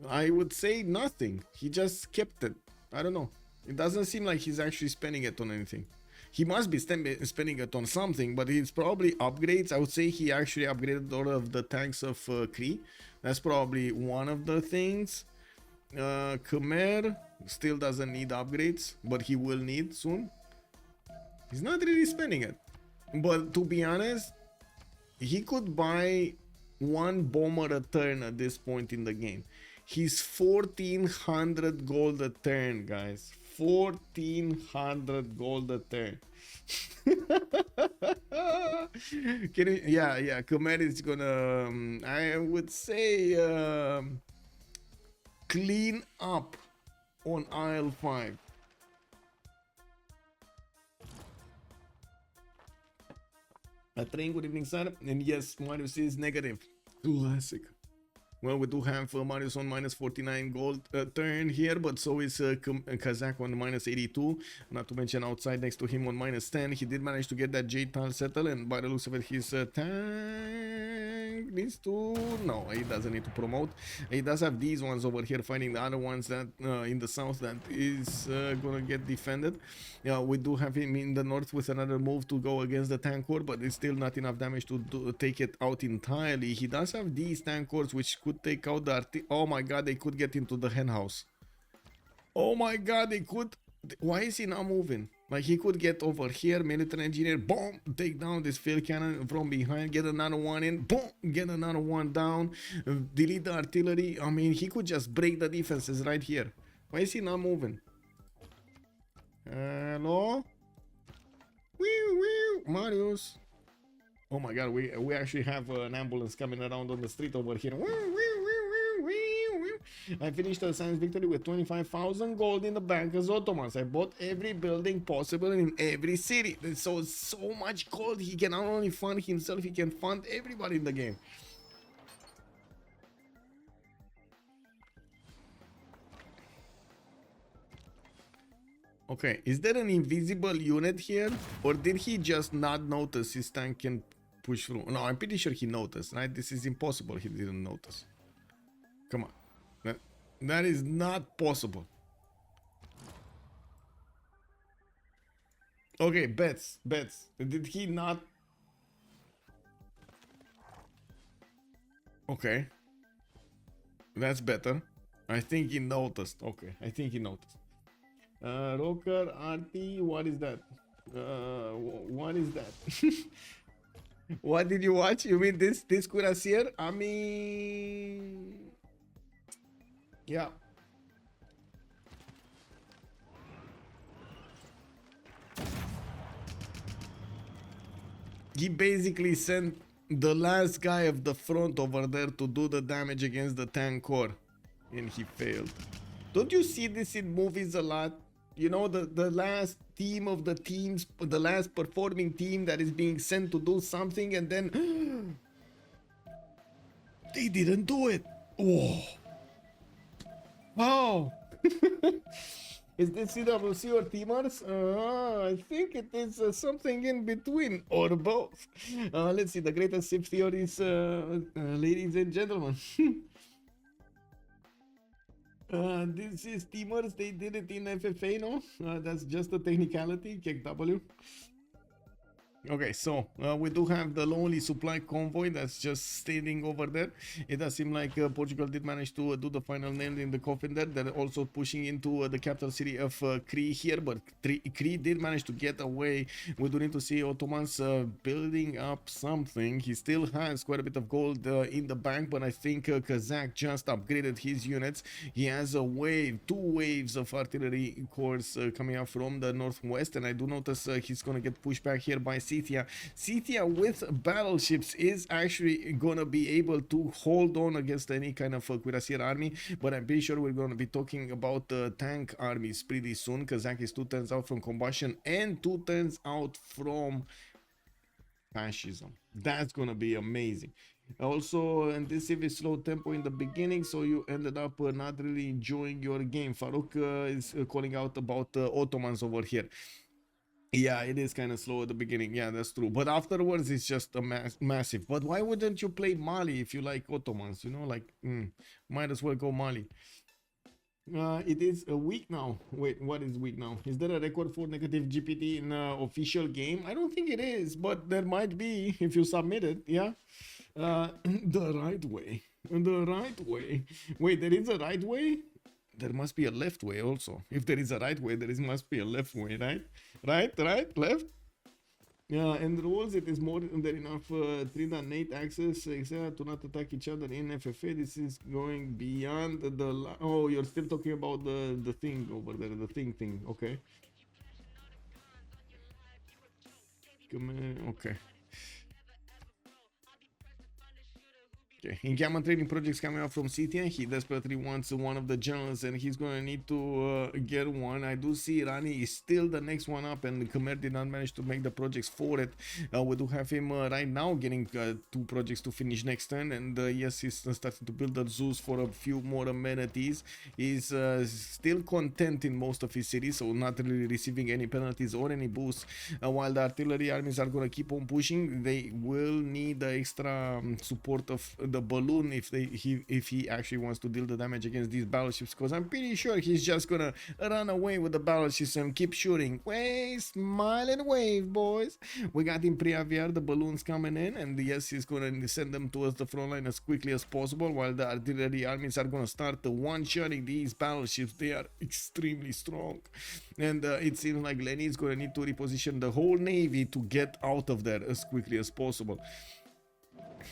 I would say nothing. He just kept it. I don't know. It doesn't seem like he's actually spending it on anything. He must be spending it on something, but it's probably upgrades. I would say he actually upgraded all of the tanks of Cree. That's probably one of the things. Khmer still doesn't need upgrades, but he will need soon. He's not really spending it. But to be honest, he could buy one bomber a turn at this point in the game. He's 1400 gold a turn, guys. 1400 gold a turn. Yeah, Khmer is gonna, I would say, clean up on aisle 5. A train, good evening, sir. And yes, Marius is negative. Classic. Well, we do have Marius on -49 gold turn here, but so is Kazakh on -82. Not to mention outside next to him on -10. He did manage to get that Jade tile settled, and by the looks of it, his tank needs to... No, he doesn't need to promote. He does have these ones over here fighting the other ones that in the south that is gonna get defended. Yeah, we do have him in the north with another move to go against the tank core, but it's still not enough damage to take it out entirely. He does have these tank cores which could take out the... Oh my god, they could get into the hen house. Oh my god, they could... Why is he not moving? Like, he could get over here, military engineer, boom, take down this field cannon from behind, get another one in, boom, get another one down, delete the artillery. I mean, he could just break the defenses right here. Why is he not moving? Hello? Marius. Oh my god, we actually have an ambulance coming around on the street over here. I finished the science victory with 25,000 gold in the bank as Ottomans. I bought every building possible in every city. There's so much gold. He can not only fund himself, he can fund everybody in the game. Okay, is there an invisible unit here? Or did he just not notice his tank can push through? No, I'm pretty sure he noticed, right? This is impossible he didn't notice. Come on. That is not possible. Okay, bets. Did he not? Okay. That's better. I think he noticed. Okay, I think he noticed. Rocker, RT, what is that? What is that? What did you watch? You mean this cuirassier? I mean... Yeah. He basically sent the last guy of the front over there to do the damage against the tank core. And he failed. Don't you see this in movies a lot? You know, the last team of the teams, the last performing team that is being sent to do something and then... they didn't do it. Oh. Wow. Is this CWC or Teamers? I think it is something in between or both. Let's see the greatest Civ theories, ladies and gentlemen. This is Teamers. They did it in FFA, no? That's just a technicality. Kick W. Okay, so we do have the lonely supply convoy that's just standing over there. It does seem like Portugal did manage to do the final nail in the coffin there. They're also pushing into the capital city of Cree here, but Cree did manage to get away. We do need to see Ottomans building up something. He still has quite a bit of gold in the bank, but I think Kazakh just upgraded his units. He has a wave, 2 waves of artillery corps coming up from the northwest, and I do notice he's gonna get pushed back here by Scythia. Scythia with battleships is actually gonna be able to hold on against any kind of cuirassier army, but I'm pretty sure we're gonna be talking about tank armies pretty soon. Kazakh is 2 turns out from combustion and 2 turns out from fascism. That's gonna be amazing. Also, and this Civ is slow tempo in the beginning, so you ended up not really enjoying your game. Farouk is calling out about Ottomans over here. Yeah, it is kind of slow at the beginning. Yeah, that's true. But afterwards, it's just a massive. But why wouldn't you play Mali if you like Ottomans? You know, like, might as well go Mali. It is a week now. Wait, what is week now? Is there a record for negative GPT in official game? I don't think it is, but there might be if you submit it. Yeah. The right way. The right way. Wait, there is a right way? There must be a left way also. If there is a right way, must be a left way, right? Right, left. Yeah, and the rules, it is more than enough 3.8 access, etc. to not attack each other in FFA. This is going beyond the... Oh, you're still talking about the thing over there, the thing. Okay. Come on, okay. Okay, encampment training projects coming out from Scythia. He desperately wants one of the generals, and he's gonna need to get one. I do see Rani is still the next one up, and Khmer did not manage to make the projects for it. We do have him right now getting 2 projects to finish next turn, and yes, he's starting to build the zoos for a few more amenities. He's still content in most of his cities, so not really receiving any penalties or any boosts. While the artillery armies are gonna keep on pushing, they will need the extra support of the balloon if he actually wants to deal the damage against these battleships, because I'm pretty sure he's just gonna run away with the battleships and keep shooting. Wait, smile and wave, boys. We got in pre-aviar, the balloons coming in, and yes, he's gonna send them towards the front line as quickly as possible, while the artillery armies are gonna start one-shotting these battleships. They are extremely strong, and it seems like Lenny is gonna need to reposition the whole navy to get out of there as quickly as possible.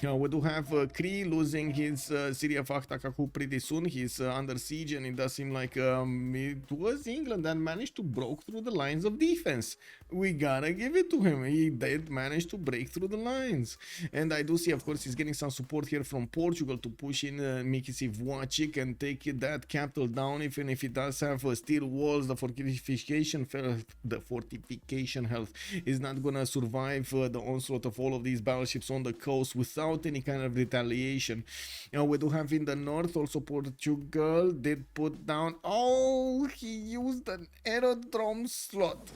We do have Cree losing his city of Aktakaku pretty soon. He's under siege, and it does seem like it was England that managed to break through the lines of defense. We gotta give it to him. He did manage to break through the lines. And I do see, of course, he's getting some support here from Portugal to push in Mikisi Vuacic and take that capital down, even if it does have steel walls. The fortification health is not gonna survive the onslaught of all of these battleships on the coast without any kind of retaliation. We do have in the north also Portugal did put down. Oh, he used an aerodrome slot.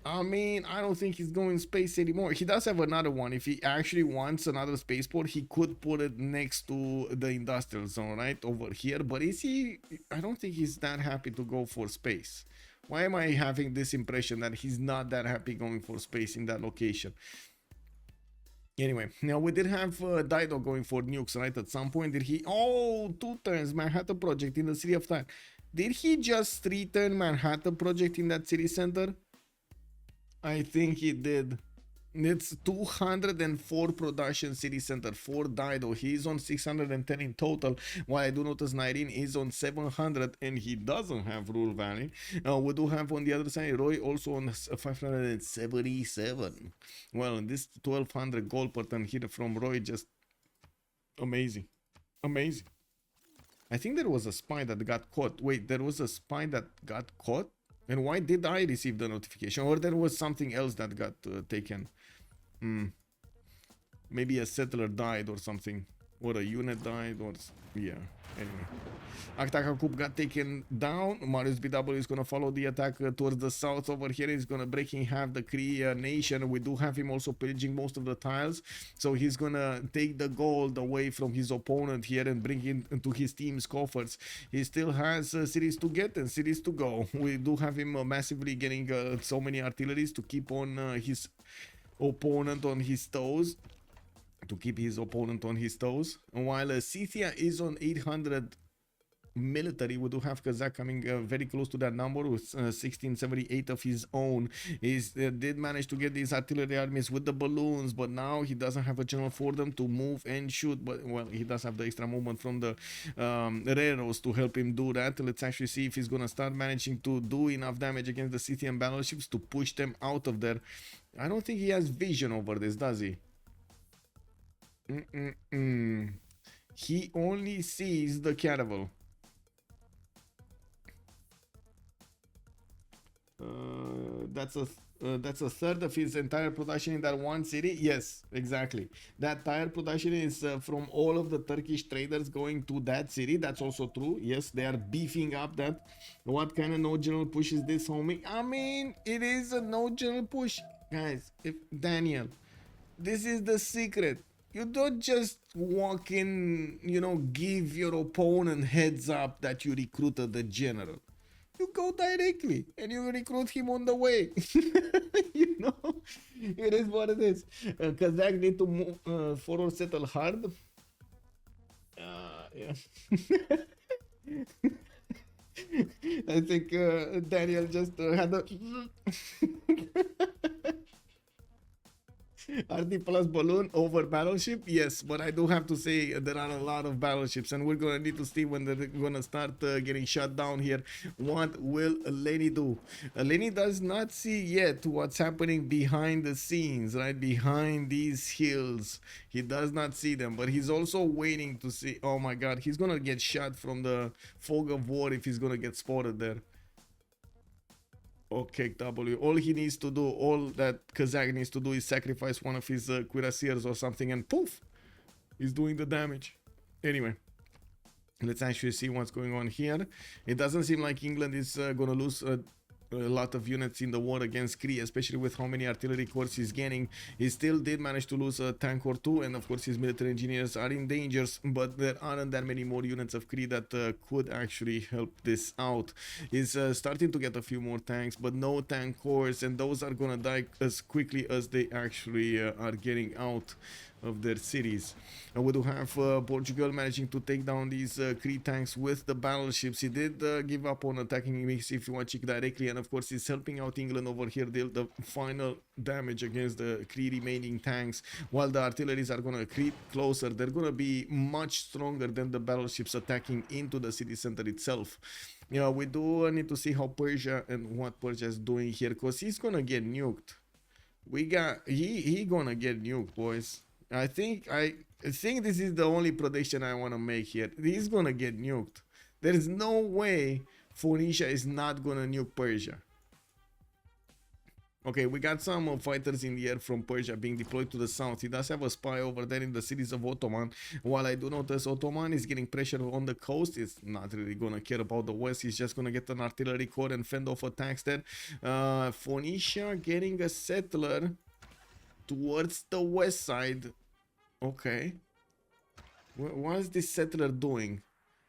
I mean, I don't think he's going space anymore. He does have another one. If he actually wants another spaceport, he could put it next to the industrial zone, right over here. But is he? I don't think he's that happy to go for space. Why am I having this impression that he's not that happy going for space in that location? Anyway, now we did have Dido going for nukes, right? At some point, did he? Oh, 2 turns Manhattan Project in the city of Tyre. Did he just 3-turn Manhattan Project in that city center? I think he did. It's 204 production city center for Dido. He's on 610 in total, while I do notice Nyreen is on 700 and he doesn't have Rule Valley. We do have on the other side Roy also on 577. Well, this 1200 gold per turn here from Roy, just amazing. Amazing. I think there was a spy that got caught. Wait, there was a spy that got caught? And why did I receive the notification? Or there was something else that got taken? Maybe a settler died or something. Or a unit died or... Yeah, anyway. Aktakakup got taken down. Mariusbw is going to follow the attack towards the south over here. He's going to break in half the Cree nation. We do have him also pillaging most of the tiles. So he's going to take the gold away from his opponent here and bring it into his team's coffers. He still has cities to get and cities to go. We do have him massively getting so many artilleries to keep on his opponent on his toes. To keep his opponent on his toes. And while Scythia is on 800 military, we do have Kazakh coming very close to that number with 1678 of his own. He did manage to get these artillery armies with the balloons, but now he doesn't have a general for them to move and shoot. But well, he does have the extra movement from the railroads to help him do that. Let's actually see if he's gonna start managing to do enough damage against the Scythian battleships to push them out of there. I don't think he has vision over this, does he? He only sees the caravel. That's a third of his entire production in that one city. Yes, exactly. That tire production is from all of the Turkish traders going to that city. That's also true. Yes, they are beefing up that. What kind of no general push is this, homie? I mean, it is a no general push, guys. Daniel, this is the secret. You don't just walk in, you know, give your opponent heads up that you recruited the general. You go directly and you recruit him on the way. You know, it is what it is. Kazakh need to move forward, settle hard. Yeah. I think Daniel just had a... RT plus balloon over battleship, yes, but I do have to say there are a lot of battleships, and we're gonna need to see when they're gonna start getting shut down here. What will Lenny do? Lenny does not see yet what's happening behind the scenes, right behind these hills. He does not see them, but he's also waiting to see. Oh my God, he's gonna get shot from the fog of war if he's gonna get spotted there. Okay, W. All he needs to do, all that Kazakh needs to do is sacrifice one of his cuirassiers or something, and poof, he's doing the damage. Anyway, let's actually see what's going on here. It doesn't seem like England is going to lose a lot of units in the war against Cree, especially with how many artillery corps he's gaining. He still did manage to lose a tank or two, and of course his military engineers are in dangers, but there aren't that many more units of Cree that could actually help this out. He's starting to get a few more tanks, but no tank corps, and those are gonna die as quickly as they actually are getting out of their cities. And we do have Portugal managing to take down these Cree tanks with the battleships. He did give up on attacking Civ6 directly, and of course he's helping out England over here deal the final damage against the Cree remaining tanks. While the artilleries are gonna creep closer, they're gonna be much stronger than the battleships attacking into the city center itself. You know, we do need to see how Persia and what Persia is doing here, because he's gonna get nuked. He gonna get nuked, boys. I think this is the only prediction I want to make here. He's gonna get nuked. There is no way Phoenicia is not gonna nuke Persia. Okay, we got some fighters in the air from Persia being deployed to the south. He does have a spy over there in the cities of Ottoman. While I do notice Ottoman is getting pressure on the coast, he's not really gonna care about the west. He's just gonna get an artillery corps and fend off attacks there. Phoenicia getting a settler towards the west side. Okay. What is this settler doing?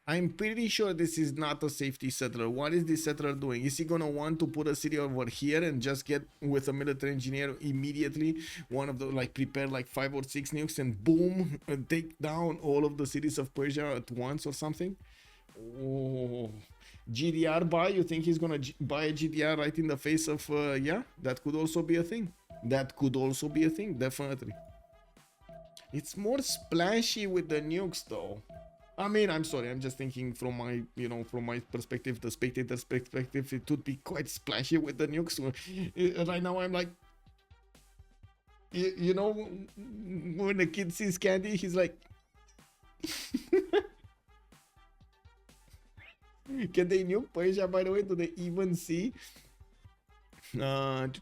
I'm pretty sure this is not a safety settler. What is this settler doing? Is he gonna want to put a city over here and just get with a military engineer immediately one of the, like, prepare like 5 or 6 nukes and boom, and take down all of the cities of Persia at once or something? Oh, GDR buy? You think he's gonna buy a GDR right in the face of yeah, that could also be a thing. That could also be a thing, definitely. It's more splashy with the nukes though. I mean, I'm sorry, I'm just thinking from my, you know, from my perspective, the spectator's perspective, it would be quite splashy with the nukes. Right now I'm like, you know, when a kid sees candy, he's like, can they nuke Persia, by the way? Do they even see? And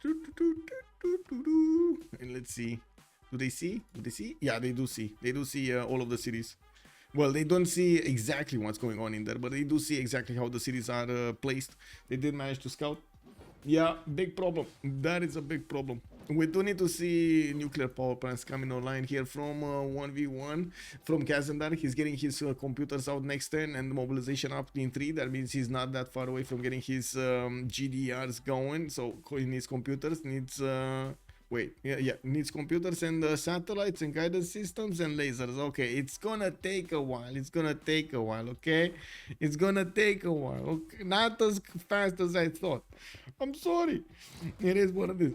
let's see. Do they see? Do they see? Yeah, they do see. They do see all of the cities. Well, they don't see exactly what's going on in there, but they do see exactly how the cities are placed. They did manage to scout. Yeah, big problem. That is a big problem. We do need to see nuclear power plants coming online here from 1v1 from Kazandar. He's getting his computers out next turn and mobilization up in 3. That means he's not that far away from getting his GDRs going. So he needs computers, needs... needs computers and satellites and guidance systems and lasers. Okay, it's gonna take a while. It's gonna take a while, okay? It's gonna take a while. Okay? Not as fast as I thought. I'm sorry. It is what it is.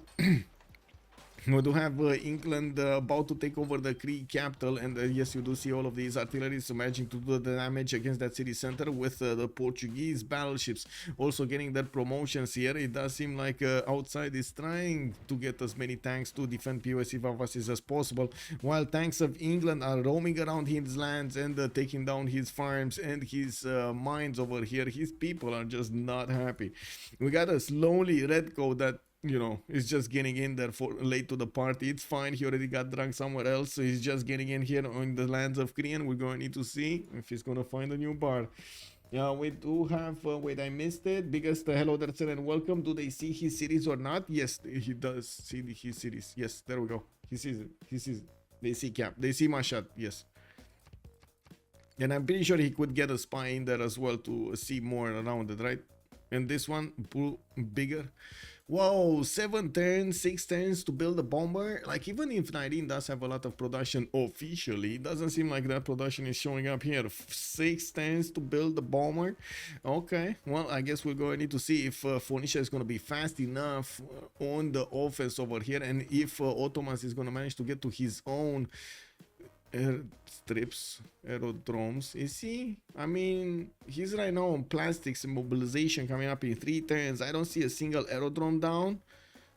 We do have England about to take over the Cree capital, and yes, you do see all of these artillery managing to do the damage against that city center with the Portuguese battleships also getting their promotions here. It does seem like outside is trying to get as many tanks to defend POC Vavasis as possible, while tanks of England are roaming around his lands and taking down his farms and his mines over here. His people are just not happy. We got a slowly red coat that, you know, he's just getting in there for late to the party. It's fine, he already got drunk somewhere else, so he's just getting in here on the lands of Cree, and we're going to need to see if he's going to find a new bar. Yeah, we do have wait, I missed it. Biggest hello there, sir, and welcome. Do they see his cities or not? Yes, he does see his cities. Yes, there we go. He sees it. He sees it. They see Cap. They see my shot. Yes. And I'm pretty sure he could get a spy in there as well to see more around it, right? And this one, bigger. Whoa, 7 turns, 6 turns to build a bomber. Like, even if Nyreen does have a lot of production officially, it doesn't seem like that production is showing up here. 6 turns to build the bomber. Okay, well, I guess we're going to need to see if Phoenicia is going to be fast enough on the offense over here, and if Ottoman is going to manage to get to his own airstrips, aerodromes. Is he? I mean, he's right now on plastics and mobilization coming up in 3 turns. I don't see a single aerodrome down,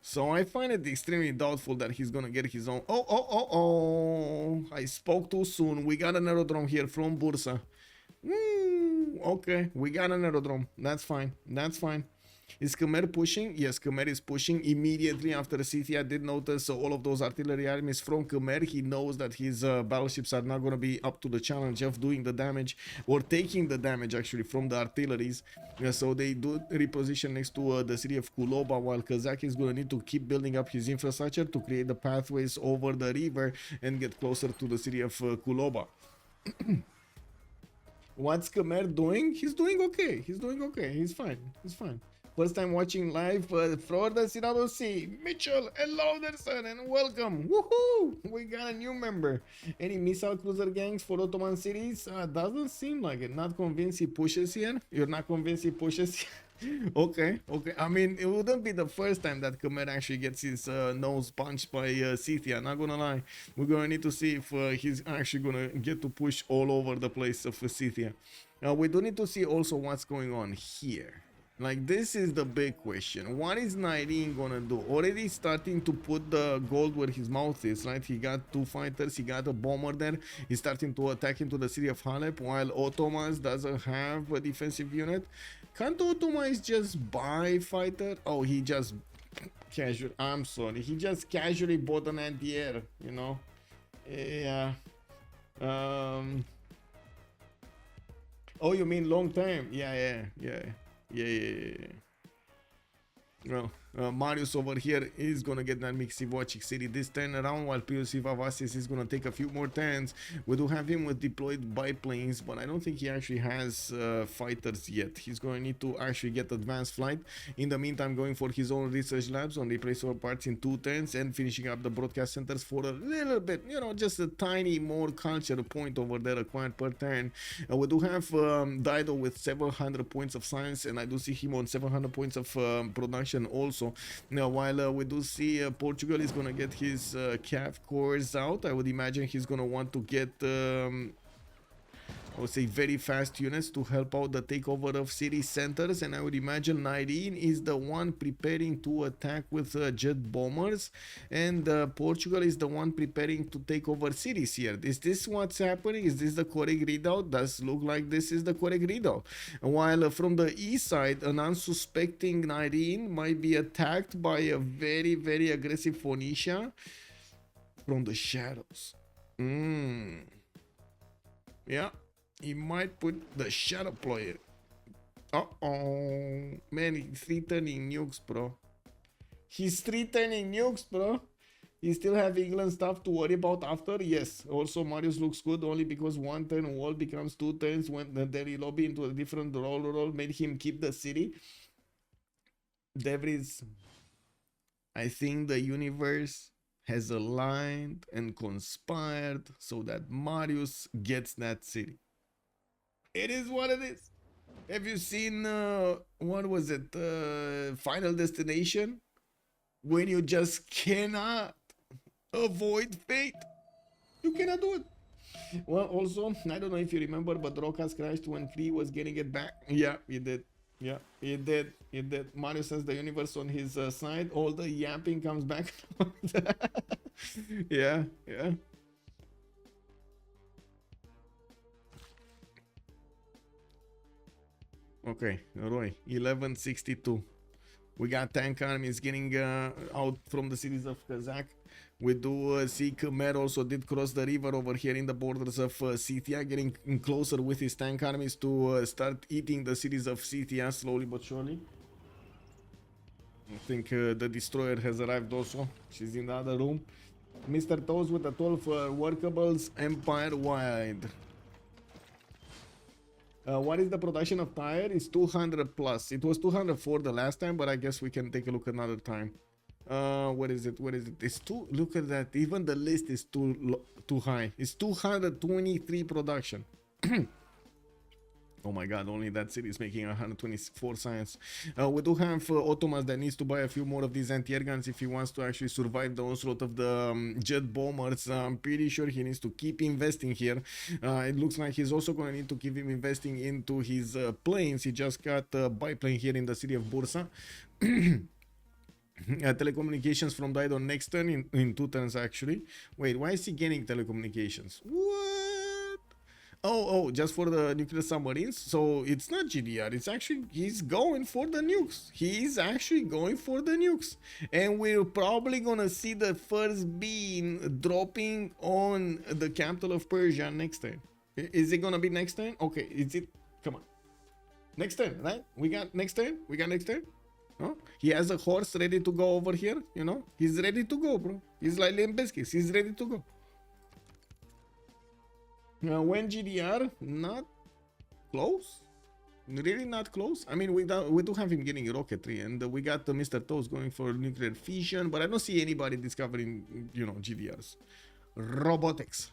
so I find it extremely doubtful that he's gonna get his own. Oh, I spoke too soon. We got an aerodrome here from Bursa. Okay, we got an aerodrome. That's fine. That's fine. Is Khmer pushing? Yes, Khmer is pushing immediately after Scythia did notice all of those artillery armies from Khmer. He knows that his battleships are not going to be up to the challenge of doing the damage or taking the damage actually from the artilleries. So they do reposition next to the city of Kuloba, while Kazakh is going to need to keep building up his infrastructure to create the pathways over the river and get closer to the city of Kuloba. What's Khmer doing? He's doing okay. He's doing okay. He's fine. He's fine. First time watching live for the CWC. Mitchell, hello there, sir, and welcome. Woohoo! We got a new member. Any missile cruiser gangs for Ottoman cities? Doesn't seem like it. Not convinced he pushes here? You're not convinced he pushes here? Okay. I mean, it wouldn't be the first time that Khmer actually gets his nose punched by Scythia. Not gonna lie. We're gonna need to see if he's actually gonna get to push all over the place of Scythia. We do need to see also what's going on here. Like, this is the big question. What is Nyreen gonna do? Already starting to put the gold where his mouth is, right? He got 2 fighters, he got a bomber there. He's starting to attack into the city of Halep, while Ottomans doesn't have a defensive unit. Can't Ottomans just buy fighter? Oh, he just casual. I'm sorry. He just casually bought an anti-air, you know? Yeah. Oh, you mean long term? Yeah. Well, Marius over here is gonna get that Mixivochik city this turn around, while POC Vavasis is gonna take a few more turns. We do have him with deployed biplanes, but I don't think he actually has fighters yet. He's gonna need to actually get advanced flight. In the meantime, going for his own research labs on replaceable parts in 2 turns and finishing up the broadcast centers for a little bit, you know, just a tiny more culture point over there acquired per turn. We do have Dido with 700 points of science, and I do see him on 700 points of production also. Now, while we do see Portugal is gonna get his calf cores out, I would imagine he's gonna want to get I would say very fast units to help out the takeover of city centers, and I would imagine Nyreen is the one preparing to attack with jet bombers, and Portugal is the one preparing to take over cities here. Is this what's happening? Is this the correct readout? Does look like this is the correct readout. While from the east side, an unsuspecting Nyreen might be attacked by a very, very aggressive Phoenicia from the shadows. Yeah. He might put the shadow player. Man, he's 3-turning nukes, bro. He's 3-turning nukes, bro. You still have England stuff to worry about after? Yes. Also, Marius looks good only because 1 turn wall becomes 2 turns when the Delhi lobby into a different role made him keep the city. There is... I think the universe has aligned and conspired so that Marius gets that city. It is what it is. Have you seen, what was it, Final Destination? When you just cannot avoid fate. You cannot do it. Well, also, I don't know if you remember, but Rokas crashed when Cree was getting it back. Yeah, he did. Yeah, he did. He did. Marius has the universe on his side. All the yapping comes back. Yeah. Okay, Roy, 1162. We got tank armies getting out from the cities of Kazakh. We do see Khmer also did cross the river over here in the borders of Scythia, getting closer with his tank armies to start eating the cities of Scythia slowly but surely. I think the destroyer has arrived also. She's in the other room. Mr. Toes with the 12 workables empire-wide. What is the production of tire? It's 200 plus. It was 204 the last time, but I guess we can take a look another time. What is it? What is it? It's too. Look at that. Even the list is too high. It's 223 production. Oh my god, only that city is making 124 science. We do have Ottomans that needs to buy a few more of these anti-air guns if he wants to actually survive the onslaught of the jet bombers. I'm pretty sure he needs to keep investing here. It looks like he's also going to need to keep him investing into his planes. He just got a biplane here in the city of Bursa. Telecommunications from Dido next turn in 2 turns actually. Wait, why is he getting telecommunications? What? Oh, just for the nuclear submarines. So it's not GDR, it's actually, he's going for the nukes. He's actually going for the nukes. And we're probably gonna see the first beam dropping on the capital of Persia next turn. Is it gonna be next turn? Okay, is it? Come on. Next turn, right? We got next turn? We got next turn? No? He has a horse ready to go over here, you know? He's ready to go, bro. He's like Limbiskis. He's ready to go. When GDR, not close, really not close. I mean, we do have him getting rocketry, and we got Mr. Toast going for nuclear fission, but I don't see anybody discovering, you know, GDRs. Robotics.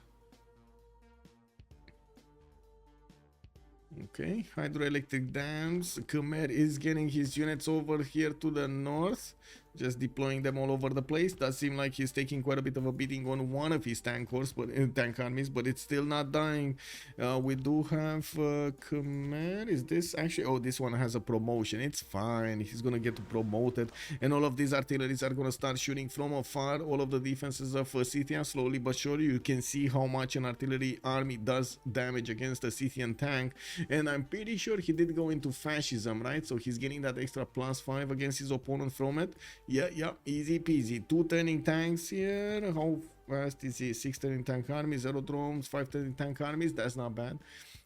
Okay, hydroelectric dams. Khmer is getting his units over here to the north, just deploying them all over the place. Does seem like he's taking quite a bit of a beating on one of his tank corps, but tank armies, but it's still not dying. We do have Khmer. Is this actually? Oh, this one has a promotion. It's fine. He's gonna get promoted, and all of these artilleries are gonna start shooting from afar. All of the defenses of Scythia, slowly but surely, you can see how much an artillery army does damage against a Scythian tank. And I'm pretty sure he did go into fascism, right? So he's getting that extra +5 against his opponent from it. Yeah, easy peasy. 2 turning tanks here. How fast is he? 6 turning tank armies, 0 drones, 5 turning tank armies. That's not bad.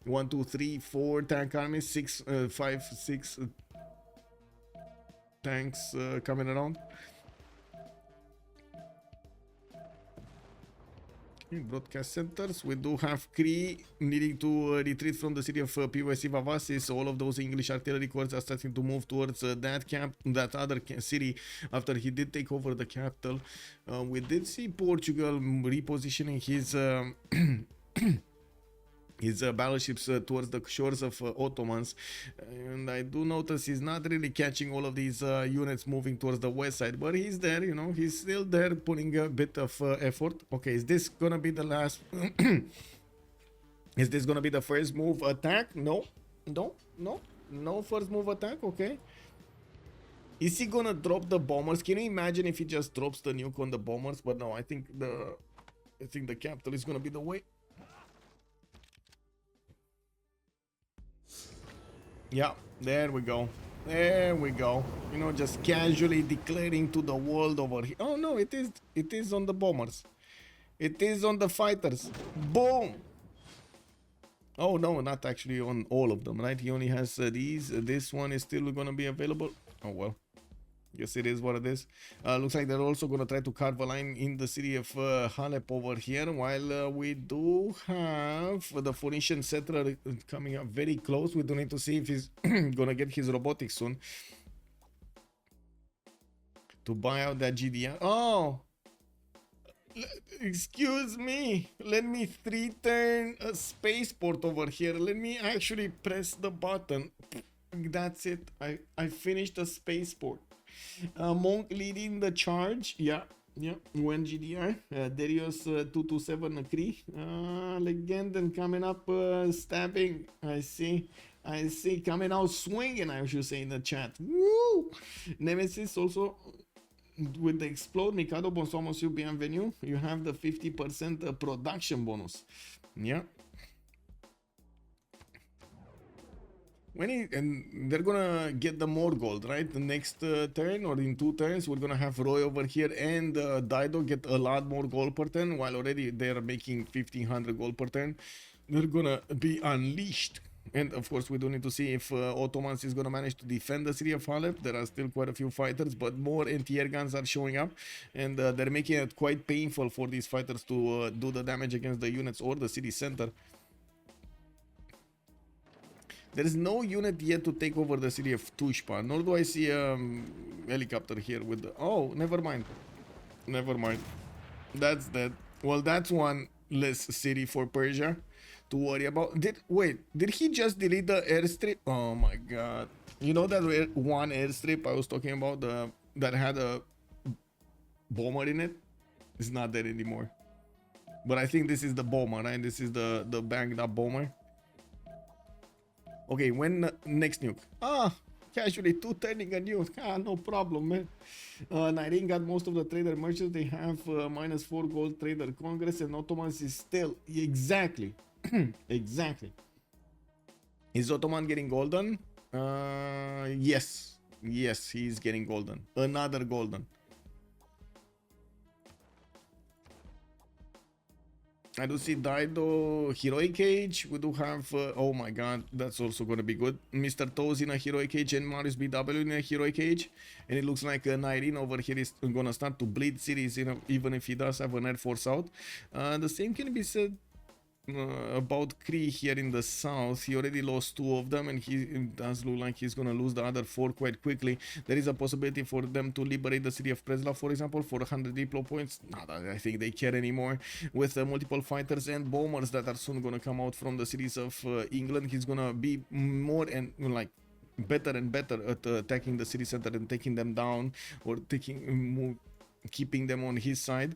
1, 2, 3, 4 tank armies, 5, 6 tanks coming around. Broadcast centers. We do have Cree needing to retreat from the city of POC Vavasis. All of those English artillery corps are starting to move towards that other city after he did take over the capital. We did see Portugal repositioning his battleships towards the shores of Ottomans, and I do notice he's not really catching all of these units moving towards the west side, but he's there, you know, he's still there putting a bit of effort. Okay, is this gonna be the last is this gonna be the first move attack? No first move attack. Okay, is he gonna drop the bombers? Can you imagine if he just drops the nuke on the bombers? But no, I think the capital is gonna be the way. Yeah, there we go. There we go. You know, just casually declaring to the world over here. Oh no, it is on the bombers. It is on the fighters. Boom. Oh no, not actually on all of them, right? He only has these. This one is still gonna be available. Oh well. Guess it is what it is. Looks like they're also going to try to carve a line in the city of Halep over here, while we do have the Phoenician settler coming up very close. We do need to see if he's going to get his robotics soon to buy out that GDR. Oh! Excuse me. Let me 3-turn a spaceport over here. Let me actually press the button. That's it. I finished the spaceport. Monk leading the charge. Yeah. When GDR. Darius 227 Cree. Legend and coming up stabbing. I see. Coming out swinging, I should say, in the chat. Woo! Nemesis also with the explode. Mikado, bonsoir monsieur, bienvenue. You have the 50% production bonus. Yeah. And they're gonna get the more gold, right? The next turn or in 2 turns, we're gonna have Roy over here and Dido get a lot more gold per turn, while already they're making 1500 gold per turn. They're gonna be unleashed. And of course, we do need to see if Ottomans is gonna manage to defend the city of Halep. There are still quite a few fighters, but more anti-air guns are showing up, and they're making it quite painful for these fighters to do the damage against the units or the city center. There is no unit yet to take over the city of Tushpa, nor do I see a helicopter here with the... Oh, never mind. Never mind. That's dead. Well, that's one less city for Persia to worry about. Did he just delete the airstrip? Oh my god. You know that one airstrip I was talking about, that had a bomber in it? It's not there anymore. But I think this is the bomber, right? This is the banged up bomber. Okay, when next nuke? Casually 2 turning a nuke. No problem, man. Nyreen got most of the trader merchants. They have -4 gold trader congress, and Ottomans is still exactly. Exactly. Is Ottoman getting golden? Yes. Yes, he's getting golden. Another golden. I do see Dido heroic age. We do have oh my god, that's also gonna be good. Mr. Toes in a heroic age and Mariusbw in a heroic age, and it looks like Nyreen over here is gonna start to bleed cities, you know, even if he does have an air force out. The same can be said about Cree here in the south. He already lost 2 of them, and he does look like he's gonna lose the other 4 quite quickly. There is a possibility for them to liberate the city of Preslav, for example, for 100 diplo points. Not that I think they care anymore. With multiple fighters and bombers that are soon gonna come out from the cities of England, he's gonna be more and like better and better at attacking the city center and taking them down, or keeping them on his side.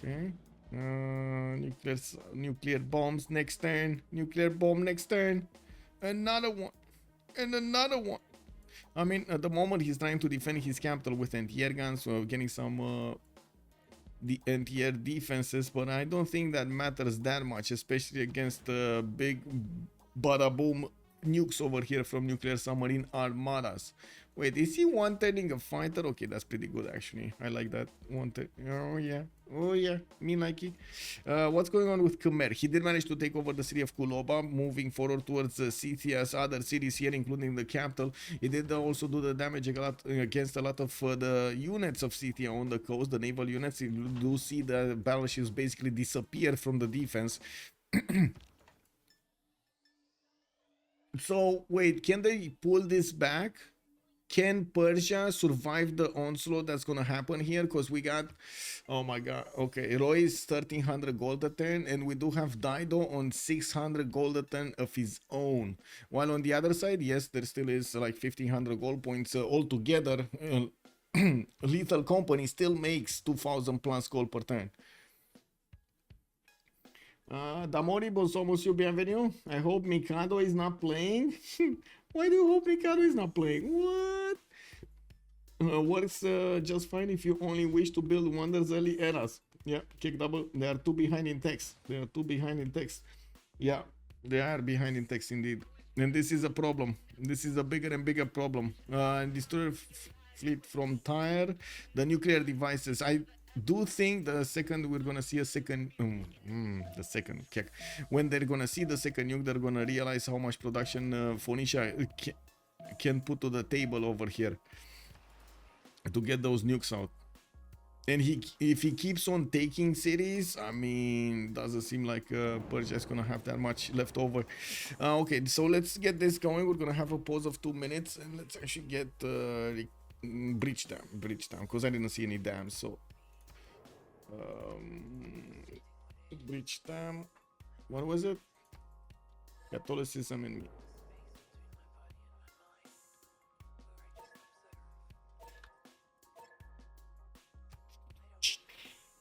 Okay. Nuclear bombs next turn. Nuclear bomb next turn. Another one. And another one. I mean, at the moment he's trying to defend his capital with anti-air guns, so getting some the anti-air defenses, but I don't think that matters that much, especially against the big bada boom nukes over here from nuclear submarine armadas. Wait, is he one-turning a fighter? Okay, that's pretty good actually. I like that. Oh yeah. Oh yeah, me like it. What's going on with Khmer? He did manage to take over the city of Kuloba, moving forward towards Scythia's other cities here, including the capital. He did also do the damage against a lot of the units of Scythia on the coast, the naval units. You do see the battleships basically disappear from the defense. So wait, can they pull this back? Can Persia survive the onslaught that's gonna happen here? Because we got, oh my god, okay, Roy is 1300 gold a turn, and we do have Dido on 600 gold a turn of his own. While on the other side, yes, there still is like 1500 gold points altogether. Lethal Company still makes 2000 plus gold per turn. Damori, bonsoir, monsieur, bienvenue. I hope Mikado is not playing. Why do you hope Mikado is not playing? What? Works just fine if you only wish to build wonders early eras. Yeah, kick double. They are too behind in text. They are too behind in text. Yeah, they are behind in text indeed. And this is a problem. This is a bigger and bigger problem. Destroyer fleet from Tyre. The nuclear devices. I do think the second we're gonna see a second the second kick, when they're gonna see the second nuke, they're gonna realize how much production Phoenicia can put to the table over here to get those nukes out. And if he keeps on taking cities, I mean, doesn't seem like Persia is gonna have that much left over. Okay, so let's get this going. We're gonna have a pause of 2 minutes, and let's actually get breach dam, because I didn't see any dams. So breach dam, what was it? Catholicism in me.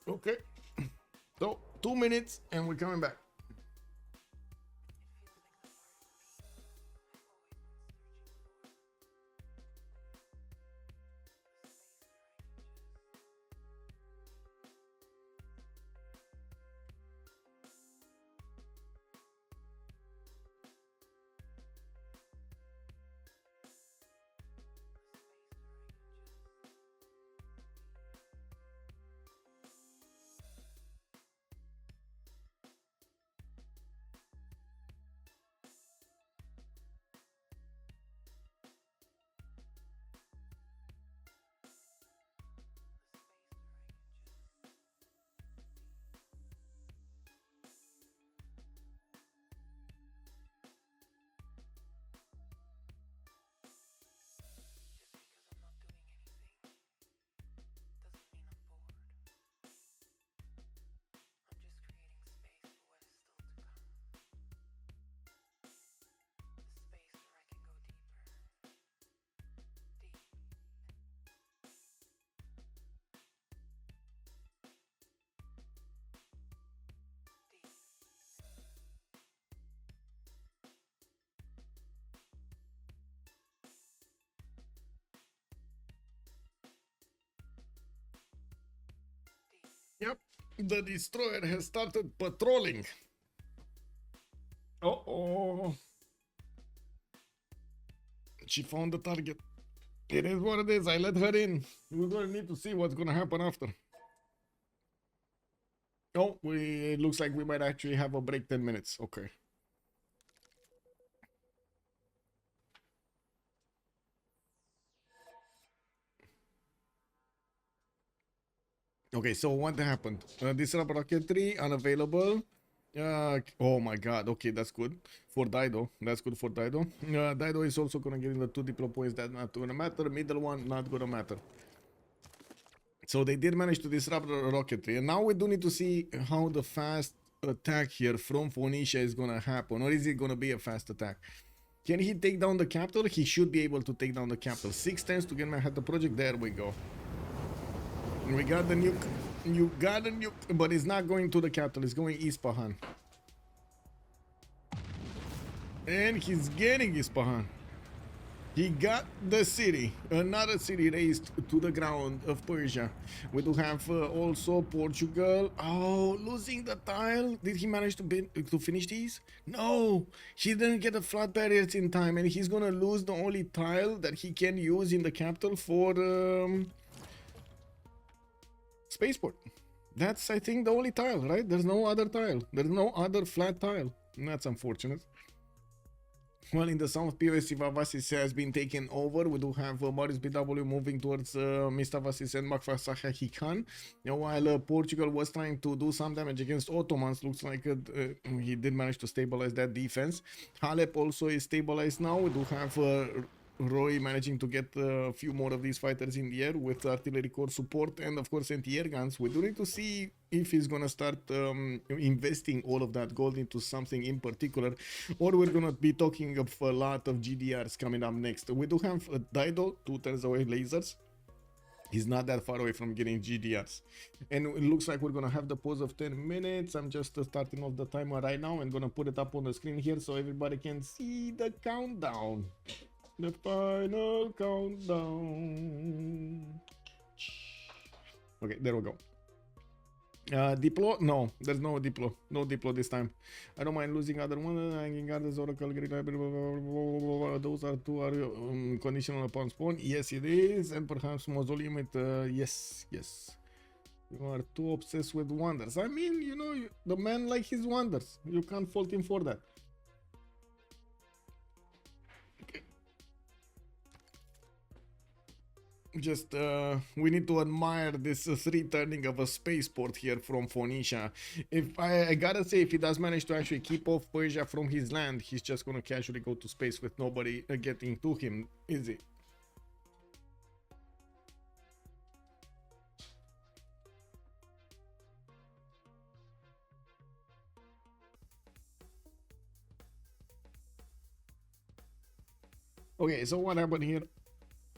Okay, so 2 minutes and we're coming back. Yep, the destroyer has started patrolling. Uh-oh. She found the target. It is what it is. I let her in. We're gonna need to see what's gonna happen after. Oh, it looks like we might actually have a break 10 minutes. Okay. Okay, so what happened? Disrupt rocketry, unavailable. Oh my god, okay, that's good. For Dido, that's good for Dido. Dido is also gonna get in the 2 diplo points, that's not gonna matter. Middle one, not gonna matter. So they did manage to disrupt the rocketry. And now we do need to see how the fast attack here from Phoenicia is gonna happen. Or is it gonna be a fast attack? Can he take down the capital? He should be able to take down the capital. 6 times to get my head the project. There we go. We got the nuke. You got a nuke, but it's not going to the capital. It's going Ispahan. And he's getting Ispahan. He got the city. Another city raised to the ground of Persia. We do have also Portugal. Oh, losing the tile. Did he manage to finish these? No, he didn't get the flat barriers in time, and he's gonna lose the only tile that he can use in the capital for spaceport. That's, I think, the only tile, right? There's no other tile. There's no other flat tile. That's unfortunate. Well, in the south, POS Civ6 has been taken over. We do have Mariusbw moving towards Mistavasis and Makfasaha Hikan. While Portugal was trying to do some damage against Ottomans, looks like he did manage to stabilize that defense. Halep also is stabilized now. We do have Roy managing to get a few more of these fighters in the air with artillery corps support and of course anti-air guns. We do need to see if he's gonna start investing all of that gold into something in particular, or we're gonna be talking of a lot of GDRs coming up next. We do have Dido, 2 turns away lasers. He's not that far away from getting GDRs. And it looks like we're gonna have the pause of 10 minutes. I'm just starting off the timer right now and gonna put it up on the screen here so everybody can see the countdown. The final countdown. Okay, there we go. Diplo? No, there's no Diplo. No Diplo this time. I don't mind losing other one. Hanging Gardens, Oracle, Greek Library, those are 2 are conditional upon spawn. Yes, it is. And perhaps Mausoleum with yes, yes. You are too obsessed with wonders. I mean, you know, the man like his wonders. You can't fault him for that. Just we need to admire this 3 turning of a spaceport here from Phoenicia. If I gotta say, if he does manage to actually keep off Persia from his land, he's just gonna casually go to space with nobody getting to him, is it? Okay, so what happened here?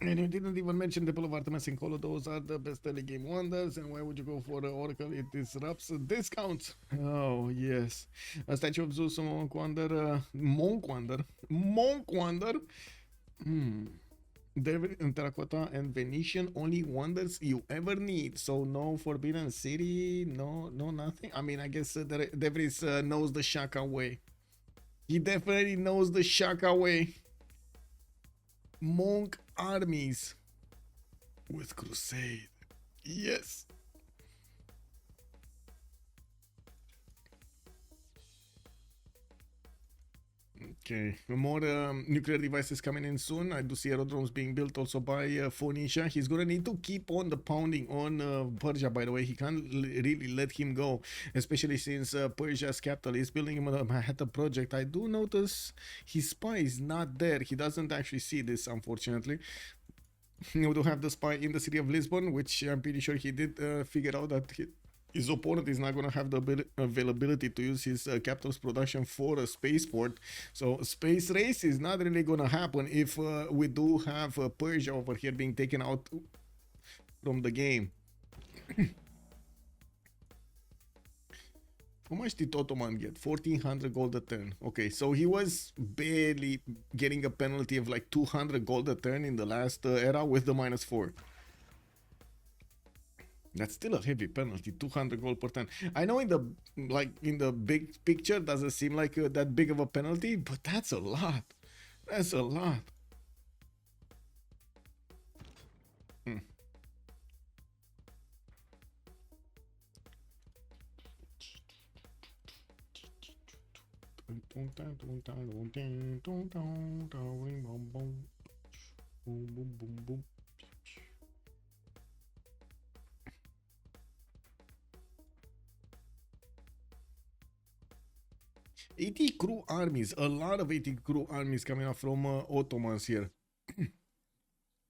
And you didn't even mention Temple of Artemis and Colo. Those are the best early game wonders. And why would you go for the Oracle? It disrupts discounts. Oh, yes. A statue of Zeus, Monk Wonder. David and Terracotta and Venetian, only wonders you ever need. So no Forbidden City, no nothing. I mean, I guess David knows the Shaka way. He definitely knows the Shaka way. Monk armies with crusade. Yes. Okay, more nuclear devices coming in soon. I do see aerodromes being built also by Phoenicia. He's gonna need to keep on the pounding on Persia, by the way. He can't really let him go, especially since Persia's capital is building him a Manhattan project. I do notice his spy is not there. He doesn't actually see this, unfortunately. We do have the spy in the city of Lisbon, which I'm pretty sure he did figure out that his opponent is not going to have the availability to use his capital's production for a spaceport. So space race is not really going to happen if we do have Persia over here being taken out from the game. How much did Ottoman get? 1400 gold a turn. Okay, so he was barely getting a penalty of like 200 gold a turn in the last era with the -4. That's still a heavy penalty, 200 gold per turn. I know in the big picture doesn't seem like that big of a penalty, but that's a lot. That's a lot. Hmm. Boom, boom, boom, boom. 80 crew armies, a lot of 80 crew armies coming up from Ottomans here.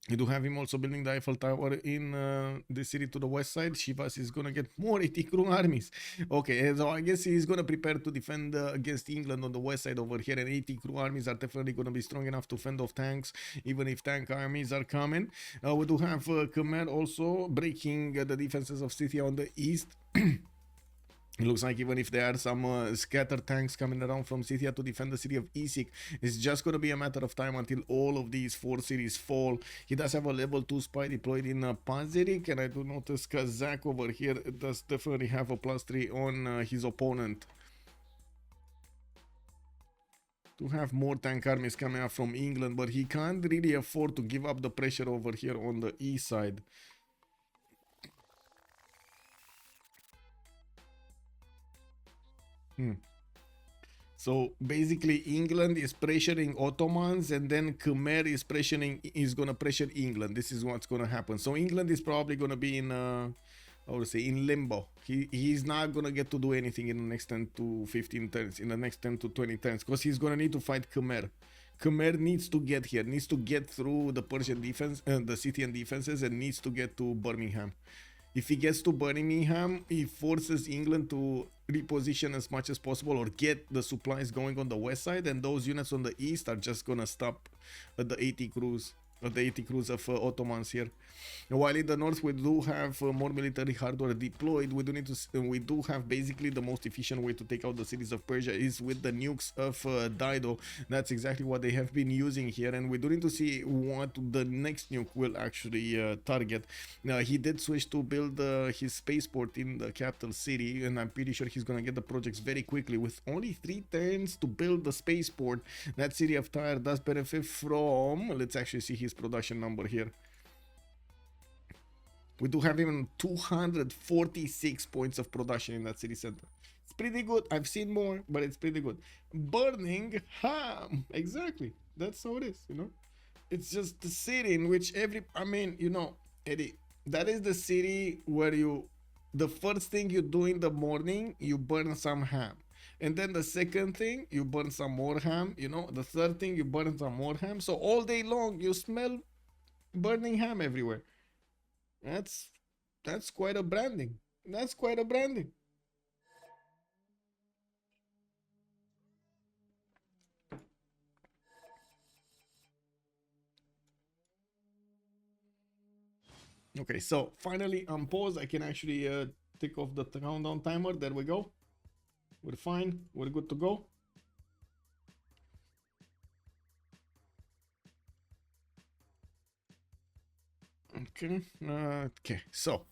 You do have him also building the Eiffel Tower in the city to the west side. Civ6 is gonna get more 80 crew armies. Okay, so I guess he's gonna prepare to defend against England on the west side over here, and 80 crew armies are definitely gonna be strong enough to fend off tanks, even if tank armies are coming. We do have Khmer also breaking the defenses of Scythia on the east. It looks like even if there are some scattered tanks coming around from Scythia to defend the city of Isik, it's just going to be a matter of time until all of these 4 cities fall. He does have a level 2 spy deployed in Pazerik, and I do notice Kazakh over here does definitely have a +3 on his opponent. To have more tank armies coming up from England, but he can't really afford to give up the pressure over here on the east side. So basically England is pressuring Ottomans, and then Khmer is gonna pressure England. This is what's gonna happen. So England is probably gonna be in I would say in limbo. He's not gonna get to do anything in the next 10 to 15 turns, in the next 10 to 20 turns, because he's gonna need to fight Khmer. Khmer needs to get here, needs to get through the Persian defense, the Scythian defenses, and needs to get to Birmingham. If he gets to Birmingham, he forces England to reposition as much as possible or get the supplies going on the west side, and those units on the east are just gonna stop at the 80 crews. The 80 crews of Ottomans here. While in the north we do have more military hardware deployed, we do have basically the most efficient way to take out the cities of Persia is with the nukes of Dido. That's exactly what they have been using here, and we do need to see what the next nuke will actually target. Now he did switch to build his spaceport in the capital city, and I'm pretty sure he's gonna get the projects very quickly. With only 3 turns to build the spaceport, that city of Tyre does benefit from, let's actually see his production number here. We do have even 246 points of production in that city center. It's pretty good. I've seen more, but it's pretty good. Birmingham, exactly. That's how it is, you know. It's just the city in which Eddie, that is the city where the first thing you do in the morning, you burn some ham. And then the second thing, you burn some more ham, you know. The third thing, you burn some more ham. So all day long, you smell burning ham everywhere. That's quite a branding. That's quite a branding. Okay, so finally on pause, I can actually take off the countdown timer. There we go. We're fine. We're good to go. Okay, so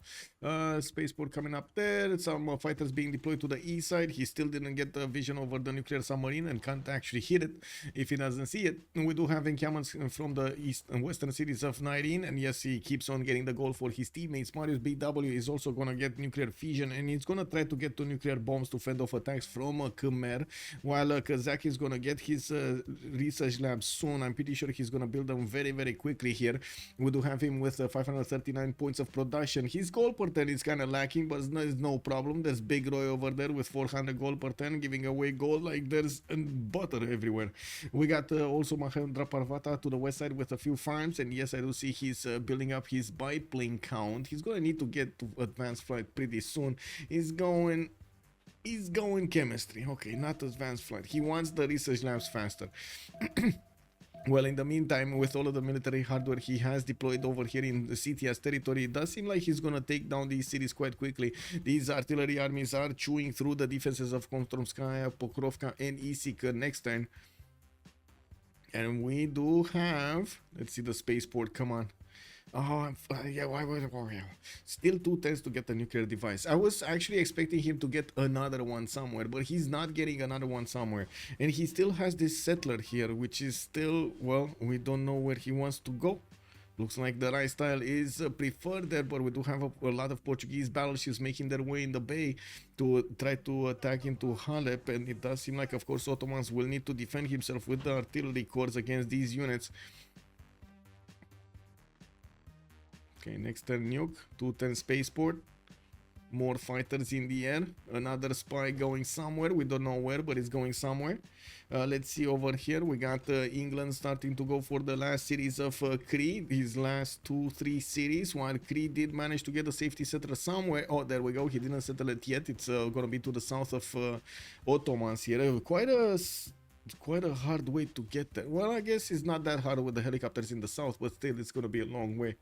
spaceport coming up there, some fighters being deployed to the east side. He still didn't get the vision over the nuclear submarine and can't actually hit it if he doesn't see it. And we do have encampments from the east and western cities of Nyreen, and yes, he keeps on getting the goal for his teammates. Mariusbw is also gonna get nuclear fission, and he's gonna try to get to nuclear bombs to fend off attacks from Khmer, while Kazakh is gonna get his research lab soon. I'm pretty sure he's gonna build them very, very quickly here. We do have him with 539 points of production. His goal per turn is kind of lacking, but there's no problem. There's Big Roy over there with 400 gold per turn, giving away gold like there's butter everywhere. We got also Mahendra Parvata to the west side with a few farms, and yes, I do see he's building up his biplane count. He's gonna need to get to advanced flight pretty soon. He's going chemistry. Okay, not advanced flight. He wants the research labs faster. Well, in the meantime, with all of the military hardware he has deployed over here in the Scythia's territory, it does seem like he's gonna take down these cities quite quickly. These artillery armies are chewing through the defenses of Kostromskaya, Pokrovka, and Isik next turn. And we do have, let's see the spaceport, come on. Oh, yeah, why would still 2 turns to get a nuclear device? I was actually expecting him to get another one somewhere, but he's not getting another one somewhere. And he still has this settler here, which is still, well, we don't know where he wants to go. Looks like the right style is preferred there, but we do have a lot of Portuguese battleships making their way in the bay to try to attack into Halep, and it does seem like, of course, Ottomans will need to defend himself with the artillery corps against these units. Okay, next turn nuke, 2-turn spaceport. More fighters in the air. Another spy going somewhere. We don't know where, but it's going somewhere. Let's see over here. We got England starting to go for the last series of Cree. His last 2-3 series. While Cree did manage to get a safety settler somewhere. Oh, there we go. He didn't settle it yet. It's going to be to the south of Ottomans here. Quite a hard way to get there. Well, I guess it's not that hard with the helicopters in the south, but still it's going to be a long way.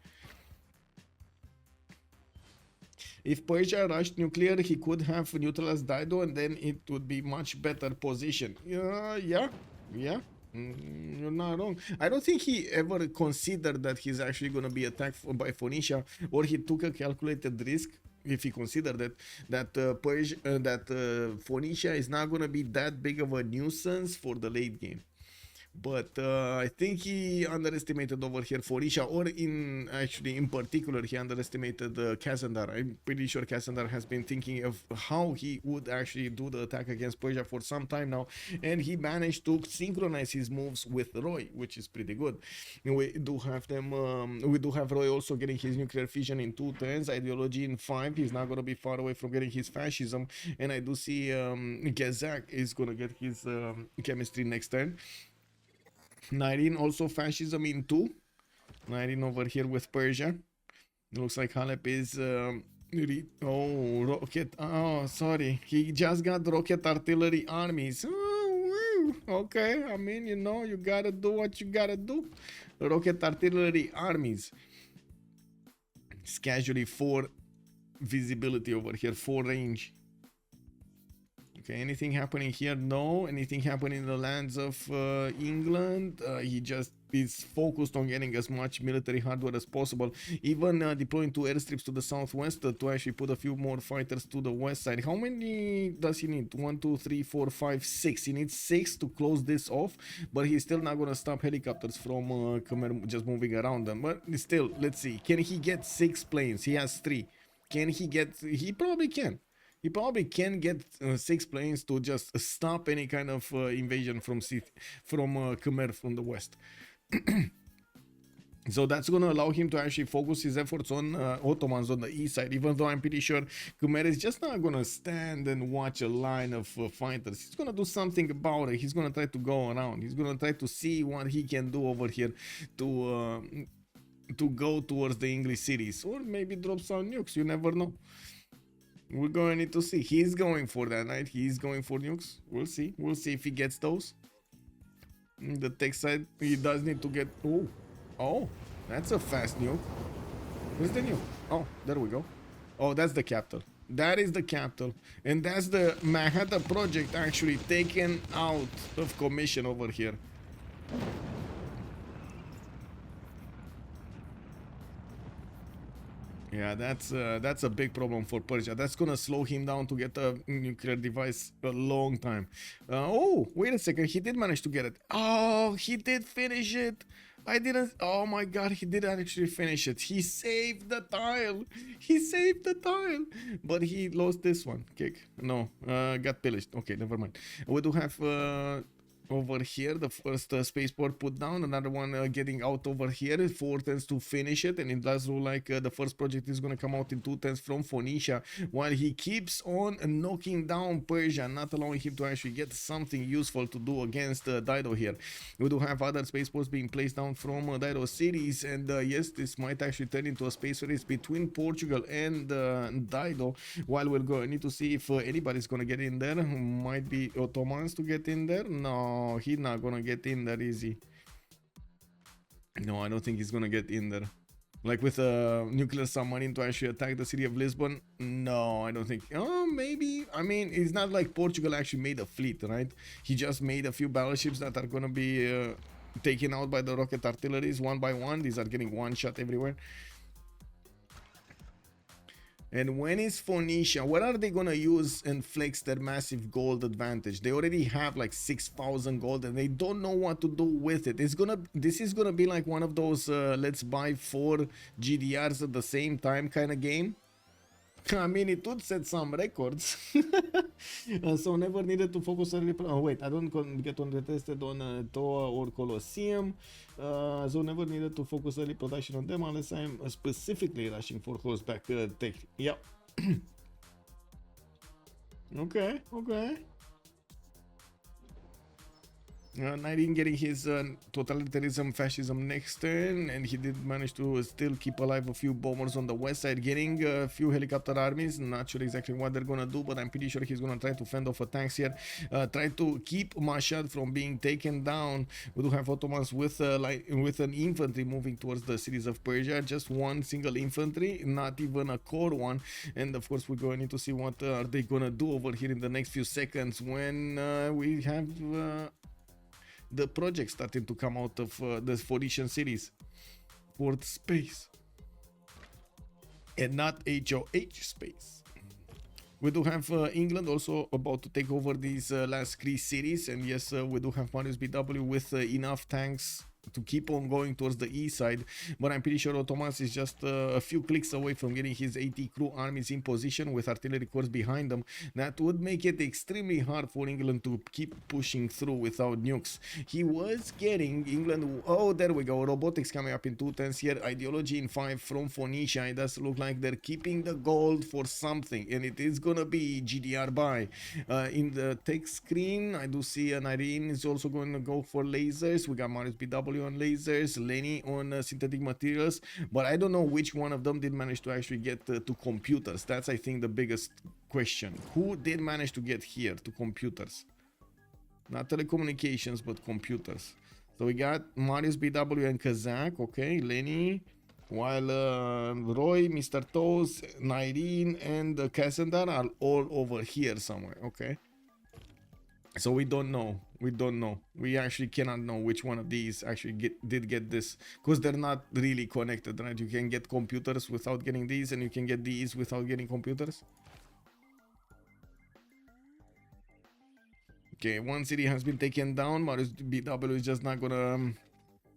If Persia rushed nuclear, he could have neutralized Dido, and then it would be much better position. Yeah. You're not wrong. I don't think he ever considered that he's actually going to be attacked by Phoenicia, or he took a calculated risk. If he considered that Phoenicia is not going to be that big of a nuisance for the late game. But I think he underestimated over here Phoenicia, or in particular he underestimated Kazandar. I'm pretty sure Kazandar has been thinking of how he would actually do the attack against Persia for some time now, and he managed to synchronize his moves with Roy, which is pretty good. We do have Roy also getting his nuclear fission in 2 turns, ideology in 5. He's not going to be far away from getting his fascism, and I do see Gazak is going to get his chemistry next turn. Nyreen also fascism in 2. Nyreen over here with Persia. It looks like Halep is rocket. Oh, sorry. He just got rocket artillery armies. Oh, okay. I mean, you gotta do what you gotta do. Rocket artillery armies. It's casually 4 visibility over here, 4 range. Okay, anything happening here? No. Anything happening in the lands of England? He just is focused on getting as much military hardware as possible, even deploying 2 airstrips to the southwest to actually put a few more fighters to the west side. How many does he need? 1, 2, 3, 4, 5, 6. He needs 6 to close this off, but he's still not going to stop helicopters from Khmer just moving around them. But still, let's see. Can he get 6 planes? He has 3. Can he get... He probably can. He probably can get 6 planes to just stop any kind of invasion from Khmer from the west. So that's going to allow him to actually focus his efforts on Ottomans on the east side, even though I'm pretty sure Khmer is just not going to stand and watch a line of fighters. He's going to do something about it. He's going to try to go around. He's going to try to see what he can do over here to go towards the English cities, or maybe drop some nukes. You never know. We're going to need to see. He's going for that, right? He's going for nukes. We'll see. We'll see if he gets those. The tech side, he does need to get... Oh, that's a fast nuke. Where's the nuke? Oh, there we go. Oh, that's the capital. That is the capital. And that's the Manhattan project actually taken out of commission over here. Yeah, that's a big problem for Persia. That's gonna slow him down to get a nuclear device a long time. Oh, wait a second. He did manage to get it. Oh, he did finish it. I didn't. Oh my God, he did actually finish it. He saved the tile. He saved the tile. But he lost this one. Kick. No, got pillaged. Okay, never mind. We do have... over here, the first spaceport put down, another one getting out over here, 4 turns to finish it, and it does look like the first project is going to come out in 2 turns from Phoenicia, while he keeps on knocking down Persia, not allowing him to actually get something useful to do against Dido here. We do have other spaceports being placed down from Dido cities, and yes, this might actually turn into a space race between Portugal and Dido, while we're going to need to see if anybody's going to get in there. Might be Ottomans to get in there. No, he's not gonna get in there easy. No, I don't think he's gonna get in there. Like with a nuclear submarine to actually attack the city of Lisbon. No, I don't think. Oh, maybe. I mean, it's not like Portugal actually made a fleet, right? He just made a few battleships that are gonna be taken out by the rocket artilleries one by one. These are getting one shot everywhere. And when is Phoenicia? What are they gonna use and flex their massive gold advantage? They already have like 6,000 gold and they don't know what to do with it. This is gonna be like one of those let's buy 4 GDRs at the same time kind of game. I mean, it would set some records. So never needed to focus on... Oh, wait, I don't get tested on Toa or Colosseum. So never needed to focus early production on them unless I'm specifically rushing for horseback tech. Yep. Okay. Nyreen getting his totalitarianism fascism next turn, and he did manage to still keep alive a few bombers on the west side, getting a few helicopter armies. Not sure exactly what they're gonna do, but I'm pretty sure he's gonna try to fend off attacks here, try to keep Mashhad from being taken down. We do have Ottomans with an infantry moving towards the cities of Persia, just one single infantry, not even a core one. And of course we're going to need to see what are they gonna do over here in the next few seconds when we have the project starting to come out of the Phoenician cities. Port space. And not HOH space. We do have England also about to take over these last Cree cities. And yes, we do have Mariusbw with enough tanks to keep on going towards the east side, but I'm pretty sure Ottomans is just a few clicks away from getting his 80 crew armies in position with artillery corps behind them. That would make it extremely hard for England to keep pushing through without nukes. He was getting England... Oh, there we go. Robotics coming up in 2 turns here. Ideology in 5 from Phoenicia. It does look like they're keeping the gold for something, and it is gonna be GDR buy. In the tech screen, I do see Nyreen is also going to go for lasers. We got Mariusbw on lasers, Lenny on synthetic materials, but I don't know which one of them did manage to actually get to computers. That's, I think, the biggest question. Who did manage to get here to computers? Not telecommunications, but computers. So we got Mariusbw and Kazakh, okay, Lenny, while Roy, Mr. Toes, Nyreen, and Kazandar are all over here somewhere, okay? So we don't know. We actually cannot know which one of these actually did get this, because they're not really connected, right? You can get computers without getting these, and you can get these without getting computers. Okay, one city has been taken down. Mariusbw is just not gonna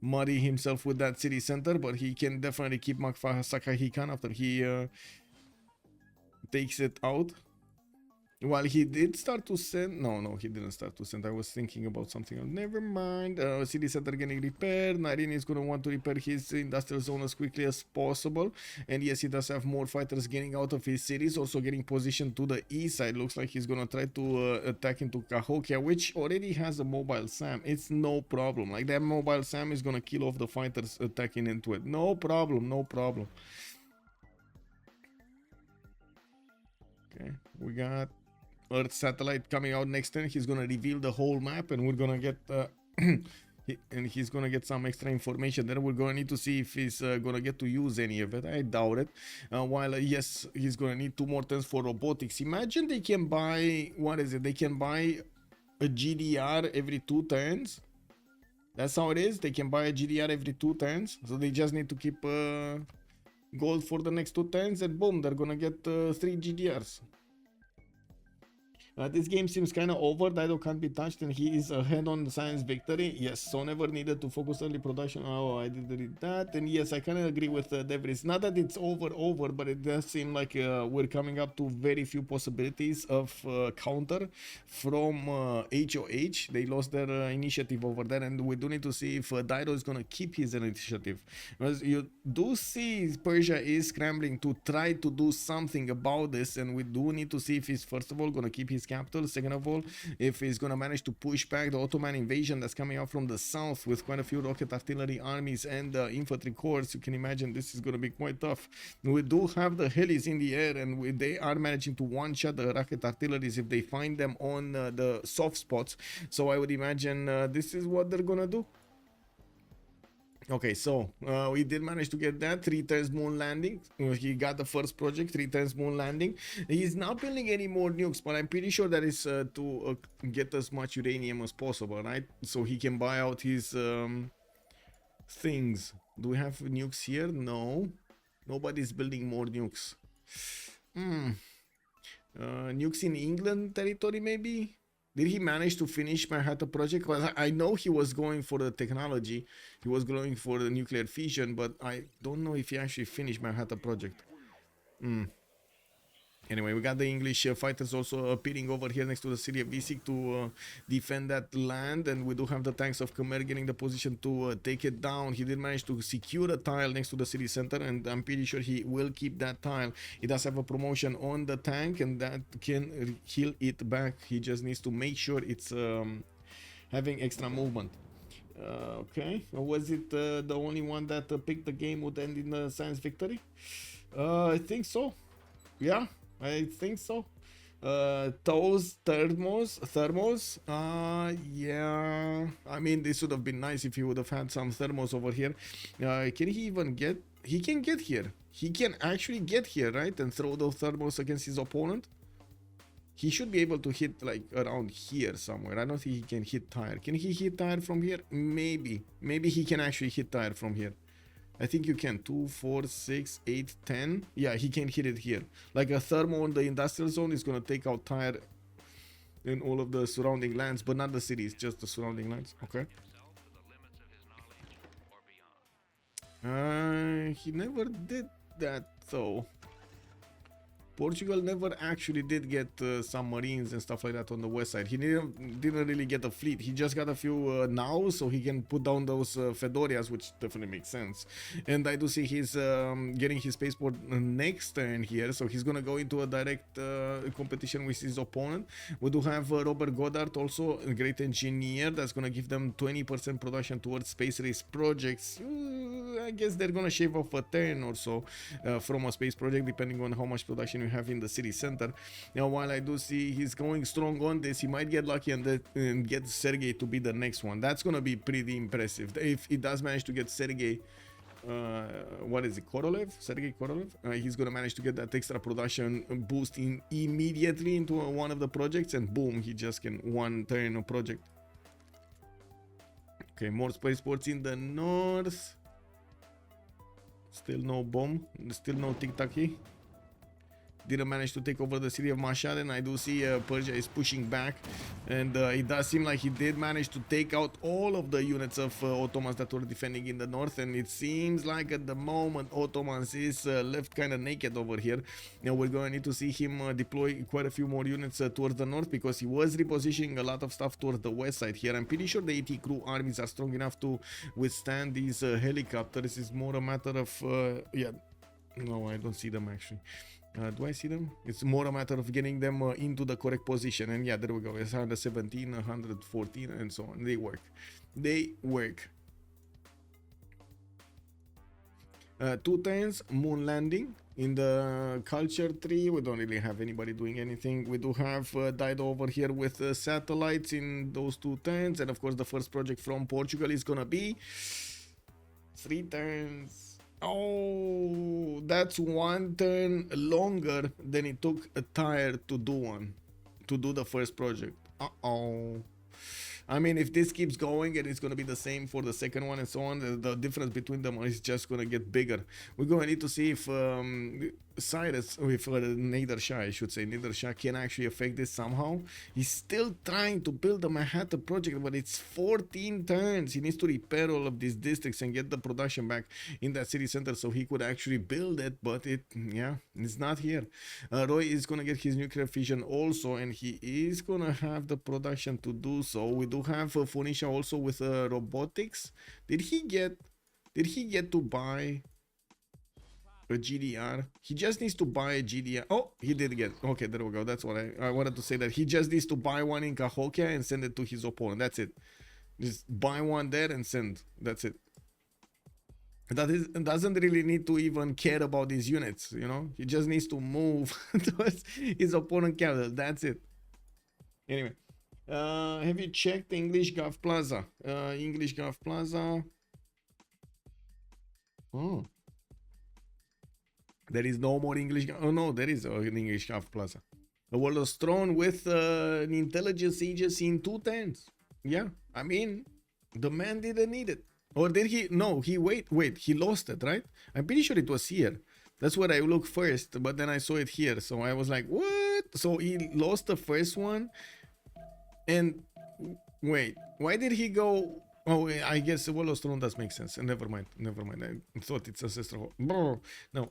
muddy himself with that city center, but he can definitely keep Sakahikan after he takes it out. While he did start to send... No, he didn't start to send. I was thinking about something else. Never mind. City center getting repaired. Nyreen is going to want to repair his industrial zone as quickly as possible. And yes, he does have more fighters getting out of his cities. Also getting positioned to the east side. Looks like he's going to try to attack into Cahokia, which already has a mobile SAM. It's no problem. Like, that mobile SAM is going to kill off the fighters attacking into it. No problem. Okay, we got Earth satellite coming out next turn. He's gonna reveal the whole map, and we're gonna get and he's gonna get some extra information. Then we're gonna need to see if he's gonna get to use any of it. I doubt it. While yes, he's gonna need 2 more turns for robotics. Imagine they can buy, what is it? They can buy a GDR every 2 turns. That's how it is. They can buy a GDR every 2 turns. So they just need to keep gold for the next 2 turns, and boom, they're gonna get 3 GDRs. This game seems kind of over. Dido can't be touched, and he is ahead on the science victory. Yes, so never needed to focus early production. Oh, I did read that. And yes, I kind of agree with Devris. Not that it's over, but it does seem like we're coming up to very few possibilities of counter from HOH. They lost their initiative over there, and we do need to see if Dido is going to keep his initiative. Because you do see Persia is scrambling to try to do something about this, and we do need to see if he's, first of all, going to keep his capital. Second of all, if he's gonna manage to push back the Ottoman invasion that's coming out from the south with quite a few rocket artillery armies and infantry corps. You can imagine this is gonna be quite tough. We do have the helis in the air, and they are managing to one-shot the rocket artilleries if they find them on the soft spots. So I would imagine this is what they're gonna do. Okay, so we did manage to get that 3 times moon landing. He got the first project, 3 times moon landing. He's not building any more nukes, but I'm pretty sure that is to get as much uranium as possible, right? So he can buy out his things. Do we have nukes here? No, nobody's building more nukes. Nukes in England territory, maybe? Did he manage to finish Manhattan Project? Well, I know he was going for the technology. He was going for the nuclear fission, but I don't know if he actually finished Manhattan Project. Anyway, we got the English fighters also appearing over here next to the city of Visik to defend that land, and we do have the tanks of Khmer getting the position to take it down. He did manage to secure a tile next to the city center, and I'm pretty sure he will keep that tile. He does have a promotion on the tank, and that can heal it back. He just needs to make sure it's having extra movement. Okay, was it the only one that picked the game would end in a science victory? I think so. Yeah, I think so. Those thermos, yeah, I mean, this would have been nice if he would have had some thermos over here. Can he even get, he can get here, he can actually get here, right, and throw those thermos against his opponent. He should be able to hit like around here somewhere. I don't think he can hit tire. Can he hit tire from here? Maybe he can actually hit tire from here. I think you can. 2, 4, 6, 8, 10. Yeah, he can hit it here. Like a thermo on the industrial zone is going to take out tire in all of the surrounding lands, but not the cities, just the surrounding lands. Okay. He never did that though. Portugal never actually did get submarines and stuff like that on the west side. He didn't really get a fleet. He just got a few nows, so he can put down those Fedorias, which definitely makes sense. And I do see he's getting his spaceport next turn here, so he's gonna go into a direct competition with his opponent. We do have Robert Goddard, also a great engineer, that's gonna give them 20% production towards space race projects. I guess they're gonna shave off a turn or so from a space project, depending on how much production you have in the city center. Now, while I do see he's going strong on this, he might get lucky and get Sergei to be the next one. That's gonna be pretty impressive if he does manage to get Sergei. What is it, Korolev? Sergei Korolev? He's gonna manage to get that extra production boost in immediately into one of the projects, and boom, he just can one turn a project. Okay, more spaceports in the north. Still no bomb, still no tic-tac-y. Didn't manage to take over the city of Mashhad, and I do see Persia is pushing back, and it does seem like he did manage to take out all of the units of Ottomans that were defending in the north, and it seems like at the moment Ottomans is left kind of naked over here. Now we're going to need to see him deploy quite a few more units towards the north, because he was repositioning a lot of stuff towards the west side here. I'm pretty sure the AT crew armies are strong enough to withstand these helicopters. It's more a matter of yeah, no, I don't see them actually. Do I see them? It's more a matter of getting them into the correct position. And yeah, there we go. It's 117, 114, and so on. They work. They work. 2 times moon landing. In the culture tree, we don't really have anybody doing anything. We do have died over here with satellites in those 2 turns. And of course, the first project from Portugal is gonna be 3 turns. Oh, that's 1 turn longer than it took a tire to do the first project. I mean, if this keeps going and it's going to be the same for the second one and so on, the difference between them is just going to get bigger. We're going to need to see if Cyrus, with Nader Shah, I should say, Nader Shah can actually affect this somehow. He's still trying to build the Manhattan project, but it's 14 turns. He needs to repair all of these districts and get the production back in that city center so he could actually build it, but it's not here. Roy is going to get his nuclear fission also, and he is going to have the production to do so. We do have Phoenicia also with robotics. Did he get to buy a GDR? He just needs to buy a GDR. Oh, he did get. Okay, there we go. That's what I wanted to say, that he just needs to buy one in Cahokia and send it to his opponent. That's it. Just buy one there and send. That's it. That doesn't really need to even care about these units, you know. He just needs to move towards his opponent capital. That's it. Anyway, have you checked English Gulf Plaza? English Gulf Plaza. Hmm. There is no more English. Oh no, there is an English Half Plaza. A World of Throne with an intelligence agency in 2 turns. Yeah, I mean, the man didn't need it. Or did he? No, wait, he lost it, right? I'm pretty sure it was here. That's what I looked first, but then I saw it here. So I was like, what? So he lost the first one. And wait, why did he go? Oh, I guess World of Throne does make sense. Never mind. I thought it's Ancestral. No,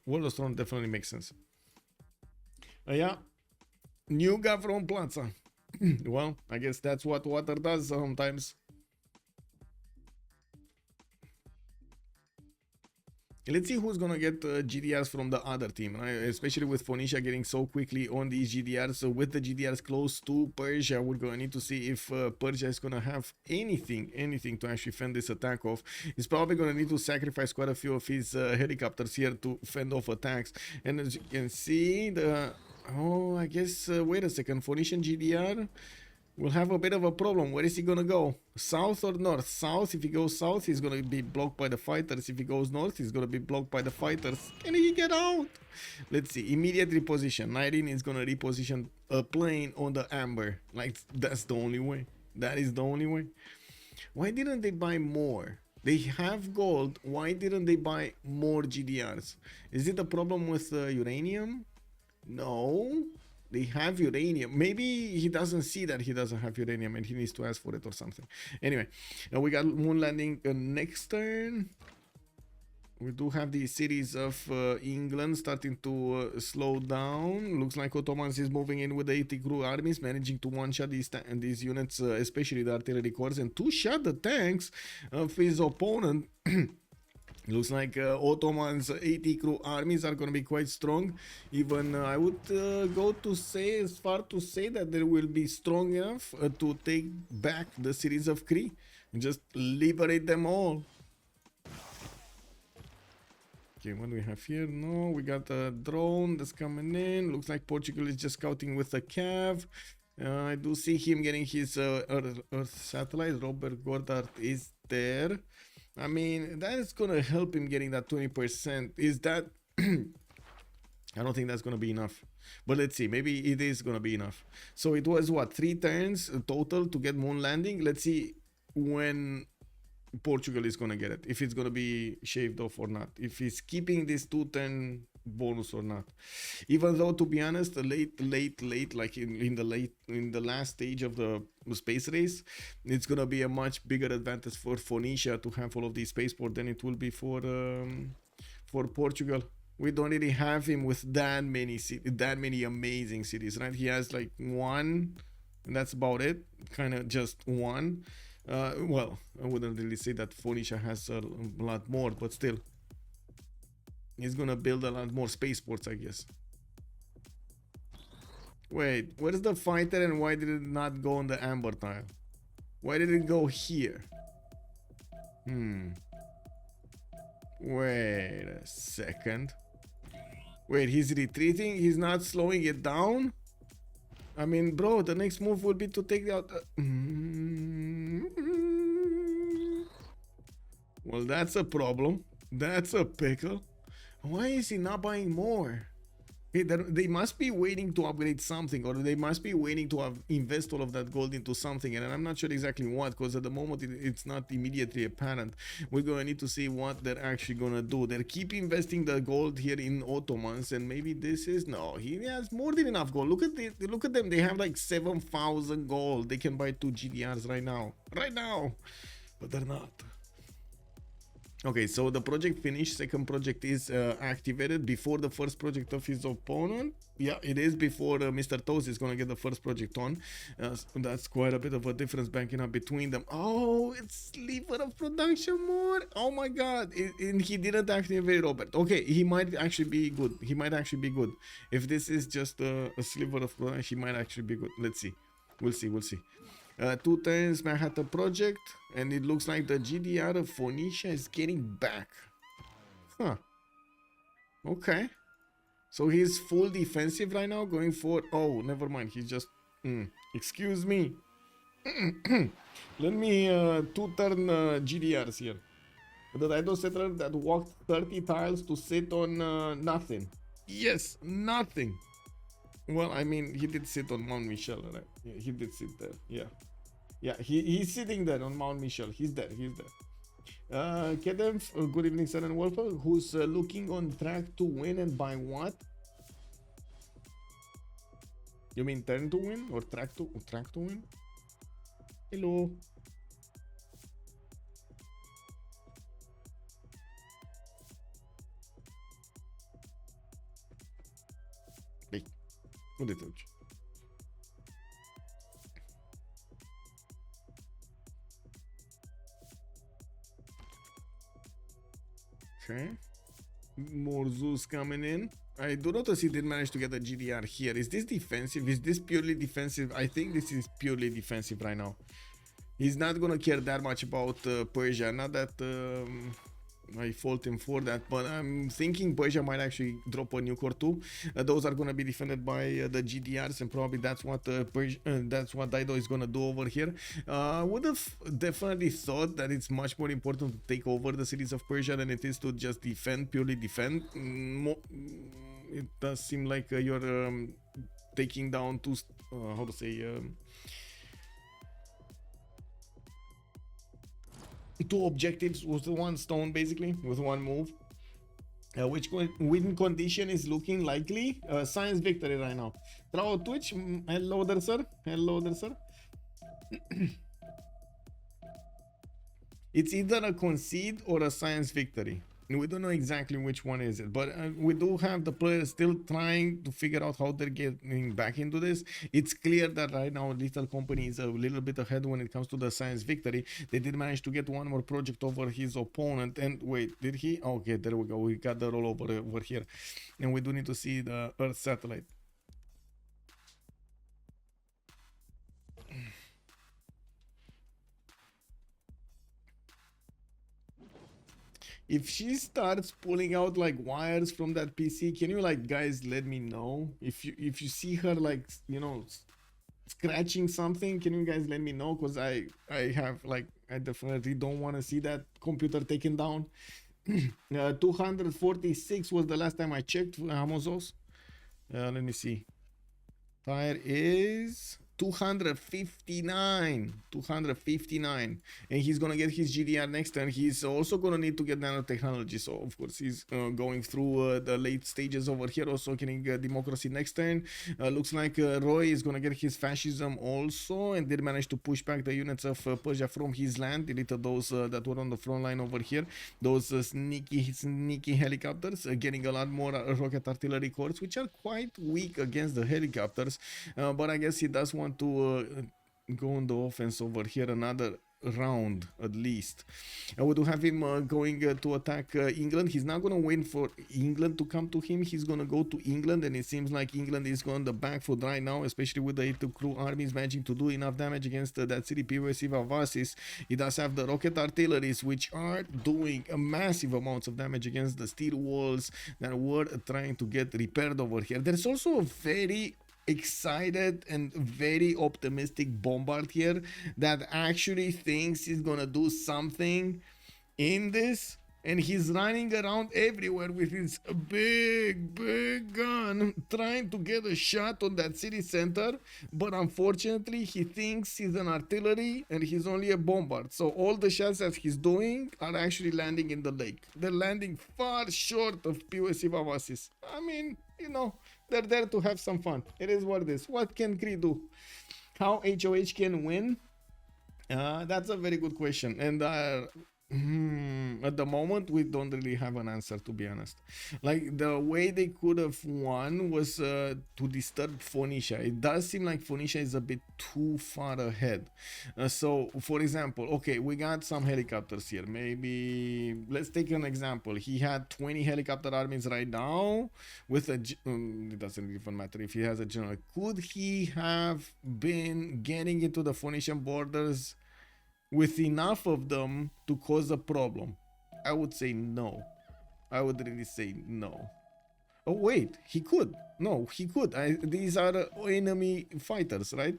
World of Throne definitely makes sense. Yeah, new guy from Plaza. Well, I guess that's what water does sometimes. Let's see who's gonna get GDRs from the other team, right? Especially with Phoenicia getting so quickly on these GDRs. So with the GDRs close to Persia, we're gonna need to see if Persia is gonna have anything to actually fend this attack off. He's probably gonna need to sacrifice quite a few of his helicopters here to fend off attacks. And as you can see, oh, I guess, wait a second, Phoenician GDR will have a bit of a problem. Where is he gonna go? South or north? South. If he goes south, he's gonna be blocked by the fighters. If he goes north, he's gonna be blocked by the fighters. Can he get out? Let's see. Immediate reposition. Nyreen is gonna reposition a plane on the amber. Like, that's the only way. That is the only way. Why didn't they buy more? They have gold. Why didn't they buy more GDRs? Is it a problem with uranium? No. They have uranium. Maybe he doesn't see that he doesn't have uranium and he needs to ask for it or something. Anyway, we got moon landing next turn. We do have the cities of England starting to slow down. Looks like Ottomans is moving in with the 80 crew armies, managing to one-shot these units, especially the artillery corps, and two-shot the tanks of his opponent. Looks like Ottoman's 80 crew armies are going to be quite strong. Even I would go to say, as far to say that they will be strong enough to take back the cities of Cree and just liberate them all. Okay, what do we have here? No, we got a drone that's coming in. Looks like Portugal is just scouting with a cav. I do see him getting his Earth satellite. Robert Goddard is there. I mean, that is gonna help him getting that 20%. Is that... I don't think that's gonna be enough. But let's see, maybe it is gonna be enough. So it was what, 3 turns total to get moon landing? Let's see when Portugal is gonna get it. If it's gonna be shaved off or not. If he's keeping this 2-turn bonus or not. Even though, to be honest, late, like in the last stage of the space race, it's gonna be a much bigger advantage for Phoenicia to have all of these spaceports than it will be for Portugal. We don't really have him with that many amazing cities, right? He has like 1, and that's about it. Kind of just 1. Well, I wouldn't really say that Phoenicia has a lot more, but still. He's gonna build a lot more spaceports, I guess. Wait, where's the fighter and why did it not go on the amber tile? Why did it go here? Wait a second. Wait, he's retreating? He's not slowing it down? I mean, bro, the next move will be to take out... Well, that's a problem. That's a pickle. Why is he not buying more? They must be waiting to upgrade something, or they must be waiting to invest all of that gold into something, and I'm not sure exactly what, because at the moment it's not immediately apparent. We're gonna need to see what they're actually gonna do. They keep investing the gold here in Ottomans, and maybe this is... No, he has more than enough gold. Look at them. They have like 7,000 gold. They can buy 2 GDRs right now, but they're not. Okay, so the project finished. Second project is activated before the first project of his opponent. Yeah, it is before Mr. Toast is gonna get the first project on. That's quite a bit of a difference banking up between them. Oh, it's sliver of production more. Oh my god. And he didn't activate Robert. Okay, he might actually be good. If this is just a sliver of production, he might actually be good. Let's see. We'll see. 2 turns Manhattan project, and it looks like the GDR of Phoenicia is getting back. Huh. Okay. So he's full defensive right now, going for... Oh, never mind. He's just... Excuse me. Let me 2-turn GDRs here. The Daido settler that walked 30 tiles to sit on nothing. Yes, nothing. Well, I mean, he did sit on Mount Michel, right? Yeah, he did sit there. Yeah. Yeah, he's sitting there on Mount Michel. He's there. Kedem, good evening, Sir and Wolfer, who's looking on track to win and by what? You mean turn to win or track to win? Hello. Bem, onde é todos? Okay. More zoos coming in. I do notice he did manage to get a GDR here. Is this defensive? Is this purely defensive? I think this is purely defensive right now. He's not gonna care that much about Persia. Not that I fault him for that, but I'm thinking Persia might actually drop a nuke or two. Those are gonna be defended by the GDRs, and probably that's what that's what Daido is gonna do over here. Would have definitely thought that it's much more important to take over the cities of Persia than it is to just defend, purely defend. It does seem like you're taking down two, how to say, two objectives with one stone, basically, with one move. Which win condition is looking likely? Science victory right now. Trao Twitch, hello there, sir. Hello there, sir. It's either a concede or a science victory. We don't know exactly which one is it, but we do have the players still trying to figure out how they're getting back into this. It's clear that right now Little Company is a little bit ahead when it comes to the science victory. They did manage to get one more project over his opponent, and wait, did he? Okay, there we go. We got the rollover over here, and we do need to see the Earth satellite. If she starts pulling out like wires from that PC, can you like guys let me know if you see her like, you know, scratching something? Can you guys let me know? Because I have like, I definitely don't want to see that computer taken down. 246 was the last time I checked Hamozos. Let me see. Tire is 259, and he's gonna get his GDR next turn. He's also gonna need to get nanotechnology, so of course he's going through the late stages over here, also getting democracy next turn. Looks like Roy is gonna get his fascism also, and did manage to push back the units of Persia from his land. Deleted those that were on the front line over here, those sneaky helicopters, getting a lot more rocket artillery corps, which are quite weak against the helicopters, but I guess he does want to go on the offense over here another round at least. We do have him going to attack England. He's not going to wait for England to come to him. He's going to go to England, and it seems like England is on the back foot right now, especially with the crew armies managing to do enough damage against that city POC Vavasis. He does have the rocket artilleries, which are doing massive amounts of damage against the steel walls that were trying to get repaired over here. There's also a very excited and very optimistic bombard here that actually thinks he's gonna do something in this, and he's running around everywhere with his big gun trying to get a shot on that city center, but unfortunately he thinks he's an artillery and he's only a bombard, so all the shots that he's doing are actually landing in the lake. They're landing far short of POC Vavasis. I mean, you know, they're there to have some fun. It is what it is. What can Cree do? How HOH can win? That's a very good question, and at the moment we don't really have an answer, to be honest. Like, the way they could have won was to disturb Phoenicia. It does seem like Phoenicia is a bit too far ahead. So for example, okay, we got some helicopters here. Maybe let's take an example. He had 20 helicopter armies right now with a it doesn't even matter if he has a general. Could he have been getting into the Phoenician borders with enough of them to cause a problem? I would say no. I would really say no. Oh wait, he could. No, he could. These are enemy fighters, right?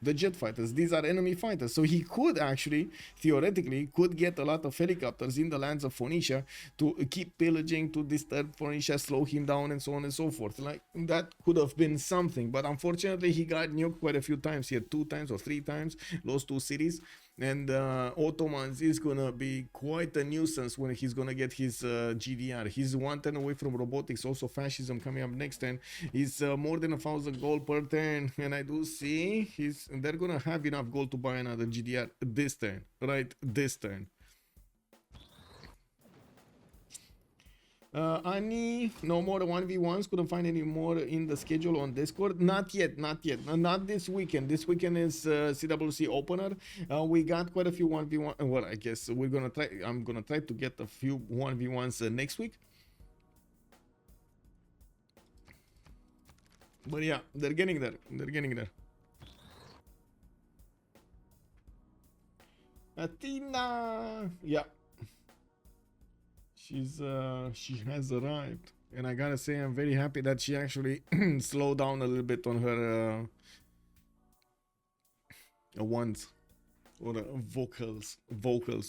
the jet fighters. These are enemy fighters. So he could actually, theoretically, could get a lot of helicopters in the lands of Phoenicia to keep pillaging, to disturb Phoenicia, slow him down, and so on and so forth. Like, that could have been something. But unfortunately, he got nuked quite a few times here, 2 times or 3 times, lost 2 cities. And Ottomans is gonna be quite a nuisance when he's gonna get his GDR. He's 1 turn away from robotics, also fascism coming up next turn. He's more than 1,000 gold per turn, and I do see they're gonna have enough gold to buy another GDR this turn, right? This turn. Ani, no more 1v1s, couldn't find any more in the schedule on Discord. Not yet, not this weekend. This weekend is CWC opener. We got quite a few 1v1. Well, I guess we're gonna try. I'm gonna try to get a few 1v1s next week. But yeah, they're getting there. They're getting there. Athena, yeah. She has arrived, and I gotta say I'm very happy that she actually slowed down a little bit on her ones or vocals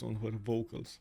on her vocals.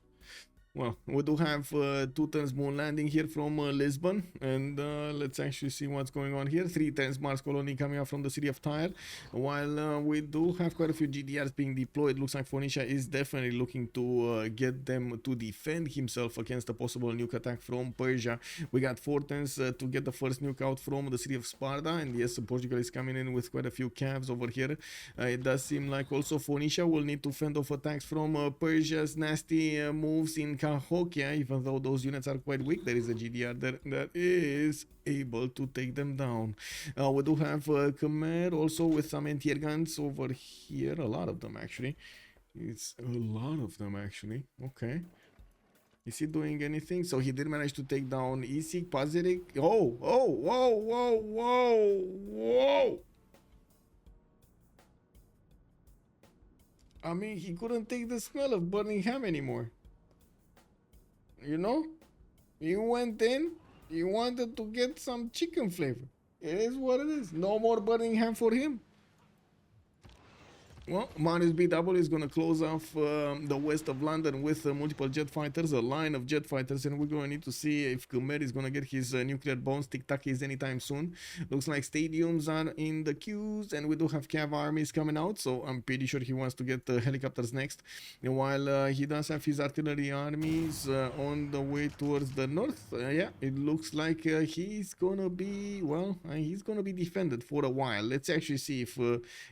Well, we do have 2 turns moon landing here from Lisbon, and let's actually see what's going on here. 3 turns Mars colony coming out from the city of Tyre, while we do have quite a few GDRs being deployed. Looks like Phoenicia is definitely looking to get them to defend himself against a possible nuke attack from Persia. We got 4 turns to get the first nuke out from the city of Sparta, and yes, Portugal is coming in with quite a few calves over here. It does seem like also Phoenicia will need to fend off attacks from Persia's nasty moves in Cahokia. Even though those units are quite weak, there is a GDR there that is able to take them down. We do have Khmer also with some anti-air guns over here. A lot of them actually. It's a lot of them actually. Okay. Is he doing anything? So he did manage to take down Isik, Pazirik. Oh, whoa. I mean, he couldn't take the smell of burning ham anymore. You know? He went in, he wanted to get some chicken flavor. It is what it is. No more burning ham for him. Well, Mariusbw is going to close off the west of London with multiple jet fighters, a line of jet fighters, and we're going to need to see if Khmer is going to get his nuclear bombs tic-tac anytime soon. Looks like stadiums are in the queues, and we do have Cav armies coming out, so I'm pretty sure he wants to get helicopters next. And while he does have his artillery armies on the way towards the north, yeah, it looks like he's going to be, well, he's going to be defended for a while. Let's actually see if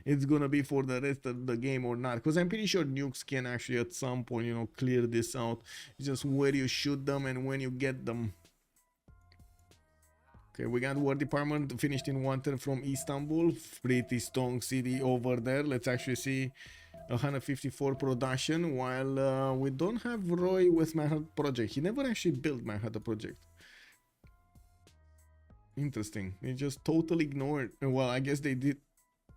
it's going to be for the rest of the game or not, because I'm pretty sure nukes can actually at some point, you know, clear this out. It's just where you shoot them and when you get them. Okay, we got War Department finished in 1 turn from Istanbul. Pretty strong city over there. Let's actually see 154 production, while we don't have Roy with Manhattan Project. He never actually built Manhattan Project. Interesting. They just totally ignored. Well, I guess they did.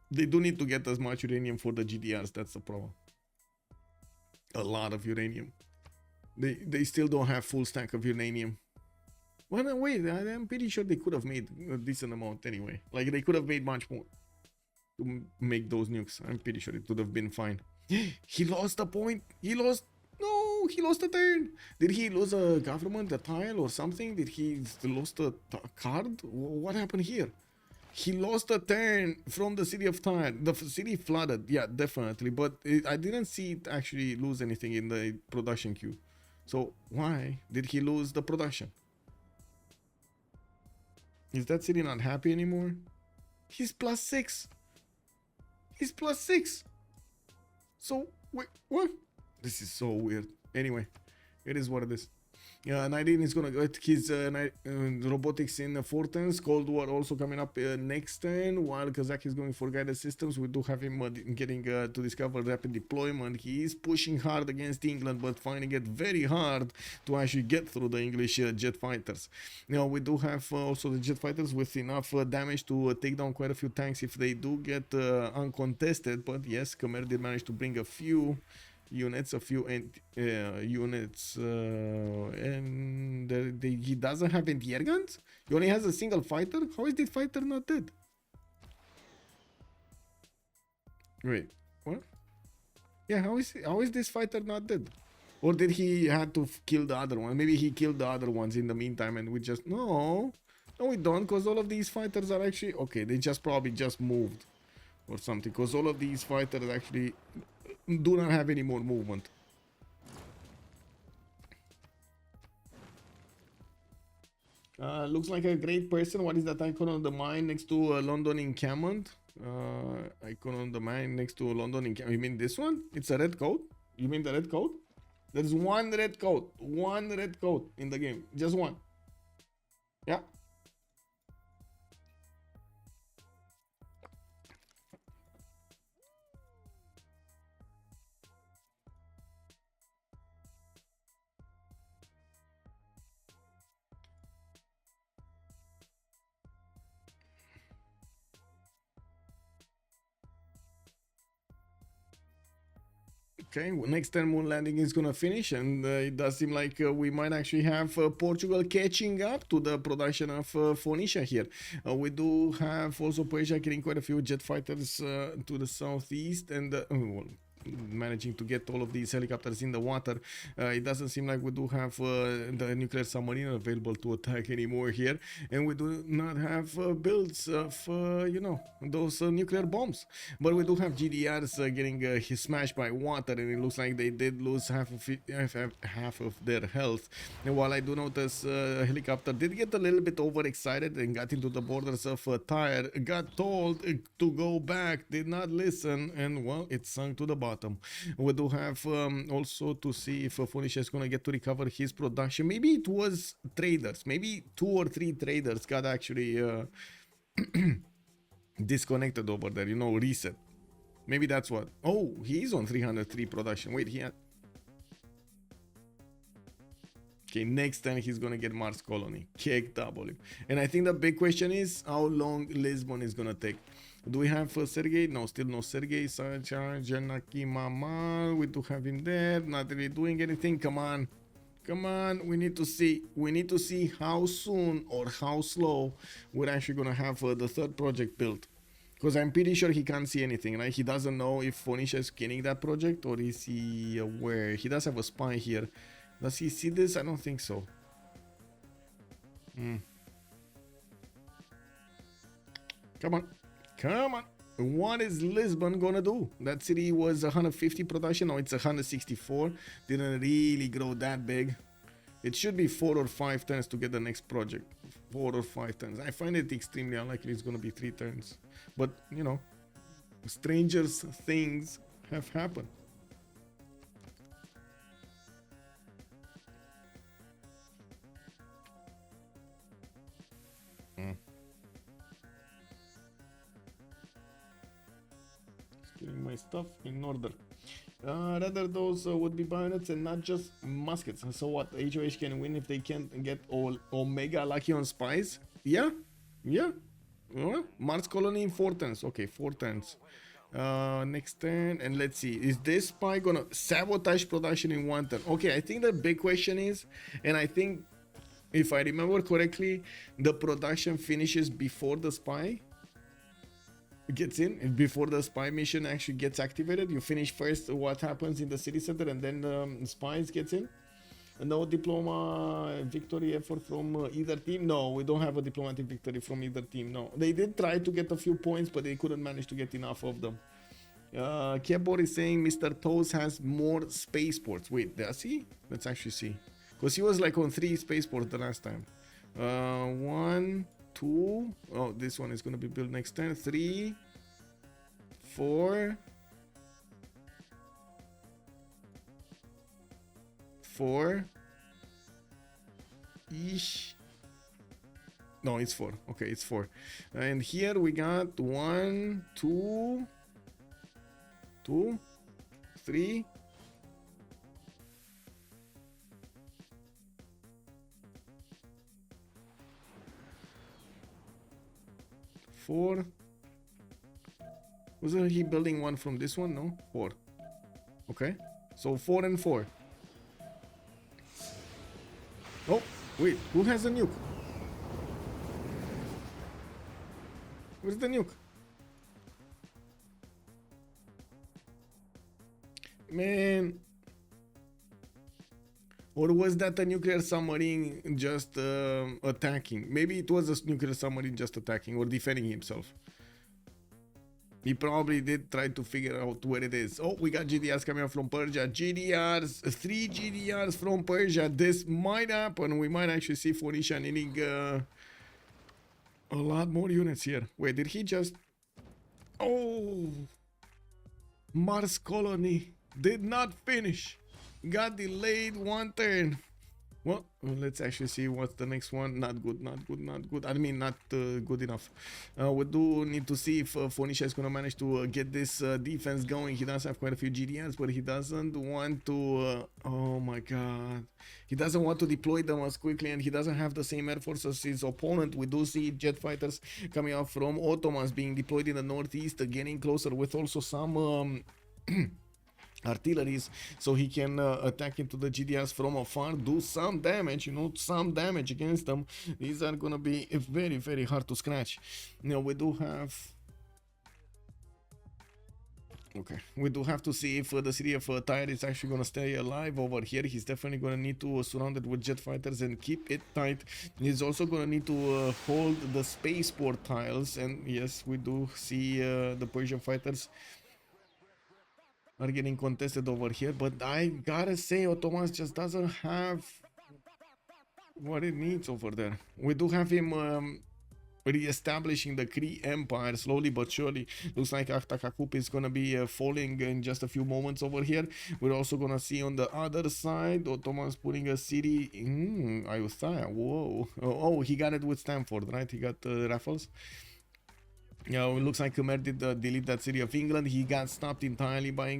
They do need to get as much uranium for the GDRs. That's the problem. A lot of uranium. They still don't have full stack of uranium. Well, no, wait. I'm pretty sure they could have made a decent amount anyway. Like, they could have made much more to make those nukes. I'm pretty sure it would have been fine. He lost a point. He lost. No, he lost a turn. Did he lose a government, a tile or something? Did he lost a card? What happened here? He lost a turn from the city of Tyre. The city flooded. Yeah, definitely. But I didn't see it actually lose anything in the production queue. So why did he lose the production? Is that city not happy anymore? He's +6. He's +6. So, wait, what? This is so weird. Anyway, it is what it is. Nyreen is gonna get his robotics in 4 turns. Cold War also coming up next turn, while Kazakh is going for guided systems. We do have him getting to discover rapid deployment. He is pushing hard against England, but finding it very hard to actually get through the English jet fighters. Now we do have also the jet fighters with enough damage to take down quite a few tanks if they do get uncontested. But yes, Khmer did manage to bring a few units, and he doesn't have anti-air guns. He only has a single fighter. How is the fighter not dead? Wait, what? Yeah, how is this fighter not dead? Or did he had to kill the other one? Maybe he killed the other ones in the meantime and we just... No, we don't, because all of these fighters are actually... Okay, they just probably just moved or something, because all of these fighters actually do not have any more movement. Looks like a great person. What is that icon on the mine next to London encampment? Icon on the mine next to London encampment. You mean this one? It's a red coat? You mean the red coat? There's one red coat. One red coat in the game. Just one. Yeah. Okay, well, next time moon landing is gonna finish, and it does seem like we might actually have Portugal catching up to the production of Phoenicia here. We do have also Persia getting quite a few jet fighters to the southeast, and well, managing to get all of these helicopters in the water. It doesn't seem like we do have the nuclear submarine available to attack anymore here, and we do not have builds of you know, those nuclear bombs. But we do have GDRs getting smashed by water, and it looks like they did lose half of their health. And while I do notice a helicopter did get a little bit overexcited and got into the borders of Tyre, got told to go back, did not listen, and well, it sunk to the bottom. We do have also to see if Phoenicia is going to get to recover his production. Maybe it was traders. Maybe 2 or 3 traders got actually disconnected over there, you know, reset. Maybe that's what. Oh, he's on 303 production. Wait, he had... Okay, next time he's gonna get Mars Colony. Kick W. And I think the big question is how long Lisbon is gonna take. Do we have Sergey? No, still no Sergey. Janaki Mama. We do have him there. Not really doing anything. Come on. Come on. We need to see. We need to see how soon or how slow we're actually gonna have the third project built. Because I'm pretty sure he can't see anything, right? He doesn't know if Phoenicia is getting that project, or is he aware? He does have a spy here. Does he see this? I don't think so. Come on. Come on. What is Lisbon gonna do? That city was 150 production. Now it's 164. Didn't really grow that big. It should be 4 or 5 turns to get the next project. 4 or 5 turns. I find it extremely unlikely it's gonna be 3 turns. But, you know, strangers things have happened. Getting my stuff in order. Rather those would be bayonets and not just muskets. So what, HOH can win if they can't get all Omega lucky on spies? Yeah, yeah. Mars Colony in 4 turns. Okay, 4 turns. Next turn, and let's see, is this spy gonna sabotage production in 1 turn? Okay, I think the big question is, and I think if I remember correctly, the production finishes before the spy gets in, and before the spy mission actually gets activated. You finish first what happens in the city center, and then the spies gets in. No diploma victory effort from either team. No, we don't have a diplomatic victory from either team. No, they did try to get a few points, but they couldn't manage to get enough of them. Kebor is saying Mr. Toes has more spaceports. Wait, does he? Let's actually see, because he was like on 3 spaceports the last time. 1, 2. Oh, this one is going to be built next turn. 3, 4, 4 ish. No, it's 4. Okay, it's 4. And here we got 1, 2, 2, 3. 4. Wasn't he building one from this one? No? 4. Okay. So 4 and 4. Oh, wait. Who has a nuke? Where's the nuke? Man. Or was that a nuclear submarine just attacking? Maybe it was a nuclear submarine just attacking or defending himself. He probably did try to figure out where it is. Oh, we got GDRs coming out from Persia. GDRs, 3 GDRs from Persia. This might happen. We might actually see Phoenicia needing a lot more units here. Wait, did he just... Oh! Mars colony did not finish. Got delayed 1 turn. Well, let's actually see what's the next one. Not good, not good, not good. I mean, not good enough. We do need to see if Phoenicia is going to manage to get this defense going. He does have quite a few GDRs, but he doesn't want to... oh my god. He doesn't want to deploy them as quickly, and he doesn't have the same air force as his opponent. We do see jet fighters coming out from Ottomans being deployed in the northeast, getting closer with also some... artilleries, so he can attack into the GDRs from afar, do some damage, you know, some damage against them. These are gonna be very, very hard to scratch. Now we do have... okay, we do have to see if the city of Tyre is actually gonna stay alive over here. He's definitely gonna need to surround it with jet fighters and keep it tight. He's also gonna need to hold the spaceport tiles, and yes, we do see the Persian fighters are getting contested over here, but I gotta say Ottomans just doesn't have what it needs over there. We do have him re-establishing the Cree Empire slowly but surely. Looks like Ahtakakup is gonna be falling in just a few moments over here. We're also gonna see on the other side Ottomans putting a city in Ayutthaya. Whoa. Oh, he got it with Stamford, right? He got Raffles. Yeah, it looks like Khmer did delete that city of England. He got stopped entirely by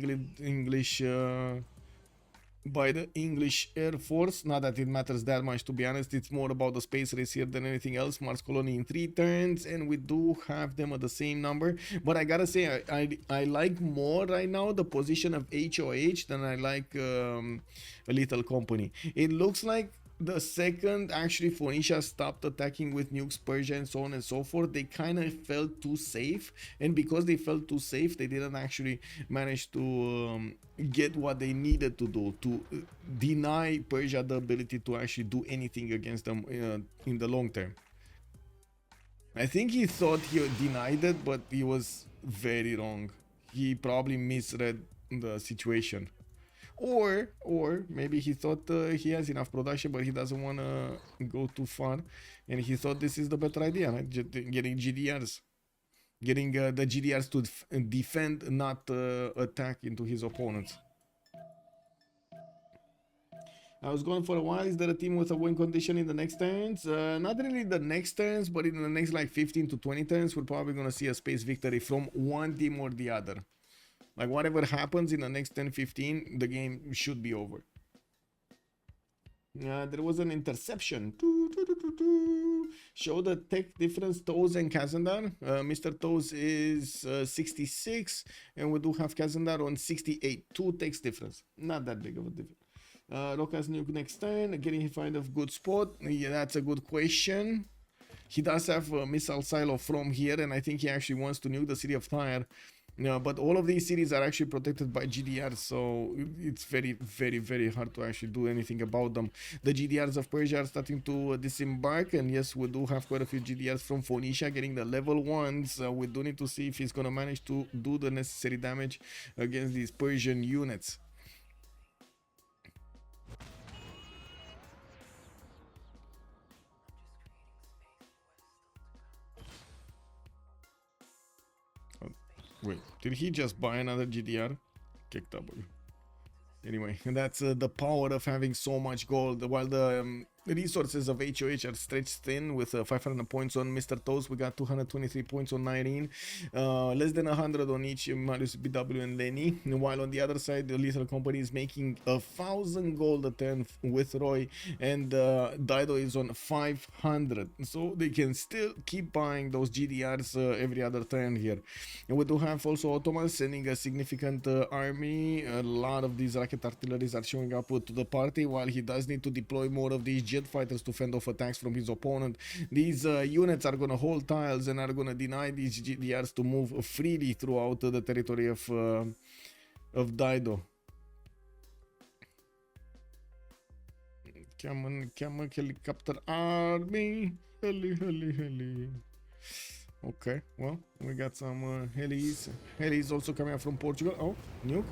by the English Air Force. Not that it matters that much, to be honest. It's more about the space race here than anything else. Mars colony in 3 turns, and we do have them at the same number. But I gotta say, I like more right now the position of HOH than I like a little company. It looks like the second actually Phoenicia stopped attacking with nukes, Persia and so on and so forth, they kind of felt too safe, and because they felt too safe, they didn't actually manage to get what they needed to do to deny Persia the ability to actually do anything against them in the long term. I think he thought he denied it, but he was very wrong. He probably misread the situation. Or maybe he thought he has enough production, but he doesn't want to go too far, and he thought this is the better idea, right? Getting GDRs, getting the GDRs to defend, not attack into his opponents. I was going for a while. Is there a team with a win condition in the next turns? Not really the next turns, but in the next like 15 to 20 turns, we're probably going to see a space victory from one team or the other. Like whatever happens in the next 10-15, the game should be over. There was an interception. Show the tech difference, Toes and Kazandar. Mr. Toes is 66, and we do have Kazandar on 68. 2 techs difference. Not that big of a difference. Rokas nuke next turn. Getting him find a good spot. Yeah, that's a good question. He does have a missile silo from here, and I think he actually wants to nuke the city of Tyre. Yeah, but all of these cities are actually protected by GDRs, so it's very, very, very hard to actually do anything about them. The GDRs of Persia are starting to disembark, and yes, we do have quite a few GDRs from Phoenicia getting the level 1s. We do need to see if he's going to manage to do the necessary damage against these Persian units. Wait, did he just buy another GDR? Kick W. Anyway, that's the power of having so much gold. While the resources of HOH are stretched thin with 500 points on Mr. Toes, we got 223 points on Nyreen, less than 100 on each Mariusbw and Lenny. While on the other side, the little company is making 1,000 gold a turn with Roy, and Dido is on 500. So they can still keep buying those GDRs every other turn here. And we do have also Ottomans sending a significant army. A lot of these rocket artilleries are showing up to the party, while he does need to deploy more of these jet fighters to fend off attacks from his opponent. These units are going to hold tiles and are going to deny these GDRs to move freely throughout the territory of Dido. Come on, helicopter army. Heli. Okay, well, we got some helis. Helis also coming out from Portugal. Oh, nuke.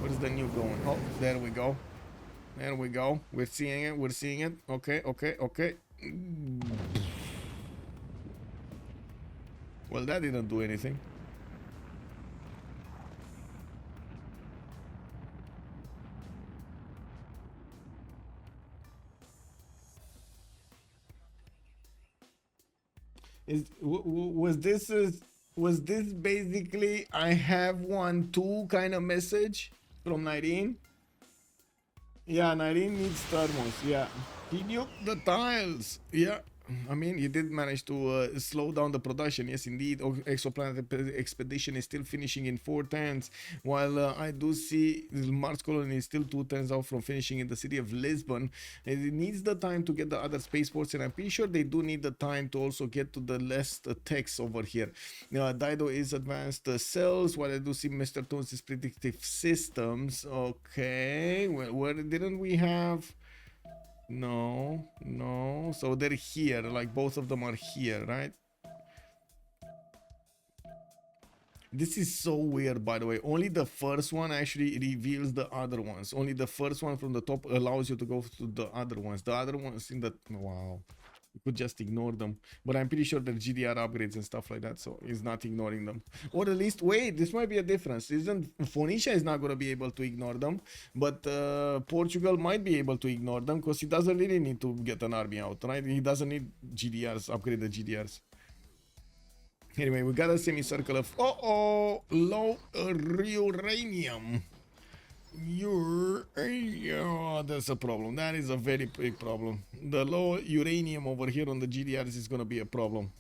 Where's the nuke going? Oh, there we go. There we go. We're seeing it. We're seeing it. Okay. Well, that didn't do anything. Was this basically I have 1-2 kind of message from Nyreen? Yeah, Nyreen needs thermos. Yeah, he nuked the tiles. Yeah, I mean, he did manage to slow down the production. Yes, indeed. Exoplanet Expedition is still finishing in 4 turns, while I do see Mars Colony is still 2 turns out from finishing in the city of Lisbon. And it needs the time to get the other spaceports, and I'm pretty sure they do need the time to also get to the last techs over here. Dido is advanced cells, while I do see Mr. Tones is predictive systems. Okay, well, where didn't we have... No. So they're here, like both of them are here, right? This is so weird, by the way. Only the first one actually reveals the other ones. Only the first one from the top allows you to go to the other ones. The other ones in the... Wow. You could just ignore them. But I'm pretty sure they're GDR upgrades and stuff like that, so he's not ignoring them. Or at least, wait, this might be a difference. Isn't Phoenicia is not going to be able to ignore them, but Portugal might be able to ignore them because he doesn't really need to get an army out, right? He doesn't need GDRs, upgrade the GDRs. Anyway, we got a semicircle of... low uranium. That's a problem. That is a very big problem. The low uranium over here on the GDRs is gonna be a problem.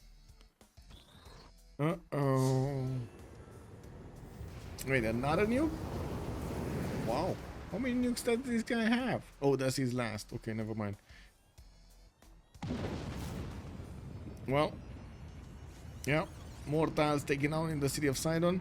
Wait, another nuke? Wow. How many nukes does this guy have? Oh, that's his last. Okay, never mind. Well, yeah, more tiles taken out in the city of Sidon.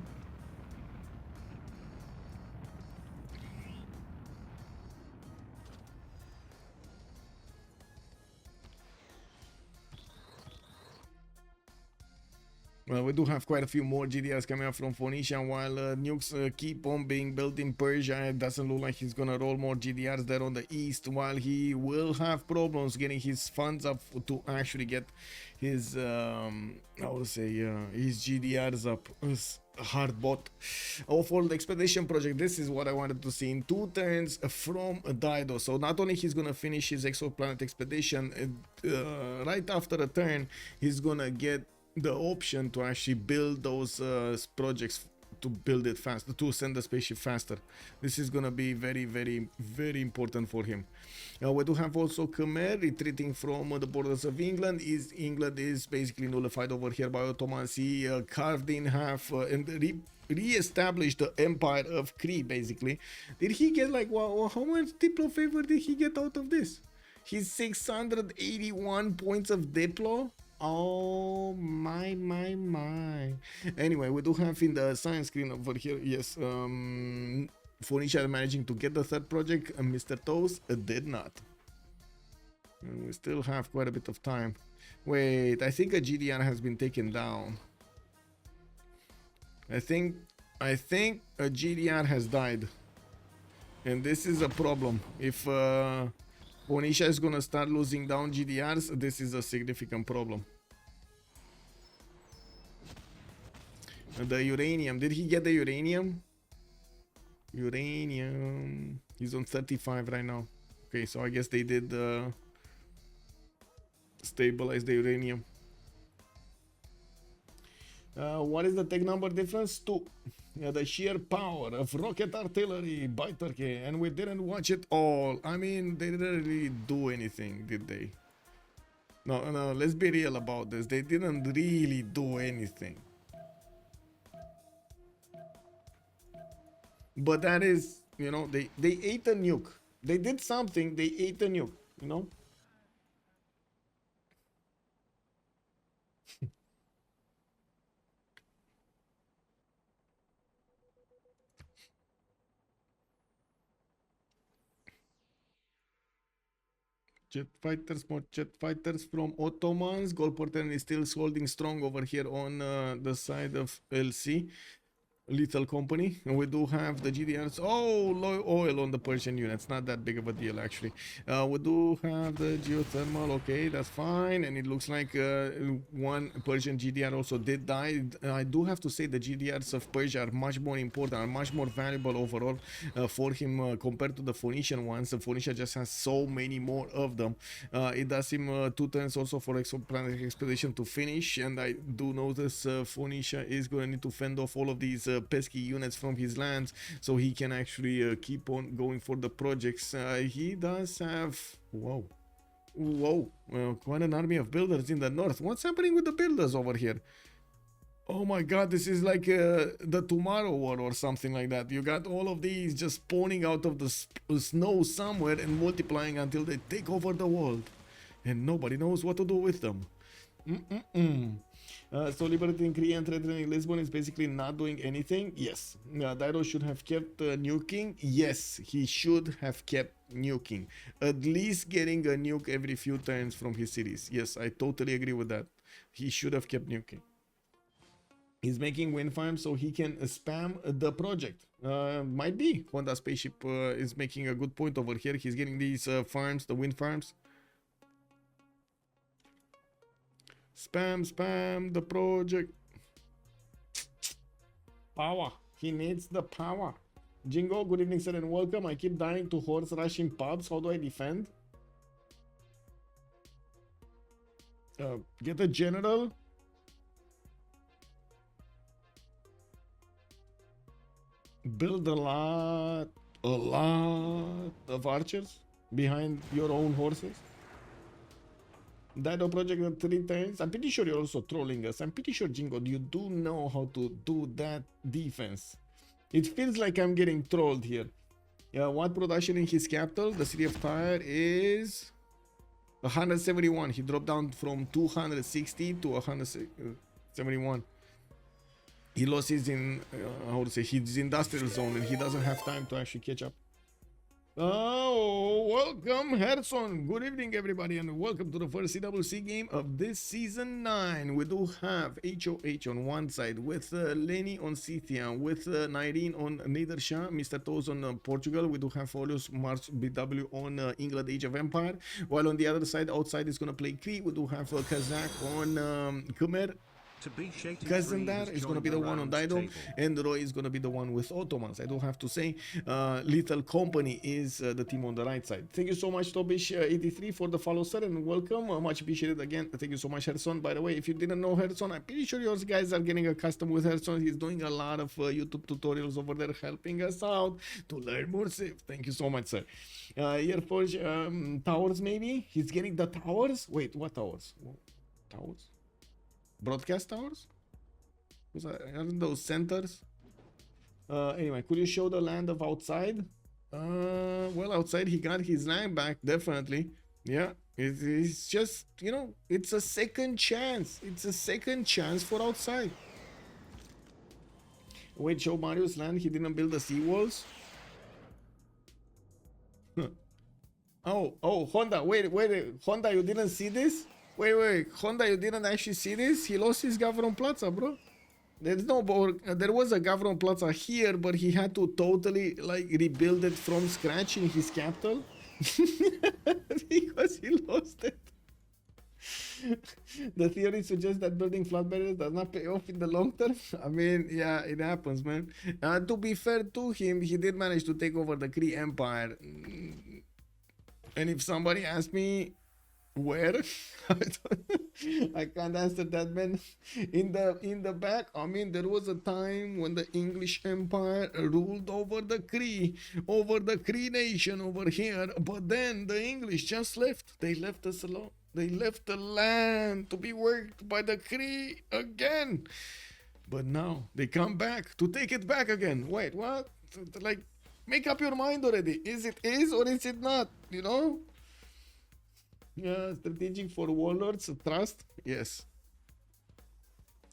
Well, we do have quite a few more GDRs coming up from Phoenicia, while nukes keep on being built in Persia. It doesn't look like he's gonna roll more GDRs there on the east, while he will have problems getting his funds up to actually get his, I would say, his GDRs up. Hard bot. For the expedition project, this is what I wanted to see in 2 turns from Dido. So not only he's gonna finish his exoplanet expedition, right after a turn, he's gonna get the option to actually build those projects, to build it faster, to send the spaceship faster. This is gonna be very, very, very important for him. We do have also Khmer retreating from the borders of England. England is basically nullified over here by Ottomans. He carved in half and re-established the empire of Cree, basically. Did he get like, well, how much Diplo favor did he get out of this? He's 681 points of Diplo. Oh my. Anyway, we do have in the science screen over here, yes, Phoenicia managing to get the 3rd project, and Mr. Toes did not. And we still have quite a bit of time. Wait, I think a GDR has been taken down. I think a GDR has died. And this is a problem. If Phoenicia is gonna start losing down GDRs, this is a significant problem. The uranium, did he get the uranium? Uranium, he's on 35 right now. Okay, so I guess they did stabilize the uranium. What is the tech number difference? 2. Yeah, the sheer power of rocket artillery by Turkey, and we didn't watch it all. I mean, they didn't really do anything, did they? No, let's be real about this. They didn't really do anything. But that is, you know, they ate a nuke. They did something, they ate a nuke, you know? Jet fighters, more jet fighters from Ottomans. Gold Porter is still holding strong over here on the side of LC. Lethal Company, and we do have the GDRs. Oh, low oil on the Persian units, not that big of a deal actually. We do have the geothermal. Okay, that's fine, and it looks like one Persian GDR also did die. I do have to say the GDRs of Persia are much more important, are much more valuable overall for him compared to the Phoenician ones. The Phoenicia just has so many more of them. It does him 2 turns also for expedition to finish, and I do notice Phoenicia is going to need to fend off all of these pesky units from his lands so he can actually keep on going for the projects. He does have whoa quite an army of builders in the north. What's happening with the builders over here? Oh my god, this is like the Tomorrow War or something like that. You got all of these just spawning out of the snow somewhere and multiplying until they take over the world, and nobody knows what to do with them. So liberating Cree and threatening Lisbon is basically not doing anything. Yes. Dairo should have kept nuking. Yes, he should have kept nuking. At least getting a nuke every few turns from his cities. Yes, I totally agree with that. He should have kept nuking. He's making wind farms so he can spam the project. Might be. Honda Spaceship is making a good point over here. He's getting these farms, the wind farms. Spam the project. Power. He needs the power. Jingo, good evening, sir, and welcome. I keep dying to horse rushing pubs. How do I defend? Get a general. Build a lot of archers behind your own horses. Dido project at 3 times. I'm pretty sure you're also trolling us. I'm pretty sure, Jingo, you do know how to do that defense. It feels like I'm getting trolled here. What production in his capital? The city of Tyre is 171. He dropped down from 260 to 171. He lost his his industrial zone, and he doesn't have time to actually catch up. Oh, welcome, Herson. Good evening, everybody, and welcome to the first CWC game of this season 9. We do have HOH on one side with Lenny on Scythia, with Nyreen on Nader Shah, Mr. Toes on Portugal. We do have Folius Mariusbw on England Age of Empire, while on the other side, outside is going to play Cree. We do have Kazakh on Khmer. Kazandar is going to be the one on Dido, and Roy is going to be the one with Ottomans. I do have to say, Lethal Company is the team on the right side. Thank you so much, Tobish83, for the follow, sir, and welcome. Much appreciated again. Thank you so much, Herson. By the way, if you didn't know Herson, I'm pretty sure you guys are getting accustomed with Herson. He's doing a lot of YouTube tutorials over there, helping us out to learn more Civ. Thank you so much, sir. Here for towers, maybe? He's getting the towers? Wait, what towers? Towers? Broadcast towers? Aren't those centers? Anyway, could you show the land of outside? Well, outside he got his land back, definitely. Yeah, it's just, you know, it's a second chance. It's a second chance for outside. Wait, show Marius land. He didn't build the seawalls. Oh, Honda, wait, Honda, you didn't see this? Wait, Honda, you didn't actually see this? He lost his Gavron Plaza, bro. There's no, there was a Gavron Plaza here, but he had to totally, like, rebuild it from scratch in his capital. Because he lost it. The theory suggests that building flat barriers does not pay off in the long term. I mean, yeah, it happens, man. To be fair to him, he did manage to take over the Cree Empire. And if somebody asked me, where? I can't answer that, man. In the back, I mean, there was a time when the English Empire ruled over the Cree nation over here, but then the English just left. They left us alone. They left the land to be worked by the Cree again. But now they come back to take it back again. Wait, what? Like, make up your mind already. Is it or is it not? You know? Yeah, strategic for warlords, trust, yes.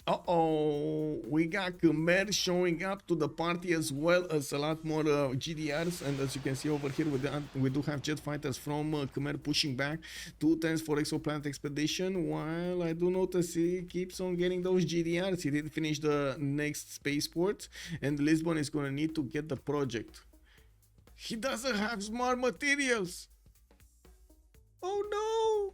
Uh-oh, we got Khmer showing up to the party as well as a lot more GDRs, and as you can see over here, we do have jet fighters from Khmer pushing back 2 turns for exoplanet expedition, while I do notice he keeps on getting those GDRs. He did finish the next spaceport, and Lisbon is going to need to get the project. He doesn't have smart materials. Oh no!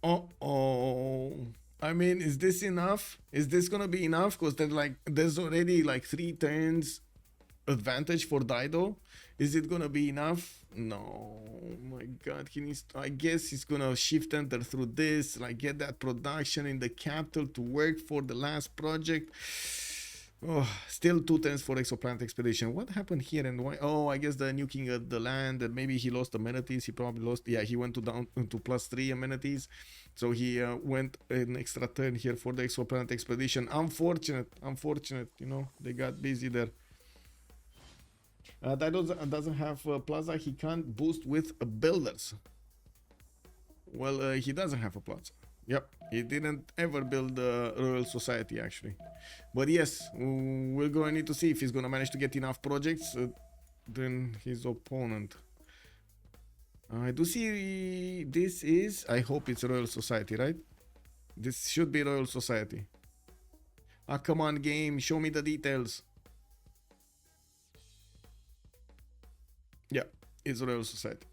Uh-oh. I mean, is this enough? Is this gonna be enough? Because there's already like 3 turns advantage for Dido. Is it gonna be enough? No. My god, he needs I guess he's gonna shift enter through this, like get that production in the capital to work for the last project. Oh, still 2 turns for exoplanet expedition. What happened here and why? Oh, I guess the nuking of the land, and maybe he lost amenities. He probably lost. Yeah, he went to down to +3 amenities, so he went an extra turn here for the exoplanet expedition. Unfortunate. You know, they got busy there. That doesn't have plaza. He can't boost with builders. Well, he doesn't have a plaza. Yep, he didn't ever build the Royal Society actually. But yes, we're going to need to see if he's going to manage to get enough projects than his opponent. I do see this is, I hope it's Royal Society, right? This should be Royal Society. Ah, come on game, show me the details. Yeah, it's Royal Society.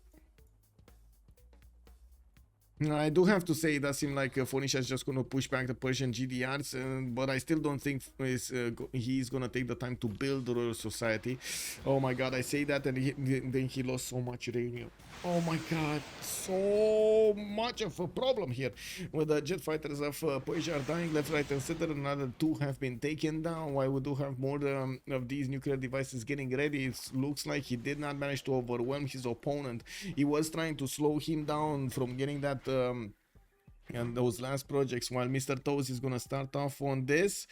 I do have to say it does seem like Phoenicia is just going to push back the Persian GDRs, but I still don't think he's going to take the time to build the Royal Society. Oh my god, I say that and then he lost so much uranium. Oh my god, so much of a problem here. Well, the jet fighters of Persia are dying left, right and center. Another 2 have been taken down, while we do have more of these nuclear devices getting ready. It looks like he did not manage to overwhelm his opponent. He was trying to slow him down from getting that and those last projects, while Mr. Toes is gonna start off on this.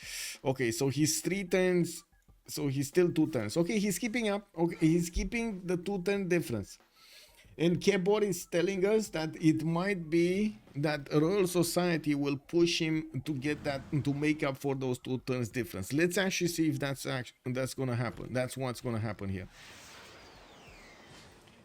Okay, so he's 3 turns, so he's still 2 turns. Okay, he's keeping up. Okay, he's keeping the 2-turn difference. And Kebor is telling us that it might be that Royal Society will push him to get that, to make up for those 2 turns difference. Let's actually see if that's gonna happen. That's what's gonna happen here.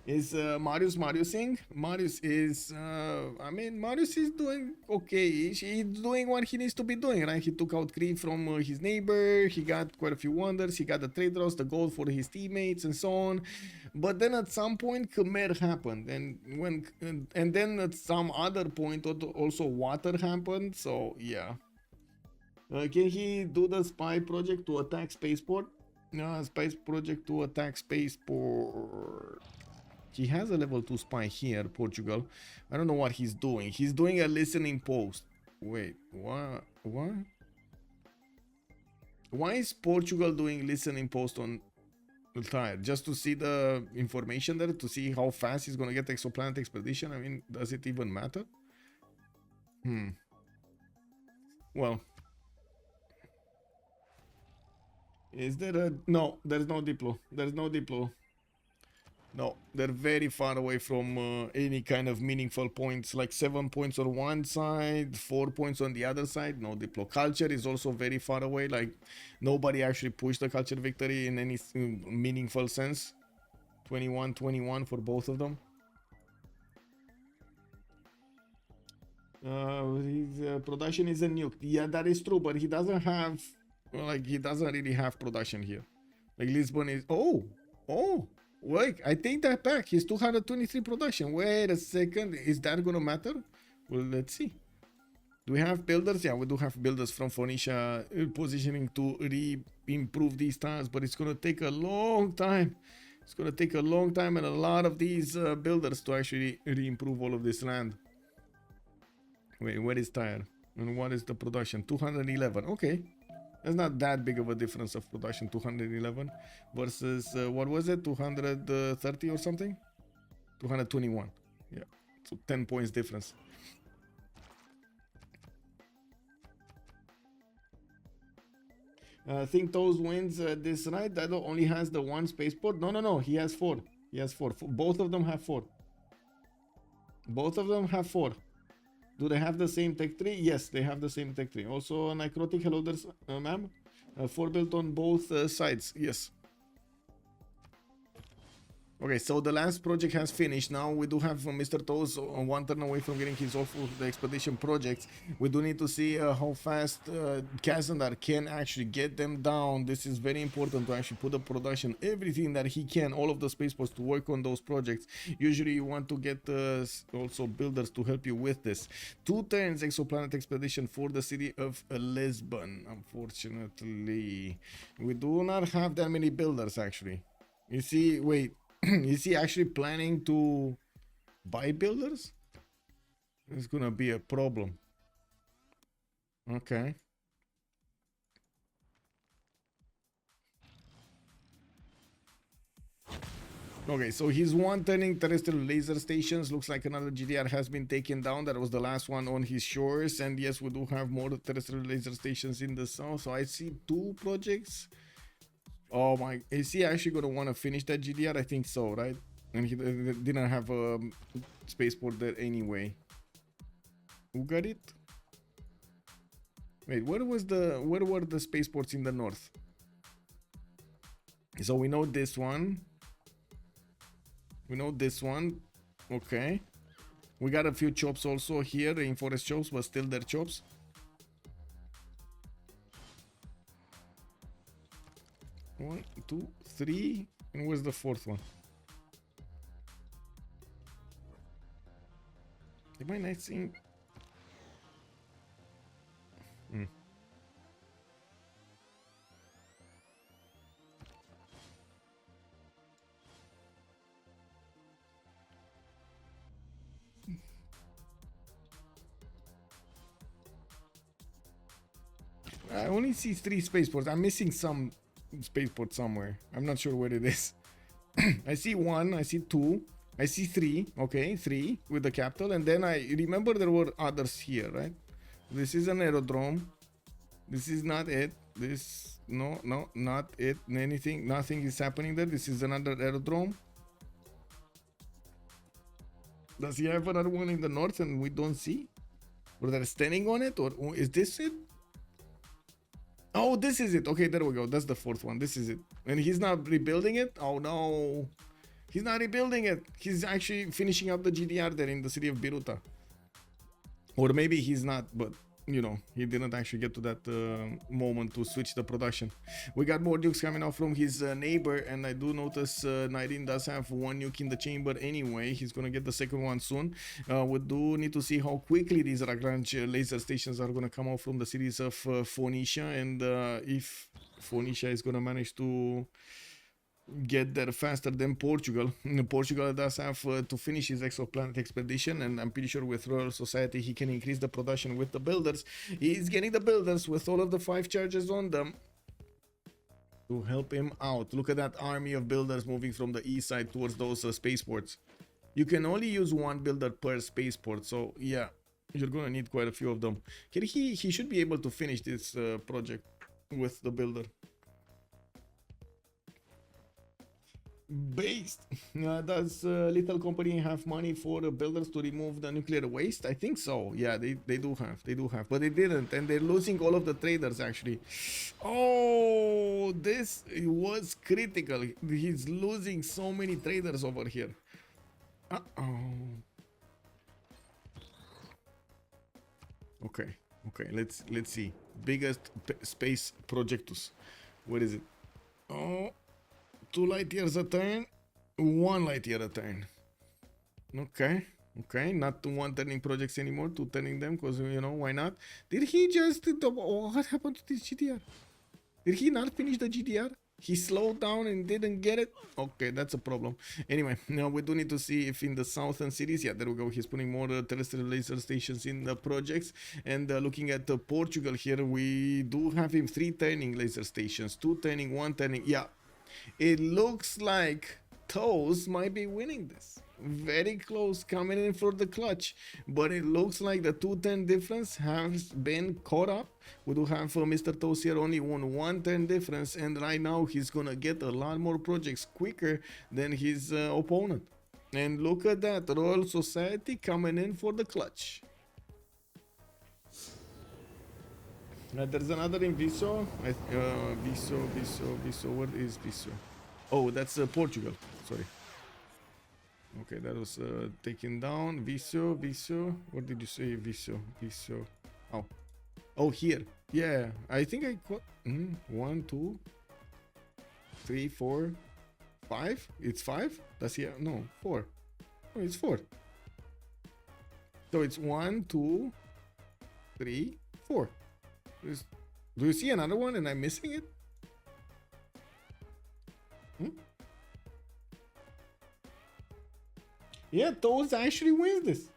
Is Mariusing? Marius is, I mean, Marius is doing okay. He's doing what he needs to be doing, right? He took out Cree from his neighbor. He got quite a few wonders. He got the trade routes, the gold for his teammates, and so on. But then at some point, Khmer happened, and then at some other point, also water happened. So yeah, can he do the spy project to attack spaceport? No, spy project to attack spaceport. He has a level 2 spy here, Portugal. I don't know what he's doing. He's doing a listening post. Wait, what? What? Why is Portugal doing listening post on the tire? Just to see the information there? To see how fast he's gonna get exoplanet expedition? I mean, does it even matter? Well. Is there a... No, there's no Diplo. There's no Diplo. No, they're very far away from any kind of meaningful points, like 7 points on one side, 4 points on the other side. No Diplo. Culture is also very far away, like nobody actually pushed the culture victory in any meaningful sense. 21-21 for both of them. His production is a nuke. Yeah, that is true, but he doesn't have, like, he doesn't really have production here. Like Lisbon is... Oh! Wait, I take that back. He's 223 production. Wait a second. Is that gonna matter? Well, let's see. Do we have builders? Yeah, we do have builders from Phoenicia positioning to improve these tiles, but it's gonna take a long time. It's gonna take a long time and a lot of these builders to actually re-improve all of this land. Wait, where is tire? And what is the production? 211. Okay. That's not that big of a difference of production, 211 versus, what was it, 230 or something? 221, yeah, so 10 points difference. I think those wins this right, Dado only has the 1 spaceport. No, he has 4. He has 4. Both of them have 4. Both of them have 4. Do they have the same tech tree? Yes, they have the same tech tree. Also, necrotic, hello there, ma'am. 4 built on both sides. Yes. Okay, so the last project has finished. Now we do have Mr. Toes on 1 turn away from getting his off of the expedition projects. We do need to see how fast Kazandar can actually get them down. This is very important to actually put the production, everything that he can, all of the spaceports to work on those projects. Usually you want to get also builders to help you with this. 2 turns exoplanet expedition for the city of Lisbon. Unfortunately, we do not have that many builders actually. You see, wait. Is he actually planning to buy builders? It's gonna be a problem. Okay. Okay, so he's one turning terrestrial laser stations. Looks like another GDR has been taken down. That was the last one on his shores. And yes, we do have more terrestrial laser stations in the south. So I see 2 projects. Oh my, is he actually going to want to finish that GDR? I think so, right? And he didn't have a spaceport there anyway. Who got it? Wait, where were the spaceports in the north? So we know this one. We know this one. Okay. We got a few chops also here, rainforest chops, but still their chops. One, two, three, and where's the 4th one? Am I not seeing? I only see 3 spaceports. I'm missing some spaceport somewhere. I'm not sure where it is. I see 1, I see 2, I see 3. Okay, 3 with the capital, and then I remember there were others here, right? This is an aerodrome. This is not it. This no, not it. Nothing is happening there. This is another aerodrome. Does he have another one in the north and we don't see? Or they're standing on it, or is this it? Oh, this is it. Okay, there we go. That's the 4th one. This is it. And he's not rebuilding it? Oh, no. He's not rebuilding it. He's actually finishing up the GDR there in the city of Biruta. Or maybe he's not, but, you know, he didn't actually get to that moment to switch the production. We got more nukes coming out from his neighbor, and I do notice Nyreen does have 1 nuke in the chamber anyway. He's going to get the 2nd one soon. We do need to see how quickly these Lagrange laser stations are going to come out from the cities of Phoenicia, and if Phoenicia is going to manage to get there faster than Portugal. Portugal does have to finish his exoplanet expedition, and I'm pretty sure with Royal Society he can increase the production with the builders. He's getting the builders with all of the 5 charges on them to help him out. Look at that army of builders moving from the east side towards those spaceports. You can only use 1 builder per spaceport, so yeah, you're gonna need quite a few of them. He should be able to finish this project with the builder. Based. Does little company have money for the builders to remove the nuclear waste? I think so. Yeah, they do have, but they didn't, and they're losing all of the traders actually. Oh, this was critical. He's losing so many traders over here. Okay, let's see. Biggest space projectus. What is it? Oh, 2 light years a turn, 1 light year a turn. Okay, not 1 turning projects anymore, 2 turning them, because, you know, why not? Did he just, what happened to this GDR? Did he not finish the GDR? He slowed down and didn't get it? Okay, that's a problem. Anyway, now we do need to see if in the southern cities, yeah, there we go, he's putting more terrestrial laser stations in the projects. And looking at Portugal here, we do have him 3 turning laser stations, 2 turning, 1 turning, yeah. It looks like Toes might be winning this. Very close, coming in for the clutch. But it looks like the 2-turn difference has been caught up. We do have Mr. Toes here only won 1-turn difference. And right now he's gonna get a lot more projects quicker than his opponent. And look at that, Royal Society coming in for the clutch. There's another in Viso. Viso. What is Viso? Oh, that's Portugal. Sorry. Okay, that was taken down. Viso. What did you say? Viso. Oh. Oh, here. Yeah, I think I caught 1, 2, 3, 4, 5. It's 5? That's here. No, 4. Oh, it's 4. So it's 1, 2, 3, 4. Do you see another one and I'm missing it? Yeah, Toes actually wins this.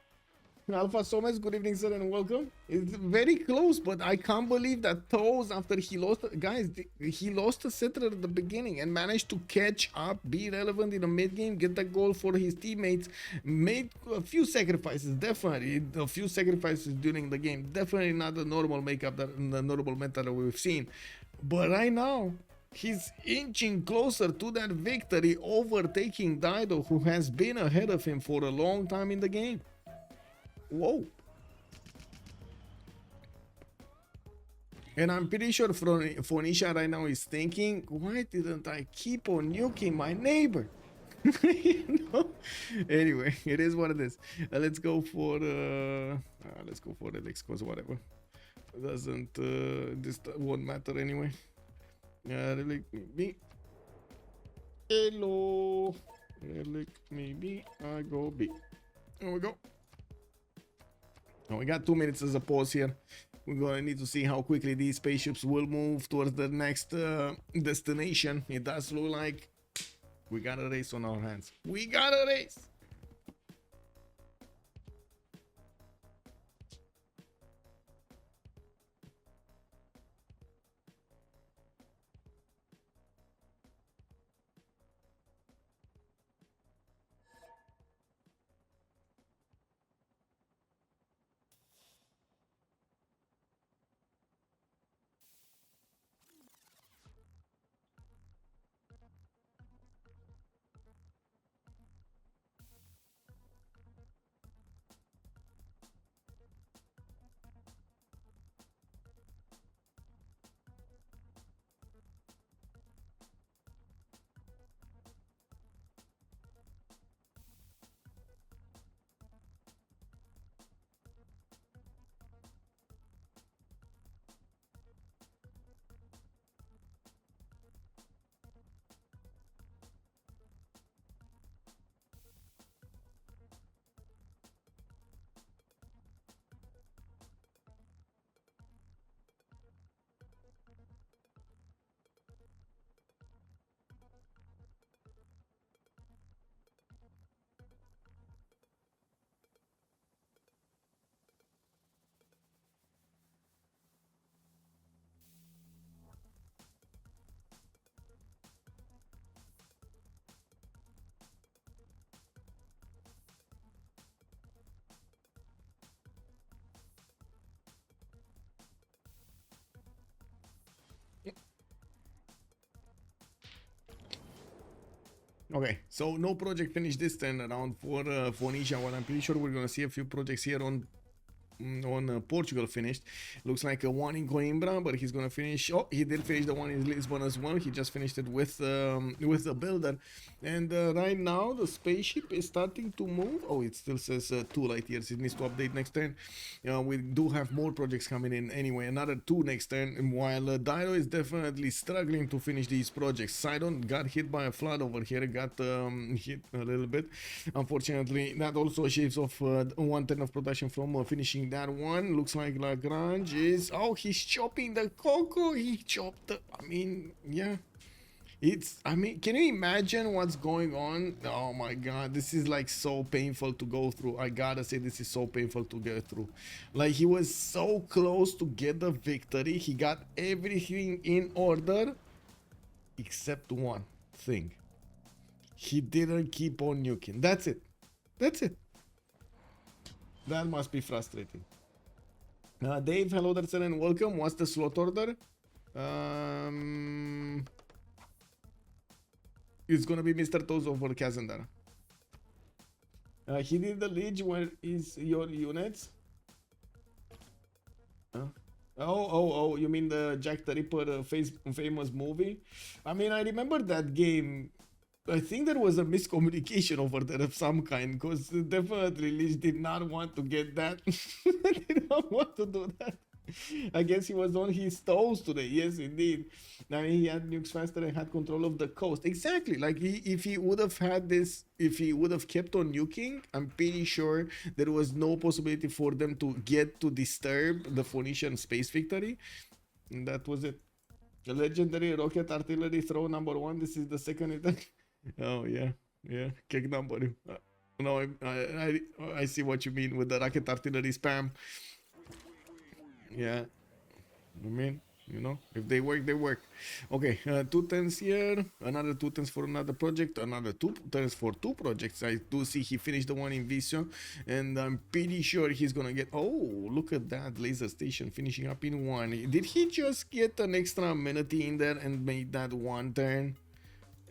Alpha Somes, good evening, sir, and welcome. It's very close, but I can't believe that Toes, after he lost, guys, he lost the setter at the beginning and managed to catch up, be relevant in the mid game, get the goal for his teammates, made a few sacrifices, definitely a few sacrifices during the game. Definitely not the normal makeup, the normal meta that we've seen. But right now, he's inching closer to that victory, overtaking Dido, who has been ahead of him for a long time in the game. Whoa. And I'm pretty sure Phoenicia right now is thinking, why didn't I keep on nuking my neighbor? You know? Anyway, it is what it is. Let's go for the next cause, whatever. Doesn't this won't matter anyway. Relic me. Hello. Relic me B. I go B. There we go. Now we got 2 minutes as a pause here. We're gonna need to see how quickly these spaceships will move towards the next destination. It does look like we got a race on our hands. We got a race. Okay, so no project finished this turn around for Phoenicia. Well, I'm pretty sure we're gonna see a few projects here on Portugal finished. Looks like a one in Coimbra, but he's gonna finish. Oh, he did finish the one in Lisbon as well. He just finished it with the builder. And right now the spaceship is starting to move. Oh, it still says 2 light years. It needs to update next turn. We do have more projects coming in anyway. Another 2 next turn. And while Dido is definitely struggling to finish these projects. Sidon got hit by a flood over here. Got hit a little bit. Unfortunately, that also shaves off 1 turn of production from finishing that one. Looks like Lagrange is... Oh, he's chopping the cocoa. He chopped the... I mean, yeah. I mean, can you imagine what's going on? Oh my god, this is like so painful to go through. I gotta say, this is so painful to get through. Like, he was so close to get the victory. He got everything in order except one thing. He didn't keep on nuking. That's it. That's it. That must be frustrating. Dave, hello there, sir, and welcome. What's the slot order? It's gonna be Mr. Toes over Kazandar. He did the Liege. Where is your units? Oh, you mean the Jack the Ripper famous movie? I mean, I remember that game. I think there was a miscommunication over there of some kind, because definitely Lich did not want to get that. Did not want to do that. I guess he was on his toes today. Yes, indeed. I mean, he had nukes faster and had control of the coast. Exactly. Like if he would have had this, if he would have kept on nuking, I'm pretty sure there was no possibility for them to get to disturb the Phoenician space victory. And that was it. The legendary rocket artillery throw number 1. This is the second attack. Oh yeah, kick number. No, I see what you mean with the rocket artillery spam. Yeah, I mean, you know, if they work, they work. Okay, 2 turns here, another 2 turns for another project, another 2 turns for 2 projects. I do see he finished the one in Visio, and I'm pretty sure he's gonna get. Oh, look at that laser station finishing up in 1. Did he just get an extra amenity in there and made that 1 turn,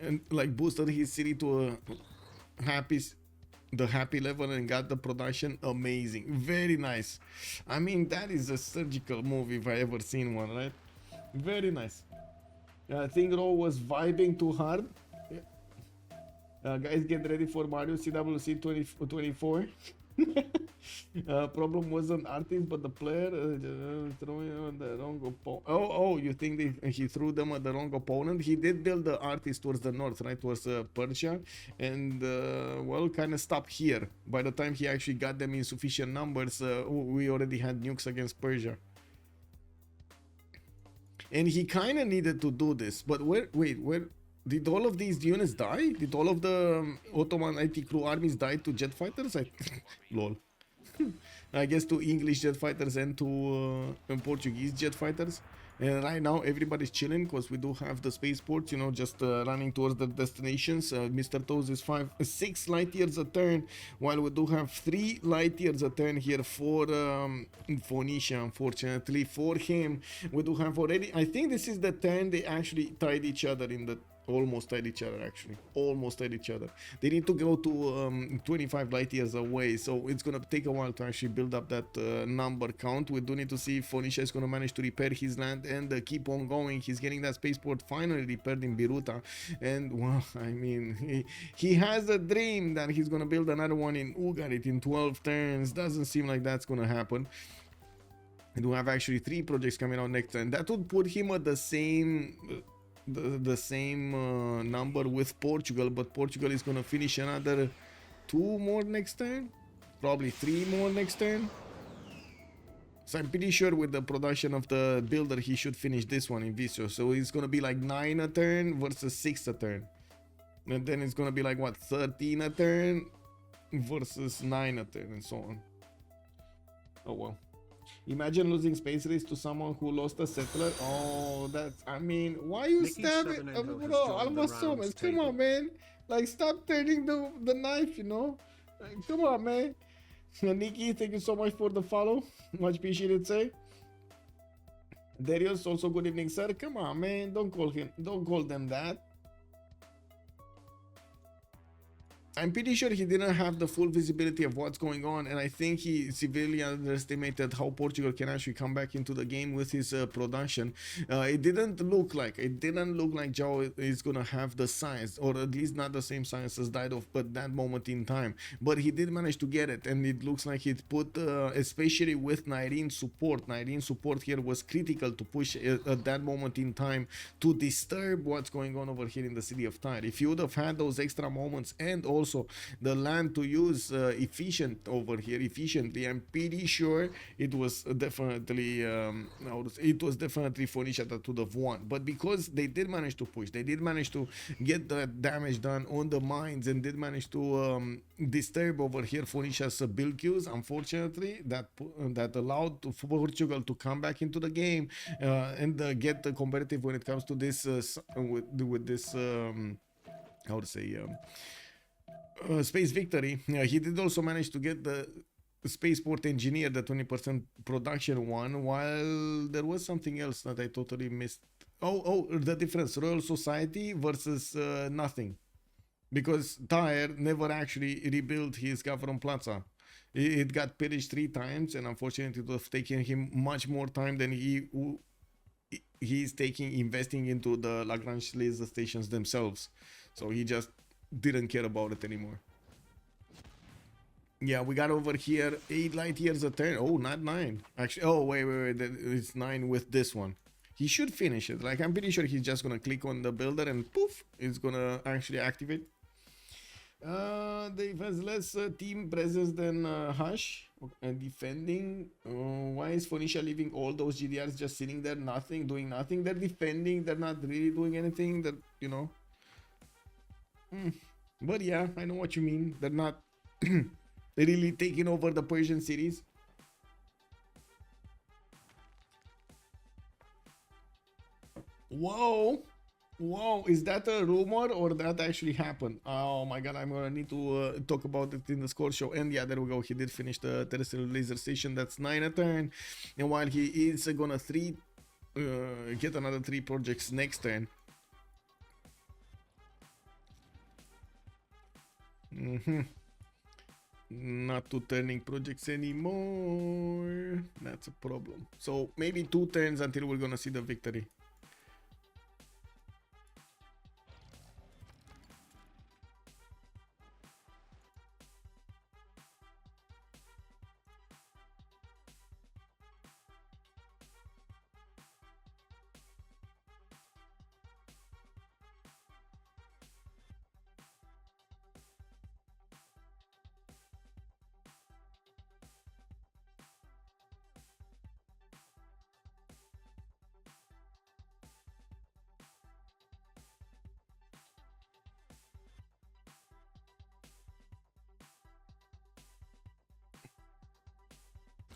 and like boosted his city to a happy level and got the production? Amazing, very nice. I mean, that is a surgical move if I ever seen one, right? Very nice. I think Ro was vibing too hard. Guys, get ready for Mario CWC 2024. Problem wasn't artist but the player throwing on the wrong opponent. Oh, you think he threw them at the wrong opponent? He did build the artist towards the north, right, towards Persia, and well, kind of stopped here. By the time he actually got them in sufficient numbers, we already had nukes against Persia. And he kind of needed to do this, but where did all of these units die? Did all of the Ottoman IT crew armies die to jet fighters? Lol. I guess to English jet fighters and to Portuguese jet fighters. And right now everybody's chilling because we do have the spaceports, you know, just running towards the destinations. Mr. Toes is 6 light years a turn, while we do have 3 light years a turn here for Phoenicia. Unfortunately for him, we do have already, I think this is the turn they actually tied each other in the, almost tied each other actually, almost tied each other. They need to go to 25 light years away, so it's gonna take a while to actually build up that number count. We do need to see if Phoenicia is gonna manage to repair his land and keep on going. He's getting that spaceport finally repaired in Biruta, and well, I mean, he has a dream that he's gonna build another one in Ugarit in 12 turns. Doesn't seem like that's gonna happen. We do have actually 3 projects coming out next turn. That would put him at the same number with Portugal, but Portugal is gonna finish another 2 more next turn, probably 3 more next turn. So I'm pretty sure with the production of the builder he should finish this one in Visio. So it's gonna be like 9 a turn versus 6 a turn, and then it's gonna be like what, 13 a turn versus 9 a turn, and so on. Oh well. Imagine losing space race to someone who lost a settler. Oh, that's, I mean, why you stab it? Bro, Almas, come on, man. Like, stop turning the knife, you know? Like, come on, man. Nikki, thank you so much for the follow. Much appreciated, say. Darius, also good evening, sir. Come on, man. Don't call them that. I'm pretty sure he didn't have the full visibility of what's going on, and I think he severely underestimated how Portugal can actually come back into the game with his production. It didn't look like Zhao is gonna have the science, or at least not the same science as Daidov, but that moment in time. But he did manage to get it, and it looks like it put, especially with Nyreen support. Nyreen support here was critical to push at that moment in time to disturb what's going on over here in the city of Tyre. If you would have had those extra moments and also the land to use efficiently, I'm pretty sure it was definitely Phoenicia that would have won. But because they did manage to push, they did manage to get the damage done on the mines, and did manage to disturb over here Phoenicia's build queues, unfortunately, that allowed Portugal to come back into the game and get competitive when it comes to this with this how to say space victory. He did also manage to get the spaceport engineer, the 20% production one, while there was something else that I totally missed. Oh, the difference, Royal Society versus nothing. because Tyre never actually rebuilt his Gavron Plaza. It got pillaged 3 times, and unfortunately, it would have taken him much more time than he's taking investing into the Lagrange laser stations themselves. So he just didn't care about it anymore. Yeah, we got over here 8 light years a turn. Oh, not 9. Actually, oh, wait. It's 9 with this one. He should finish it. Like, I'm pretty sure he's just gonna click on the builder and poof, it's gonna actually activate. They has less team presence than Hush and defending. Why is Phoenicia leaving all those GDRs just sitting there, doing nothing? They're defending, they're not really doing anything. That, you know. But yeah, I know what you mean. They're not really taking over the Persian cities. Whoa, is that a rumor or that actually happened? Oh my god, I'm gonna need to talk about it in the score show. And yeah, there we go, he did finish the terrestrial laser station. That's 9 a turn, and while he is gonna get another 3 projects next turn. Not 2 turning projects anymore. That's a problem. So maybe 2 turns until we're gonna see the victory.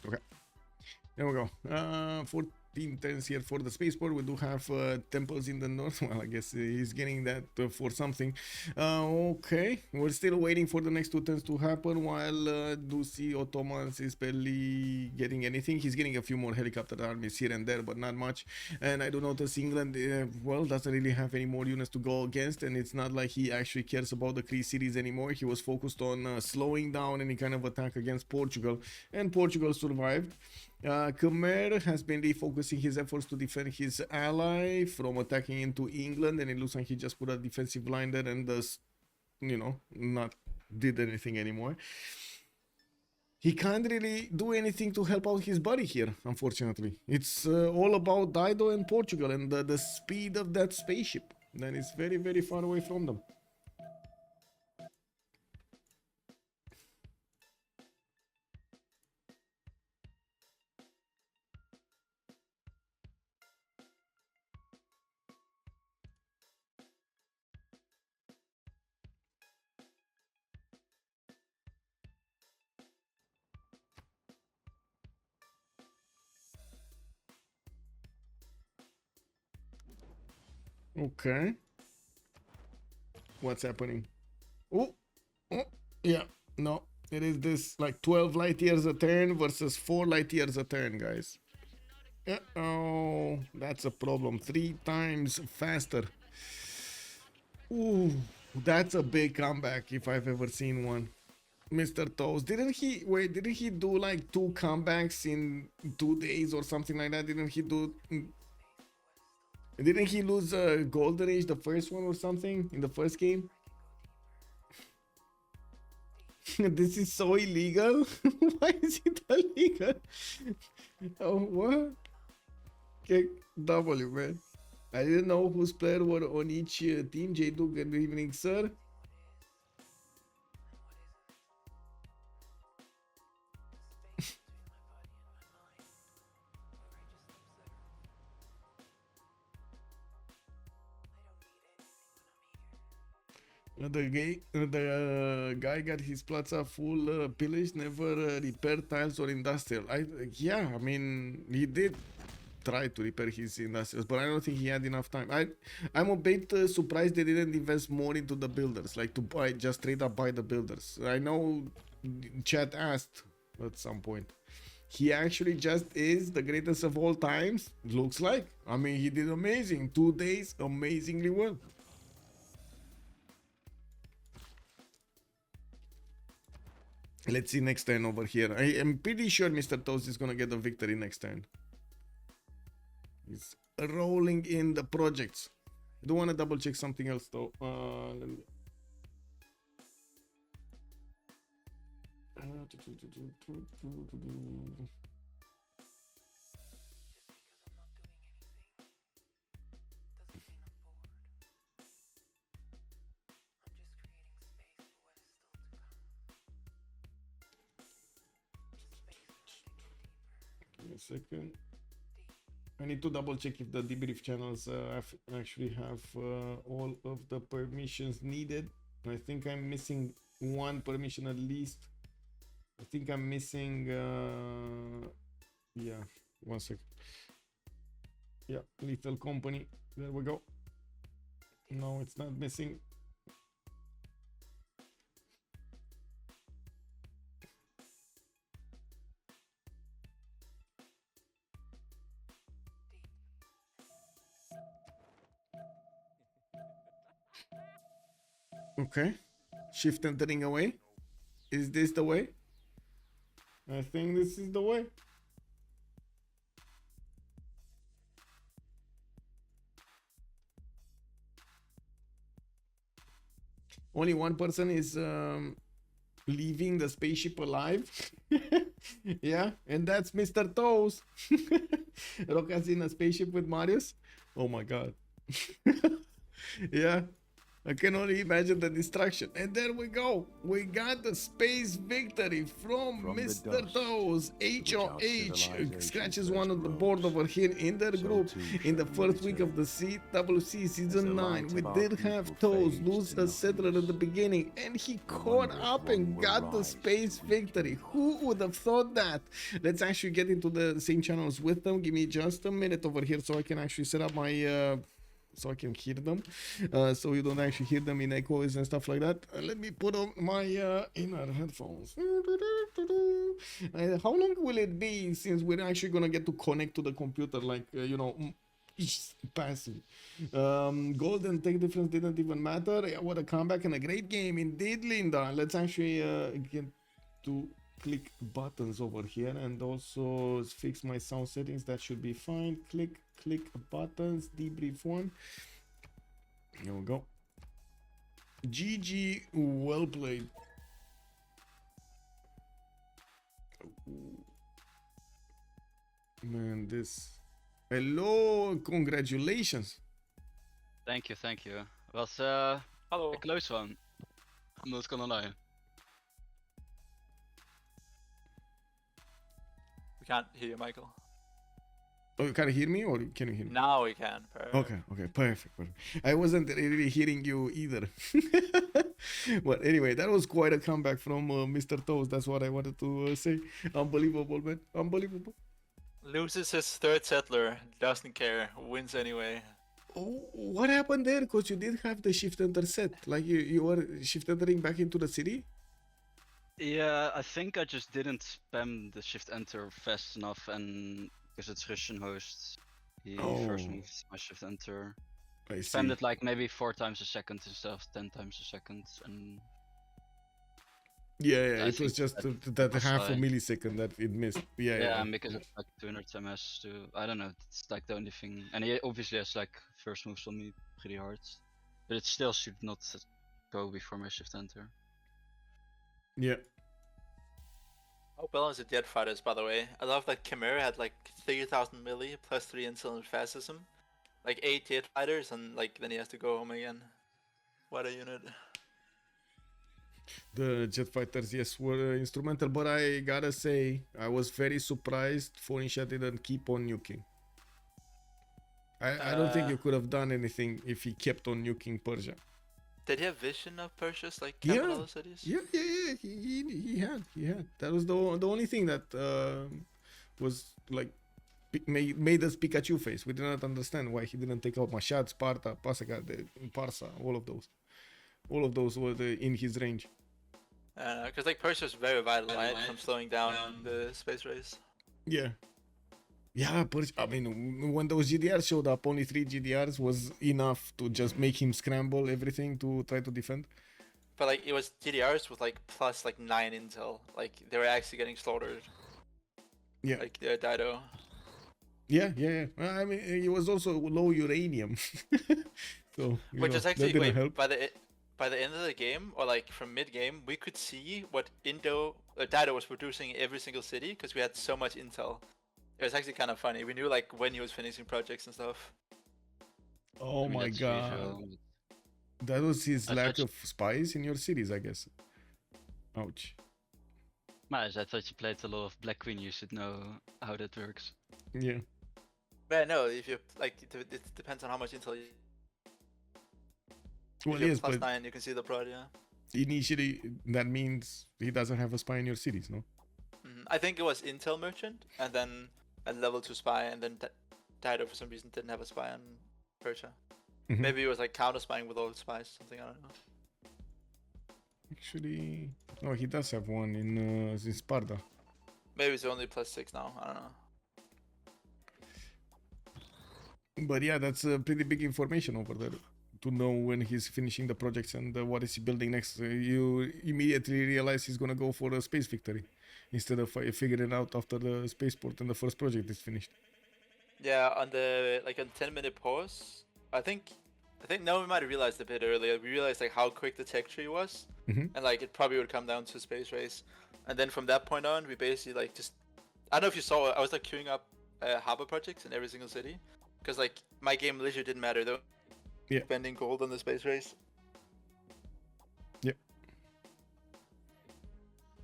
Okay, there we go. 14 turns here for the spaceport. We do have temples in the north. Well, I guess he's getting that for something. Okay, we're still waiting for the next 2 turns to happen, while do see Ottomans is barely getting anything. He's getting a few more helicopter armies here and there, but not much. And I do notice England, well, doesn't really have any more units to go against, and it's not like he actually cares about the Cree cities anymore. He was focused on slowing down any kind of attack against Portugal, and Portugal survived. Khmer has been refocusing his efforts to defend his ally from attacking into England, and it looks like he just put a defensive line there and not did anything anymore. He can't really do anything to help out his buddy here, unfortunately. It's all about Dido and Portugal and the speed of that spaceship. That is very, very far away from them. Okay. What's happening? Oh, yeah. No, it is this like 12 light years a turn versus 4 light years a turn, guys. Oh, that's a problem. 3 times faster. Ooh, that's a big comeback if I've ever seen one. Mr. Toast, didn't he do like 2 comebacks in 2 days or something like that? Didn't he lose Golden Age, the first one or something, in the first game? This is so illegal. Why is it illegal? Oh, what? Okay, W, man. I didn't know whose player were on each team. J2, good evening, sir. The guy got his plaza full pillaged, never repaired tiles or industrial. Yeah, I mean, he did try to repair his industrials, but I don't think he had enough time. I'm a bit surprised they didn't invest more into the builders, like to buy, just straight up buy the builders. I know chat asked at some point. He actually just is the greatest of all times. Looks like. I mean, he did amazing. 2 days, amazingly well. Let's see next turn over here. I am pretty sure Mr. Toast is gonna get the victory next turn. He's rolling in the projects. I do want to double check something else though. Let me... Give me a second. I need to double check if the debrief channels actually have all of the permissions needed. I think I'm missing one permission at least. I think I'm missing, yeah, 1 second. Yeah, Little Company. There we go. No, it's not missing. Okay, shift entering away. Is this the way? I think this is the way. Only one person is leaving the spaceship alive. Yeah, and that's Mr. Toes. Roka's in a spaceship with Marius. Oh my god. Yeah, I can only imagine the destruction. And there we go. We got the space victory from Mr. Toes. HOH scratches one on the board over here in their group in the first week of the CWC Season 9. We did have Toes lose a settler at the beginning, and he caught up and got the space victory. Who would have thought that? Let's actually get into the same channels with them. Give me just a minute over here so I can actually set up my... so I can hear them, so you don't actually hear them in echoes and stuff like that. Let me put on my inner headphones. How long will it be since we're actually gonna get to connect to the computer, like you know, passive? Golden tech difference didn't even matter. Yeah, what a comeback and a great game indeed, Linda. Let's actually get to click buttons over here and also fix my sound settings. That should be fine. Click buttons, debrief 1. Here we go. GG, well played. Man, this... Hello, congratulations.
Thank you. It was a close one. I'm not gonna lie.
We can't hear you, Michael.
Oh, you can't hear me, or can you hear me?
Now we can. Perfect.
Okay, perfect. I wasn't really hearing you either. But anyway, that was quite a comeback from Mr. Toes. That's what I wanted to say. Unbelievable, man. Unbelievable.
Loses his third settler, doesn't care, wins anyway.
Oh, what happened there? Because you did have the shift enter set. Like you were shift entering back into the city?
Yeah, I think I just didn't spam the shift enter fast enough, and because it's Russian host, he first moved my shift enter.
I
spammed
see.
it like maybe 4 times a second instead of 10 times a second, and
yeah, it was just that half a millisecond that it missed. Yeah,
and because it's like 200 ms to, I don't know, it's like the only thing, and he obviously has like first moves on me pretty hard, but it still should not go before my shift enter.
Yeah.
How balanced the jet fighters, by the way. I love that Khmer had like 3000 milli plus 3 intel and fascism, like 8 jet fighters, and like then he has to go home again. What a unit.
The jet fighters, yes, were instrumental, but I gotta say, I was very surprised Phoenicia didn't keep on nuking. I don't think you could have done anything if he kept on nuking Persia.
Did he have vision of Persia's like capital cities?
Yeah, he had. That was the only thing that was like made us Pikachu face. We did not understand why he didn't take out Mashhad, Sparta, Pasargad, Parsa, all of those. All of those were in his range.
Because like Persia's very vital, right? From slowing down the space race.
Yeah, I mean, when those GDRs showed up, only 3 GDRs was enough to just make him scramble everything to try to defend.
But like it was GDRs with like plus like 9 intel. Like they were actually getting slaughtered.
Yeah.
Like Dido.
Yeah. Well, I mean, it was also low uranium. So,
Which is
that
actually
didn't
wait,
help.
by the end of the game, or like from mid game, we could see what Dido was producing in every single city because we had so much intel. It was actually kind of funny. We knew like when he was finishing projects and stuff.
Oh
I mean,
my
that's
god.
usual.
That was his
I
lack
thought
of spies in your cities, I guess. Ouch.
Nice, I thought you played a lot of Black Queen, you should know how that works.
Yeah.
But no, if you like, it depends on how much intel you.
Well,
If you have
yes,
plus
but
9, you can see the prod, yeah.
initially that means he doesn't have a spy in your cities, no?
I think it was Intel Merchant, and then a level 2 spy, and then Dido for some reason didn't have a spy on Persia.
Mhm.
Maybe it was like counter spying with all the spies, something, I don't know.
Actually, no, he does have one in Sparta.
Maybe it's only plus 6 now, I don't know.
But yeah, that's pretty big information over there. To know when he's finishing the projects and what is he building next. You immediately realize he's gonna go for a space victory instead of figuring it out after the spaceport and the first project is finished.
Yeah, on the like on 10-minute pause, I think no, we might have realized a bit earlier. We realized like how quick the tech tree was,
Mhm.
and like it probably would come down to space race, and then from that point on, we basically like just I don't know if you saw it. I was like queuing up harbor projects in every single city, because like my game literally didn't matter though.
Yeah.
Spending gold on the space race.
Yep.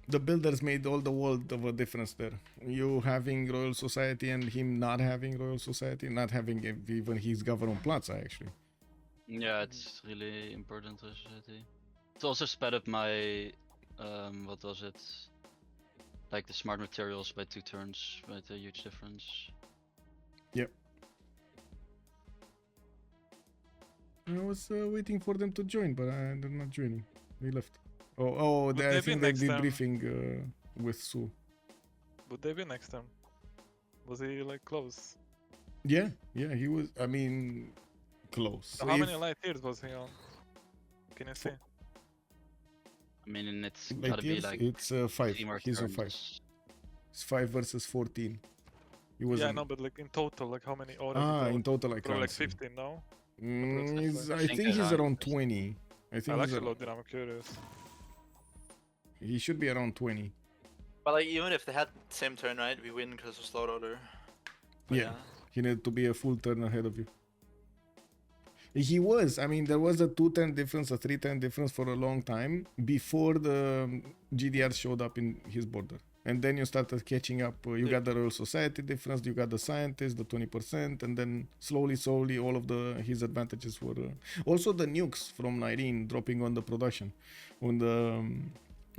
The builders made all the world of a difference there. You having Royal Society and him not having Royal Society, not having even his government plaza actually.
Yeah, it's really important, society. It also sped up my, what was it? Like the smart materials by 2 turns, made a huge difference.
Yep. I was waiting for them to join, but they're not joining. They left. I
they
think
be
they're
next time?
debriefing with Sue.
Would they be next time? Was he like close?
Yeah, he was. I mean, close.
So how many light years was he on? Can you see?
I mean, it's
light
gotta be
years?
like
It's 5.
3 more
He's on 5.
turns.
It's 5 versus 14. He was.
Yeah, no, but like in total, like how many orders?
In total, I
Probably
can't
like
see.
15 now.
I
think
think he's
around
around
this.
20. I think
I'll
he's
actually load it, I'm curious.
he should be around 20.
But like even if they had same turn, right, we win because of slot order. But
Yeah. He needed to be a full turn ahead of you. He was. I mean, there was a 2-turn difference, a 3-turn difference for a long time before the GDR showed up in his border. And then you started catching up. You got the Royal Society difference, you got the scientists, the 20%, and then slowly, all of his advantages were... also the nukes from Nyreen dropping on the production. When the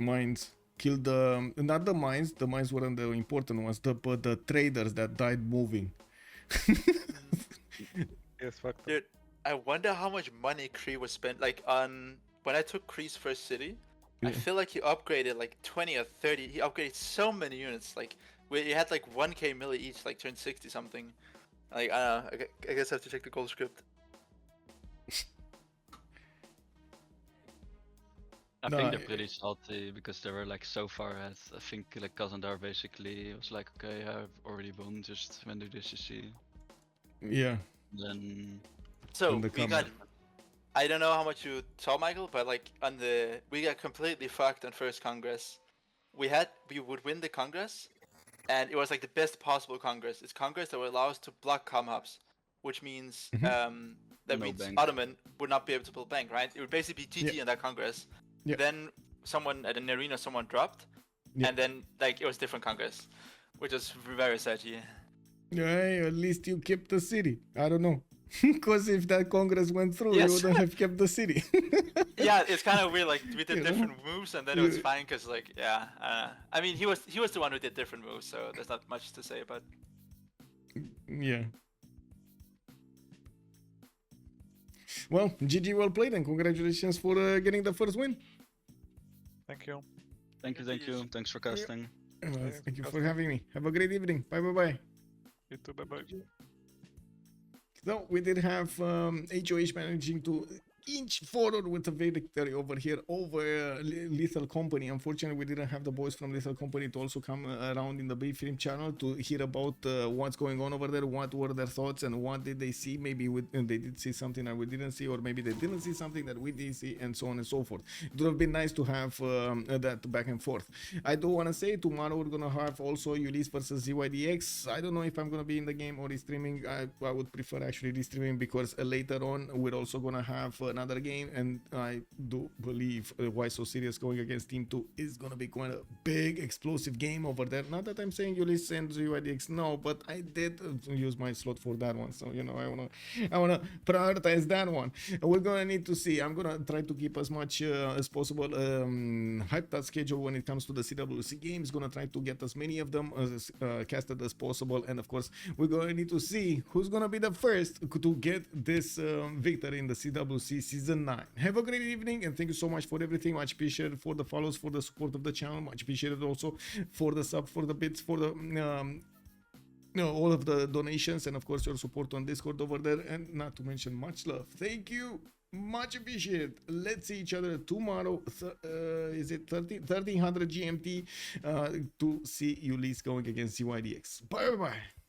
mines killed the... not the mines weren't the important ones, but the traders that died moving.
Yes, fuck.
Dude, I wonder how much money Cree was spent like on when I took Cree's first city. I
Yeah.
feel like he upgraded like 20 or 30. He upgraded so many units. Like we had like 1k milli each, like turned 60 something. Like I don't know. I guess I have to check the gold script.
I
No,
think they're pretty salty because they were like so far ahead. I think like Kazandar basically was like, okay, I've already won, just when do this you see.
Yeah.
Then
So
On the
we got.
Khmer.
I don't know how much you saw, Michael, but like we got completely fucked on first Congress. We would win the Congress, and it was like the best possible Congress. It's Congress that would allow us to block com hubs, which means that
No
means
bank.
Ottoman would not be able to build bank, right? It would basically be GG
Yeah.
in that Congress.
Yeah.
Then someone at an arena, someone dropped,
Yeah.
and then like it was different Congress, which was very sadgy.
Yeah, at least you kept the city. I don't know. Because if that Congress went through, you
Yes.
wouldn't have kept the city.
Yeah, it's kind of weird. Like we did
You know?
different moves, and then it was
Yeah.
fine because, like, I mean, he was the one who did different moves, so there's not much to say about.
Yeah. Well, GG, well played, and congratulations for getting the first win.
Thank you.
thank you. Thanks for casting.
Thank you for having me. Have a great evening. Bye.
You too, bye bye.
So we did have HOH managing to inch forward with a victory over here over Lethal Company. Unfortunately, we didn't have the boys from Lethal Company to also come around in the B-Film channel to hear about what's going on over there, what were their thoughts, and what did they see. Maybe they did see something that we didn't see, or maybe they didn't see something that we did see, and so on and so forth. It would have been nice to have that back and forth. I do want to say tomorrow we're gonna have also Ulysse versus ZYDX. I don't know if I'm gonna be in the game or streaming. I would prefer actually streaming, because later on we're also gonna have another game, and I do believe Why So Serious going against Team 2 is gonna be quite a big explosive game over there. Not that I'm saying Ulysse and ZYDX, no, but I did use my slot for that one, so you know I wanna prioritize that one. We're gonna need to see. I'm gonna try to keep as much as possible hyped that schedule when it comes to the CWC games. Gonna try to get as many of them as casted as possible, and of course we're gonna need to see who's gonna be the first to get this victory in the CWC Season 9. Have a great evening, and thank you so much for everything. Much appreciated for the follows, for the support of the channel. Much appreciated also for the sub, for the bits, for the all of the donations, and of course your support on Discord over there, and not to mention much love. Thank you, much appreciated. Let's see each other tomorrow. Is it 1300 GMT to see Ulysse going against CYDX. Bye bye.